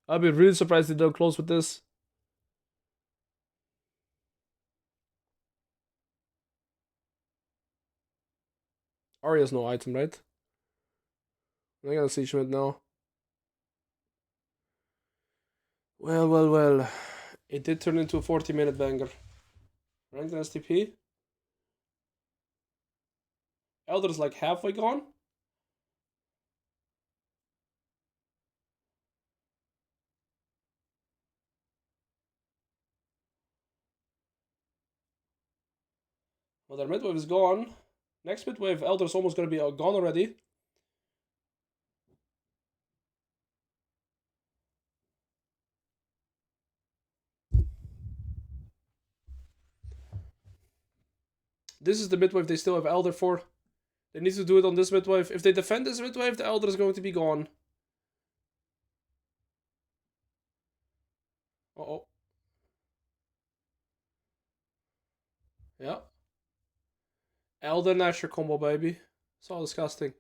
I'll be really surprised if they don't close with this. Arya has no item, right? I'm gonna see Schmidt now. Well. It did turn into a 40-minute banger. Ranked STP. Elder's like halfway gone. Well, their midwave is gone. Next midwave, Elder's almost gonna be gone already. This is the midwave they still have Elder for. They need to do it on this midwave. If they defend this midwave, the Elder is going to be gone. Uh-oh. Yeah. Elder Nasher combo, baby. So disgusting.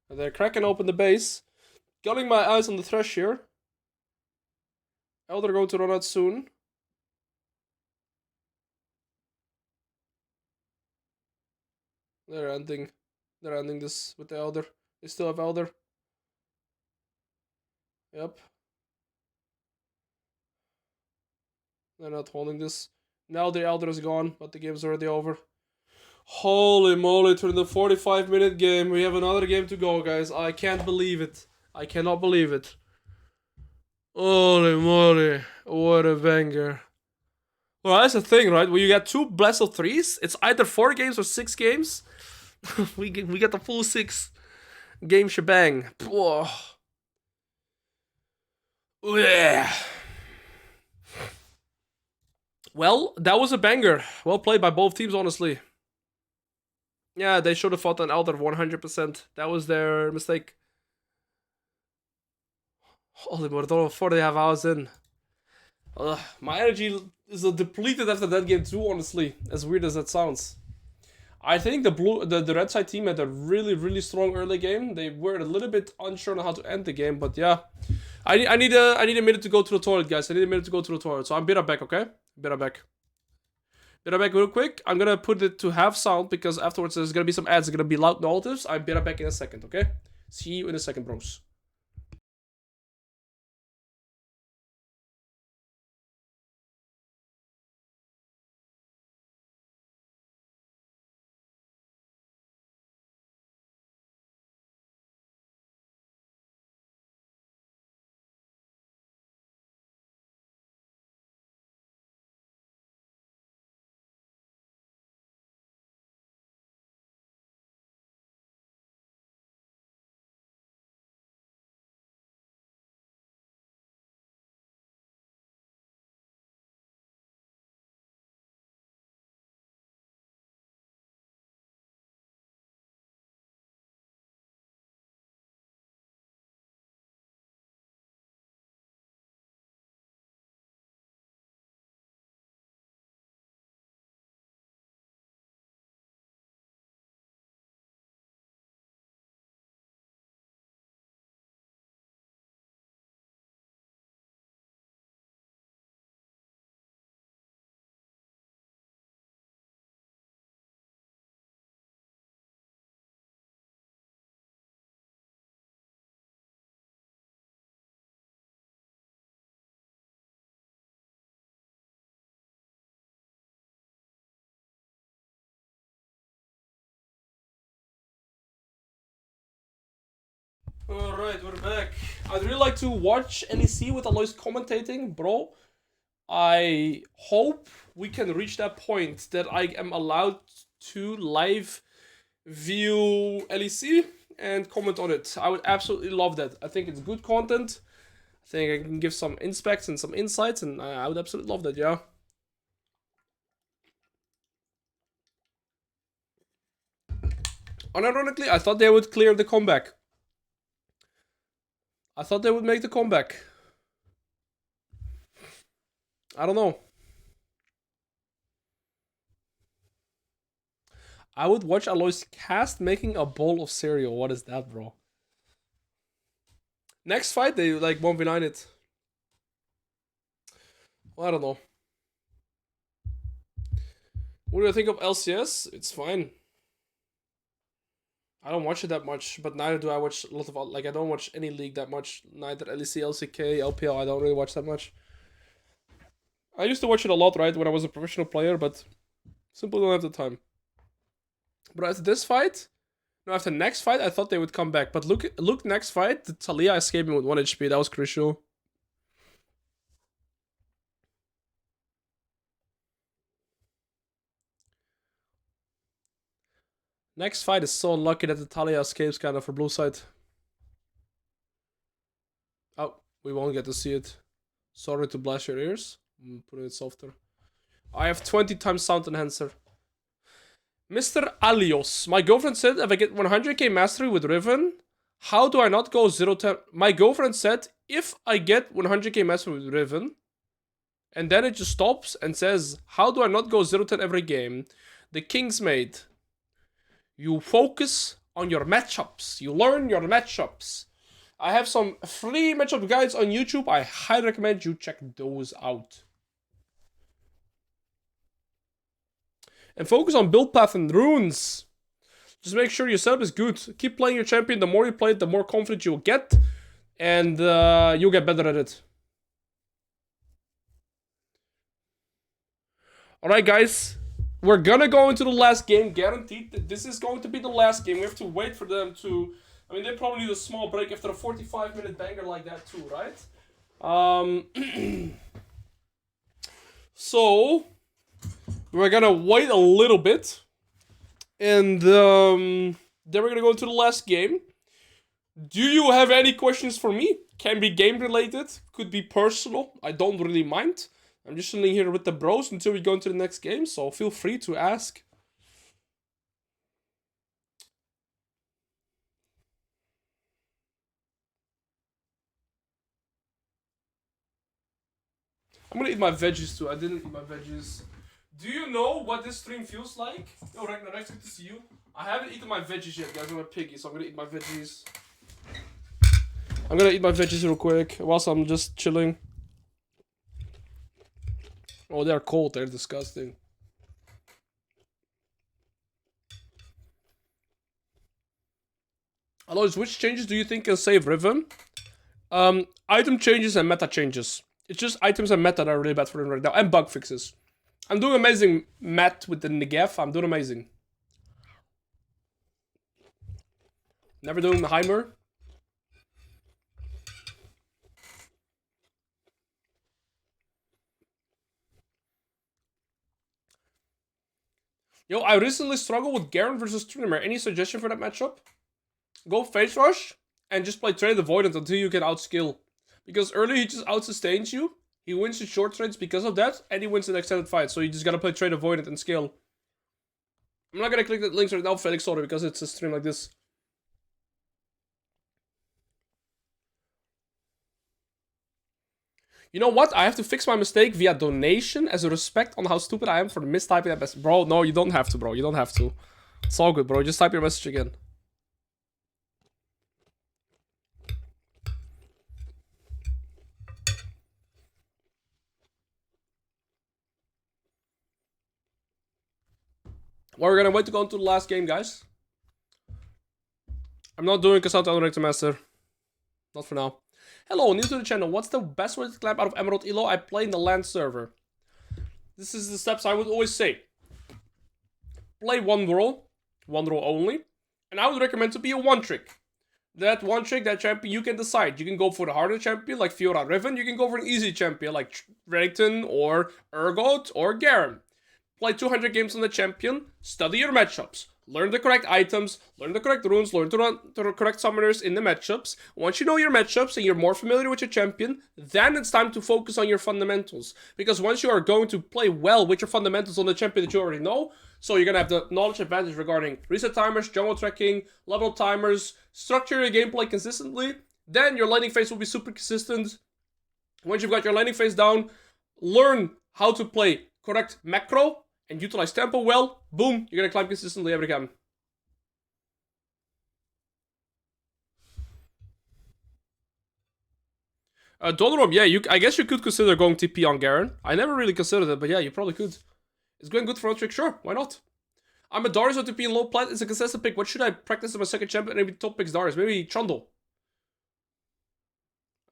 And they're cracking open the base. Gunning my eyes on the Thresh here. Elder going to run out soon. They're ending this with the Elder. They still have Elder. Yep. They're not holding this. Now the Elder is gone, but the game's already over. Holy moly, to the 45-minute game. We have another game to go, guys. I can't believe it. I cannot believe it. Holy moly. What a banger. Well, that's the thing, right? When you get 2 Blast of 3s, it's either 4 games or 6 games. we get the full 6 game shebang. Whoa. Yeah. Well, that was a banger. Well played by both teams, honestly. Yeah, they should have fought an Elder 100%. That was their mistake. Holy moly, 4 they have hours in. My energy is depleted after that game too, honestly. As weird as that sounds. I think the red side team had a really strong early game. They were a little bit unsure on how to end the game, but yeah. I need a minute to go to the toilet, guys. I need a minute to go to the toilet. So I'm be right back, okay? Be right back. Be right back real quick. I'm gonna put it to half sound because afterwards there's gonna be some ads. It's gonna be loud notices. I'll be right back in a second, okay? See you in a second, bros. Alright, we're back. I'd really like to watch NEC with Alois commentating, bro. I hope we can reach that point that I am allowed to live view LEC and comment on it. I would absolutely love that. I think it's good content. I think I can give some inspects and some insights, and I would absolutely love that, yeah. Unironically, I thought they would clear the comeback. I thought they would make the comeback. I don't know. I would watch Alois cast making a bowl of cereal. What is that, bro? Next fight, they like 1v9 it. Well, I don't know. What do I think of LCS? It's fine. I don't watch it that much, but neither do I watch a lot of, like, I don't watch any league that much. Neither LEC, LCK, LPL, I don't really watch that much. I used to watch it a lot, right, when I was a professional player, but simply don't have the time. But after this fight, no, after next fight, I thought they would come back. But look next fight, the Talia escaping with 1 HP, that was crucial. Next fight is so unlucky that the Talia escapes kind of for blue side. Oh, we won't get to see it. Sorry to blast your ears. I'm putting it softer. I have 20 times sound enhancer. Mr. Alois, my girlfriend said if I get 100k mastery with Riven, how do I not go 0-10? My girlfriend said if I get 100k mastery with Riven, and then it just stops and says, how do I not go 0-10 every game? The King's Maid. You focus on your matchups. You learn your matchups. I have some free matchup guides on YouTube. I highly recommend you check those out. And focus on build path and runes. Just make sure your setup is good. Keep playing your champion. The more you play it, the more confident you'll get. And you'll get better at it. Alright, guys. We're gonna go into the last game. Guaranteed that this is going to be the last game. We have to wait for them to... I mean, they probably need a small break after a 45-minute banger like that too, right? So... we're gonna wait a little bit. And then we're gonna go into the last game. Do you have any questions for me? Can be game related, could be personal. I don't really mind. I'm just chilling here with the bros until we go into the next game, so feel free to ask. I'm gonna eat my veggies too. I didn't eat my veggies. Do you know what this stream feels like? Yo, Ragnar, nice good to see you. I haven't eaten my veggies yet, guys. I'm a piggy, so I'm gonna eat my veggies. I'm gonna eat my veggies real quick whilst I'm just chilling. Oh, they're cold. They're disgusting. Alois, which changes do you think can save Riven? Item changes and meta changes. It's just items and meta that are really bad for Riven right now. And bug fixes. I'm doing amazing, Matt, with the Negev. I'm doing amazing. Never doing the Heimer. Yo, I recently struggled with Garen versus Trinimer. Any suggestion for that matchup? Go face rush and just play Trade Avoidant until you can outskill. Because earlier he just outsustains you. He wins the short trades because of that, and he wins an extended fight. So you just gotta play Trade Avoidant and scale. I'm not gonna click the links right now, Felix, sorry, because it's a stream like this. You know what? I have to fix my mistake via donation as a respect on how stupid I am for mistyping that message. Bro, no, you don't have to, bro. You don't have to. It's all good, bro. Just type your message again. Well, we're gonna wait to go into the last game, guys. I'm not doing Cassandra Unrector Master. Not for now. Hello, new to the channel. What's the best way to climb out of Emerald Elo? I play in the LAN server. This is the steps I would always say. Play one role only. And I would recommend to be a one trick. That one trick, that champion, you can decide. You can go for the harder champion like Fiora Riven. You can go for an easy champion like Renekton or Urgot or Garen. Play 200 games on the champion. Study your matchups. Learn the correct items, learn the correct runes, learn to run the correct summoners in the matchups. Once you know your matchups and you're more familiar with your champion, then it's time to focus on your fundamentals. Because once you are going to play well with your fundamentals on the champion that you already know, so you're going to have the knowledge advantage regarding reset timers, jungle tracking, level timers, structure your gameplay consistently, then your laning phase will be super consistent. Once you've got your laning phase down, learn how to play correct macro, and utilize tempo well, boom, you're gonna climb consistently every game. Dolorom, yeah, I guess you could consider going TP on Garen. I never really considered it, but yeah, you probably could. It's going good for one trick, sure, why not? I'm a Darius on TP in low plat, it's a consistent pick. What should I practice as my second champion? Maybe top picks Darius, maybe Trundle.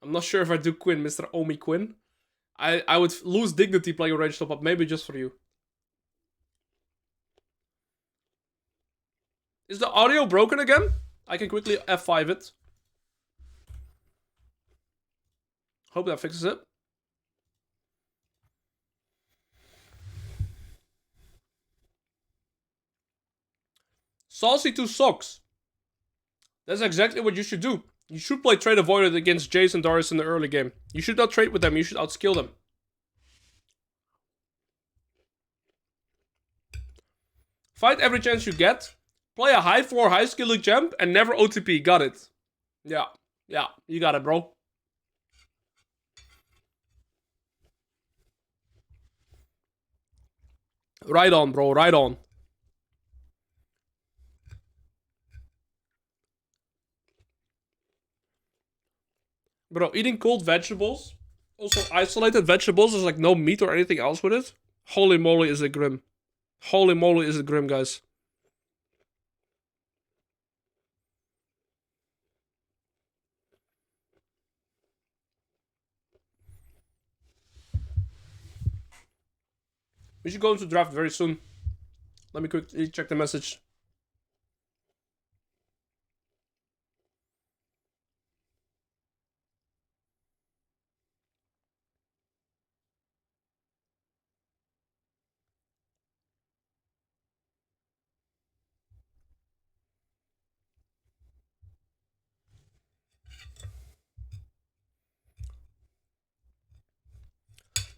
I'm not sure if I do Quinn, Mr. Omi Quinn. I would lose dignity playing a range top up, maybe just for you. Is the audio broken again? I can quickly F5 it. Hope that fixes it. Saucy 2 socks. That's exactly what you should do. You should play Trade Avoided against Jace and Darius in the early game. You should not trade with them, you should outskill them. Fight every chance you get. Play a high floor, high skilling champ, and never OTP. Got it. Yeah, you got it, bro. Right on, bro, right on. Bro, eating cold vegetables, also isolated vegetables, there's like no meat or anything else with it. Holy moly, is it grim. Holy moly, is it grim, guys. We should go into draft very soon. Let me quickly check the message.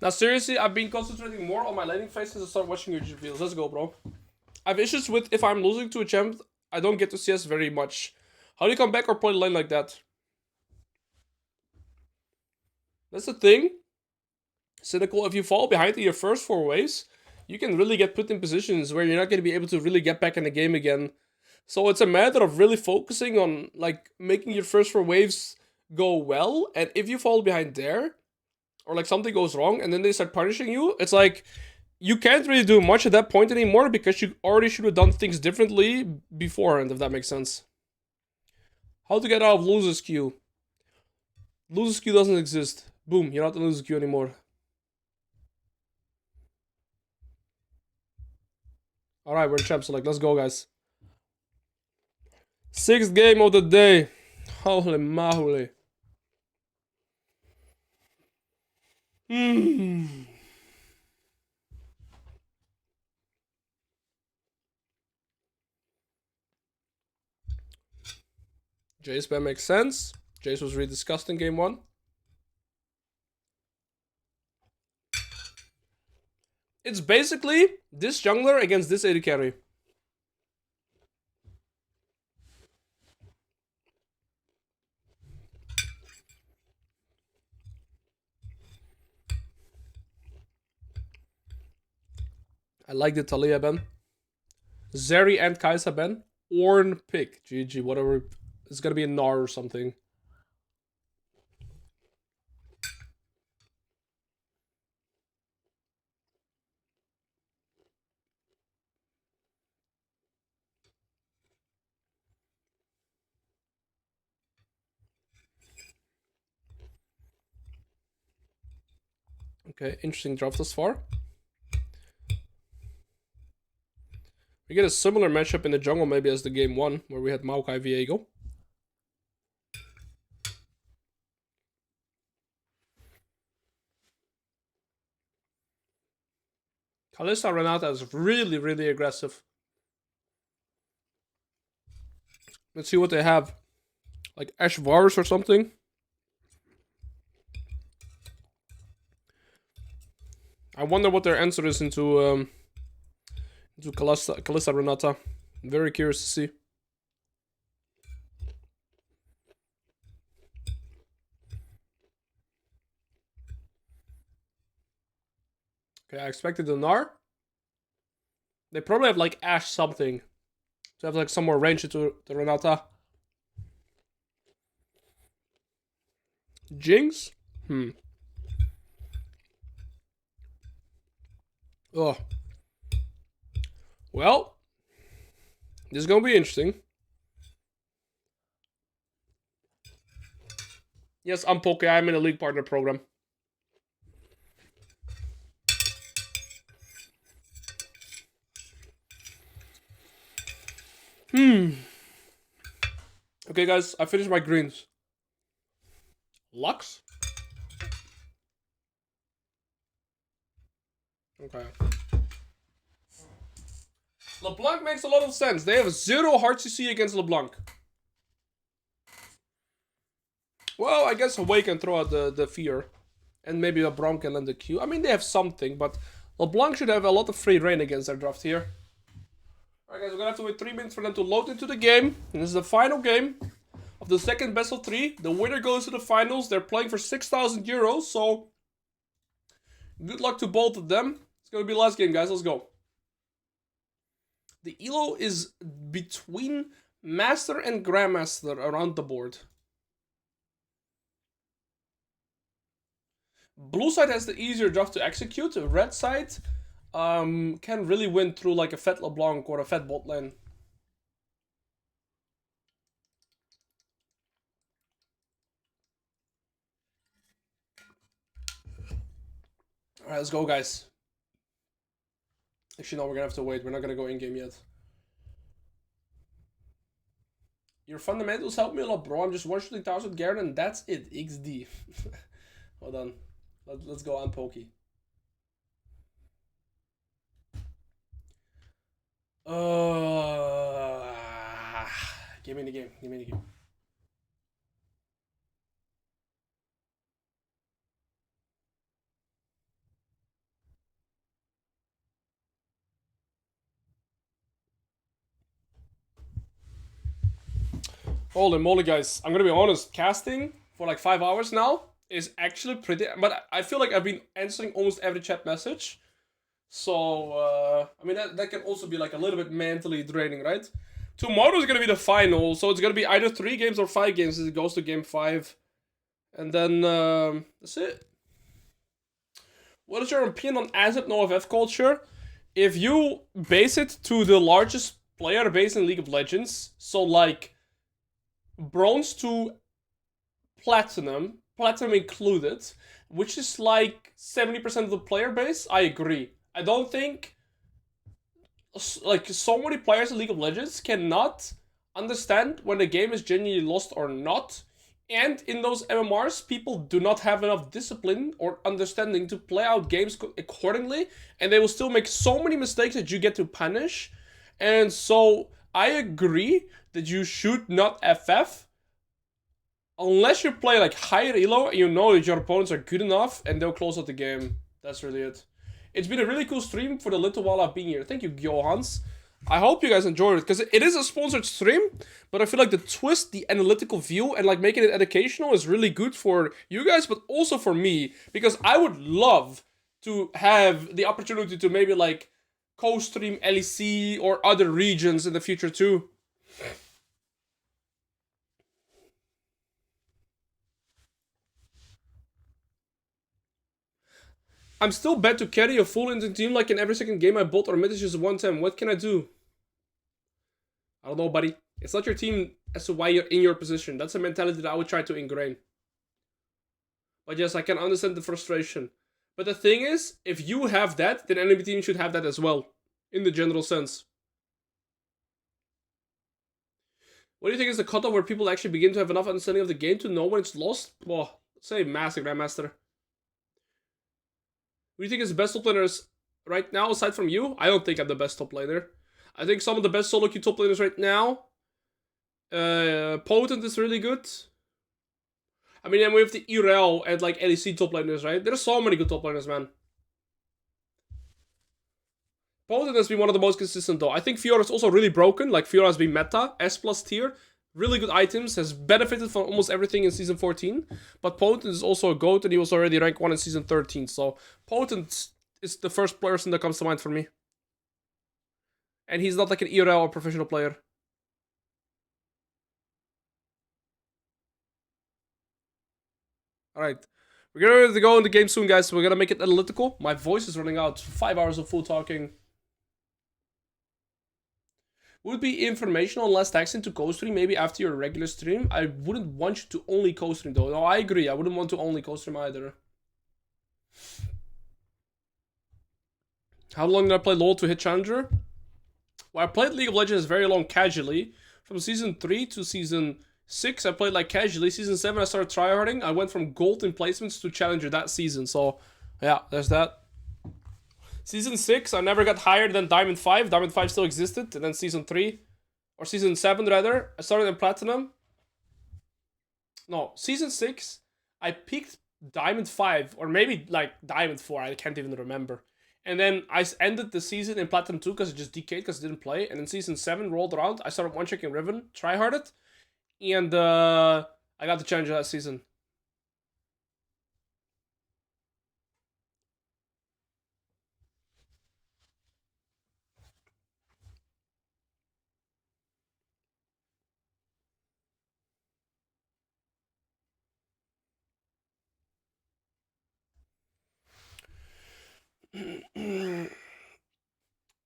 Now, seriously, I've been concentrating more on my laning phase since I started watching your videos. Let's go, bro. I have issues with if I'm losing to a champ, I don't get to CS very much. How do you come back or play the lane like that? That's the thing. Cynical, if you fall behind in your first 4 waves, you can really get put in positions where you're not going to be able to really get back in the game again. So it's a matter of really focusing on like making your first 4 waves go well. And if you fall behind there, or like something goes wrong and then they start punishing you, it's like you can't really do much at that point anymore because you already should have done things differently beforehand, if that makes sense. How to get out of losers queue? Losers queue doesn't exist. Boom, you're not in losers queue anymore. Alright, we're in champ select. Let's go, guys. 6th game of the day. Holy moly. Jace ban makes sense. Jace was really discussed in game 1. It's basically this jungler against this AD carry. I like the Talia ban. Zeri and Kai'Sa ban. Ornn pick. GG, whatever. It's gonna be a Gnar or something. Okay, interesting draft thus far. We get a similar matchup in the jungle maybe as the game 1, where we had Maokai Viego. Kalista Renata is really, really aggressive. Let's see what they have. Like Ash Varus or something. I wonder what their answer is into Kalista Renata. I'm very curious to see. Okay, I expected the Gnar. They probably have like Ash something. To have like some more range into the Renata. Jinx? Oh. Well. This is gonna be interesting. Yes, I'm Poke. I'm in a league partner program. Okay, guys, I finished my greens. Lux? Okay. LeBlanc makes a lot of sense. They have 0 hard CC against LeBlanc. Well, I guess Away can throw out the fear. And maybe a Braum can land the Q. I mean, they have something, but LeBlanc should have a lot of free reign against their draft here. Alright, guys, we're gonna have to wait 3 minutes for them to load into the game. And this is the final game of the second best of 3. The winner goes to the finals. They're playing for 6,000 euros, so good luck to both of them. It's gonna be the last game, guys. Let's go. The elo is between Master and Grandmaster around the board. Blue side has the easier job to execute. Red side can really win through like a Fat LeBlanc or a Fat bot lane. Alright, let's go, guys. Actually, no, we're gonna have to wait. We're not gonna go in-game yet. Your fundamentals help me a lot, bro. I'm just one-shooting 1000 Garen and that's it. XD. Hold on. Let's go on Pokey. Give me the game. Give me the game. Holy moly, guys. I'm gonna be honest. Casting for like 5 hours now is actually pretty... But I feel like I've been answering almost every chat message. So, I mean, that can also be like a little bit mentally draining, right? Tomorrow is gonna be the final. So it's gonna be either 3 games or 5 games as it goes to game 5. And then, that's it. What is your opinion on asset no FF culture? If you base it to the largest player base in League of Legends, so like bronze to platinum included, which is like 70% of the player base, I agree. I don't think like so many players in League of Legends cannot understand when the game is genuinely lost or not. And in those MMRs, people do not have enough discipline or understanding to play out games accordingly, and they will still make so many mistakes that you get to punish. And so I agree that you should not FF unless you play like higher elo and you know that your opponents are good enough and they'll close out the game. That's really it. It's been a really cool stream for the little while I've been here. Thank you, Johans. I hope you guys enjoyed it, because it is a sponsored stream, but I feel like the twist, the analytical view, and like making it educational is really good for you guys, but also for me, because I would love to have the opportunity to maybe like co-stream LEC or other regions in the future too. I'm still bad to carry a full Indian team like in every second game I bought or mid is just 110. What can I do? I don't know, buddy. It's not your team as to why you're in your position. That's a mentality that I would try to ingrain. But yes, I can understand the frustration. But the thing is, if you have that, then enemy team should have that as well. In the general sense. What do you think is the cutoff where people actually begin to have enough understanding of the game to know when it's lost? Well, say Master Grandmaster. Who do you think is the best top laners right now, aside from you? I don't think I'm the best top laner. I think some of the best solo queue top laners right now. Potent is really good. I mean, and we have the ERL and like LEC top laners, right? There's so many good top laners, man. Potent has been one of the most consistent though. I think Fiora is also really broken. Like Fiora has been meta, S plus tier. Really good items, has benefited from almost everything in Season 14. But Potent is also a GOAT and he was already rank 1 in Season 13. So Potent is the first person that comes to mind for me. And he's not like an ERL or professional player. Alright. We're gonna go in the game soon, guys. So we're gonna make it analytical. My voice is running out. 5 hours of full talking. Would it be informational and less taxing to co-stream maybe after your regular stream? I wouldn't want you to only co-stream though. No, I agree. I wouldn't want to only co-stream either. How long did I play LoL to hit Challenger? Well, I played League of Legends very long casually. From Season 3 to Season 6, I played like casually. Season 7, I started tryharding. I went from gold in placements to Challenger that season. So, yeah, there's that. Season 6, I never got higher than Diamond 5. Diamond 5 still existed. And then Season 3, or Season 7 rather, I started in Platinum. No, Season 6, I peaked Diamond 5, or maybe like Diamond 4, I can't even remember. And then I ended the season in Platinum 2 because it just decayed because I didn't play. And then Season 7 rolled around. I started one-checking Riven, tryharded. And I got the Challenger that season.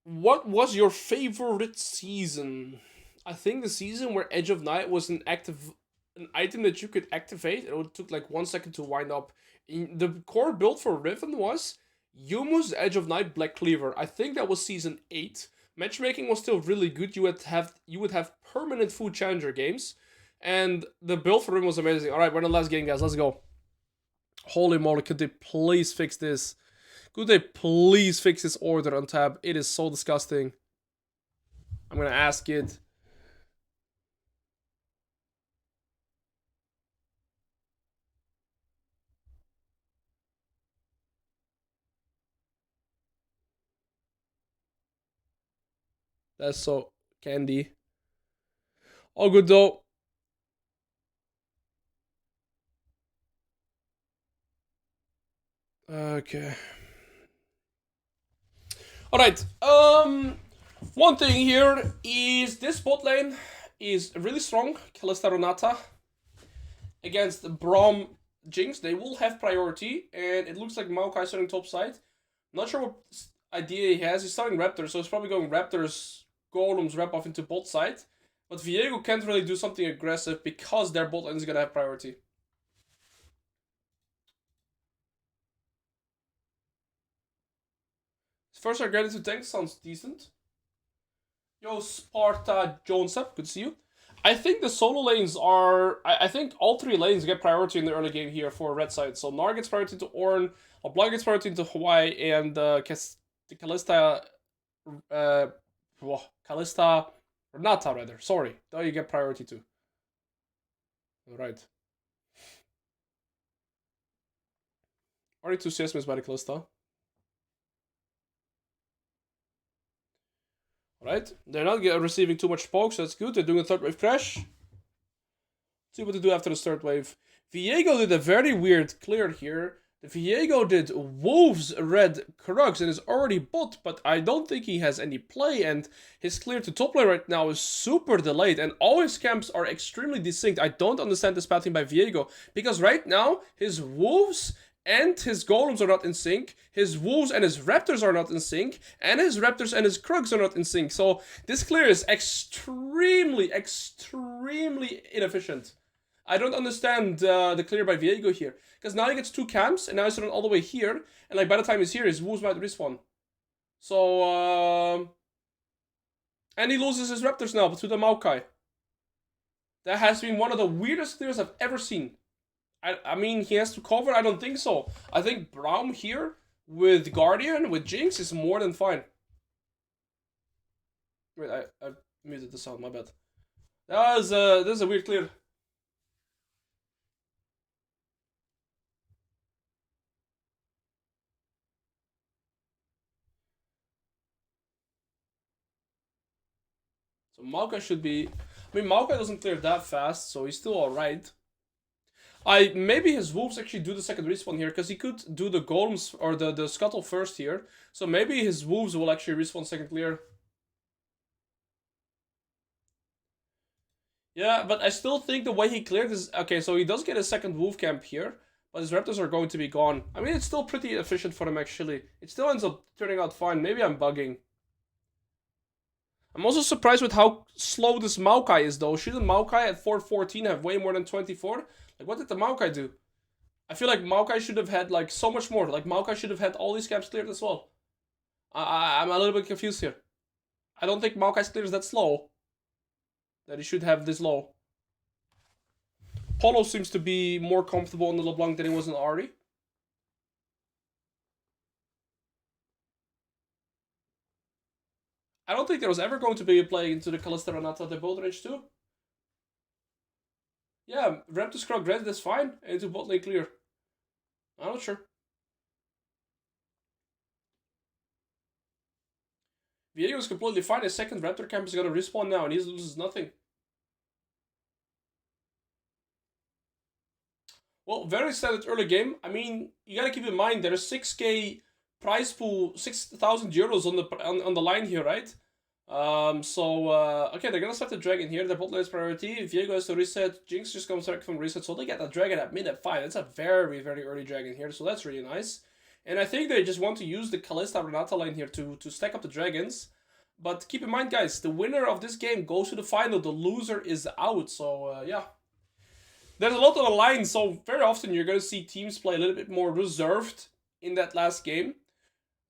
What was your favorite season? I think the season where Edge of Night was an item that you could activate. It took like 1 second to wind up. The core build for Riven was Yumu's Edge of Night Black Cleaver. I think that was season 8. Matchmaking was still really good. You would have permanent food challenger games, and the build for Riven was amazing. All right, we're in the last game, guys. Let's go. Holy moly! Could they please fix this? Could they please fix this order on tab? It is so disgusting. I'm gonna ask it. That's so candy. All good though. Okay. Alright. One thing here is this bot lane is really strong. Kalista Renata against Braum Jinx. They will have priority, and it looks like Maokai starting top side. Not sure what idea he has. He's starting Raptors, so he's probably going Raptors, Golems, Rep off into bot side. But Viego can't really do something aggressive because their bot lane is gonna have priority. First are getting to tank sounds decent. Yo, Sparta Jones up, good to see you. I think the solo lanes are. I think all 3 lanes get priority in the early game here for red side. So Nar gets priority to Ornn, LeBlanc gets priority to Hawaii, and Kalista. Kalista Renata, rather. Sorry. Now you get priority to. Alright. Our enthusiasm is by the Kalista. Right? They're not receiving too much poke, so that's good. They're doing a third wave crash. See what to do after the third wave. Viego did a very weird clear here. The Viego did Wolves Red Krugs and is already bot, but I don't think he has any play, and his clear to top lane right now is super delayed, and all his camps are extremely desynced. I don't understand this pattern by Viego, because right now, his Wolves and his Golems are not in sync, his Wolves and his Raptors are not in sync, and his Raptors and his Krugs are not in sync. So this clear is extremely inefficient. I don't understand the clear by Viego here. Because now he gets 2 camps, and now he's running all the way here, and like by the time he's here, his Wolves might respawn. So, and he loses his Raptors now to the Maokai. That has been one of the weirdest clears I've ever seen. I mean, he has to cover? I don't think so. I think Braum here with Guardian, with Jinx, is more than fine. Wait, I muted the sound, my bad. This is a weird clear. So Maokai should be... I mean, Maokai doesn't clear that fast, so he's still alright. Maybe his Wolves actually do the second respawn here, because he could do the Golems or the Scuttle first here. So maybe his Wolves will actually respawn second clear. Yeah, but I still think the way he cleared is... Okay, so he does get a second Wolf camp here, but his Raptors are going to be gone. I mean, it's still pretty efficient for him, actually. It still ends up turning out fine. Maybe I'm bugging. I'm also surprised with how slow this Maokai is, though. Shouldn't Maokai at 414 have way more than 24? Like, what did the Maokai do? I feel like Maokai should have had, like, so much more. Like, Maokai should have had all these camps cleared as well. I'm a little bit confused here. I don't think Maokai's clear is that slow. That he should have this low. Polo seems to be more comfortable in the LeBlanc than he was in Ahri. I don't think there was ever going to be a play into the Kalista Renata. They both range too. Yeah, Raptor Scrog Red is fine. Into bot lane clear. I'm not sure. Viego is completely fine. His second Raptor camp is gonna respawn now and he loses nothing. Well, very standard early game. I mean, you gotta keep in mind there's 6k prize pool, 6,000 euros on the line here, right? Okay, they're gonna start the dragon here. Their bot lane is priority. Viego has to reset. Jinx just comes back from reset, so they get the dragon at mid at 5. That's a very, very early dragon here, so that's really nice. And I think they just want to use the Kalista Renata lane here to stack up the dragons. But keep in mind, guys, the winner of this game goes to the final. The loser is out. So, yeah. There's a lot on the line. So, very often you're going to see teams play a little bit more reserved in that last game.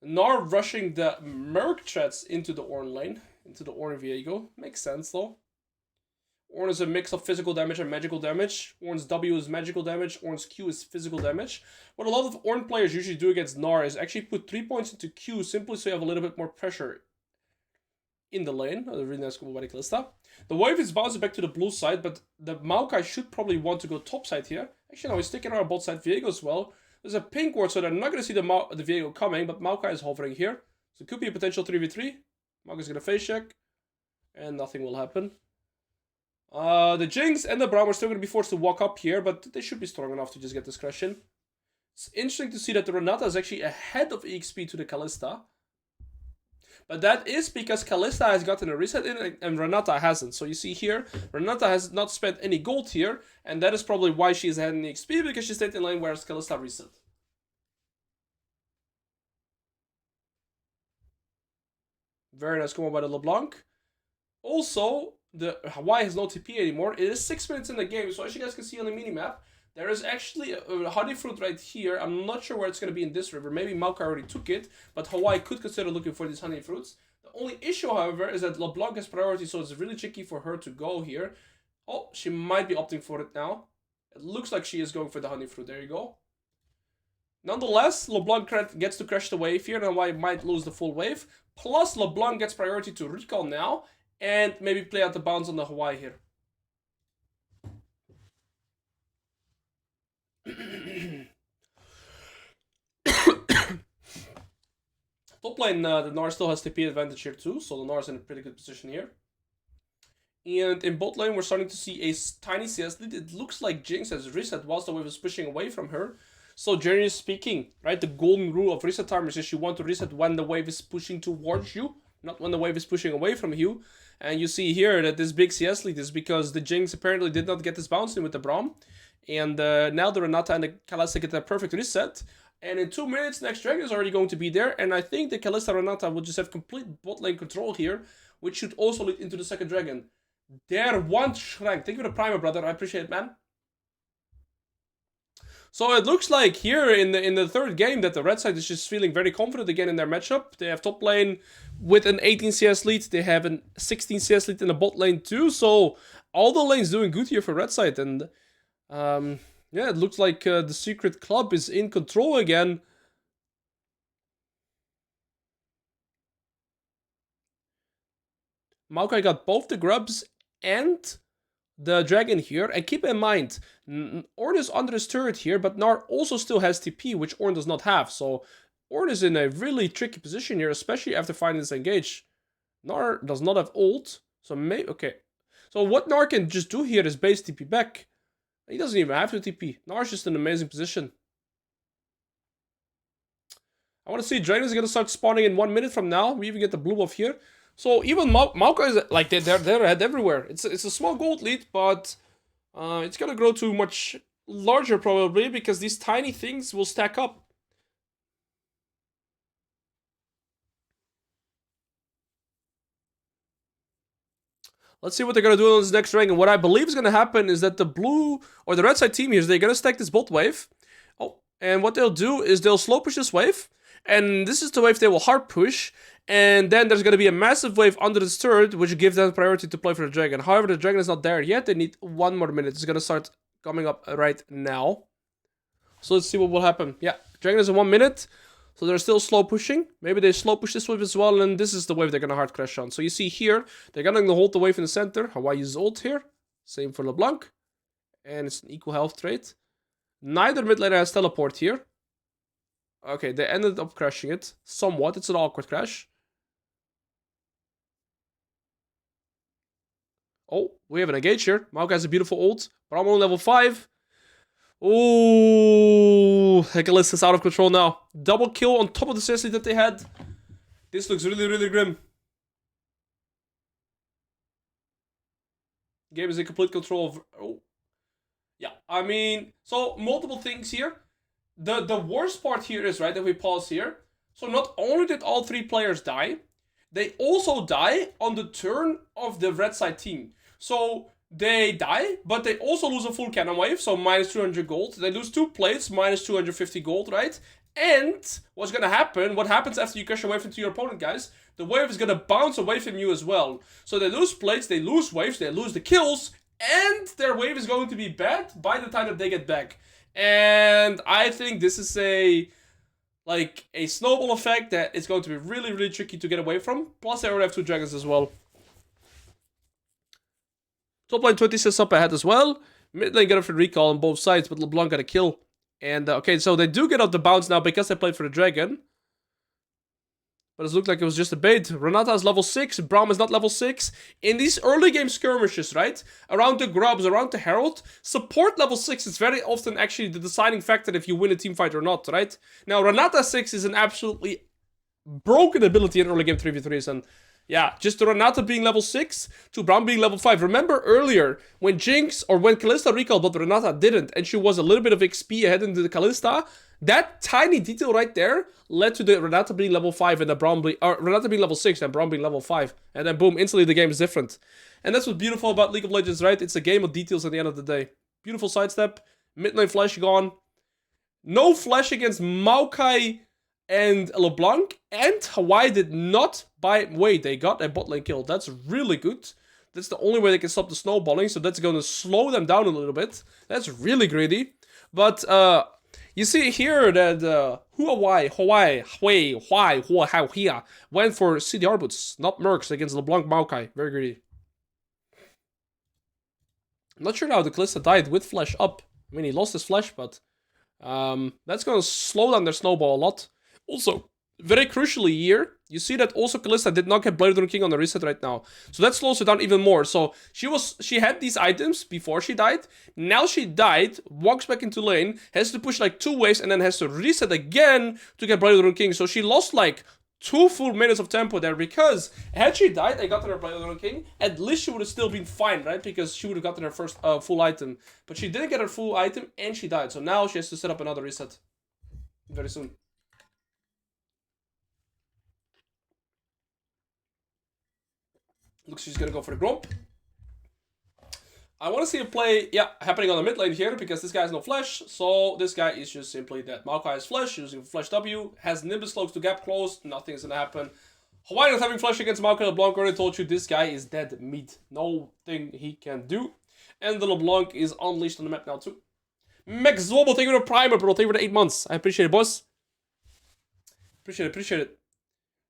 Gnar rushing the Merc threats into the Ornn lane. Into the Ornn Viego. Makes sense, though. Ornn is a mix of physical damage and magical damage. Ornn's W is magical damage. Ornn's Q is physical damage. What a lot of Ornn players usually do against Gnar is actually put 3 points into Q simply so you have a little bit more pressure in the lane. Oh, really nice combo by the Kalista. The wave is bouncing back to the blue side, but the Maokai should probably want to go top side here. Actually, no, he's sticking around bot side Viego as well. There's a pink ward, so they're not going to see the Viego coming, but Maokai is hovering here. So it could be a potential 3v3. Maokai's going to face check, and nothing will happen. The Jinx and the Braum are still going to be forced to walk up here, but they should be strong enough to just get this crash in. It's interesting to see that the Renata is actually ahead of EXP to the Kalista. But that is because Kalista has gotten a reset in and Renata hasn't. So you see here, Renata has not spent any gold here, and that is probably why she is ahead in EXP, because she stayed in lane whereas Kalista reset. Very nice combo by the LeBlanc. Also, the Hawaii has no TP anymore. It is 6 minutes in the game, so as you guys can see on the minimap, there is actually a honey fruit right here. I'm not sure where it's going to be in this river. Maybe Maokai already took it, but Hawaii could consider looking for these honey fruits. The only issue, however, is that LeBlanc has priority, so it's really tricky for her to go here. Oh, she might be opting for it now. It looks like she is going for the honey fruit. There you go. Nonetheless, LeBlanc gets to crash the wave here, and Hawaii might lose the full wave. Plus, LeBlanc gets priority to recall now, and maybe play out the bounce on the Hawaii here. Top lane, the Gnar still has TP advantage here too, so the Gnar is in a pretty good position here. And in bot lane, we're starting to see a tiny CS lead. It looks like Jinx has reset whilst the wave is pushing away from her. So generally speaking, right, the golden rule of reset timers is you want to reset when the wave is pushing towards you, not when the wave is pushing away from you. And you see here that this big CS lead is because the Jinx apparently did not get this bounce in with the Braum. And now the Renata and the Kalista get that perfect reset. And in 2 minutes, next dragon is already going to be there. And I think the Kalista Renata will just have complete bot lane control here, which should also lead into the second dragon. There, one Shrek. Thank you for the primer, brother. I appreciate it, man. So it looks like here in the third game that the red side is just feeling very confident again in their matchup. They have top lane with an 18 CS lead. They have a 16 CS lead in the bot lane too. So all the lanes doing good here for red side. And yeah, it looks like the secret club is in control again. Maokai got both the grubs and the dragon here. And keep in mind, Ornn is under his turret here, but Gnar also still has TP, which Ornn does not have. So Ornn is in a really tricky position here, especially after finding this engage. Gnar does not have ult, so maybe okay. So what Gnar can just do here is base TP back. He doesn't even have to TP. Gnar's just in an amazing position. I want to see Dragon is going to start spawning in 1 minute from now. We even get the blue buff here. So even Maokai is like they're ahead everywhere. It's a small gold lead, but it's gonna grow to much larger probably because these tiny things will stack up. Let's see what they're gonna do on this next dragon. What I believe is gonna happen is that the blue or the red side team here is they're gonna stack this bot wave. Oh, and what they'll do is they'll slow push this wave, and this is the wave they will hard push. And then there's going to be a massive wave under this turret, which gives them priority to play for the dragon. However, the dragon is not there yet. They need 1 more minute. It's going to start coming up right now. So let's see what will happen. Yeah, dragon is in 1 minute. So they're still slow pushing. Maybe they slow push this wave as well. And this is the wave they're going to hard crash on. So you see here, they're going to hold the wave in the center. Hawaii uses ult here. Same for LeBlanc. And it's an equal health trade. Neither mid laner has teleport here. Okay, they ended up crashing it. Somewhat. It's an awkward crash. Oh, we have an engage here. Maokai has a beautiful ult. But I'm on level 5. Ooh, Hecalis is out of control now. Double kill on top of the CS lead that they had. This looks really, really grim. Game is in complete control of... Oh. Yeah, I mean... So, multiple things here. the worst part here is, right, if we pause here, so not only did all 3 players die, they also die on the turn of the red side team. So they die, but they also lose a full cannon wave, so minus 200 gold. They lose 2 plates, minus 250 gold, right? And what's gonna happen, what happens after you crush a wave into your opponent, guys? The wave is gonna bounce away from you as well. So they lose plates, they lose waves, they lose the kills, and their wave is going to be bad by the time that they get back. And I think this is a snowball effect that is going to be really, really tricky to get away from. Plus, they already have 2 dragons as well. Top lane 20 sets up ahead as well. Mid lane got a free recall on both sides, but LeBlanc got a kill. And, okay, so they do get out the bounce now because they played for the dragon. But it looked like it was just a bait. Renata is level 6, Braum is not level 6. In these early game skirmishes, right? Around the grubs, around the herald, support level 6 is very often actually the deciding factor if you win a team fight or not, right? Now, Renata 6 is an absolutely broken ability in early game 3v3s, and yeah, just the Renata being level 6 to Braum being level 5. Remember earlier when Jinx or when Kalista recalled, but Renata didn't, and she was a little bit of XP ahead into the Kalista. That tiny detail right there led to the Renata being level 5 and the Braum being, Renata being level 6 and Braum being level 5. And then boom, instantly the game is different. And that's what's beautiful about League of Legends, right? It's a game of details at the end of the day. Beautiful sidestep. Mid lane flash gone. No flash against Maokai and LeBlanc. And Hawaii did not buy... Wait, they got a bot lane kill. That's really good. That's the only way they can stop the snowballing. So that's going to slow them down a little bit. That's really greedy. But, you see here that Hawaii went for CDR boots, not Mercs against LeBlanc Maokai. Very greedy. I'm not sure how the Kalista died with flash up. I mean, he lost his flash, but that's going to slow down their snowball a lot. Also, very crucially here, you see that also Kalista did not get Blade of the King on the reset right now. So that slows her down even more. So she had these items before she died. Now she died, walks back into lane, has to push like 2 waves and then has to reset again to get Blade of the King. So she lost like 2 full minutes of tempo there because had she died and gotten her Blade of the King, at least she would have still been fine, right? Because she would have gotten her first full item. But she didn't get her full item and she died. So now she has to set up another reset very soon. Looks she's gonna go for the Gromp. I want to see a play, yeah, happening on the mid lane here, because this guy has no flash, so this guy is just simply dead. Maokai has flash, using flash W, has Nimbus cloaks to gap close, nothing's gonna happen. Hawaii not having flash against Maokai. LeBlanc already told you this guy is dead meat. Nothing he can do. And the LeBlanc is unleashed on the map now too. Max Zwobble, thank you for the primer, bro. Thank you for the 8 months. I appreciate it, boss. Appreciate it.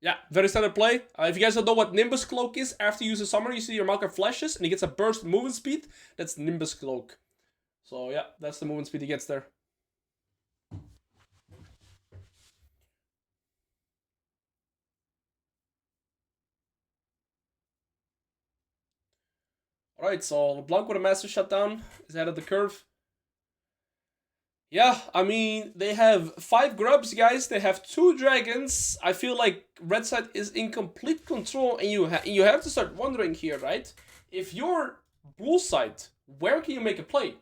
Yeah, very standard play. If you guys don't know what Nimbus Cloak is, after you use a summoner, you see your Maokai flashes, and he gets a burst movement speed. That's Nimbus Cloak. So yeah, that's the movement speed he gets there. Alright, so LeBlanc with a massive shutdown is ahead of the curve. Yeah, I mean, they have 5 grubs, guys. They have 2 dragons. I feel like red side is in complete control, and you have to start wondering here, right? If you're blue side, where can you make a play?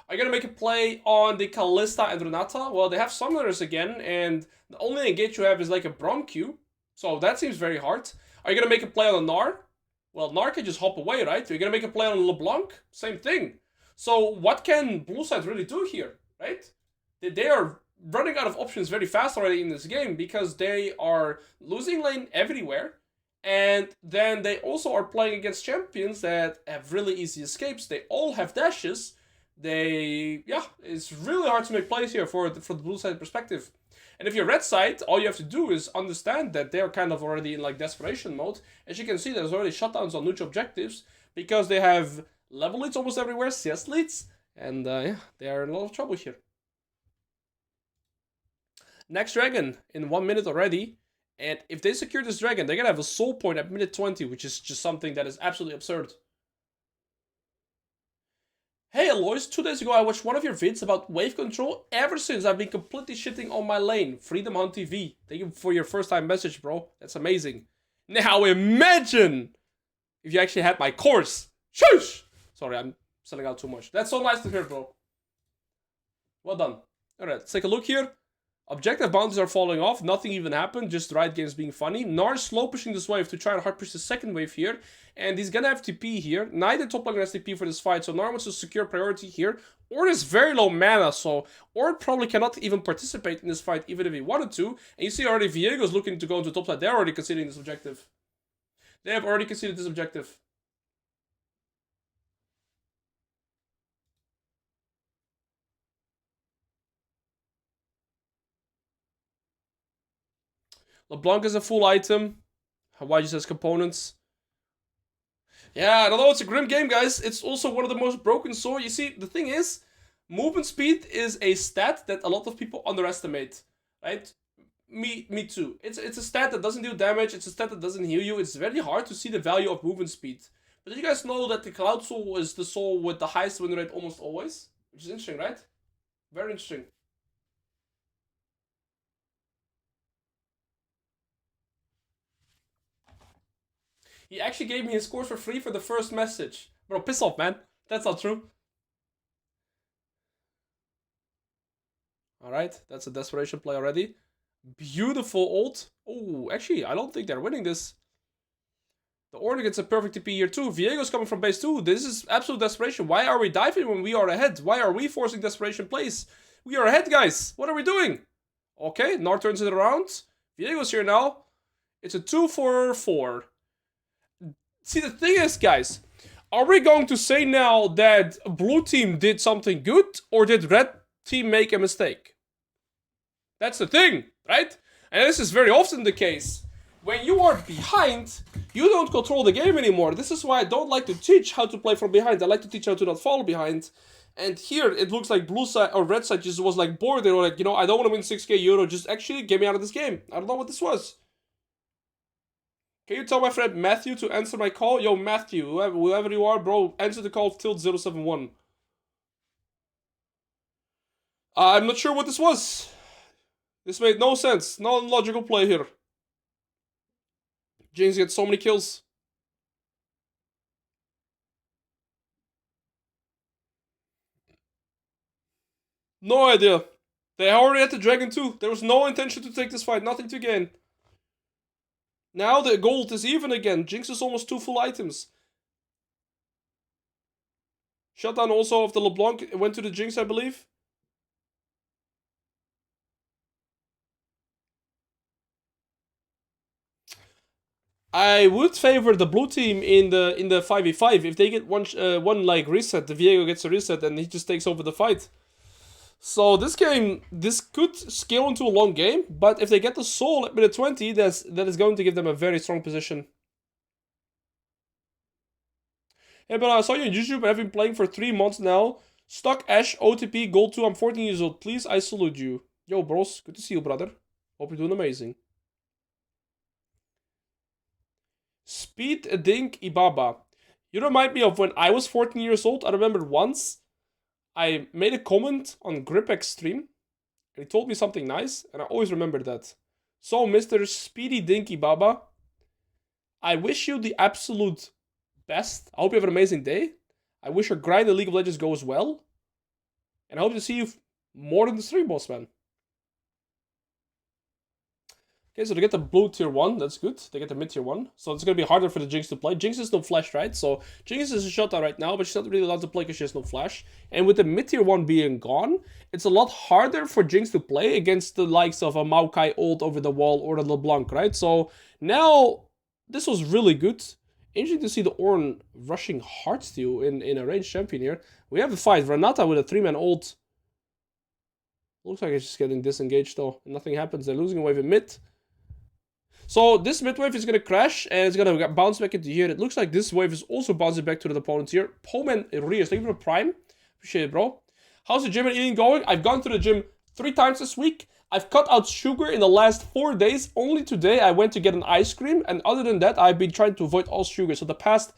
Are you gonna make a play on the Kalista and Renata? Well, they have summoners again, and the only engage you have is like a Braum Q, so that seems very hard. Are you gonna make a play on a Gnar? Well, Gnar can just hop away, right? Are you gonna make a play on LeBlanc? Same thing. So what can blue side really do here, right? They are running out of options very fast already in this game because they are losing lane everywhere. And then they also are playing against champions that have really easy escapes. They all have dashes. It's really hard to make plays here for the blue side perspective. And if you're red side, all you have to do is understand that they're kind of already in like desperation mode. As you can see, there's already shutdowns on neutral objectives because they have level leads almost everywhere, CS leads. And yeah, they are in a lot of trouble here. Next dragon in 1 minute already. And if they secure this dragon, they're going to have a soul point at minute 20, which is just something that is absolutely absurd. Hey Alois, 2 days ago I watched one of your vids about wave control. Ever since I've been completely shitting on my lane. Freedom Hunt TV. Thank you for your first time message, bro. That's amazing. Now imagine if you actually had my course. Shush! Sorry, I'm selling out too much. That's so nice to hear, bro. Well done. Alright, let's take a look here. Objective bounties are falling off. Nothing even happened. Just Riot Games being funny. Nars slow pushing this wave to try and hard push the second wave here. And he's gonna have TP here. Neither top laner has TP for this fight. So Nars wants to secure priority here. Ornn is very low mana. So Ornn probably cannot even participate in this fight even if he wanted to. And you see already Viego's looking to go into top side. They're already conceding this objective. They have already conceded this objective. LeBlanc is a full item. Hawaii just has components. Yeah, although it's a grim game, guys, it's also one of the most broken. So, you see, the thing is, movement speed is a stat that a lot of people underestimate, right? Me too. It's a stat that doesn't do damage. It's a stat that doesn't heal you. It's very hard to see the value of movement speed. But did you guys know that the Cloud Soul is the soul with the highest win rate almost always? Which is interesting, right? Very interesting. He actually gave me his scores for free for the first message. Bro, piss off, man. That's not true. Alright, that's a desperation play already. Beautiful ult. Oh, actually, I don't think they're winning this. The Ornn gets a perfect TP here too. Viego's coming from base too. This is absolute desperation. Why are we diving when we are ahead? Why are we forcing desperation plays? We are ahead, guys. What are we doing? Okay, Nart turns it around. Viego's here now. It's a 2-4-4. See, the thing is, guys, are we going to say now that blue team did something good, or did red team make a mistake? That's the thing, right? And this is very often the case. When you are behind, you don't control the game anymore. This is why I don't like to teach how to play from behind. I like to teach how to not fall behind. And here, it looks like blue side or red side just was like bored. They were like, you know, I don't want to win 6k euro. Just actually get me out of this game. I don't know what this was. Can you tell my friend Matthew to answer my call? Yo, Matthew, whoever you are, bro, answer the call tilt 071. I'm not sure what this was. This made no sense. No logical play here. Jinx gets so many kills. No idea. They already had the dragon too. There was no intention to take this fight. Nothing to gain. Now the gold is even again. Jinx is almost 2 full items. Shutdown also of the LeBlanc went to the Jinx, I believe. I would favor the blue team in the 5v5. If they get one like reset, the Viego gets a reset and he just takes over the fight. So this game, this could scale into a long game, but if they get the soul at minute 20, that is going to give them a very strong position. Hey, but I saw you on YouTube. I've been playing for 3 months now. Stock Ash, OTP, Gold 2. I'm 14 years old. Please, I salute you. Yo, bros. Good to see you, brother. Hope you're doing amazing. Speed Dink Ibaba. You remind me of when I was 14 years old. I remember once I made a comment on Gripx stream, and he told me something nice, and I always remember that. So, Mr. Speedy Dinky Baba, I wish you the absolute best. I hope you have an amazing day. I wish your grind in League of Legends goes well. And I hope to see you more than the stream, boss man. Okay, so they get the blue tier 1, that's good. They get the mid tier 1. So it's going to be harder for the Jinx to play. Jinx is no flash, right? So Jinx is a shutdown right now, but she's not really allowed to play because she has no flash. And with the mid tier 1 being gone, it's a lot harder for Jinx to play against the likes of a Maokai ult over the wall or the LeBlanc, right? So now, this was really good. Interesting to see the Ornn rushing Heartsteel in a ranged champion here. We have a fight. Renata with a 3-man ult. Looks like it's just getting disengaged though. Nothing happens. They're losing a wave in mid. So this mid wave is going to crash and it's going to bounce back into here. It looks like this wave is also bouncing back to the opponent here. Poman Rios, thank you for the prime. Appreciate it, bro. How's the gym and eating going? I've gone to the gym 3 times this week. I've cut out sugar in the last 4 days. Only today I went to get an ice cream. And other than that, I've been trying to avoid all sugar. So the past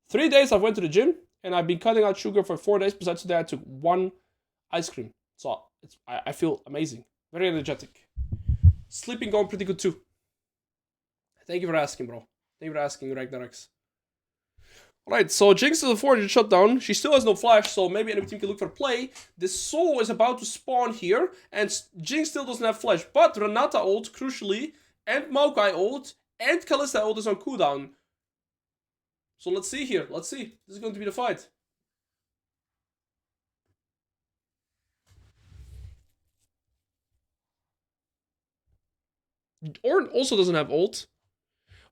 3 days I've went to the gym and I've been cutting out sugar for 4 days. Besides today I took 1 ice cream. So I feel amazing. Very energetic. Sleeping going pretty good too. Thank you for asking, bro. Thank you for asking, Ragnarex. Right, so Jinx is a 400 shutdown. She still has no flash, so maybe enemy team can look for play. This Soul is about to spawn here, and Jinx still doesn't have flash. But Renata ult, crucially, and Maokai ult, and Kalista ult is on cooldown. So let's see here. Let's see. This is going to be the fight. Ornn also doesn't have ult.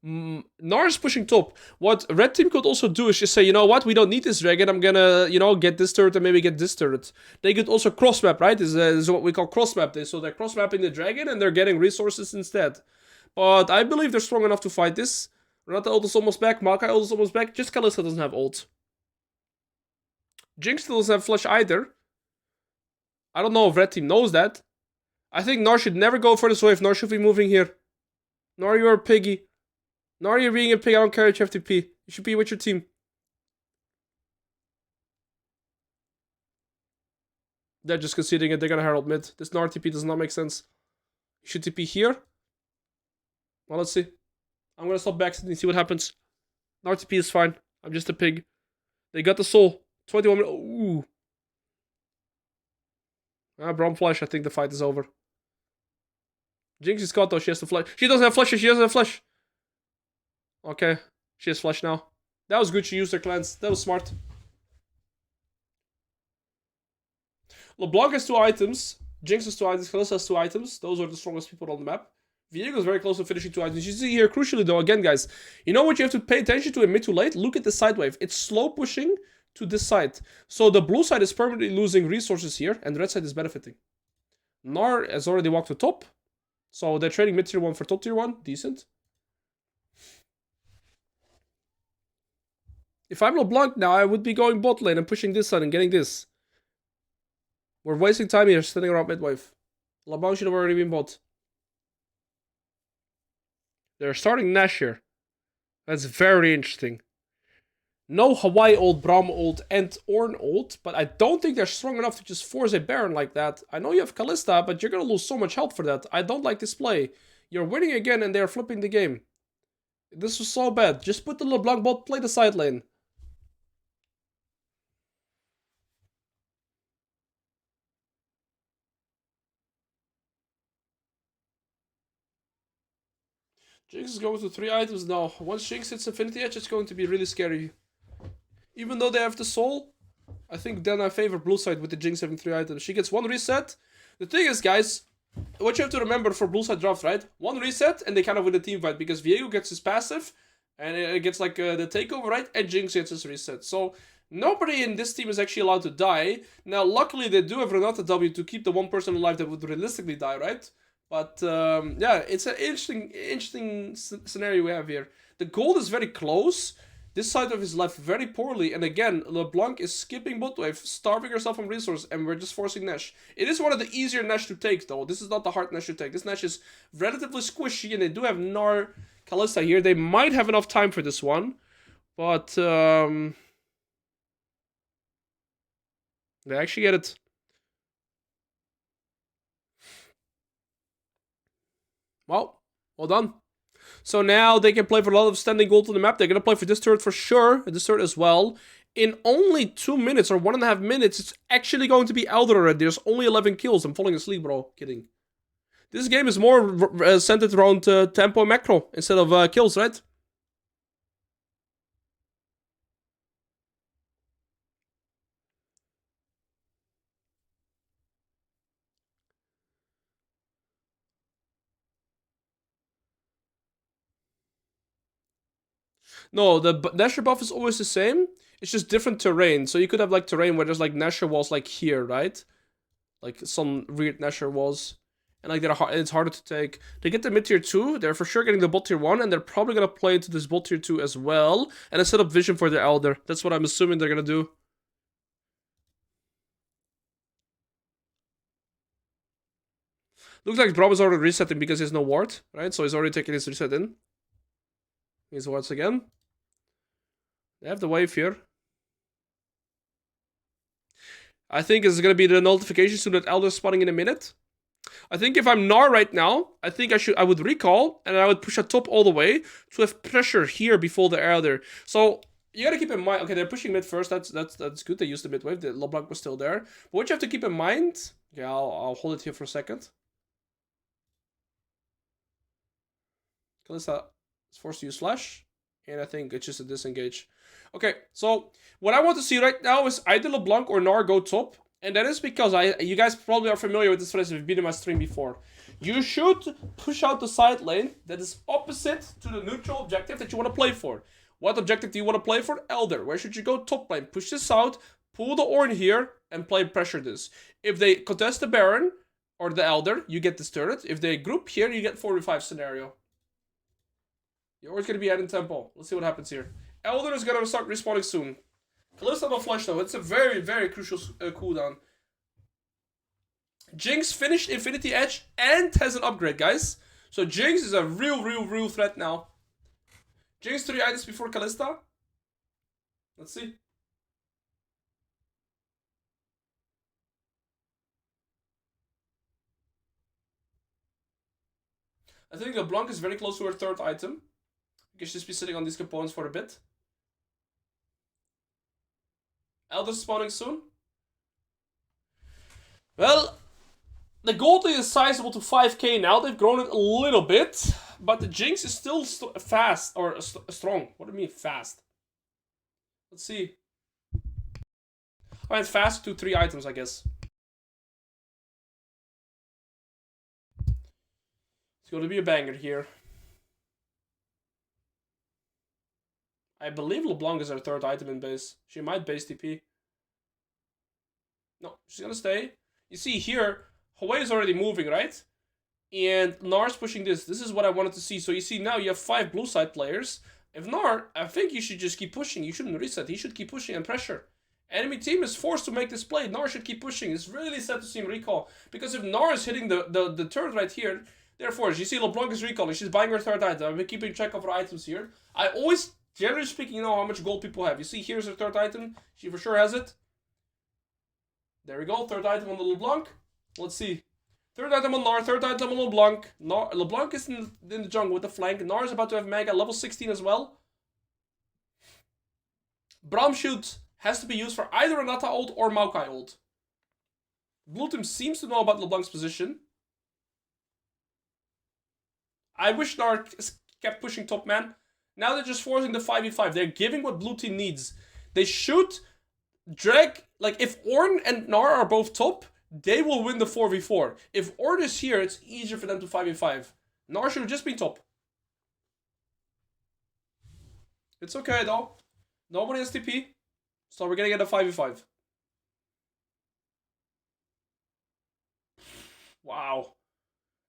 Gnar is pushing top. What red team could also do is just say, you know what, we don't need this dragon, I'm gonna, you know, get this turret and maybe get this turret. They could also cross map, right? This is what we call cross map. So they're cross mapping the dragon and they're getting resources instead. But I believe they're strong enough to fight this. Renata ult is almost back, Maokai ult is almost back, just Kalista doesn't have ult. Jinx still doesn't have flash either. I don't know if red team knows that. I think Gnar should never go for this wave. Gnar should be moving here. Gnar, you're a piggy. Gnar, you're being a pig. I don't care if you have to pee. You should be with your team. They're just conceding it. They're gonna Herald mid. This Gnar TP does not make sense. You should TP here. Well, let's see. I'm gonna stop back and see what happens. Gnar TP is fine. I'm just a pig. They got the soul. 21 minutes. Ooh. Braum flash. I think the fight is over. Jinx is caught though. She has to flash. She doesn't have flash. She doesn't have flash. Okay. She has flash now. That was good. She used her cleanse. That was smart. LeBlanc has 2 items. Jinx has 2 items. Kalista has 2 items. Those are the strongest people on the map. Viego is very close to finishing 2 items. You see here, crucially though, again guys, you know what you have to pay attention to in mid to late? Look at the side wave. It's slow pushing to this side. So the blue side is permanently losing resources here, and the red side is benefiting. Gnar has already walked to top. So they're trading mid tier 1 for top tier 1. Decent. If I'm LeBlanc now, I would be going bot lane and pushing this side and getting this. We're wasting time here, standing around mid wave. LeBlanc should have already been bot. They're starting Nash here. That's very interesting. No Hawaii ult, Braum ult, and Ornn ult, but I don't think they're strong enough to just force a Baron like that. I know you have Kalista, but you're gonna lose so much health for that. I don't like this play. You're winning again and they're flipping the game. This was so bad. Just put the LeBlanc bot, play the side lane. Jinx is going to 3 items now. Once Jinx hits Infinity Edge, it's going to be really scary. Even though they have the soul, I think then I favor blue side with the Jinx having 3 items. She gets 1 reset. The thing is, guys, what you have to remember for blue side draft, right? 1 reset and they kind of win the team fight because Viego gets his passive and it gets like the takeover, right? And Jinx gets his reset. So nobody in this team is actually allowed to die. Now, luckily, they do have Renata W to keep the 1 person alive that would realistically die, right? But yeah, it's an interesting scenario we have here. The gold is very close. This side of is left very poorly, and again, LeBlanc is skipping bot wave, starving herself from resource, and we're just forcing Nash. It is one of the easier Nash to take, though. This is not the hard Nash to take. This Nash is relatively squishy, and they do have Gnar Kalista here. They might have enough time for this one, but they actually get it. Well done. So now they can play for a lot of standing gold on the map. They're going to play for this turret for sure, and this turret as well. In only 2 minutes or 1.5 minutes, it's actually going to be Elder already. There's only 11 kills. I'm falling asleep, bro. Kidding. This game is more centered around tempo and macro instead of kills, right? No, the Nasher buff is always the same. It's just different terrain. So you could have like terrain where there's like Nasher walls like here, right? Like some weird Nasher walls. And like it's harder to take. They get the mid tier 2, they're for sure getting the bot tier 1, and they're probably gonna play into this bot tier 2 as well. And set up vision for the Elder. That's what I'm assuming they're gonna do. Looks like Braum is already resetting because he has no ward, right? So he's already taking his reset in. He's wards again. They have the wave here. I think it's gonna be the notification soon that Elder's spawning in a minute. I think if I'm Gnar right now, I think I would recall and I would push a top all the way to have pressure here before the Elder. So you gotta keep in mind. Okay, they're pushing mid first. That's good. They used the mid wave. The LeBlanc was still there. But what you have to keep in mind. Okay, I'll hold it here for a second. Kalista is forced to use Flash, and I think it's just a disengage. Okay, so what I want to see right now is either LeBlanc or Gnar go top, and that is because you guys probably are familiar with this phrase if you've been in my stream before. You should push out the side lane that is opposite to the neutral objective that you want to play for. What objective do you want to play for? Elder. Where should you go? Top lane. Push this out, pull the Ornn here, and play pressure this. If they contest the Baron or the Elder, you get this turret. If they group here, you get 4v5 scenario. You're always going to be adding tempo. Let's see what happens here. Elder is going to start respawning soon. Kalista no flash though. It's a very, very crucial cooldown. Jinx finished Infinity Edge and has an upgrade, guys. So Jinx is a real threat now. Jinx 3 items before Kalista. Let's see. I think LeBlanc is very close to her third item. You should just be sitting on these components for a bit. Elder's spawning soon. Well, the gold is sizable to 5k now. They've grown it a little bit. But the Jinx is still fast. Or strong. What do you mean fast? Let's see. Alright, fast to 3 items, I guess. It's going to be a banger here. I believe LeBlanc is her third item in base. She might base TP. No, she's gonna stay. You see here, Hawaii is already moving, right? And Gnar's pushing this. This is what I wanted to see. So you see now you have 5 blue side players. If Gnar, I think you should just keep pushing. You shouldn't reset. He should keep pushing and pressure. Enemy team is forced to make this play. Gnar should keep pushing. It's really sad to see him recall. Because if Gnar is hitting the turret right here, therefore, you see LeBlanc is recalling. She's buying her third item. I've been keeping track of her items here. I always, generally speaking, you know how much gold people have. You see, here's her third item. She for sure has it. There we go. Third item on the LeBlanc. Let's see. Third item on Gnar. Third item on LeBlanc. LeBlanc is in the jungle with the flank. Gnar is about to have Mega. Level 16 as well. Braum Shoot has to be used for either Renata ult or Maokai ult. Blue team seems to know about LeBlanc's position. I wish Gnar kept pushing top, man. Now they're just forcing the 5v5. They're giving what blue team needs. They should drag... Like, if Ornn and Gnar are both top, they will win the 4v4. If Ornn is here, it's easier for them to 5v5. Gnar should have just been top. It's okay, though. Nobody has TP. So we're gonna get a 5v5. Wow.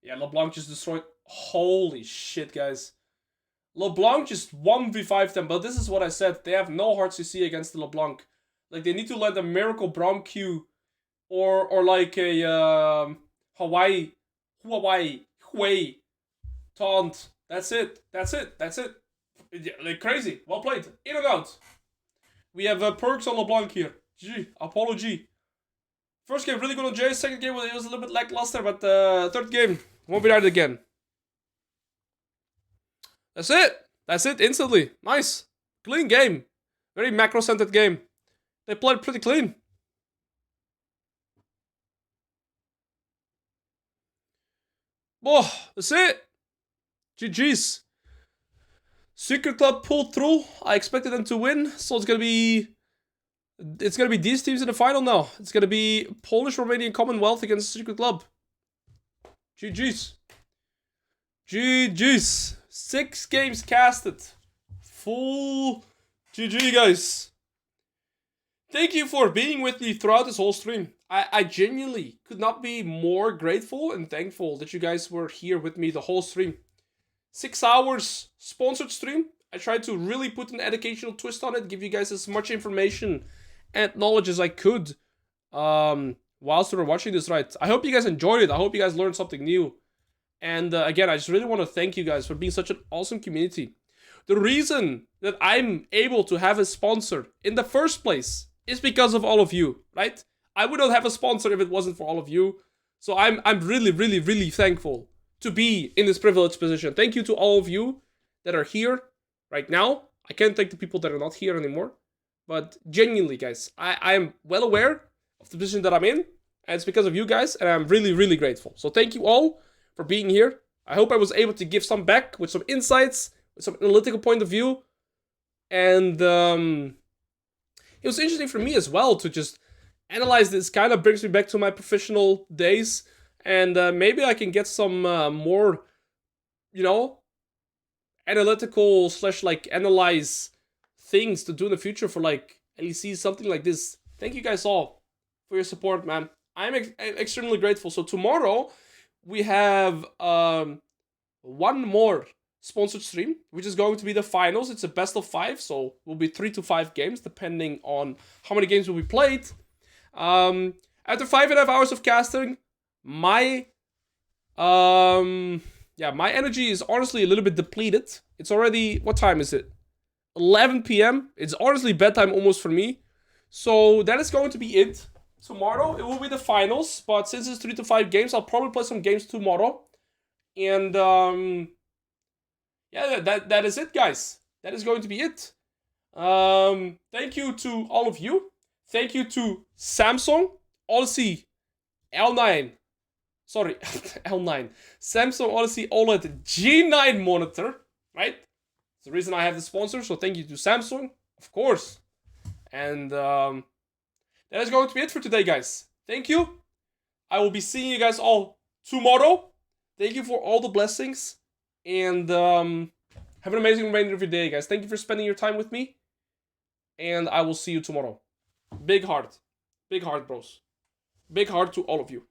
Yeah, LeBlanc just destroyed... Holy shit, guys. LeBlanc just 1v5 them, but this is what I said. They have no hard CC against the LeBlanc. Like, they need to let a Miracle Braum Q or like a Hawaii taunt. That's it. Yeah, like crazy. Well played. In and out. We have perks on LeBlanc here. G. Apollo G. First game really good on Jay. Second game it was a little bit lackluster, but third game won't be right again. That's it. That's it instantly. Nice. Clean game. Very macro-centered game. They played pretty clean. Oh, that's it. GG's. Secret Club pulled through. I expected them to win, so it's gonna be these teams in the final now. It's gonna be Polish, Romanian, Commonwealth against Secret Club. GG's. GG's. 6 games casted. Full GG, guys. Thank you for being with me throughout this whole stream. I genuinely could not be more grateful and thankful that you guys were here with me the whole stream. 6 hours sponsored stream. I tried to really put an educational twist on it, give you guys as much information and knowledge as I could whilst we were watching this, right? I hope you guys enjoyed it. I hope you guys learned something new. And again, I just really want to thank you guys for being such an awesome community. The reason that I'm able to have a sponsor in the first place is because of all of you, right? I would not have a sponsor if it wasn't for all of you. So I'm really thankful to be in this privileged position. Thank you to all of you that are here right now. I can't thank the people that are not here anymore. But genuinely, guys, I am well aware of the position that I'm in, and it's because of you guys, and I'm really, really grateful. So thank you all for being here. I hope I was able to give some back with some insights, with some analytical point of view, and it was interesting for me as well to just analyze this. Kind of brings me back to my professional days, and maybe I can get some more, you know, analytical slash like analyze things to do in the future for like LEC, something like this. Thank you guys all for your support, man. I'm extremely grateful. So tomorrow we have one more sponsored stream, which is going to be the finals. It's a best of 5, so it will be 3 to 5 games depending on how many games will be played. After 5.5 hours of casting, my my energy is honestly a little bit depleted. It's already, what time is it? 11 p.m. It's honestly bedtime almost for me. So that is going to be it. Tomorrow it will be the finals, but since it's 3 to 5 games, I'll probably play some games tomorrow. And yeah, that is it, guys. That is going to be it. Thank you to all of you. Thank you to Samsung, Odyssey, L9. Sorry, L9. Samsung Odyssey OLED G9 monitor, right? It's the reason I have the sponsor, so thank you to Samsung, of course. And that is going to be it for today, guys. Thank you. I will be seeing you guys all tomorrow. Thank you for all the blessings. And have an amazing remainder of your day, guys. Thank you for spending your time with me. And I will see you tomorrow. Big heart. Big heart, bros. Big heart to all of you.